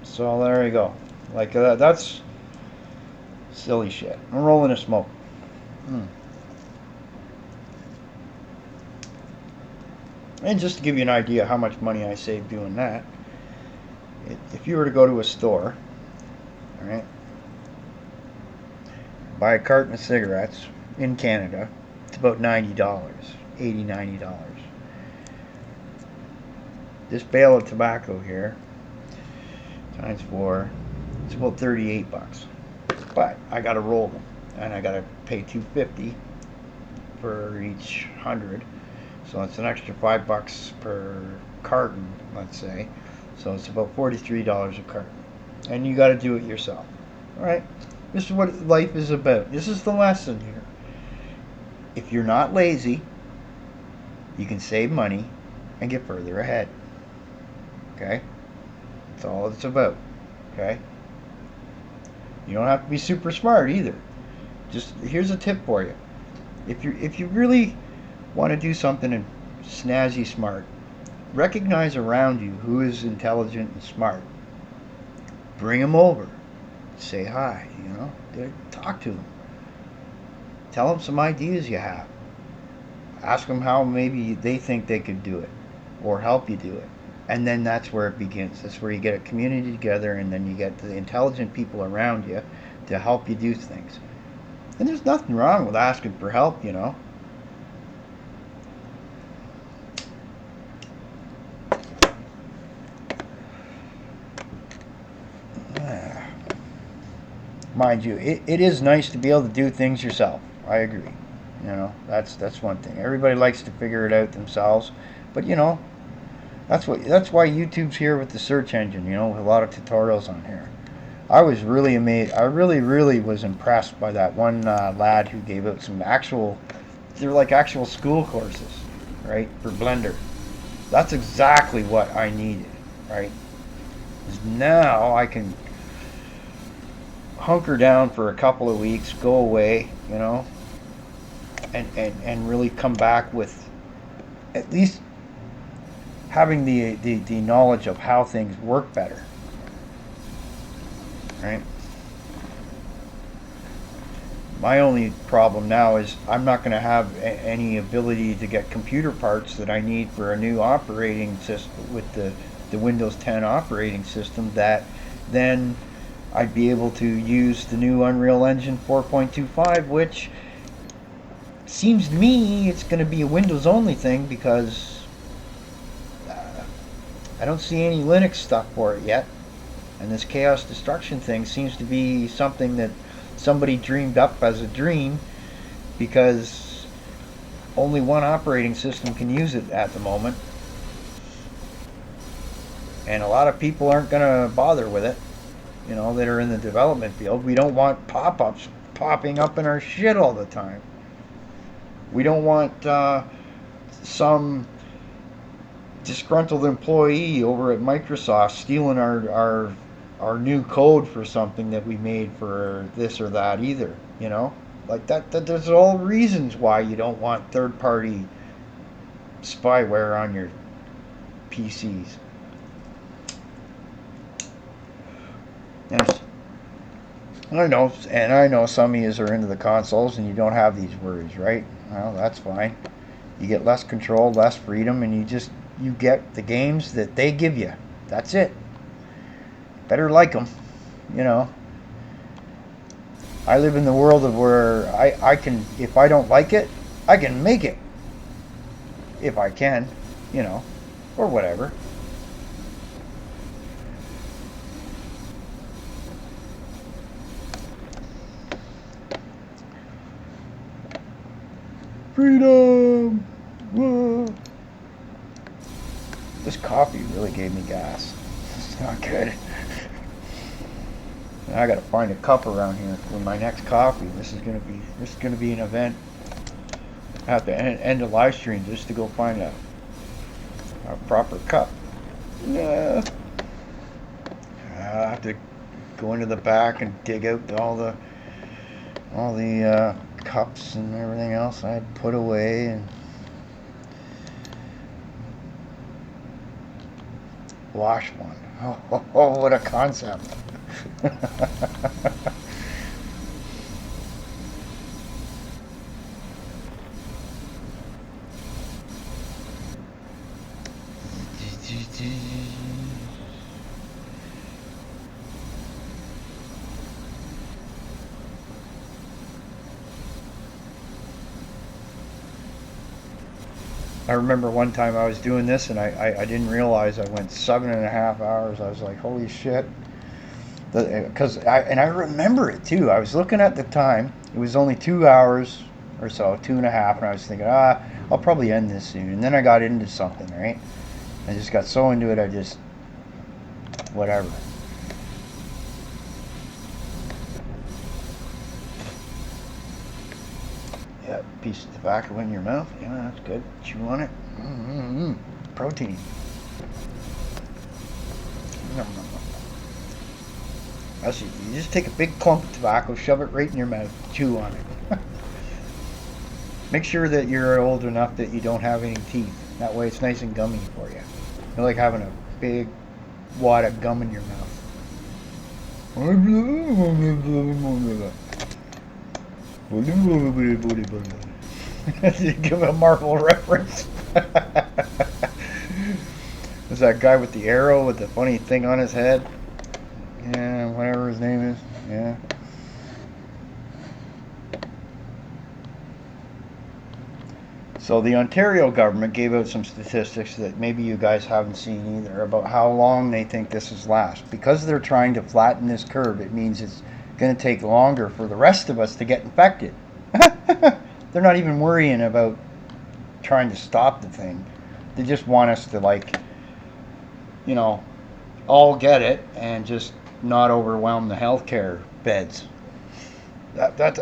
So there you go. Like, that's silly shit. I'm rolling a smoke. And just to give you an idea how much money I save doing that, if you were to go to a store, all right, buy a carton of cigarettes in Canada, it's about $90, $80, $90. This bale of tobacco here, times 4, it's about 38 bucks. But I gotta roll them, and I gotta pay $2.50 for each 100. So it's an extra $5 per carton, let's say. So it's about $43 a carton. And you got to do it yourself. All right? This is what life is about. This is the lesson here. If you're not lazy, you can save money and get further ahead. Okay? That's all it's about. Okay? You don't have to be super smart either. Just here's a tip for you. If you really want to do something and snazzy smart, recognize around you who is intelligent and smart. Bring them over. Say hi, talk to them. Tell them some ideas you have. Ask them how maybe they think they could do it or help you do it. And then that's where it begins. That's where you get a community together, and then you get the intelligent people around you to help you do things. And there's nothing wrong with asking for help, Mind you, it is nice to be able to do things yourself. I agree. That's one thing. Everybody likes to figure it out themselves, but that's why YouTube's here with the search engine. With a lot of tutorials on here. I was really amazed. I really was impressed by that one lad who gave out some they're like actual school courses, right, for Blender. That's exactly what I needed, right? 'Cause now I can hunker down for a couple of weeks, go away, and really come back with at least having the knowledge of how things work better, right? My only problem now is I'm not going to have any ability to get computer parts that I need for a new operating system with the Windows 10 operating system, that then I'd be able to use the new Unreal Engine 4.25, which seems to me it's going to be a Windows only thing, because I don't see any Linux stuff for it yet. And this chaos destruction thing seems to be something that somebody dreamed up as a dream, because only one operating system can use it at the moment. And a lot of people aren't going to bother with it. That are in the development field. We don't want pop-ups popping up in our shit all the time. We don't want some disgruntled employee over at Microsoft stealing our new code for something that we made for this or that either. Like that there's all reasons why you don't want third-party spyware on your PCs. Yes. I know some of you are into the consoles and you don't have these worries, right? Well, that's fine. You get less control, less freedom, and you get the games that they give you. That's it. Better like them, I live in the world of where I can, if I don't like it, I can make it. If I can, or whatever. Freedom! Whoa. This coffee really gave me gas. It's not good. I gotta find a cup around here for my next coffee. This is gonna be an event. have to end the live stream just to go find a proper cup. Yeah. I have to go into the back and dig out all the cups and everything else I had put away, and wash one. Oh, what a concept. I remember one time I was doing this and I didn't realize I went 7.5 hours. I was like, holy shit. And I remember it too. I was looking at the time. It was only 2 hours or so, 2.5, and I was thinking, I'll probably end this soon. And then I got into something, right? I just got so into it, I just, whatever. Yeah, piece of tobacco in your mouth. Yeah, that's good. Chew on it. Mm-hmm. Protein. Nom, nom, nom. That's it. You just take a big clump of tobacco, shove it right in your mouth, chew on it. Make sure that you're old enough that you don't have any teeth. That way it's nice and gummy for you. You're like having a big wad of gum in your mouth. Give a Marvel reference. There's that guy with the arrow with the funny thing on his head. Yeah, whatever his name is. Yeah. So the Ontario government gave out some statistics that maybe you guys haven't seen either about how long they think this is last. Because they're trying to flatten this curve, it means it's going to take longer for the rest of us to get infected. They're not even worrying about trying to stop the thing. They just want us to, like, you know, all get it and just not overwhelm the healthcare beds.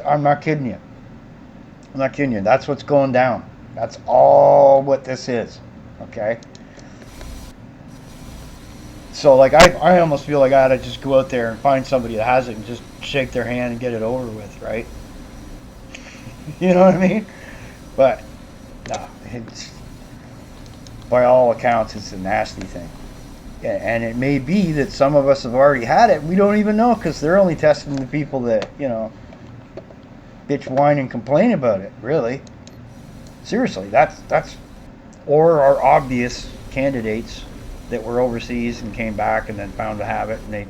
I'm not kidding you. I'm not kidding you. That's what's going down. That's all what this is. Okay? So, like, I almost feel like I ought to just go out there and find somebody that has it and just shake their hand and get it over with, right? You know what I mean? But, no, it's, by all accounts, it's a nasty thing. And it may be that some of us have already had it. We don't even know because they're only testing the people that, you know, bitch, whine, and complain about it, really. Seriously, that's or are obvious candidates that were overseas and came back and then found to have it and they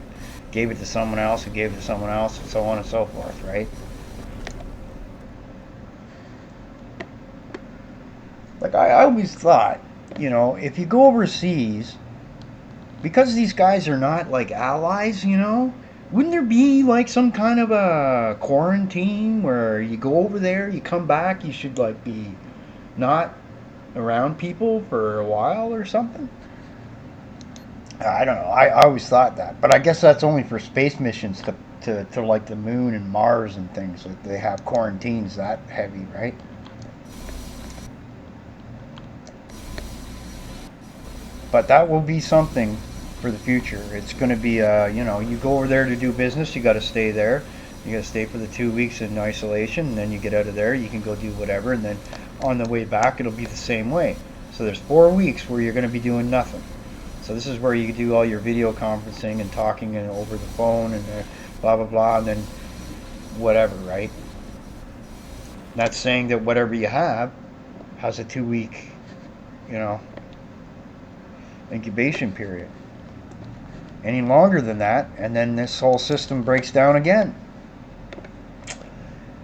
gave it to someone else and gave it to someone else and so on and so forth, right? Like, I always thought, you know, if you go overseas, because these guys are not like allies, you know, wouldn't there be like some kind of a quarantine where you go over there, you come back, you should like be not around people for a while or something? I don't know. I always thought that, but I guess that's only for space missions to like the moon and Mars and things. Like they have quarantines that heavy, right? But that will be something for the future. It's going to be, you know, you go over there to do business, you got to stay there. You got to stay for the 2 weeks in isolation, and then you get out of there, you can go do whatever, and then on the way back, it'll be the same way. So there's 4 weeks where you're going to be doing nothing. So this is where you do all your video conferencing and talking and over the phone and blah, blah, blah, and then whatever, right? Not saying that whatever you have has a 2-week, you know, incubation period. Any longer than that, and then this whole system breaks down again.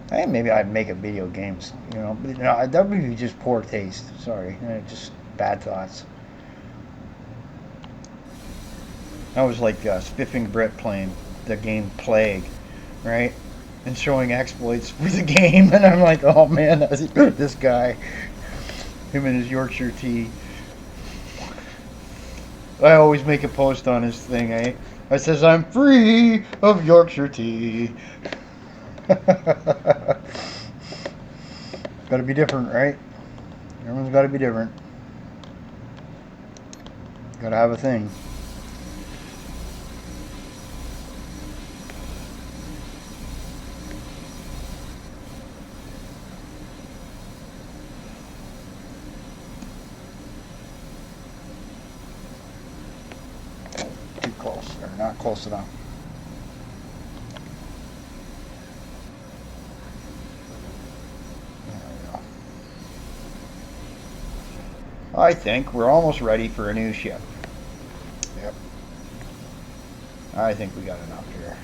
Hey, maybe I'd make a video games, you know, but no, that would be just poor taste. Sorry, just bad thoughts. I was like Spiffing Brett playing the game Plague, right? And showing exploits for the game, and I'm like, oh man, this guy, him and his Yorkshire tea. I always make a post on his thing, eh? I says, I'm free of Yorkshire tea. Got to be different, right? Everyone's got to be different. Got to have a thing. Too close, or not close enough. There we go. I think we're almost ready for a new ship. Yep. I think we got enough here.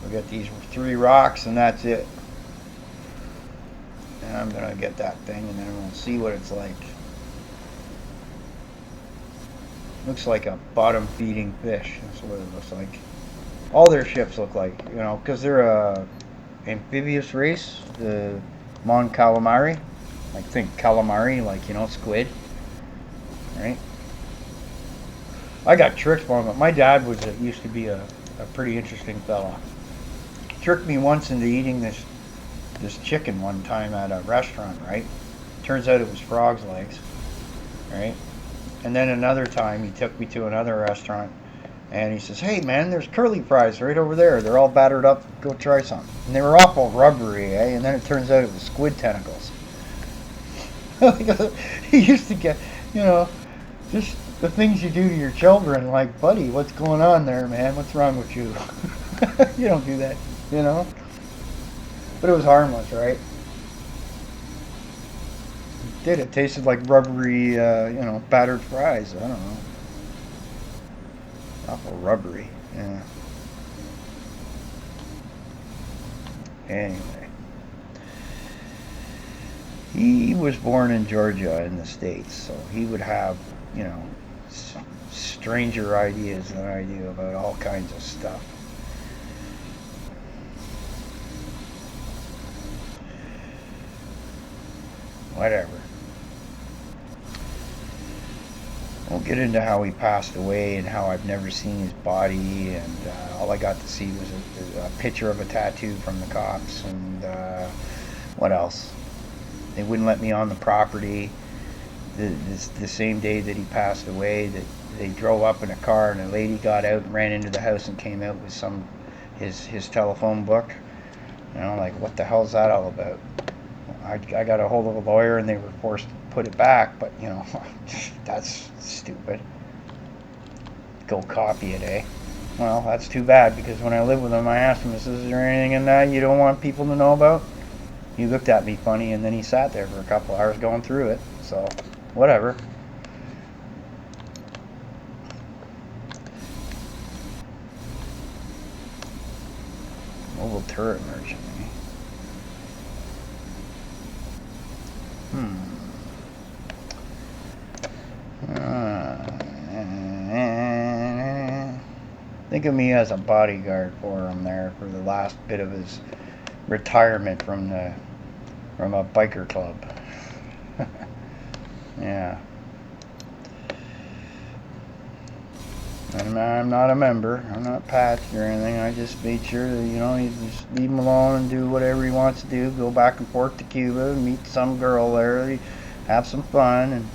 We'll get these 3 rocks and that's it. And I'm going to get that thing and then we'll see what it's like. Looks like a bottom feeding fish. That's what it looks like. All their ships look like, you know, because they're a amphibious race, the Mon Calamari. Like, think calamari, like, you know, squid. Right? I got tricked by him. My dad used to be a pretty interesting fella. Tricked me once into eating this chicken one time at a restaurant, right? Turns out it was frog's legs, right? And then another time he took me to another restaurant and he says, "Hey man, there's curly fries right over there. They're all battered up. Go try some." And they were awful rubbery, eh? And then it turns out it was squid tentacles. He used to get, you know, just the things you do to your children, like, buddy, what's going on there, man? What's wrong with you? You don't do that, you know? But it was harmless, right? It tasted like rubbery, you know, battered fries. I don't know. Awful rubbery, yeah. Anyway. He was born in Georgia in the States, so he would have, you know, stranger ideas than I do about all kinds of stuff. Whatever. Won't get into how he passed away and how I've never seen his body, and all I got to see was a picture of a tattoo from the cops, and what else? They wouldn't let me on the property. The same day that he passed away, that they drove up in a car and a lady got out and ran into the house and came out with his telephone book. You know, like, what the hell's that all about? I got a hold of a lawyer and they were forced to put it back, but you know, that's stupid. Go copy it, eh? Well, that's too bad, because when I lived with him I asked him, "Is there anything in that you don't want people to know about?" He looked at me funny and then he sat there for a couple hours going through it. So, whatever. Mobile turret merchant. Think of me as a bodyguard for him there for the last bit of his retirement from a biker club. Yeah. And I'm not a member. I'm not patched or anything. I just made sure that, you know, you just leave him alone and do whatever he wants to do. Go back and forth to Cuba, meet some girl there, have some fun, and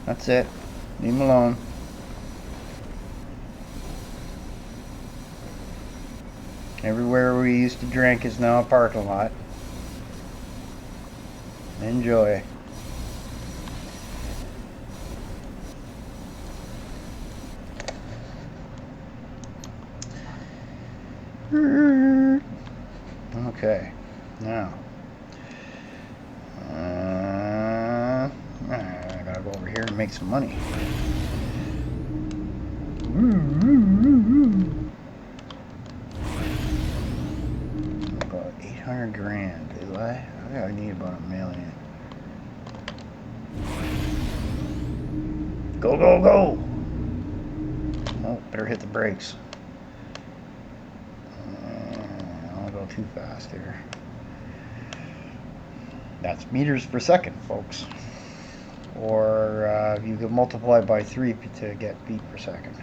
that's it. Leave him alone. Everywhere we used to drink is now a parking lot. Enjoy. Okay, now I gotta go over here and make some money. About 800 grand, do I? I need about $1 million. Go, go, go! Oh, better hit the brakes. I'll go too fast here. That's meters per second, folks. Or you could multiply by 3 to get feet per second.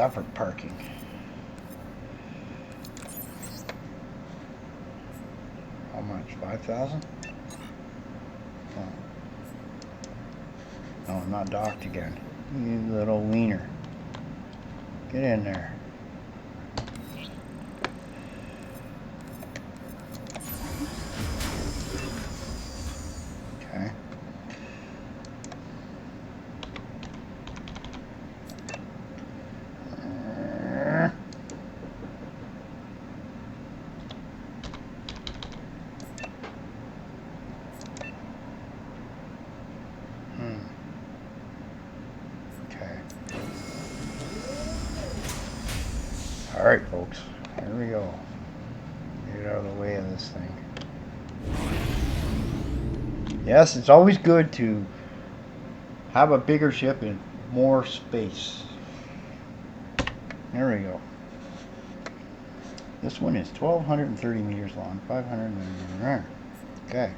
that for parking? How much? 5,000? Oh. No, I'm not docked again. You little wiener. Get in there. Okay. Alright folks, here we go. Get out of the way of this thing. Yes, it's always good to have a bigger ship in more space. There we go. This one is 1,230 meters long, 500. Okay.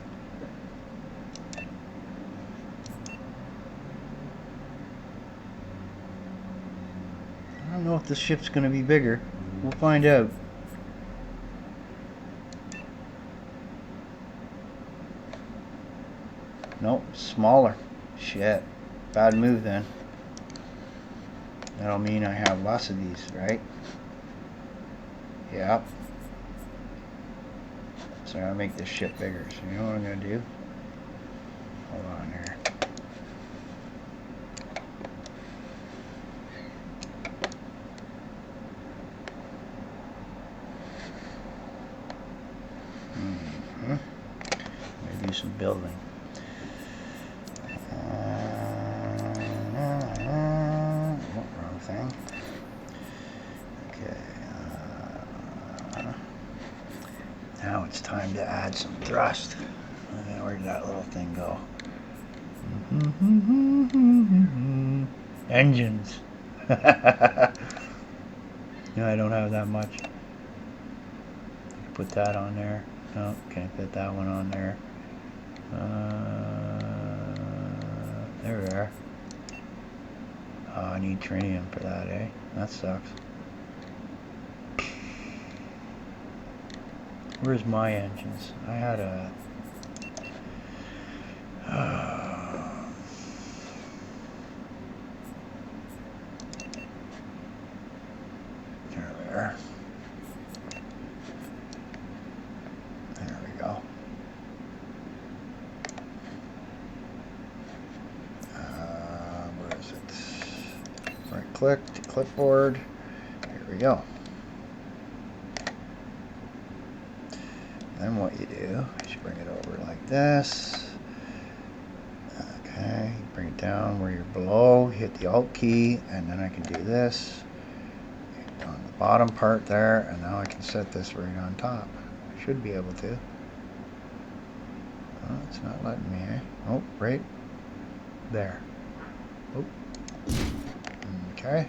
I don't know if this ship's going to be bigger. We'll find out. Nope, smaller. Shit. Bad move then. That'll mean I have lots of these, right? Yep. So I'm going to make this ship bigger. So you know what I'm going to do? Hold on here. Do some building. Wrong thing. Okay. Now it's time to add some thrust. Where did that little thing go? Engines. No, I don't have that much. Put that on there. No, can't fit that one on there. There we are. Oh, I need tritium for that, eh? That sucks. Where's my engines? I had a... There we are. There we go. Where is it? Right click to clipboard. Here we go. Then what you do is you bring it over like this. Okay, bring it down where you're below, hit the Alt key, and then I can do this on the bottom part there, and now I can set this right on top. I should be able to. Oh, it's not letting me, eh? Oh, right there. Oh. Okay.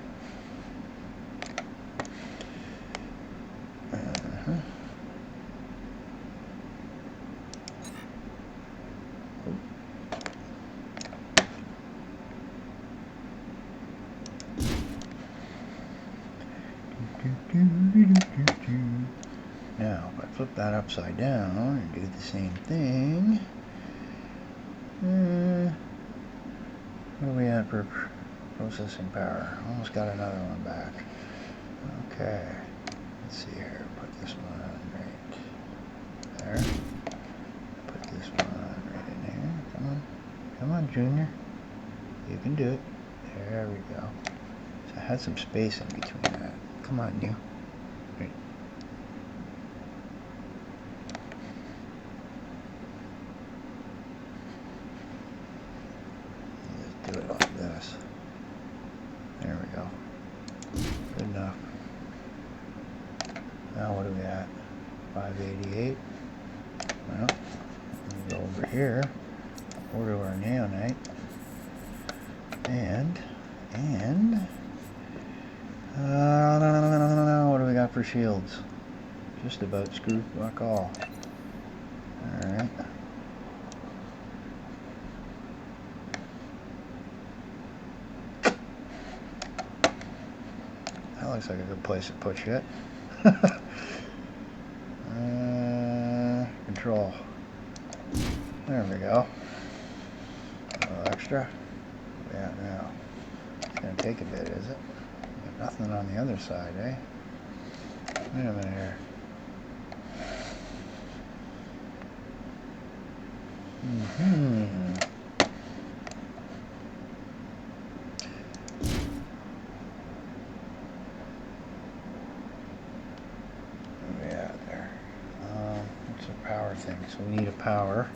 Now, if I flip that upside down and do the same thing, what do we have for processing power? Almost got another one back. Okay, let's see here. Put this one right there. Put this one right in here. Come on, come on, Junior. You can do it. There we go. So I had some space in between that. Come on, you. Right. Let's do it like this. There we go. Good enough. Now what are we at? 588. Well, we go over here. Order our neonite. And what do we got for shields? Just about screw fuck all. Alright. looks like a good place to put shit. Control. There we go. A little extra. Yeah, now. It's gonna take a bit, is it? Got nothing on the other side, eh? Wait a minute here. Yeah, there. What's a power thing? So we need a power.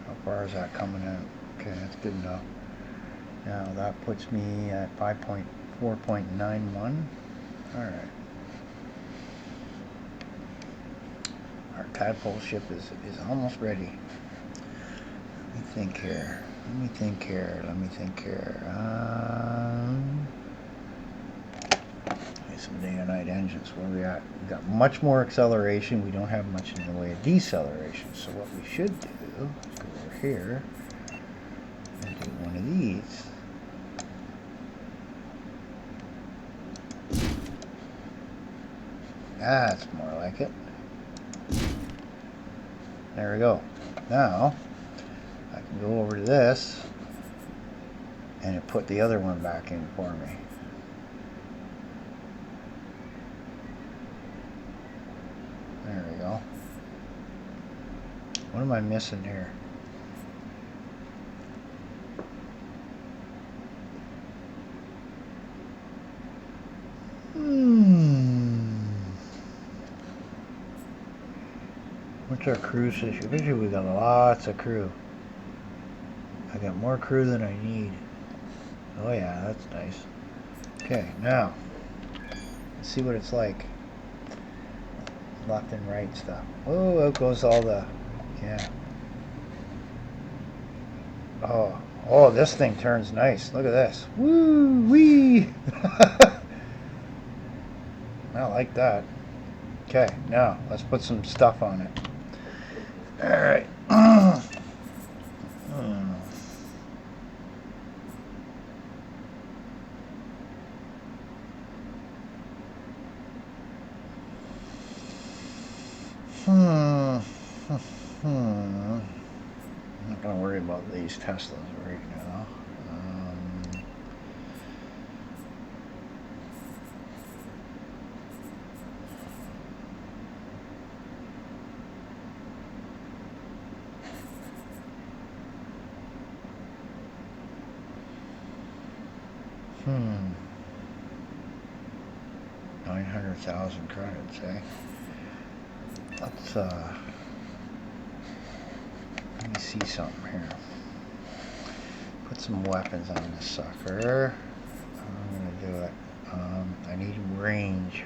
How far is that coming in? Okay, that's good enough. Now that puts me at 4.91. Alright. Our tadpole ship is almost ready. Let me think here. Some day and night engines. Where we at? We got much more acceleration. We don't have much in the way of deceleration. So what we should do is go over here and do one of these. That's more like it. There we go. Now I can go over to this and it put the other one back in for me. There we go. What am I missing here? What's our crew situation? Basically, we got lots of crew. I got more crew than I need. Oh yeah, that's nice. Okay, now let's see what it's like. Left and right stuff. Oh, out goes all the, yeah. Oh, this thing turns nice. Look at this. Woo wee. I like that. Okay, now let's put some stuff on it. All right. I'm not going to worry about these Teslas right now. Hmm. 900,000 credits, eh? Let's, let me see something here. Put some weapons on this sucker. I'm gonna do it. I need range.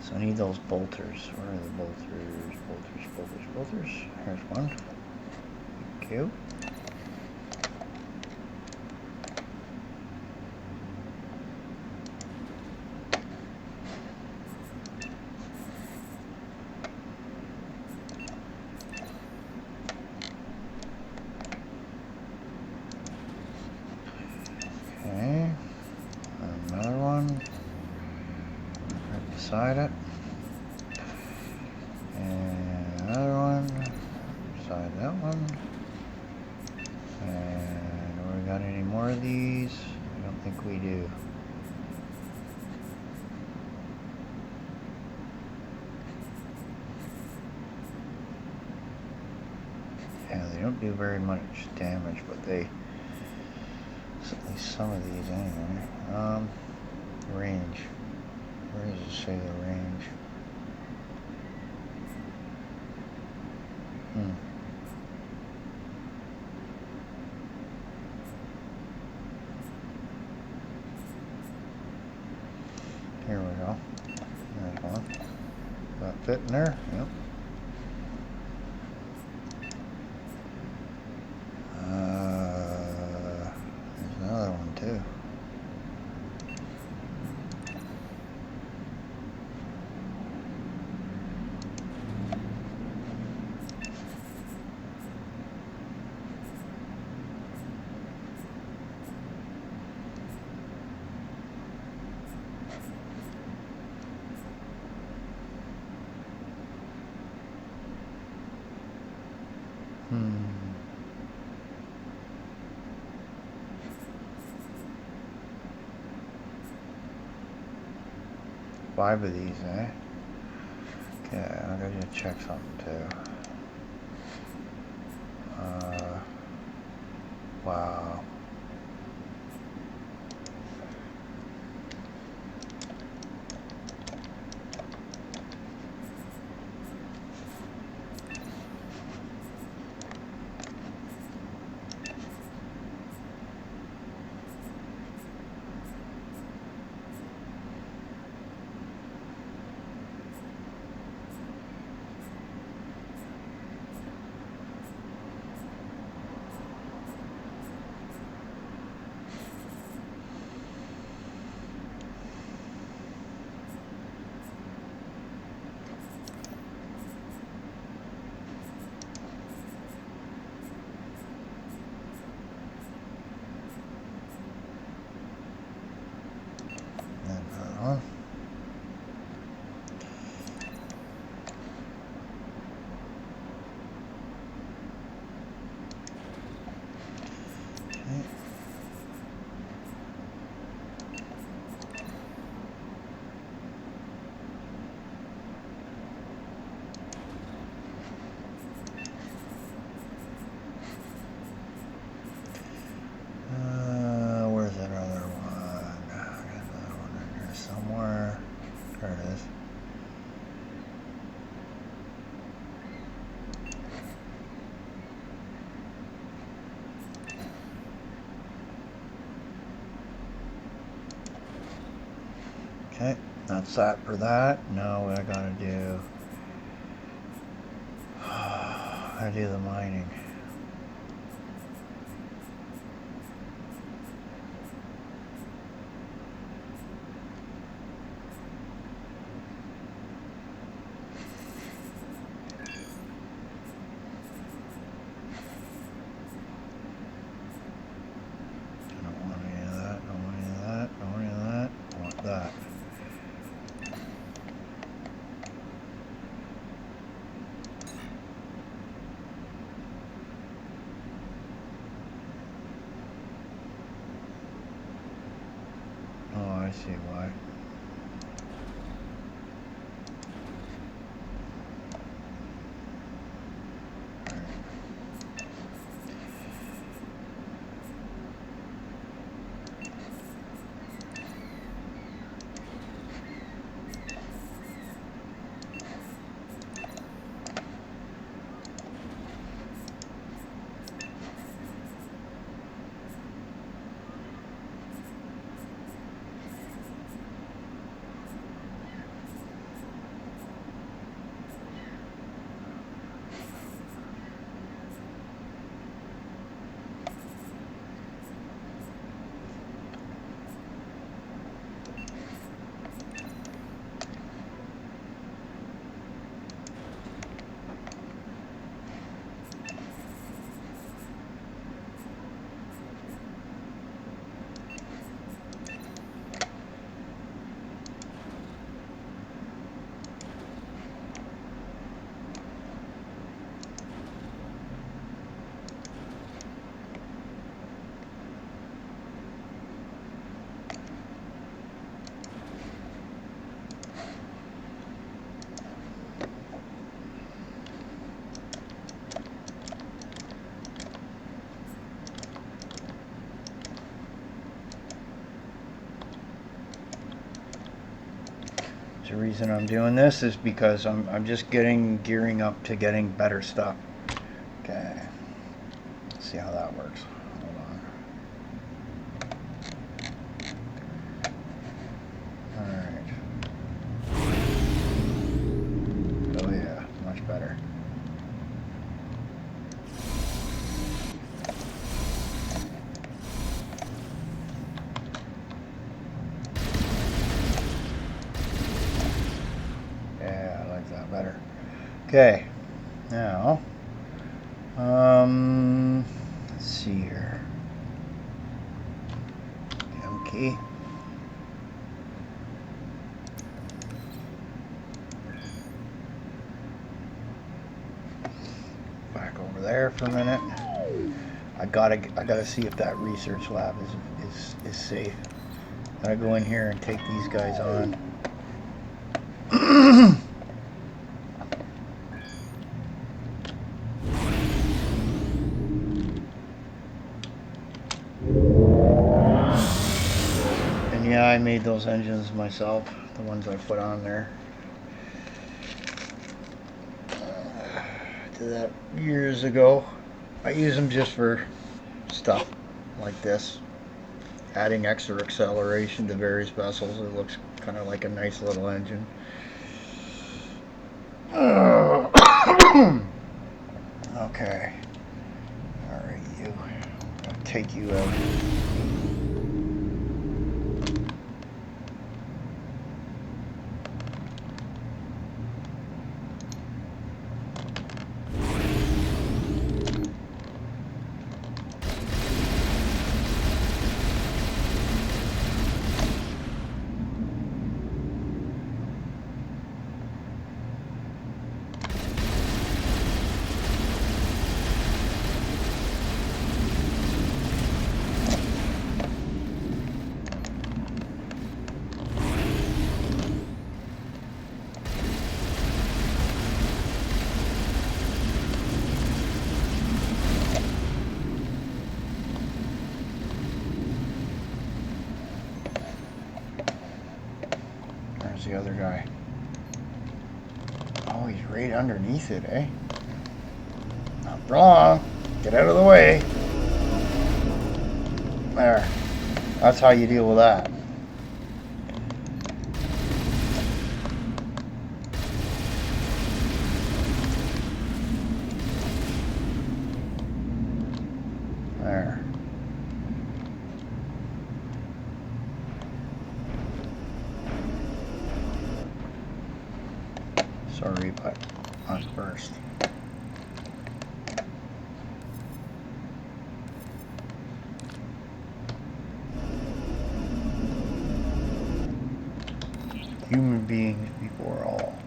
So I need those bolters. Where are the bolters? Bolters. Here's one. Thank you. Okay. Another one. Right beside it. And another one. Beside that one. And do we got any more of these? I don't think we do. Yeah, they don't do very much damage, but they, at least some of these anyway. Range. Where does it say the range? Here we go. There's one. That fit in there? Yep. There's another one too. Hmm. 5 of these, eh? Okay, I gotta check something too. Wow. Where's that other one? I got another one in here somewhere. There it is. Okay, that's that for that. Now what I gotta do, I do the mining. I don't want any of that, don't want any of that, don't want any of that, I want that. Oh, I see why. The reason I'm doing this is because I'm just gearing up to getting better stuff. Okay. Let's see how that works. Hold on. Alright. Oh yeah, much better. Yeah, I like that better. Okay. Now, let's see here. M key. Back over over there for a minute. I gotta see if that research lab is safe. Gotta go in here and take these guys on. And yeah, I made those engines myself, the ones I put on there. Did that years ago. I use them just for stuff like this. Adding extra acceleration to various vessels. It looks kind of like a nice little engine. Okay. Alright, you. I'll take you out. The other guy. Oh, he's right underneath it, eh? Not wrong. Get out of the way. There. That's how you deal with that. There. Sorry, but on first. Human beings before all.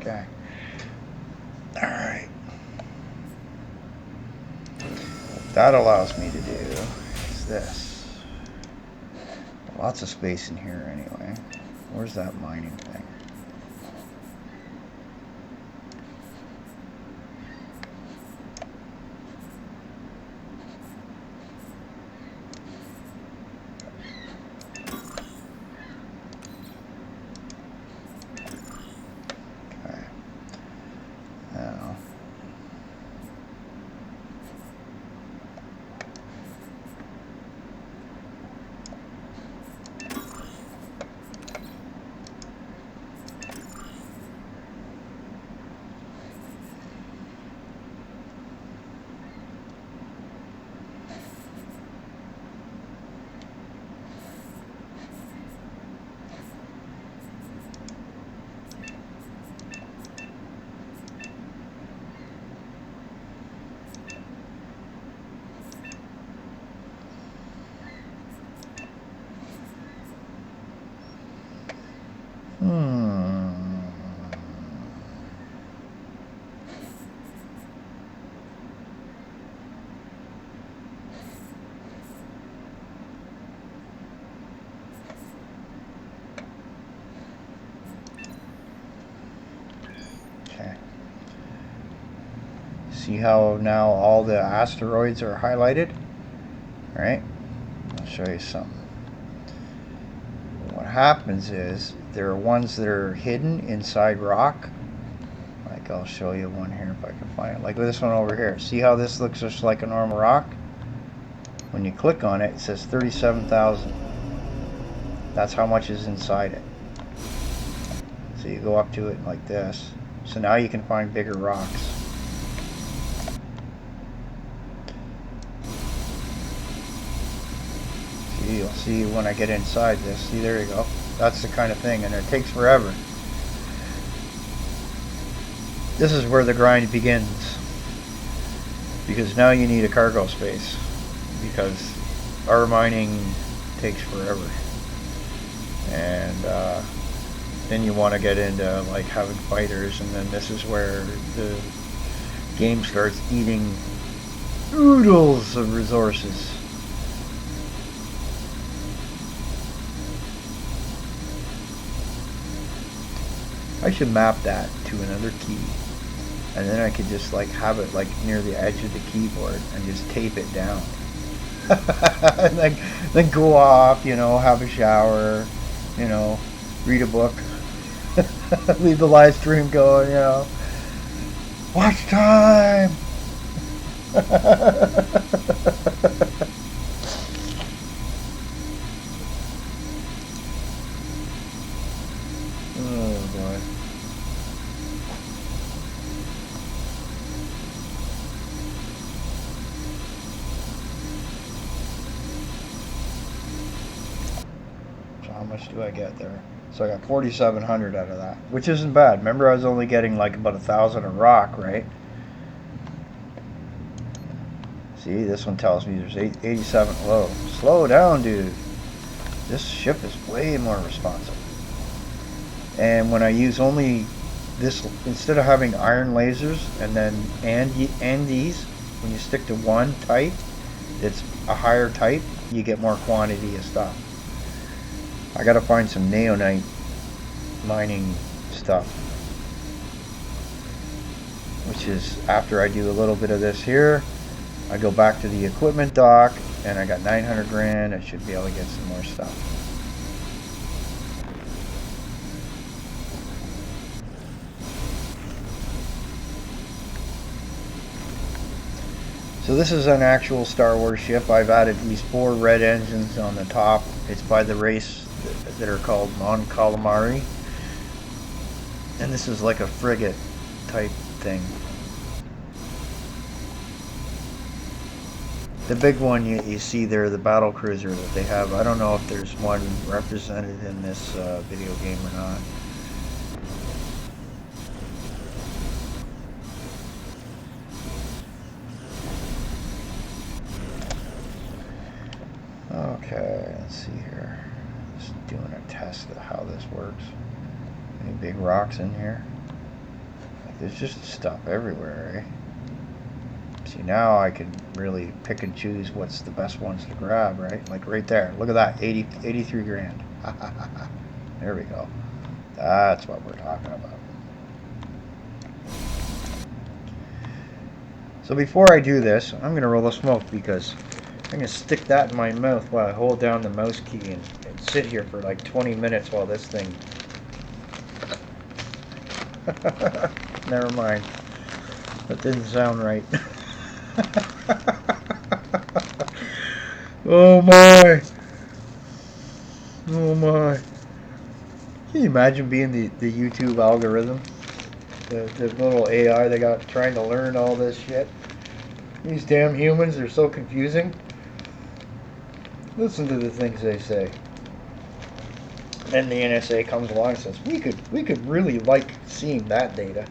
Okay. Alright. What that allows me to do is this. Lots of space in here anyway. Where's that mining thing? See how now all the asteroids are highlighted? All right. I'll show you something. What happens is there are ones that are hidden inside rock. Like I'll show you one here if I can find it. Like this one over here. See how this looks just like a normal rock? When you click on it, it says 37,000. That's how much is inside it. So you go up to it like this. So now you can find bigger rocks. See, you'll see when I get inside this. See, there you go. That's the kind of thing, and it takes forever. This is where the grind begins. Because now you need a cargo space. Because our mining takes forever. And then you want to get into like having fighters, and then this is where the game starts eating oodles of resources. I should map that to another key, and then I could just like have it like near the edge of the keyboard and just tape it down. And then go off, you know, have a shower, you know, read a book, leave the live stream going, you know, watch time. Oh boy. So how much do I get there? So I got 4,700 out of that, which isn't bad. Remember, I was only getting like about 1,000 a rock, right? See, this one tells me there's 87. Whoa, slow down, dude. This ship is way more responsive. And when I use only this, instead of having iron lasers and then and these, when you stick to one type, it's a higher type, you get more quantity of stuff. I gotta find some neonite mining stuff, which is after I do a little bit of this here, I go back to the equipment dock, and I got 900 grand. I should be able to get some more stuff. So this is an actual Star Wars ship. I've added these 4 red engines on the top. It's by the race that are called Mon Calamari. And this is like a frigate type thing. The big one you see there, the battle cruiser that they have. I don't know if there's one represented in this video game or not. Okay, let's see here. Just doing a test of how this works. Any big rocks in here? Like, there's just stuff everywhere, eh? See, now I can really pick and choose what's the best ones to grab, right? Like right there. Look at that, 83 grand. There we go. That's what we're talking about. So before I do this, I'm going to roll the smoke because I'm going to stick that in my mouth while I hold down the mouse key and sit here for like 20 minutes while this thing... Never mind. That didn't sound right. Oh my. Oh my. Can you imagine being the YouTube algorithm? The little AI they got trying to learn all this shit. These damn humans are so confusing. Listen to the things they say. Then the NSA comes along and says, we could really like seeing that data.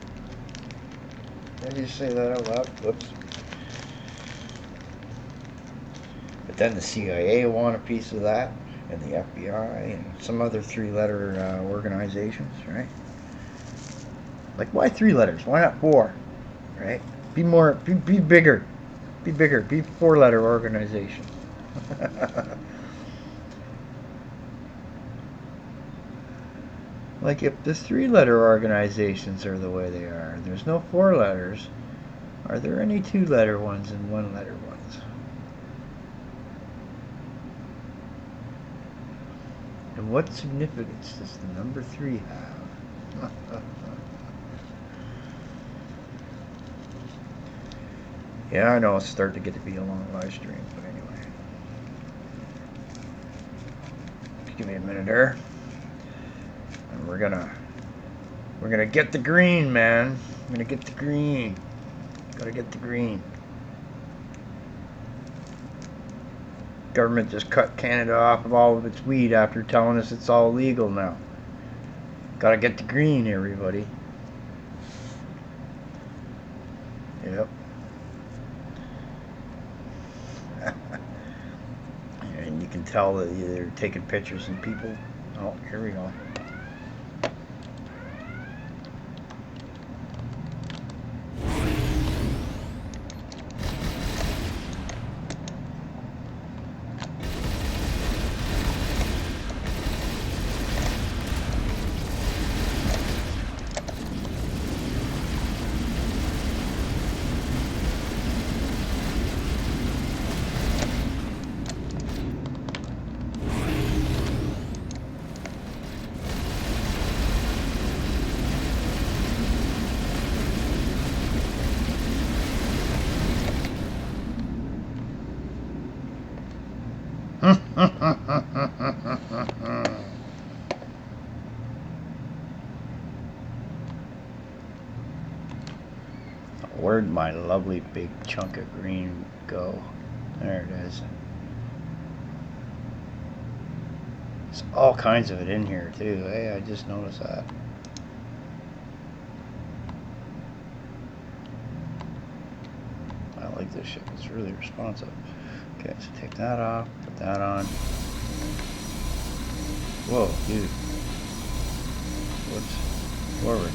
Did you say that out loud? Whoops. But then the CIA want a piece of that, and the FBI, and some other 3-letter organizations, right? Like, why 3 letters? Why not 4? Right? Be bigger. Be bigger. Be 4-letter organization. Like, if the 3-letter organizations are the way they are, there's no 4 letters, are there any 2-letter ones and 1-letter ones? And what significance does the number 3 have? Yeah, I know it's starting to get to be a long live stream, but anyway. Just give me a minute there. And we're gonna get the green, man. I'm gonna get the green. Gotta get the green. Government just cut Canada off of all of its weed after telling us it's all legal now. Gotta get the green, everybody. Yep. And you can tell that they're taking pictures and people. Oh, here we go. Where'd my lovely big chunk of green go? There it is. There's all kinds of it in here too. Hey, I just noticed that. I like this shit. It's really responsive. Okay, so take that off, put that on. Whoa, dude. Whoops. Forward.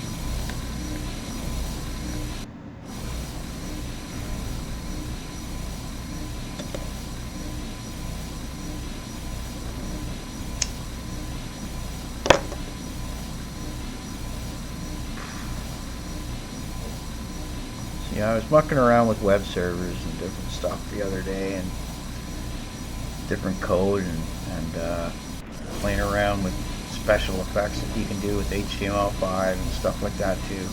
Yeah, I was mucking around with web servers and different stuff the other day, and different code, and playing around with special effects that you can do with HTML5 and stuff like that too.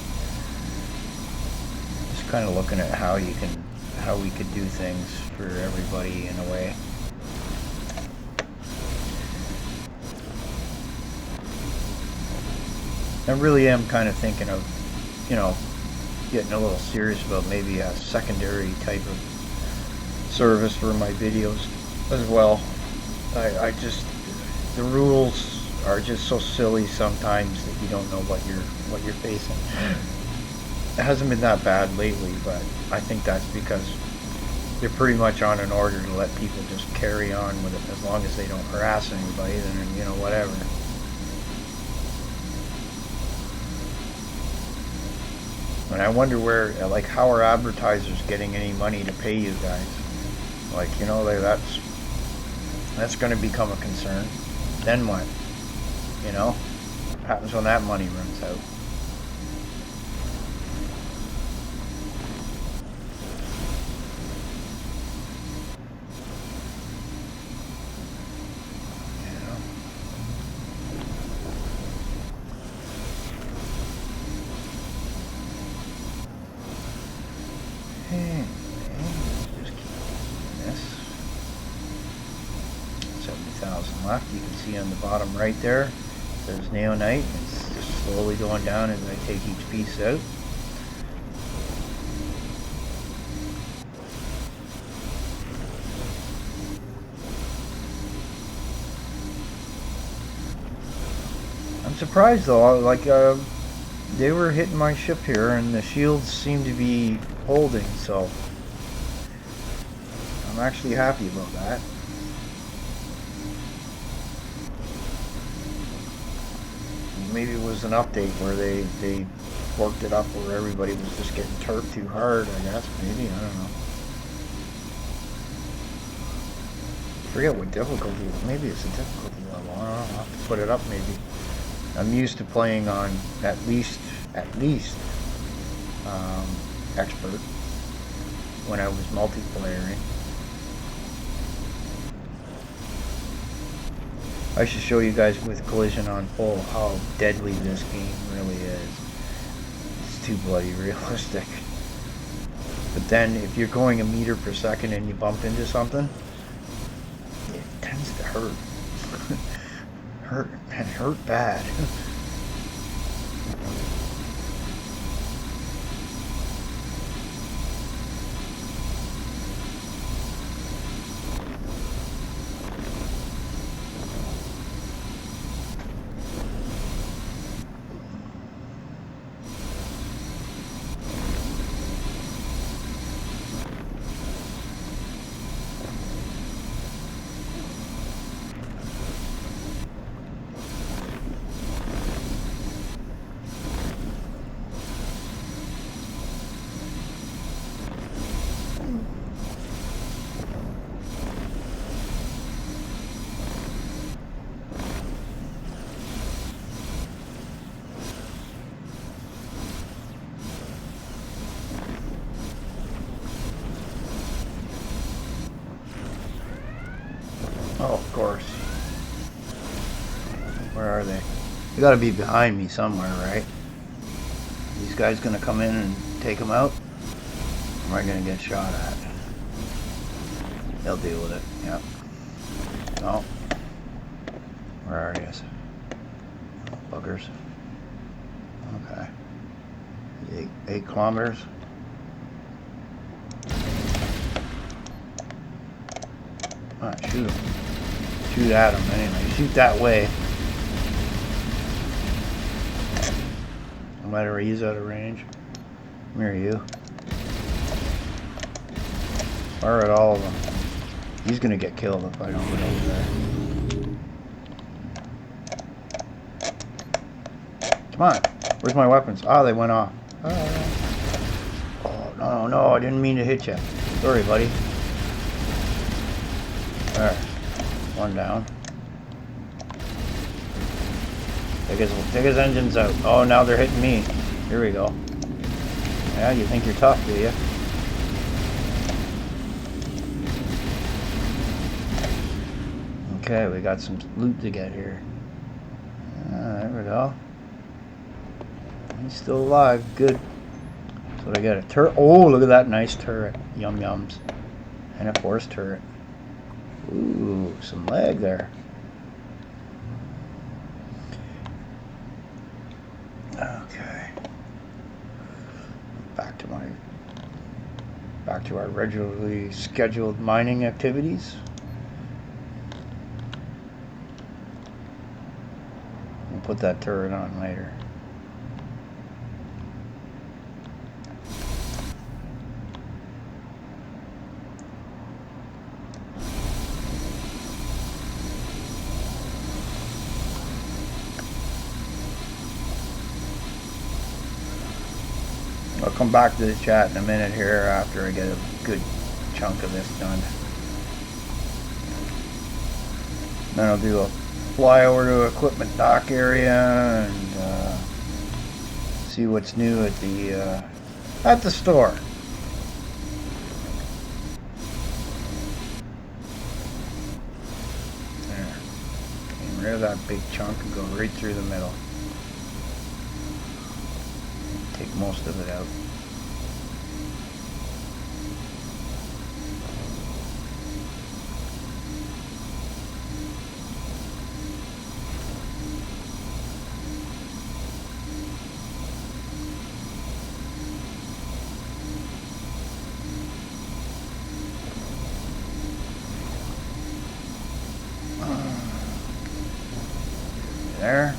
Just kind of looking at how we could do things for everybody in a way. I really am kind of thinking of, getting a little serious about maybe a secondary type of service for my videos as well. I just, the rules are just so silly sometimes that you don't know what you're facing. It hasn't been that bad lately, but I think that's because they're pretty much on an order to let people just carry on with it as long as they don't harass anybody, then whatever. And I wonder where, how are advertisers getting any money to pay you guys? That's going to become a concern. Then what? What happens when that money runs out? Left, you can see on the bottom right there, it says neonite. It's just slowly going down as I take each piece out. I'm surprised though, they were hitting my ship here and the shields seem to be holding, so I'm actually happy about that. Maybe it was an update where they worked it up where everybody was just getting turfed too hard, I guess. Maybe, I don't know. I forget what difficulty, maybe it's a difficulty level. I don't know, I'll have to put it up maybe. I'm used to playing on at least expert when I was multiplayering. I should show you guys with collision on full how deadly this game really is. It's too bloody realistic. But then if you're going a meter per second and you bump into something, it tends to hurt. hurt bad. Oh, of course. Where are they? They gotta be behind me somewhere, right? These guys gonna come in and take them out? Or am I gonna get shot at? They'll deal with it, yep. Oh. Where are you? Buggers. Okay. 8 kilometers. Alright, shoot them. Shoot at them anyway. Shoot that way. No matter he's out of range. Come here, you. Fire at all of them. He's gonna get killed if I don't get over there. Come on. Where's my weapons? Oh, they went off. Oh, no, I didn't mean to hit you. Sorry, buddy. There. One down. Take his engines out. Oh, now they're hitting me. Here we go. Yeah, you think you're tough, do you? Okay, we got some loot to get here. There we go. He's still alive. Good. So I got a turret. Oh, look at that nice turret. Yum yums. And a force turret. Ooh, some leg there. Okay. Back to our regularly scheduled mining activities. We'll put that turret on later. I'll come back to the chat in a minute here after I get a good chunk of this done. Then I'll do a fly over to equipment dock area and see what's new at the store. There. Get rid of that big chunk and go right through the middle. Take most of it out. There.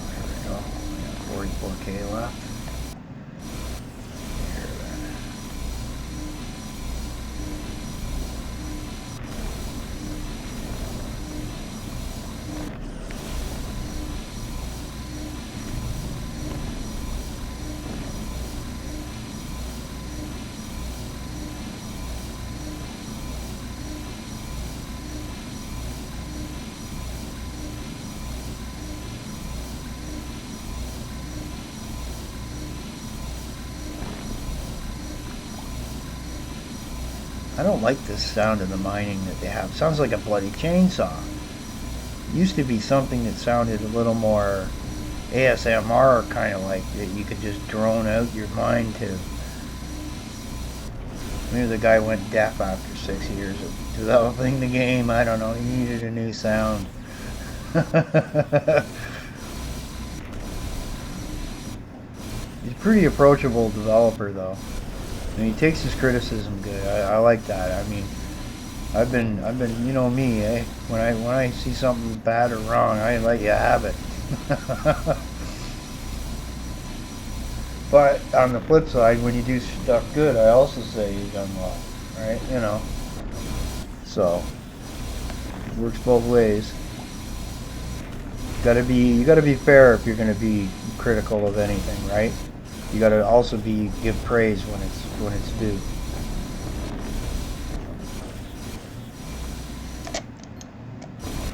There we go. We got 44K left. Here then. I don't like this sound of the mining that they have. It sounds like a bloody chainsaw. It used to be something that sounded a little more ASMR, kind of like that you could just drone out your mind to. Maybe the guy went deaf after 6 years of developing the game. I don't know. He needed a new sound. He's a pretty approachable developer, though. And he takes his criticism good. I like that. I mean, I've been, you know me, eh? When I see something bad or wrong, I let you have it. But on the flip side, when you do stuff good, I also say you've done well, right? You know. So it works both ways. You gotta be fair if you're gonna be critical of anything, right? You gotta also give praise when it's due.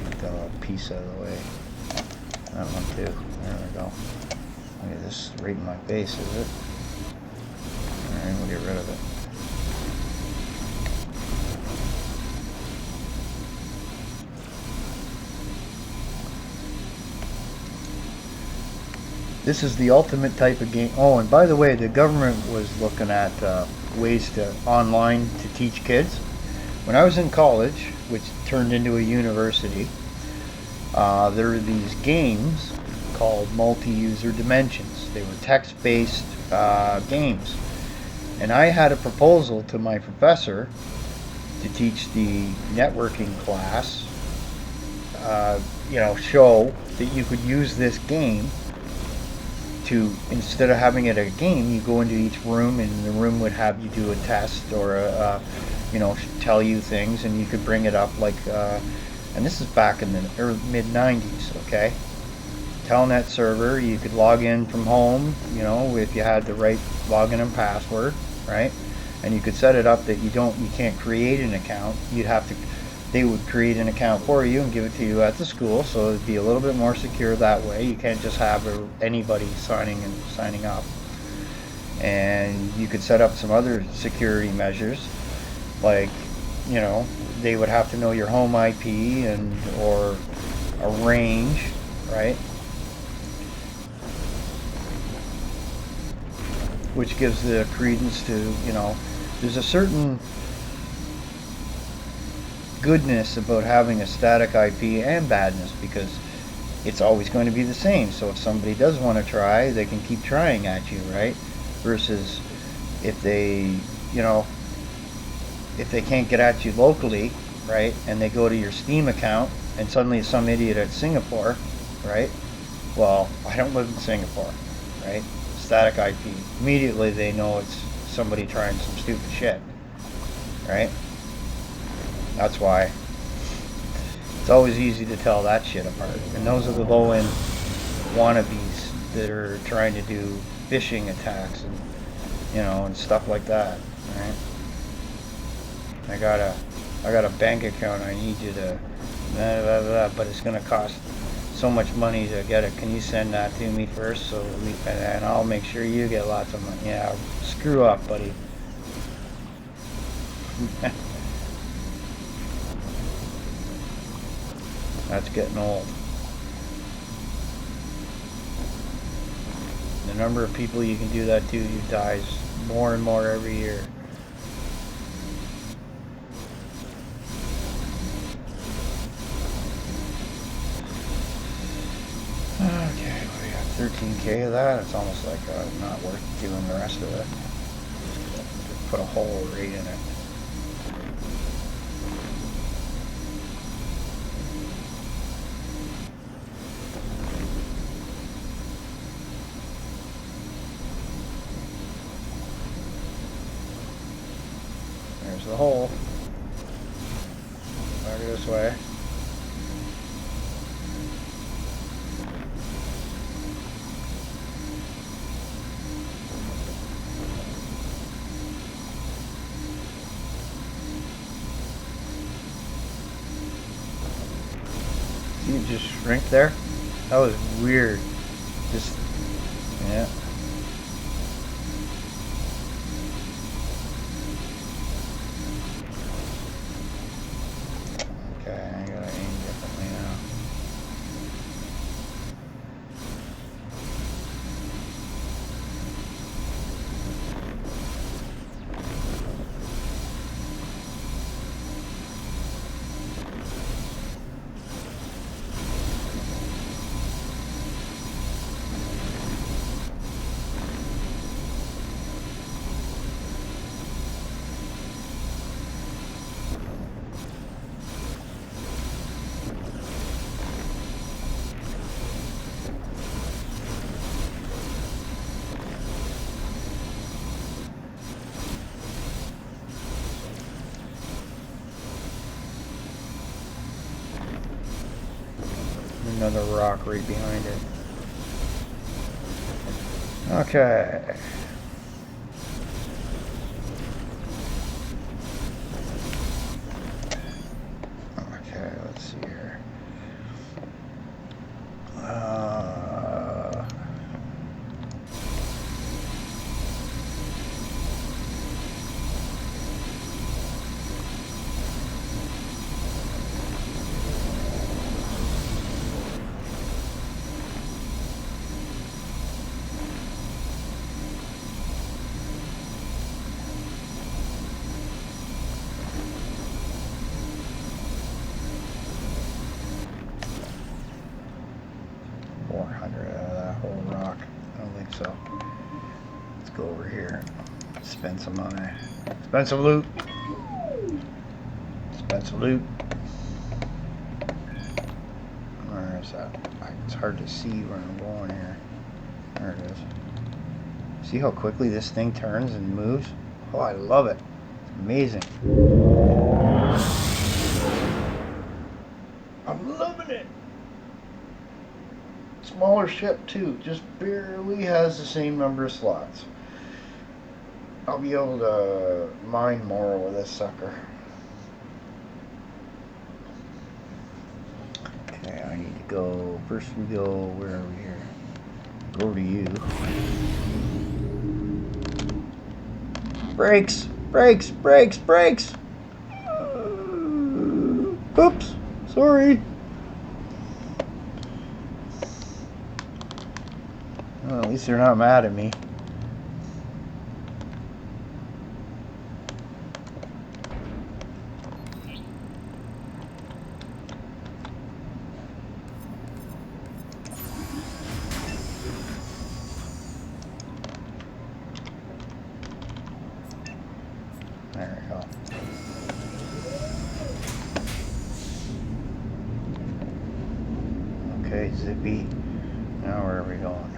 Get that little piece out of the way. That one too. There we go. Look at this right in my face, is it? Alright, we'll get rid of it. This is the ultimate type of game. Oh, and by the way, the government was looking at ways to online to teach kids. When I was in college, which turned into a university, there were these games called multi-user dimensions. They were text-based games. And I had a proposal to my professor to teach the networking class, show that you could use this game to, instead of having it a game, you go into each room and the room would have you do a test or tell you things, and you could bring it up like, and this is back in the mid 90s, okay? Telnet server, you could log in from home, if you had the right login and password, right? And you could set it up that you can't create an account. They would create an account for you and give it to you at the school, so it'd be a little bit more secure that way. You can't just have anybody signing up. And you could set up some other security measures, like, they would have to know your home IP or a range, right? Which gives the credence to, there's a certain goodness about having a static IP and badness, because it's always going to be the same. So if somebody does want to try, they can keep trying at you, right? Versus if they can't get at you locally, right, and they go to your Steam account and suddenly it's some idiot at Singapore, right? Well, I don't live in Singapore, right? Static IP. Immediately they know it's somebody trying some stupid shit, right? That's why it's always easy to tell that shit apart. And those are the low-end wannabes that are trying to do phishing attacks and and stuff like that, right? I got a bank account. I need you to, blah, blah, blah, but it's gonna cost so much money to get it. Can you send that to me first, and I'll make sure you get lots of money. Yeah, screw up, buddy. That's getting old. The number of people you can do that to dies more and more every year. Okay, we got 13K of that. It's almost like not worth doing the rest of it. Just put a hole right in it. There's the hole. Back this way. See it just shrink there? That was weird. Just, yeah. another rock right behind it. Okay. Okay, let's see here. 400 out of that whole rock. I don't think so. Let's go over here. Spend some money. Spend some loot. Spend some loot. Where is that? It's hard to see where I'm going here. There it is. See how quickly this thing turns and moves? Oh, I love it. It's amazing. I'm loving it. Smaller ship too, just barely has the same number of slots. I'll be able to mine more with this sucker. Okay, I need to go, first we go, where are we here? Go to you. Brakes! Brakes! Brakes! Brakes! Oops! Sorry! Well, at least they're not mad at me. There we go. Okay, zippy. Now where are we going?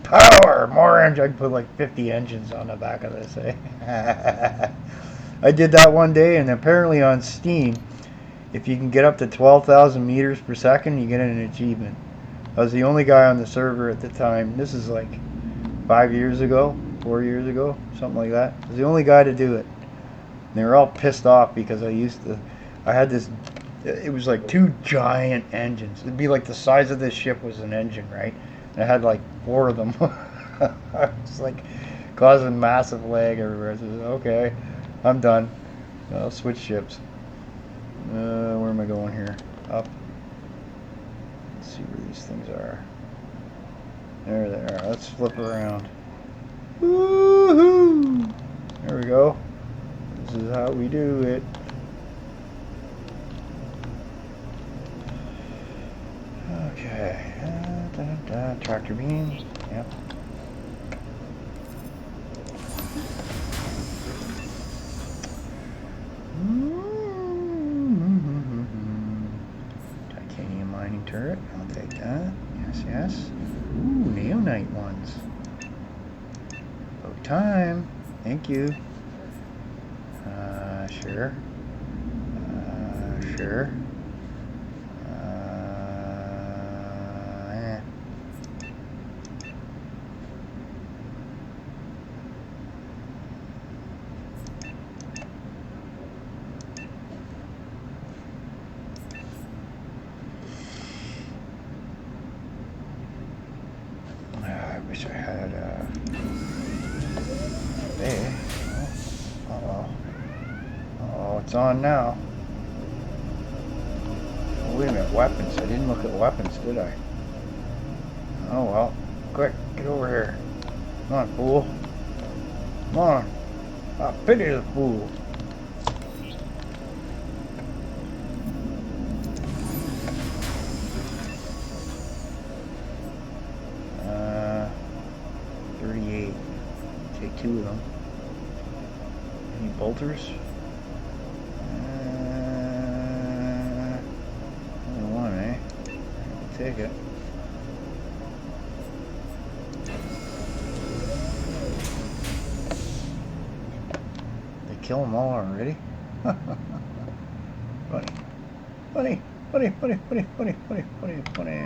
Power! More engine. I put like 50 engines on the back of this, eh? I did that one day, and apparently on Steam, if you can get up to 12,000 meters per second, you get an achievement. I was the only guy on the server at the time. This is like 5 years ago, 4 years ago, something like that. I was the only guy to do it. And they were all pissed off because I had this, it was like 2 giant engines. It'd be like the size of this ship was an engine, right? And I had like 4 of them. It's like causing massive lag everywhere. So, okay, I'm done. I'll switch ships. Where am I going here? Up. Let's see where these things are. There they are. Let's flip around. Woohoo! There we go. This is how we do it. Okay. Tractor beam. Yep. Titanium mining turret. I'll take that. Yes, yes. Ooh, neonite ones. About time. Thank you. Sure. Sure. I wish I had there. Uh-oh. Oh, it's on now. Oh, wait a minute, weapons. I didn't look at weapons, did I? Oh well. Quick, get over here. Come on, fool. Come on. Ah, pity the fool. Take 2 of them. Any bolters? Only 1, eh? I'll take it. They kill them all already? Funny. Funny. Funny, funny, funny, funny, funny, funny, funny.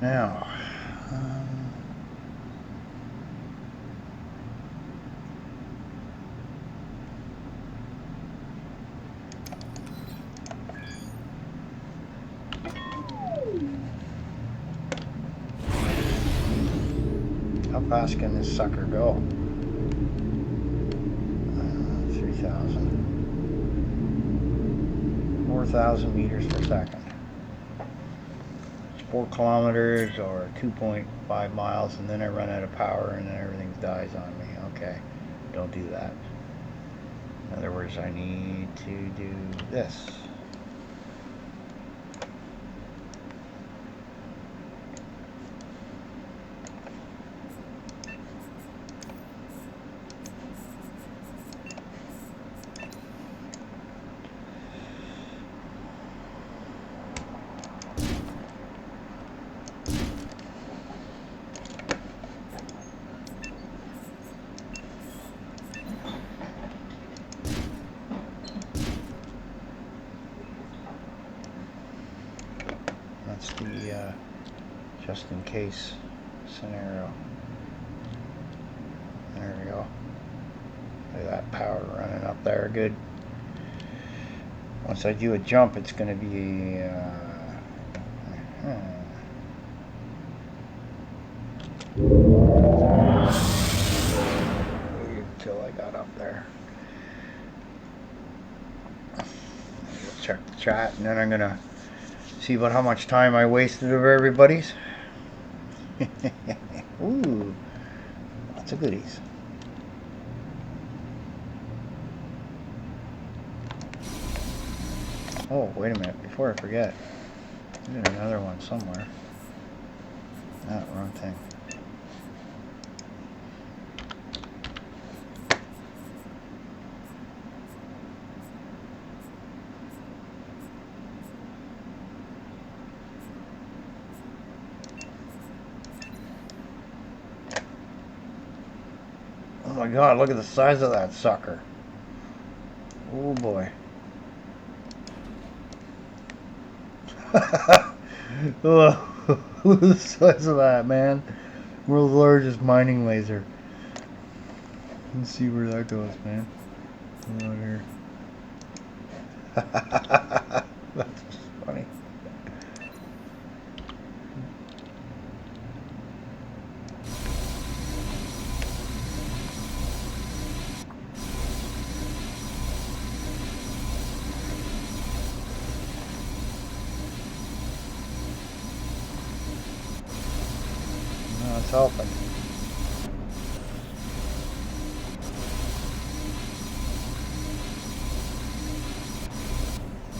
Now, how fast can this sucker go? 3,000. 4,000 meters per second. It's 4 kilometers or 2.5 miles, and then I run out of power and then everything dies on me. Okay, don't do that. In other words, I need to do this. That's the just in case scenario. There we go. Look at that power running up there, good. Once I do a jump, it's going to be until I got up there. Check the chat, and then I'm going to see about how much time I wasted over everybody's. Ooh, lots of goodies. Oh, wait a minute, before I forget, there's another one somewhere. Ah, wrong thing. Oh my god, look at the size of that sucker. Oh boy. Oh, look at the size of that, man. World's largest mining laser. Let's see where that goes, man. Over here. That's just funny. No, it's helping.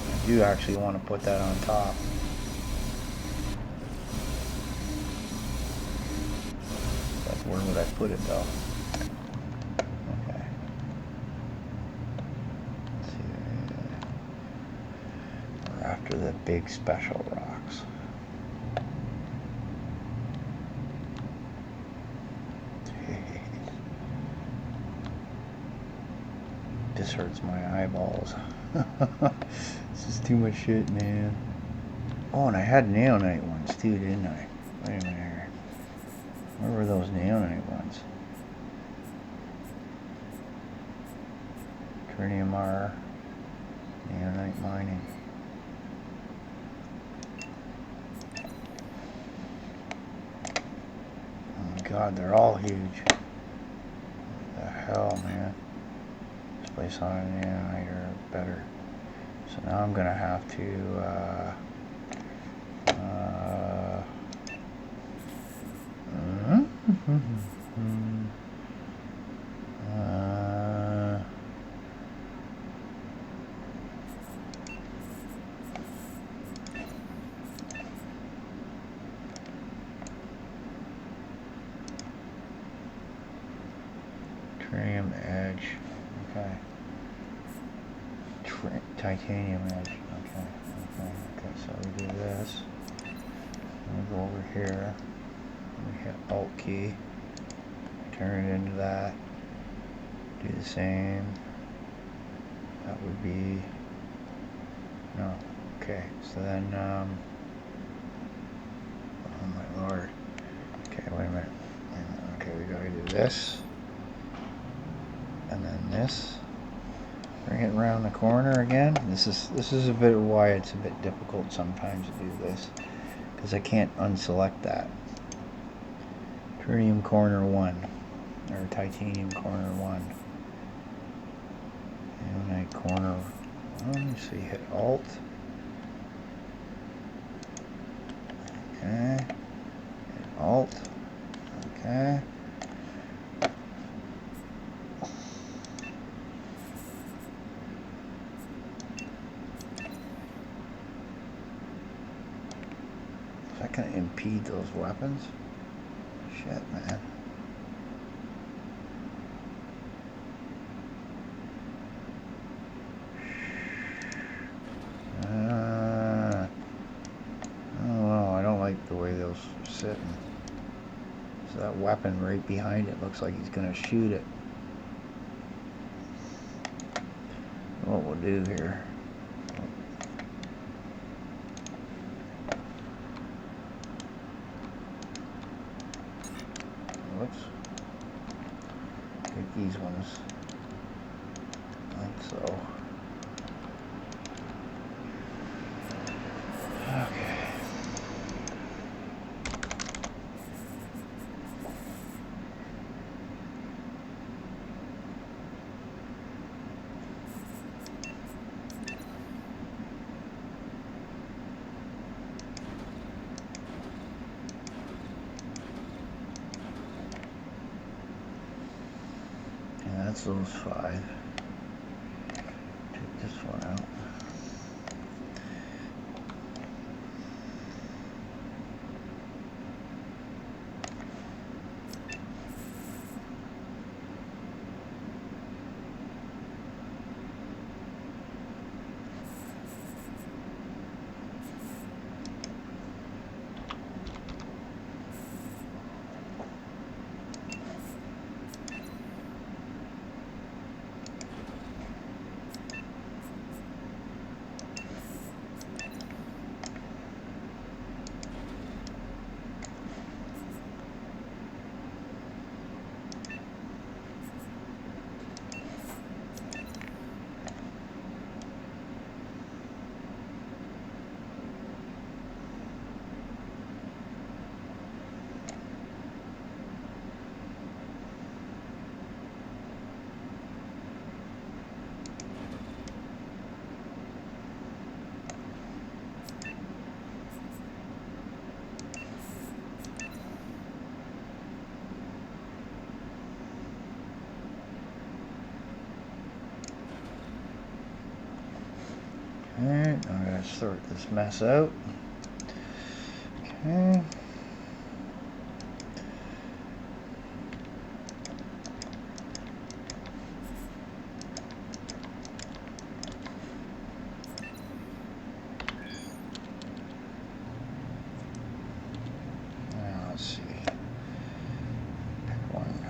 I do actually want to put that on top. But where would I put it though? Okay. Let's see. We're after the big special rocks. This hurts my eyeballs. This is too much shit, man. Oh, and I had neonite ones too, didn't I? Wait a minute here. Where were those neonite ones? Tritium R. Neonite mining. Oh my god, they're all huge. What the hell, man? This place on an neonite or better. So now I'm gonna have to Tritium edge. Okay. Titanium edge. Okay. So we do this. We go over here. We hit Alt key. Turn it into that. Do the same. That would be... No. Okay, so then, oh my lord. Okay, wait a minute. Okay, we gotta do this. And then this. Bring it around the corner again. This is a bit why it's a bit difficult sometimes to do this. Because I can't unselect that. Tritium corner 1. Or titanium corner 1. And I corner... Let me see, hit Alt. Okay. Hit Alt. Okay. Is that going to impede those weapons? Shit, man. Oh, I don't like the way those are sitting. So that weapon right behind it looks like he's going to shoot it. What we'll do here. Whoops. Take these ones. Like so. Okay. Yeah, that's those 5. Take this one out. Alright, I'm going to sort this mess out. Okay. Now let's see. Pick one.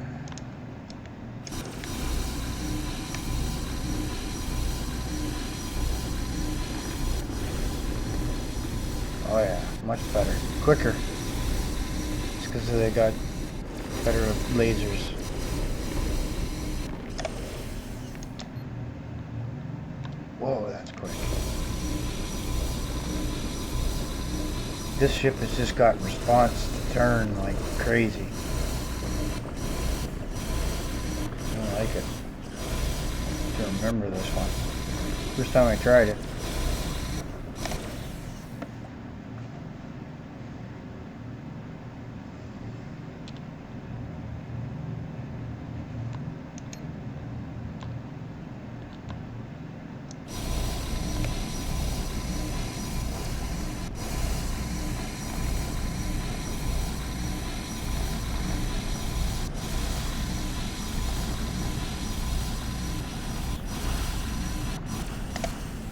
Oh yeah, much better. Quicker. It's because they got better lasers. Whoa, that's quick. This ship has just got response to turn like crazy. I like it. I don't remember this one. First time I tried it.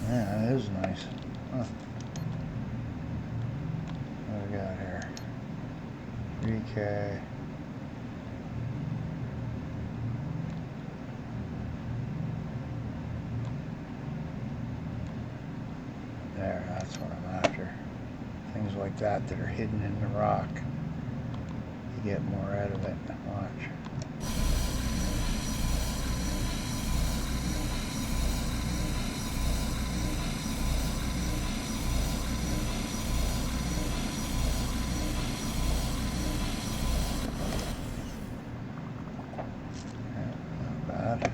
Yeah, that is nice. Huh. What do we got here? 3K. That's what I'm after. Things like that that are hidden in the rock. You get more out of it. Watch. Not bad.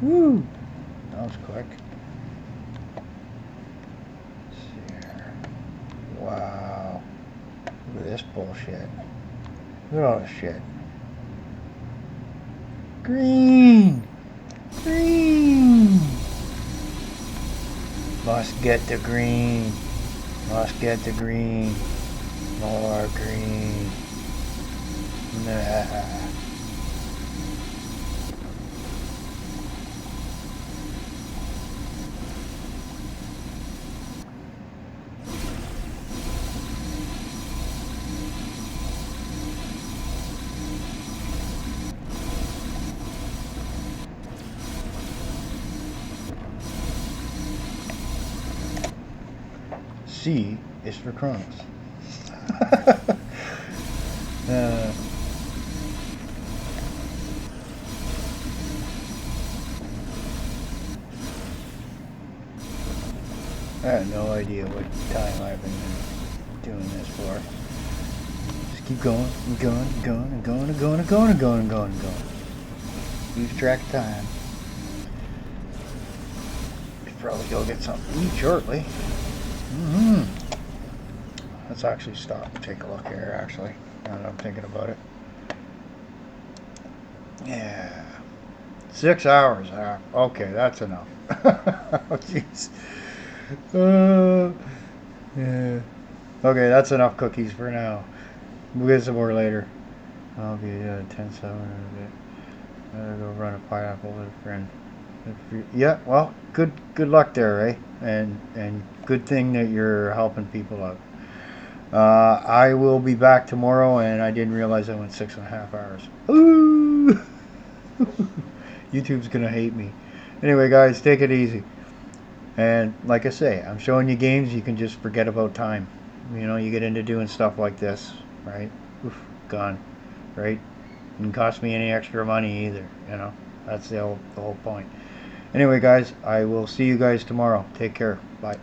Woo! That was quick. Let's see here. Wow. Look at this bullshit. Look at all this shit. Green! Green! Must get the green. Must get the green. More green. Nah. C is for Kronos. I have no idea what time I've been doing this for. Just keep going and going and going and going and going and going and going and going and going. Lose track of time. Should probably go get something to eat shortly. Let's actually stop and take a look here, actually, now that I'm thinking about it. Yeah. 6 hours. Okay, that's enough. Oh, jeez. Yeah. Okay, that's enough cookies for now. We'll get some more later. I'll be 10-7 in a bit. I'll go run a pineapple with a friend. Yeah, well, good luck there, eh? And good thing that you're helping people out. I will be back tomorrow, and I didn't realize I went 6.5 hours. Ooh! YouTube's gonna hate me. Anyway, guys, take it easy. And like I say, I'm showing you games you can just forget about time. You know, you get into doing stuff like this, right? Oof, gone, right? Didn't cost me any extra money either, you know. That's the whole point. Anyway, guys, I will see you guys tomorrow. Take care. Bye.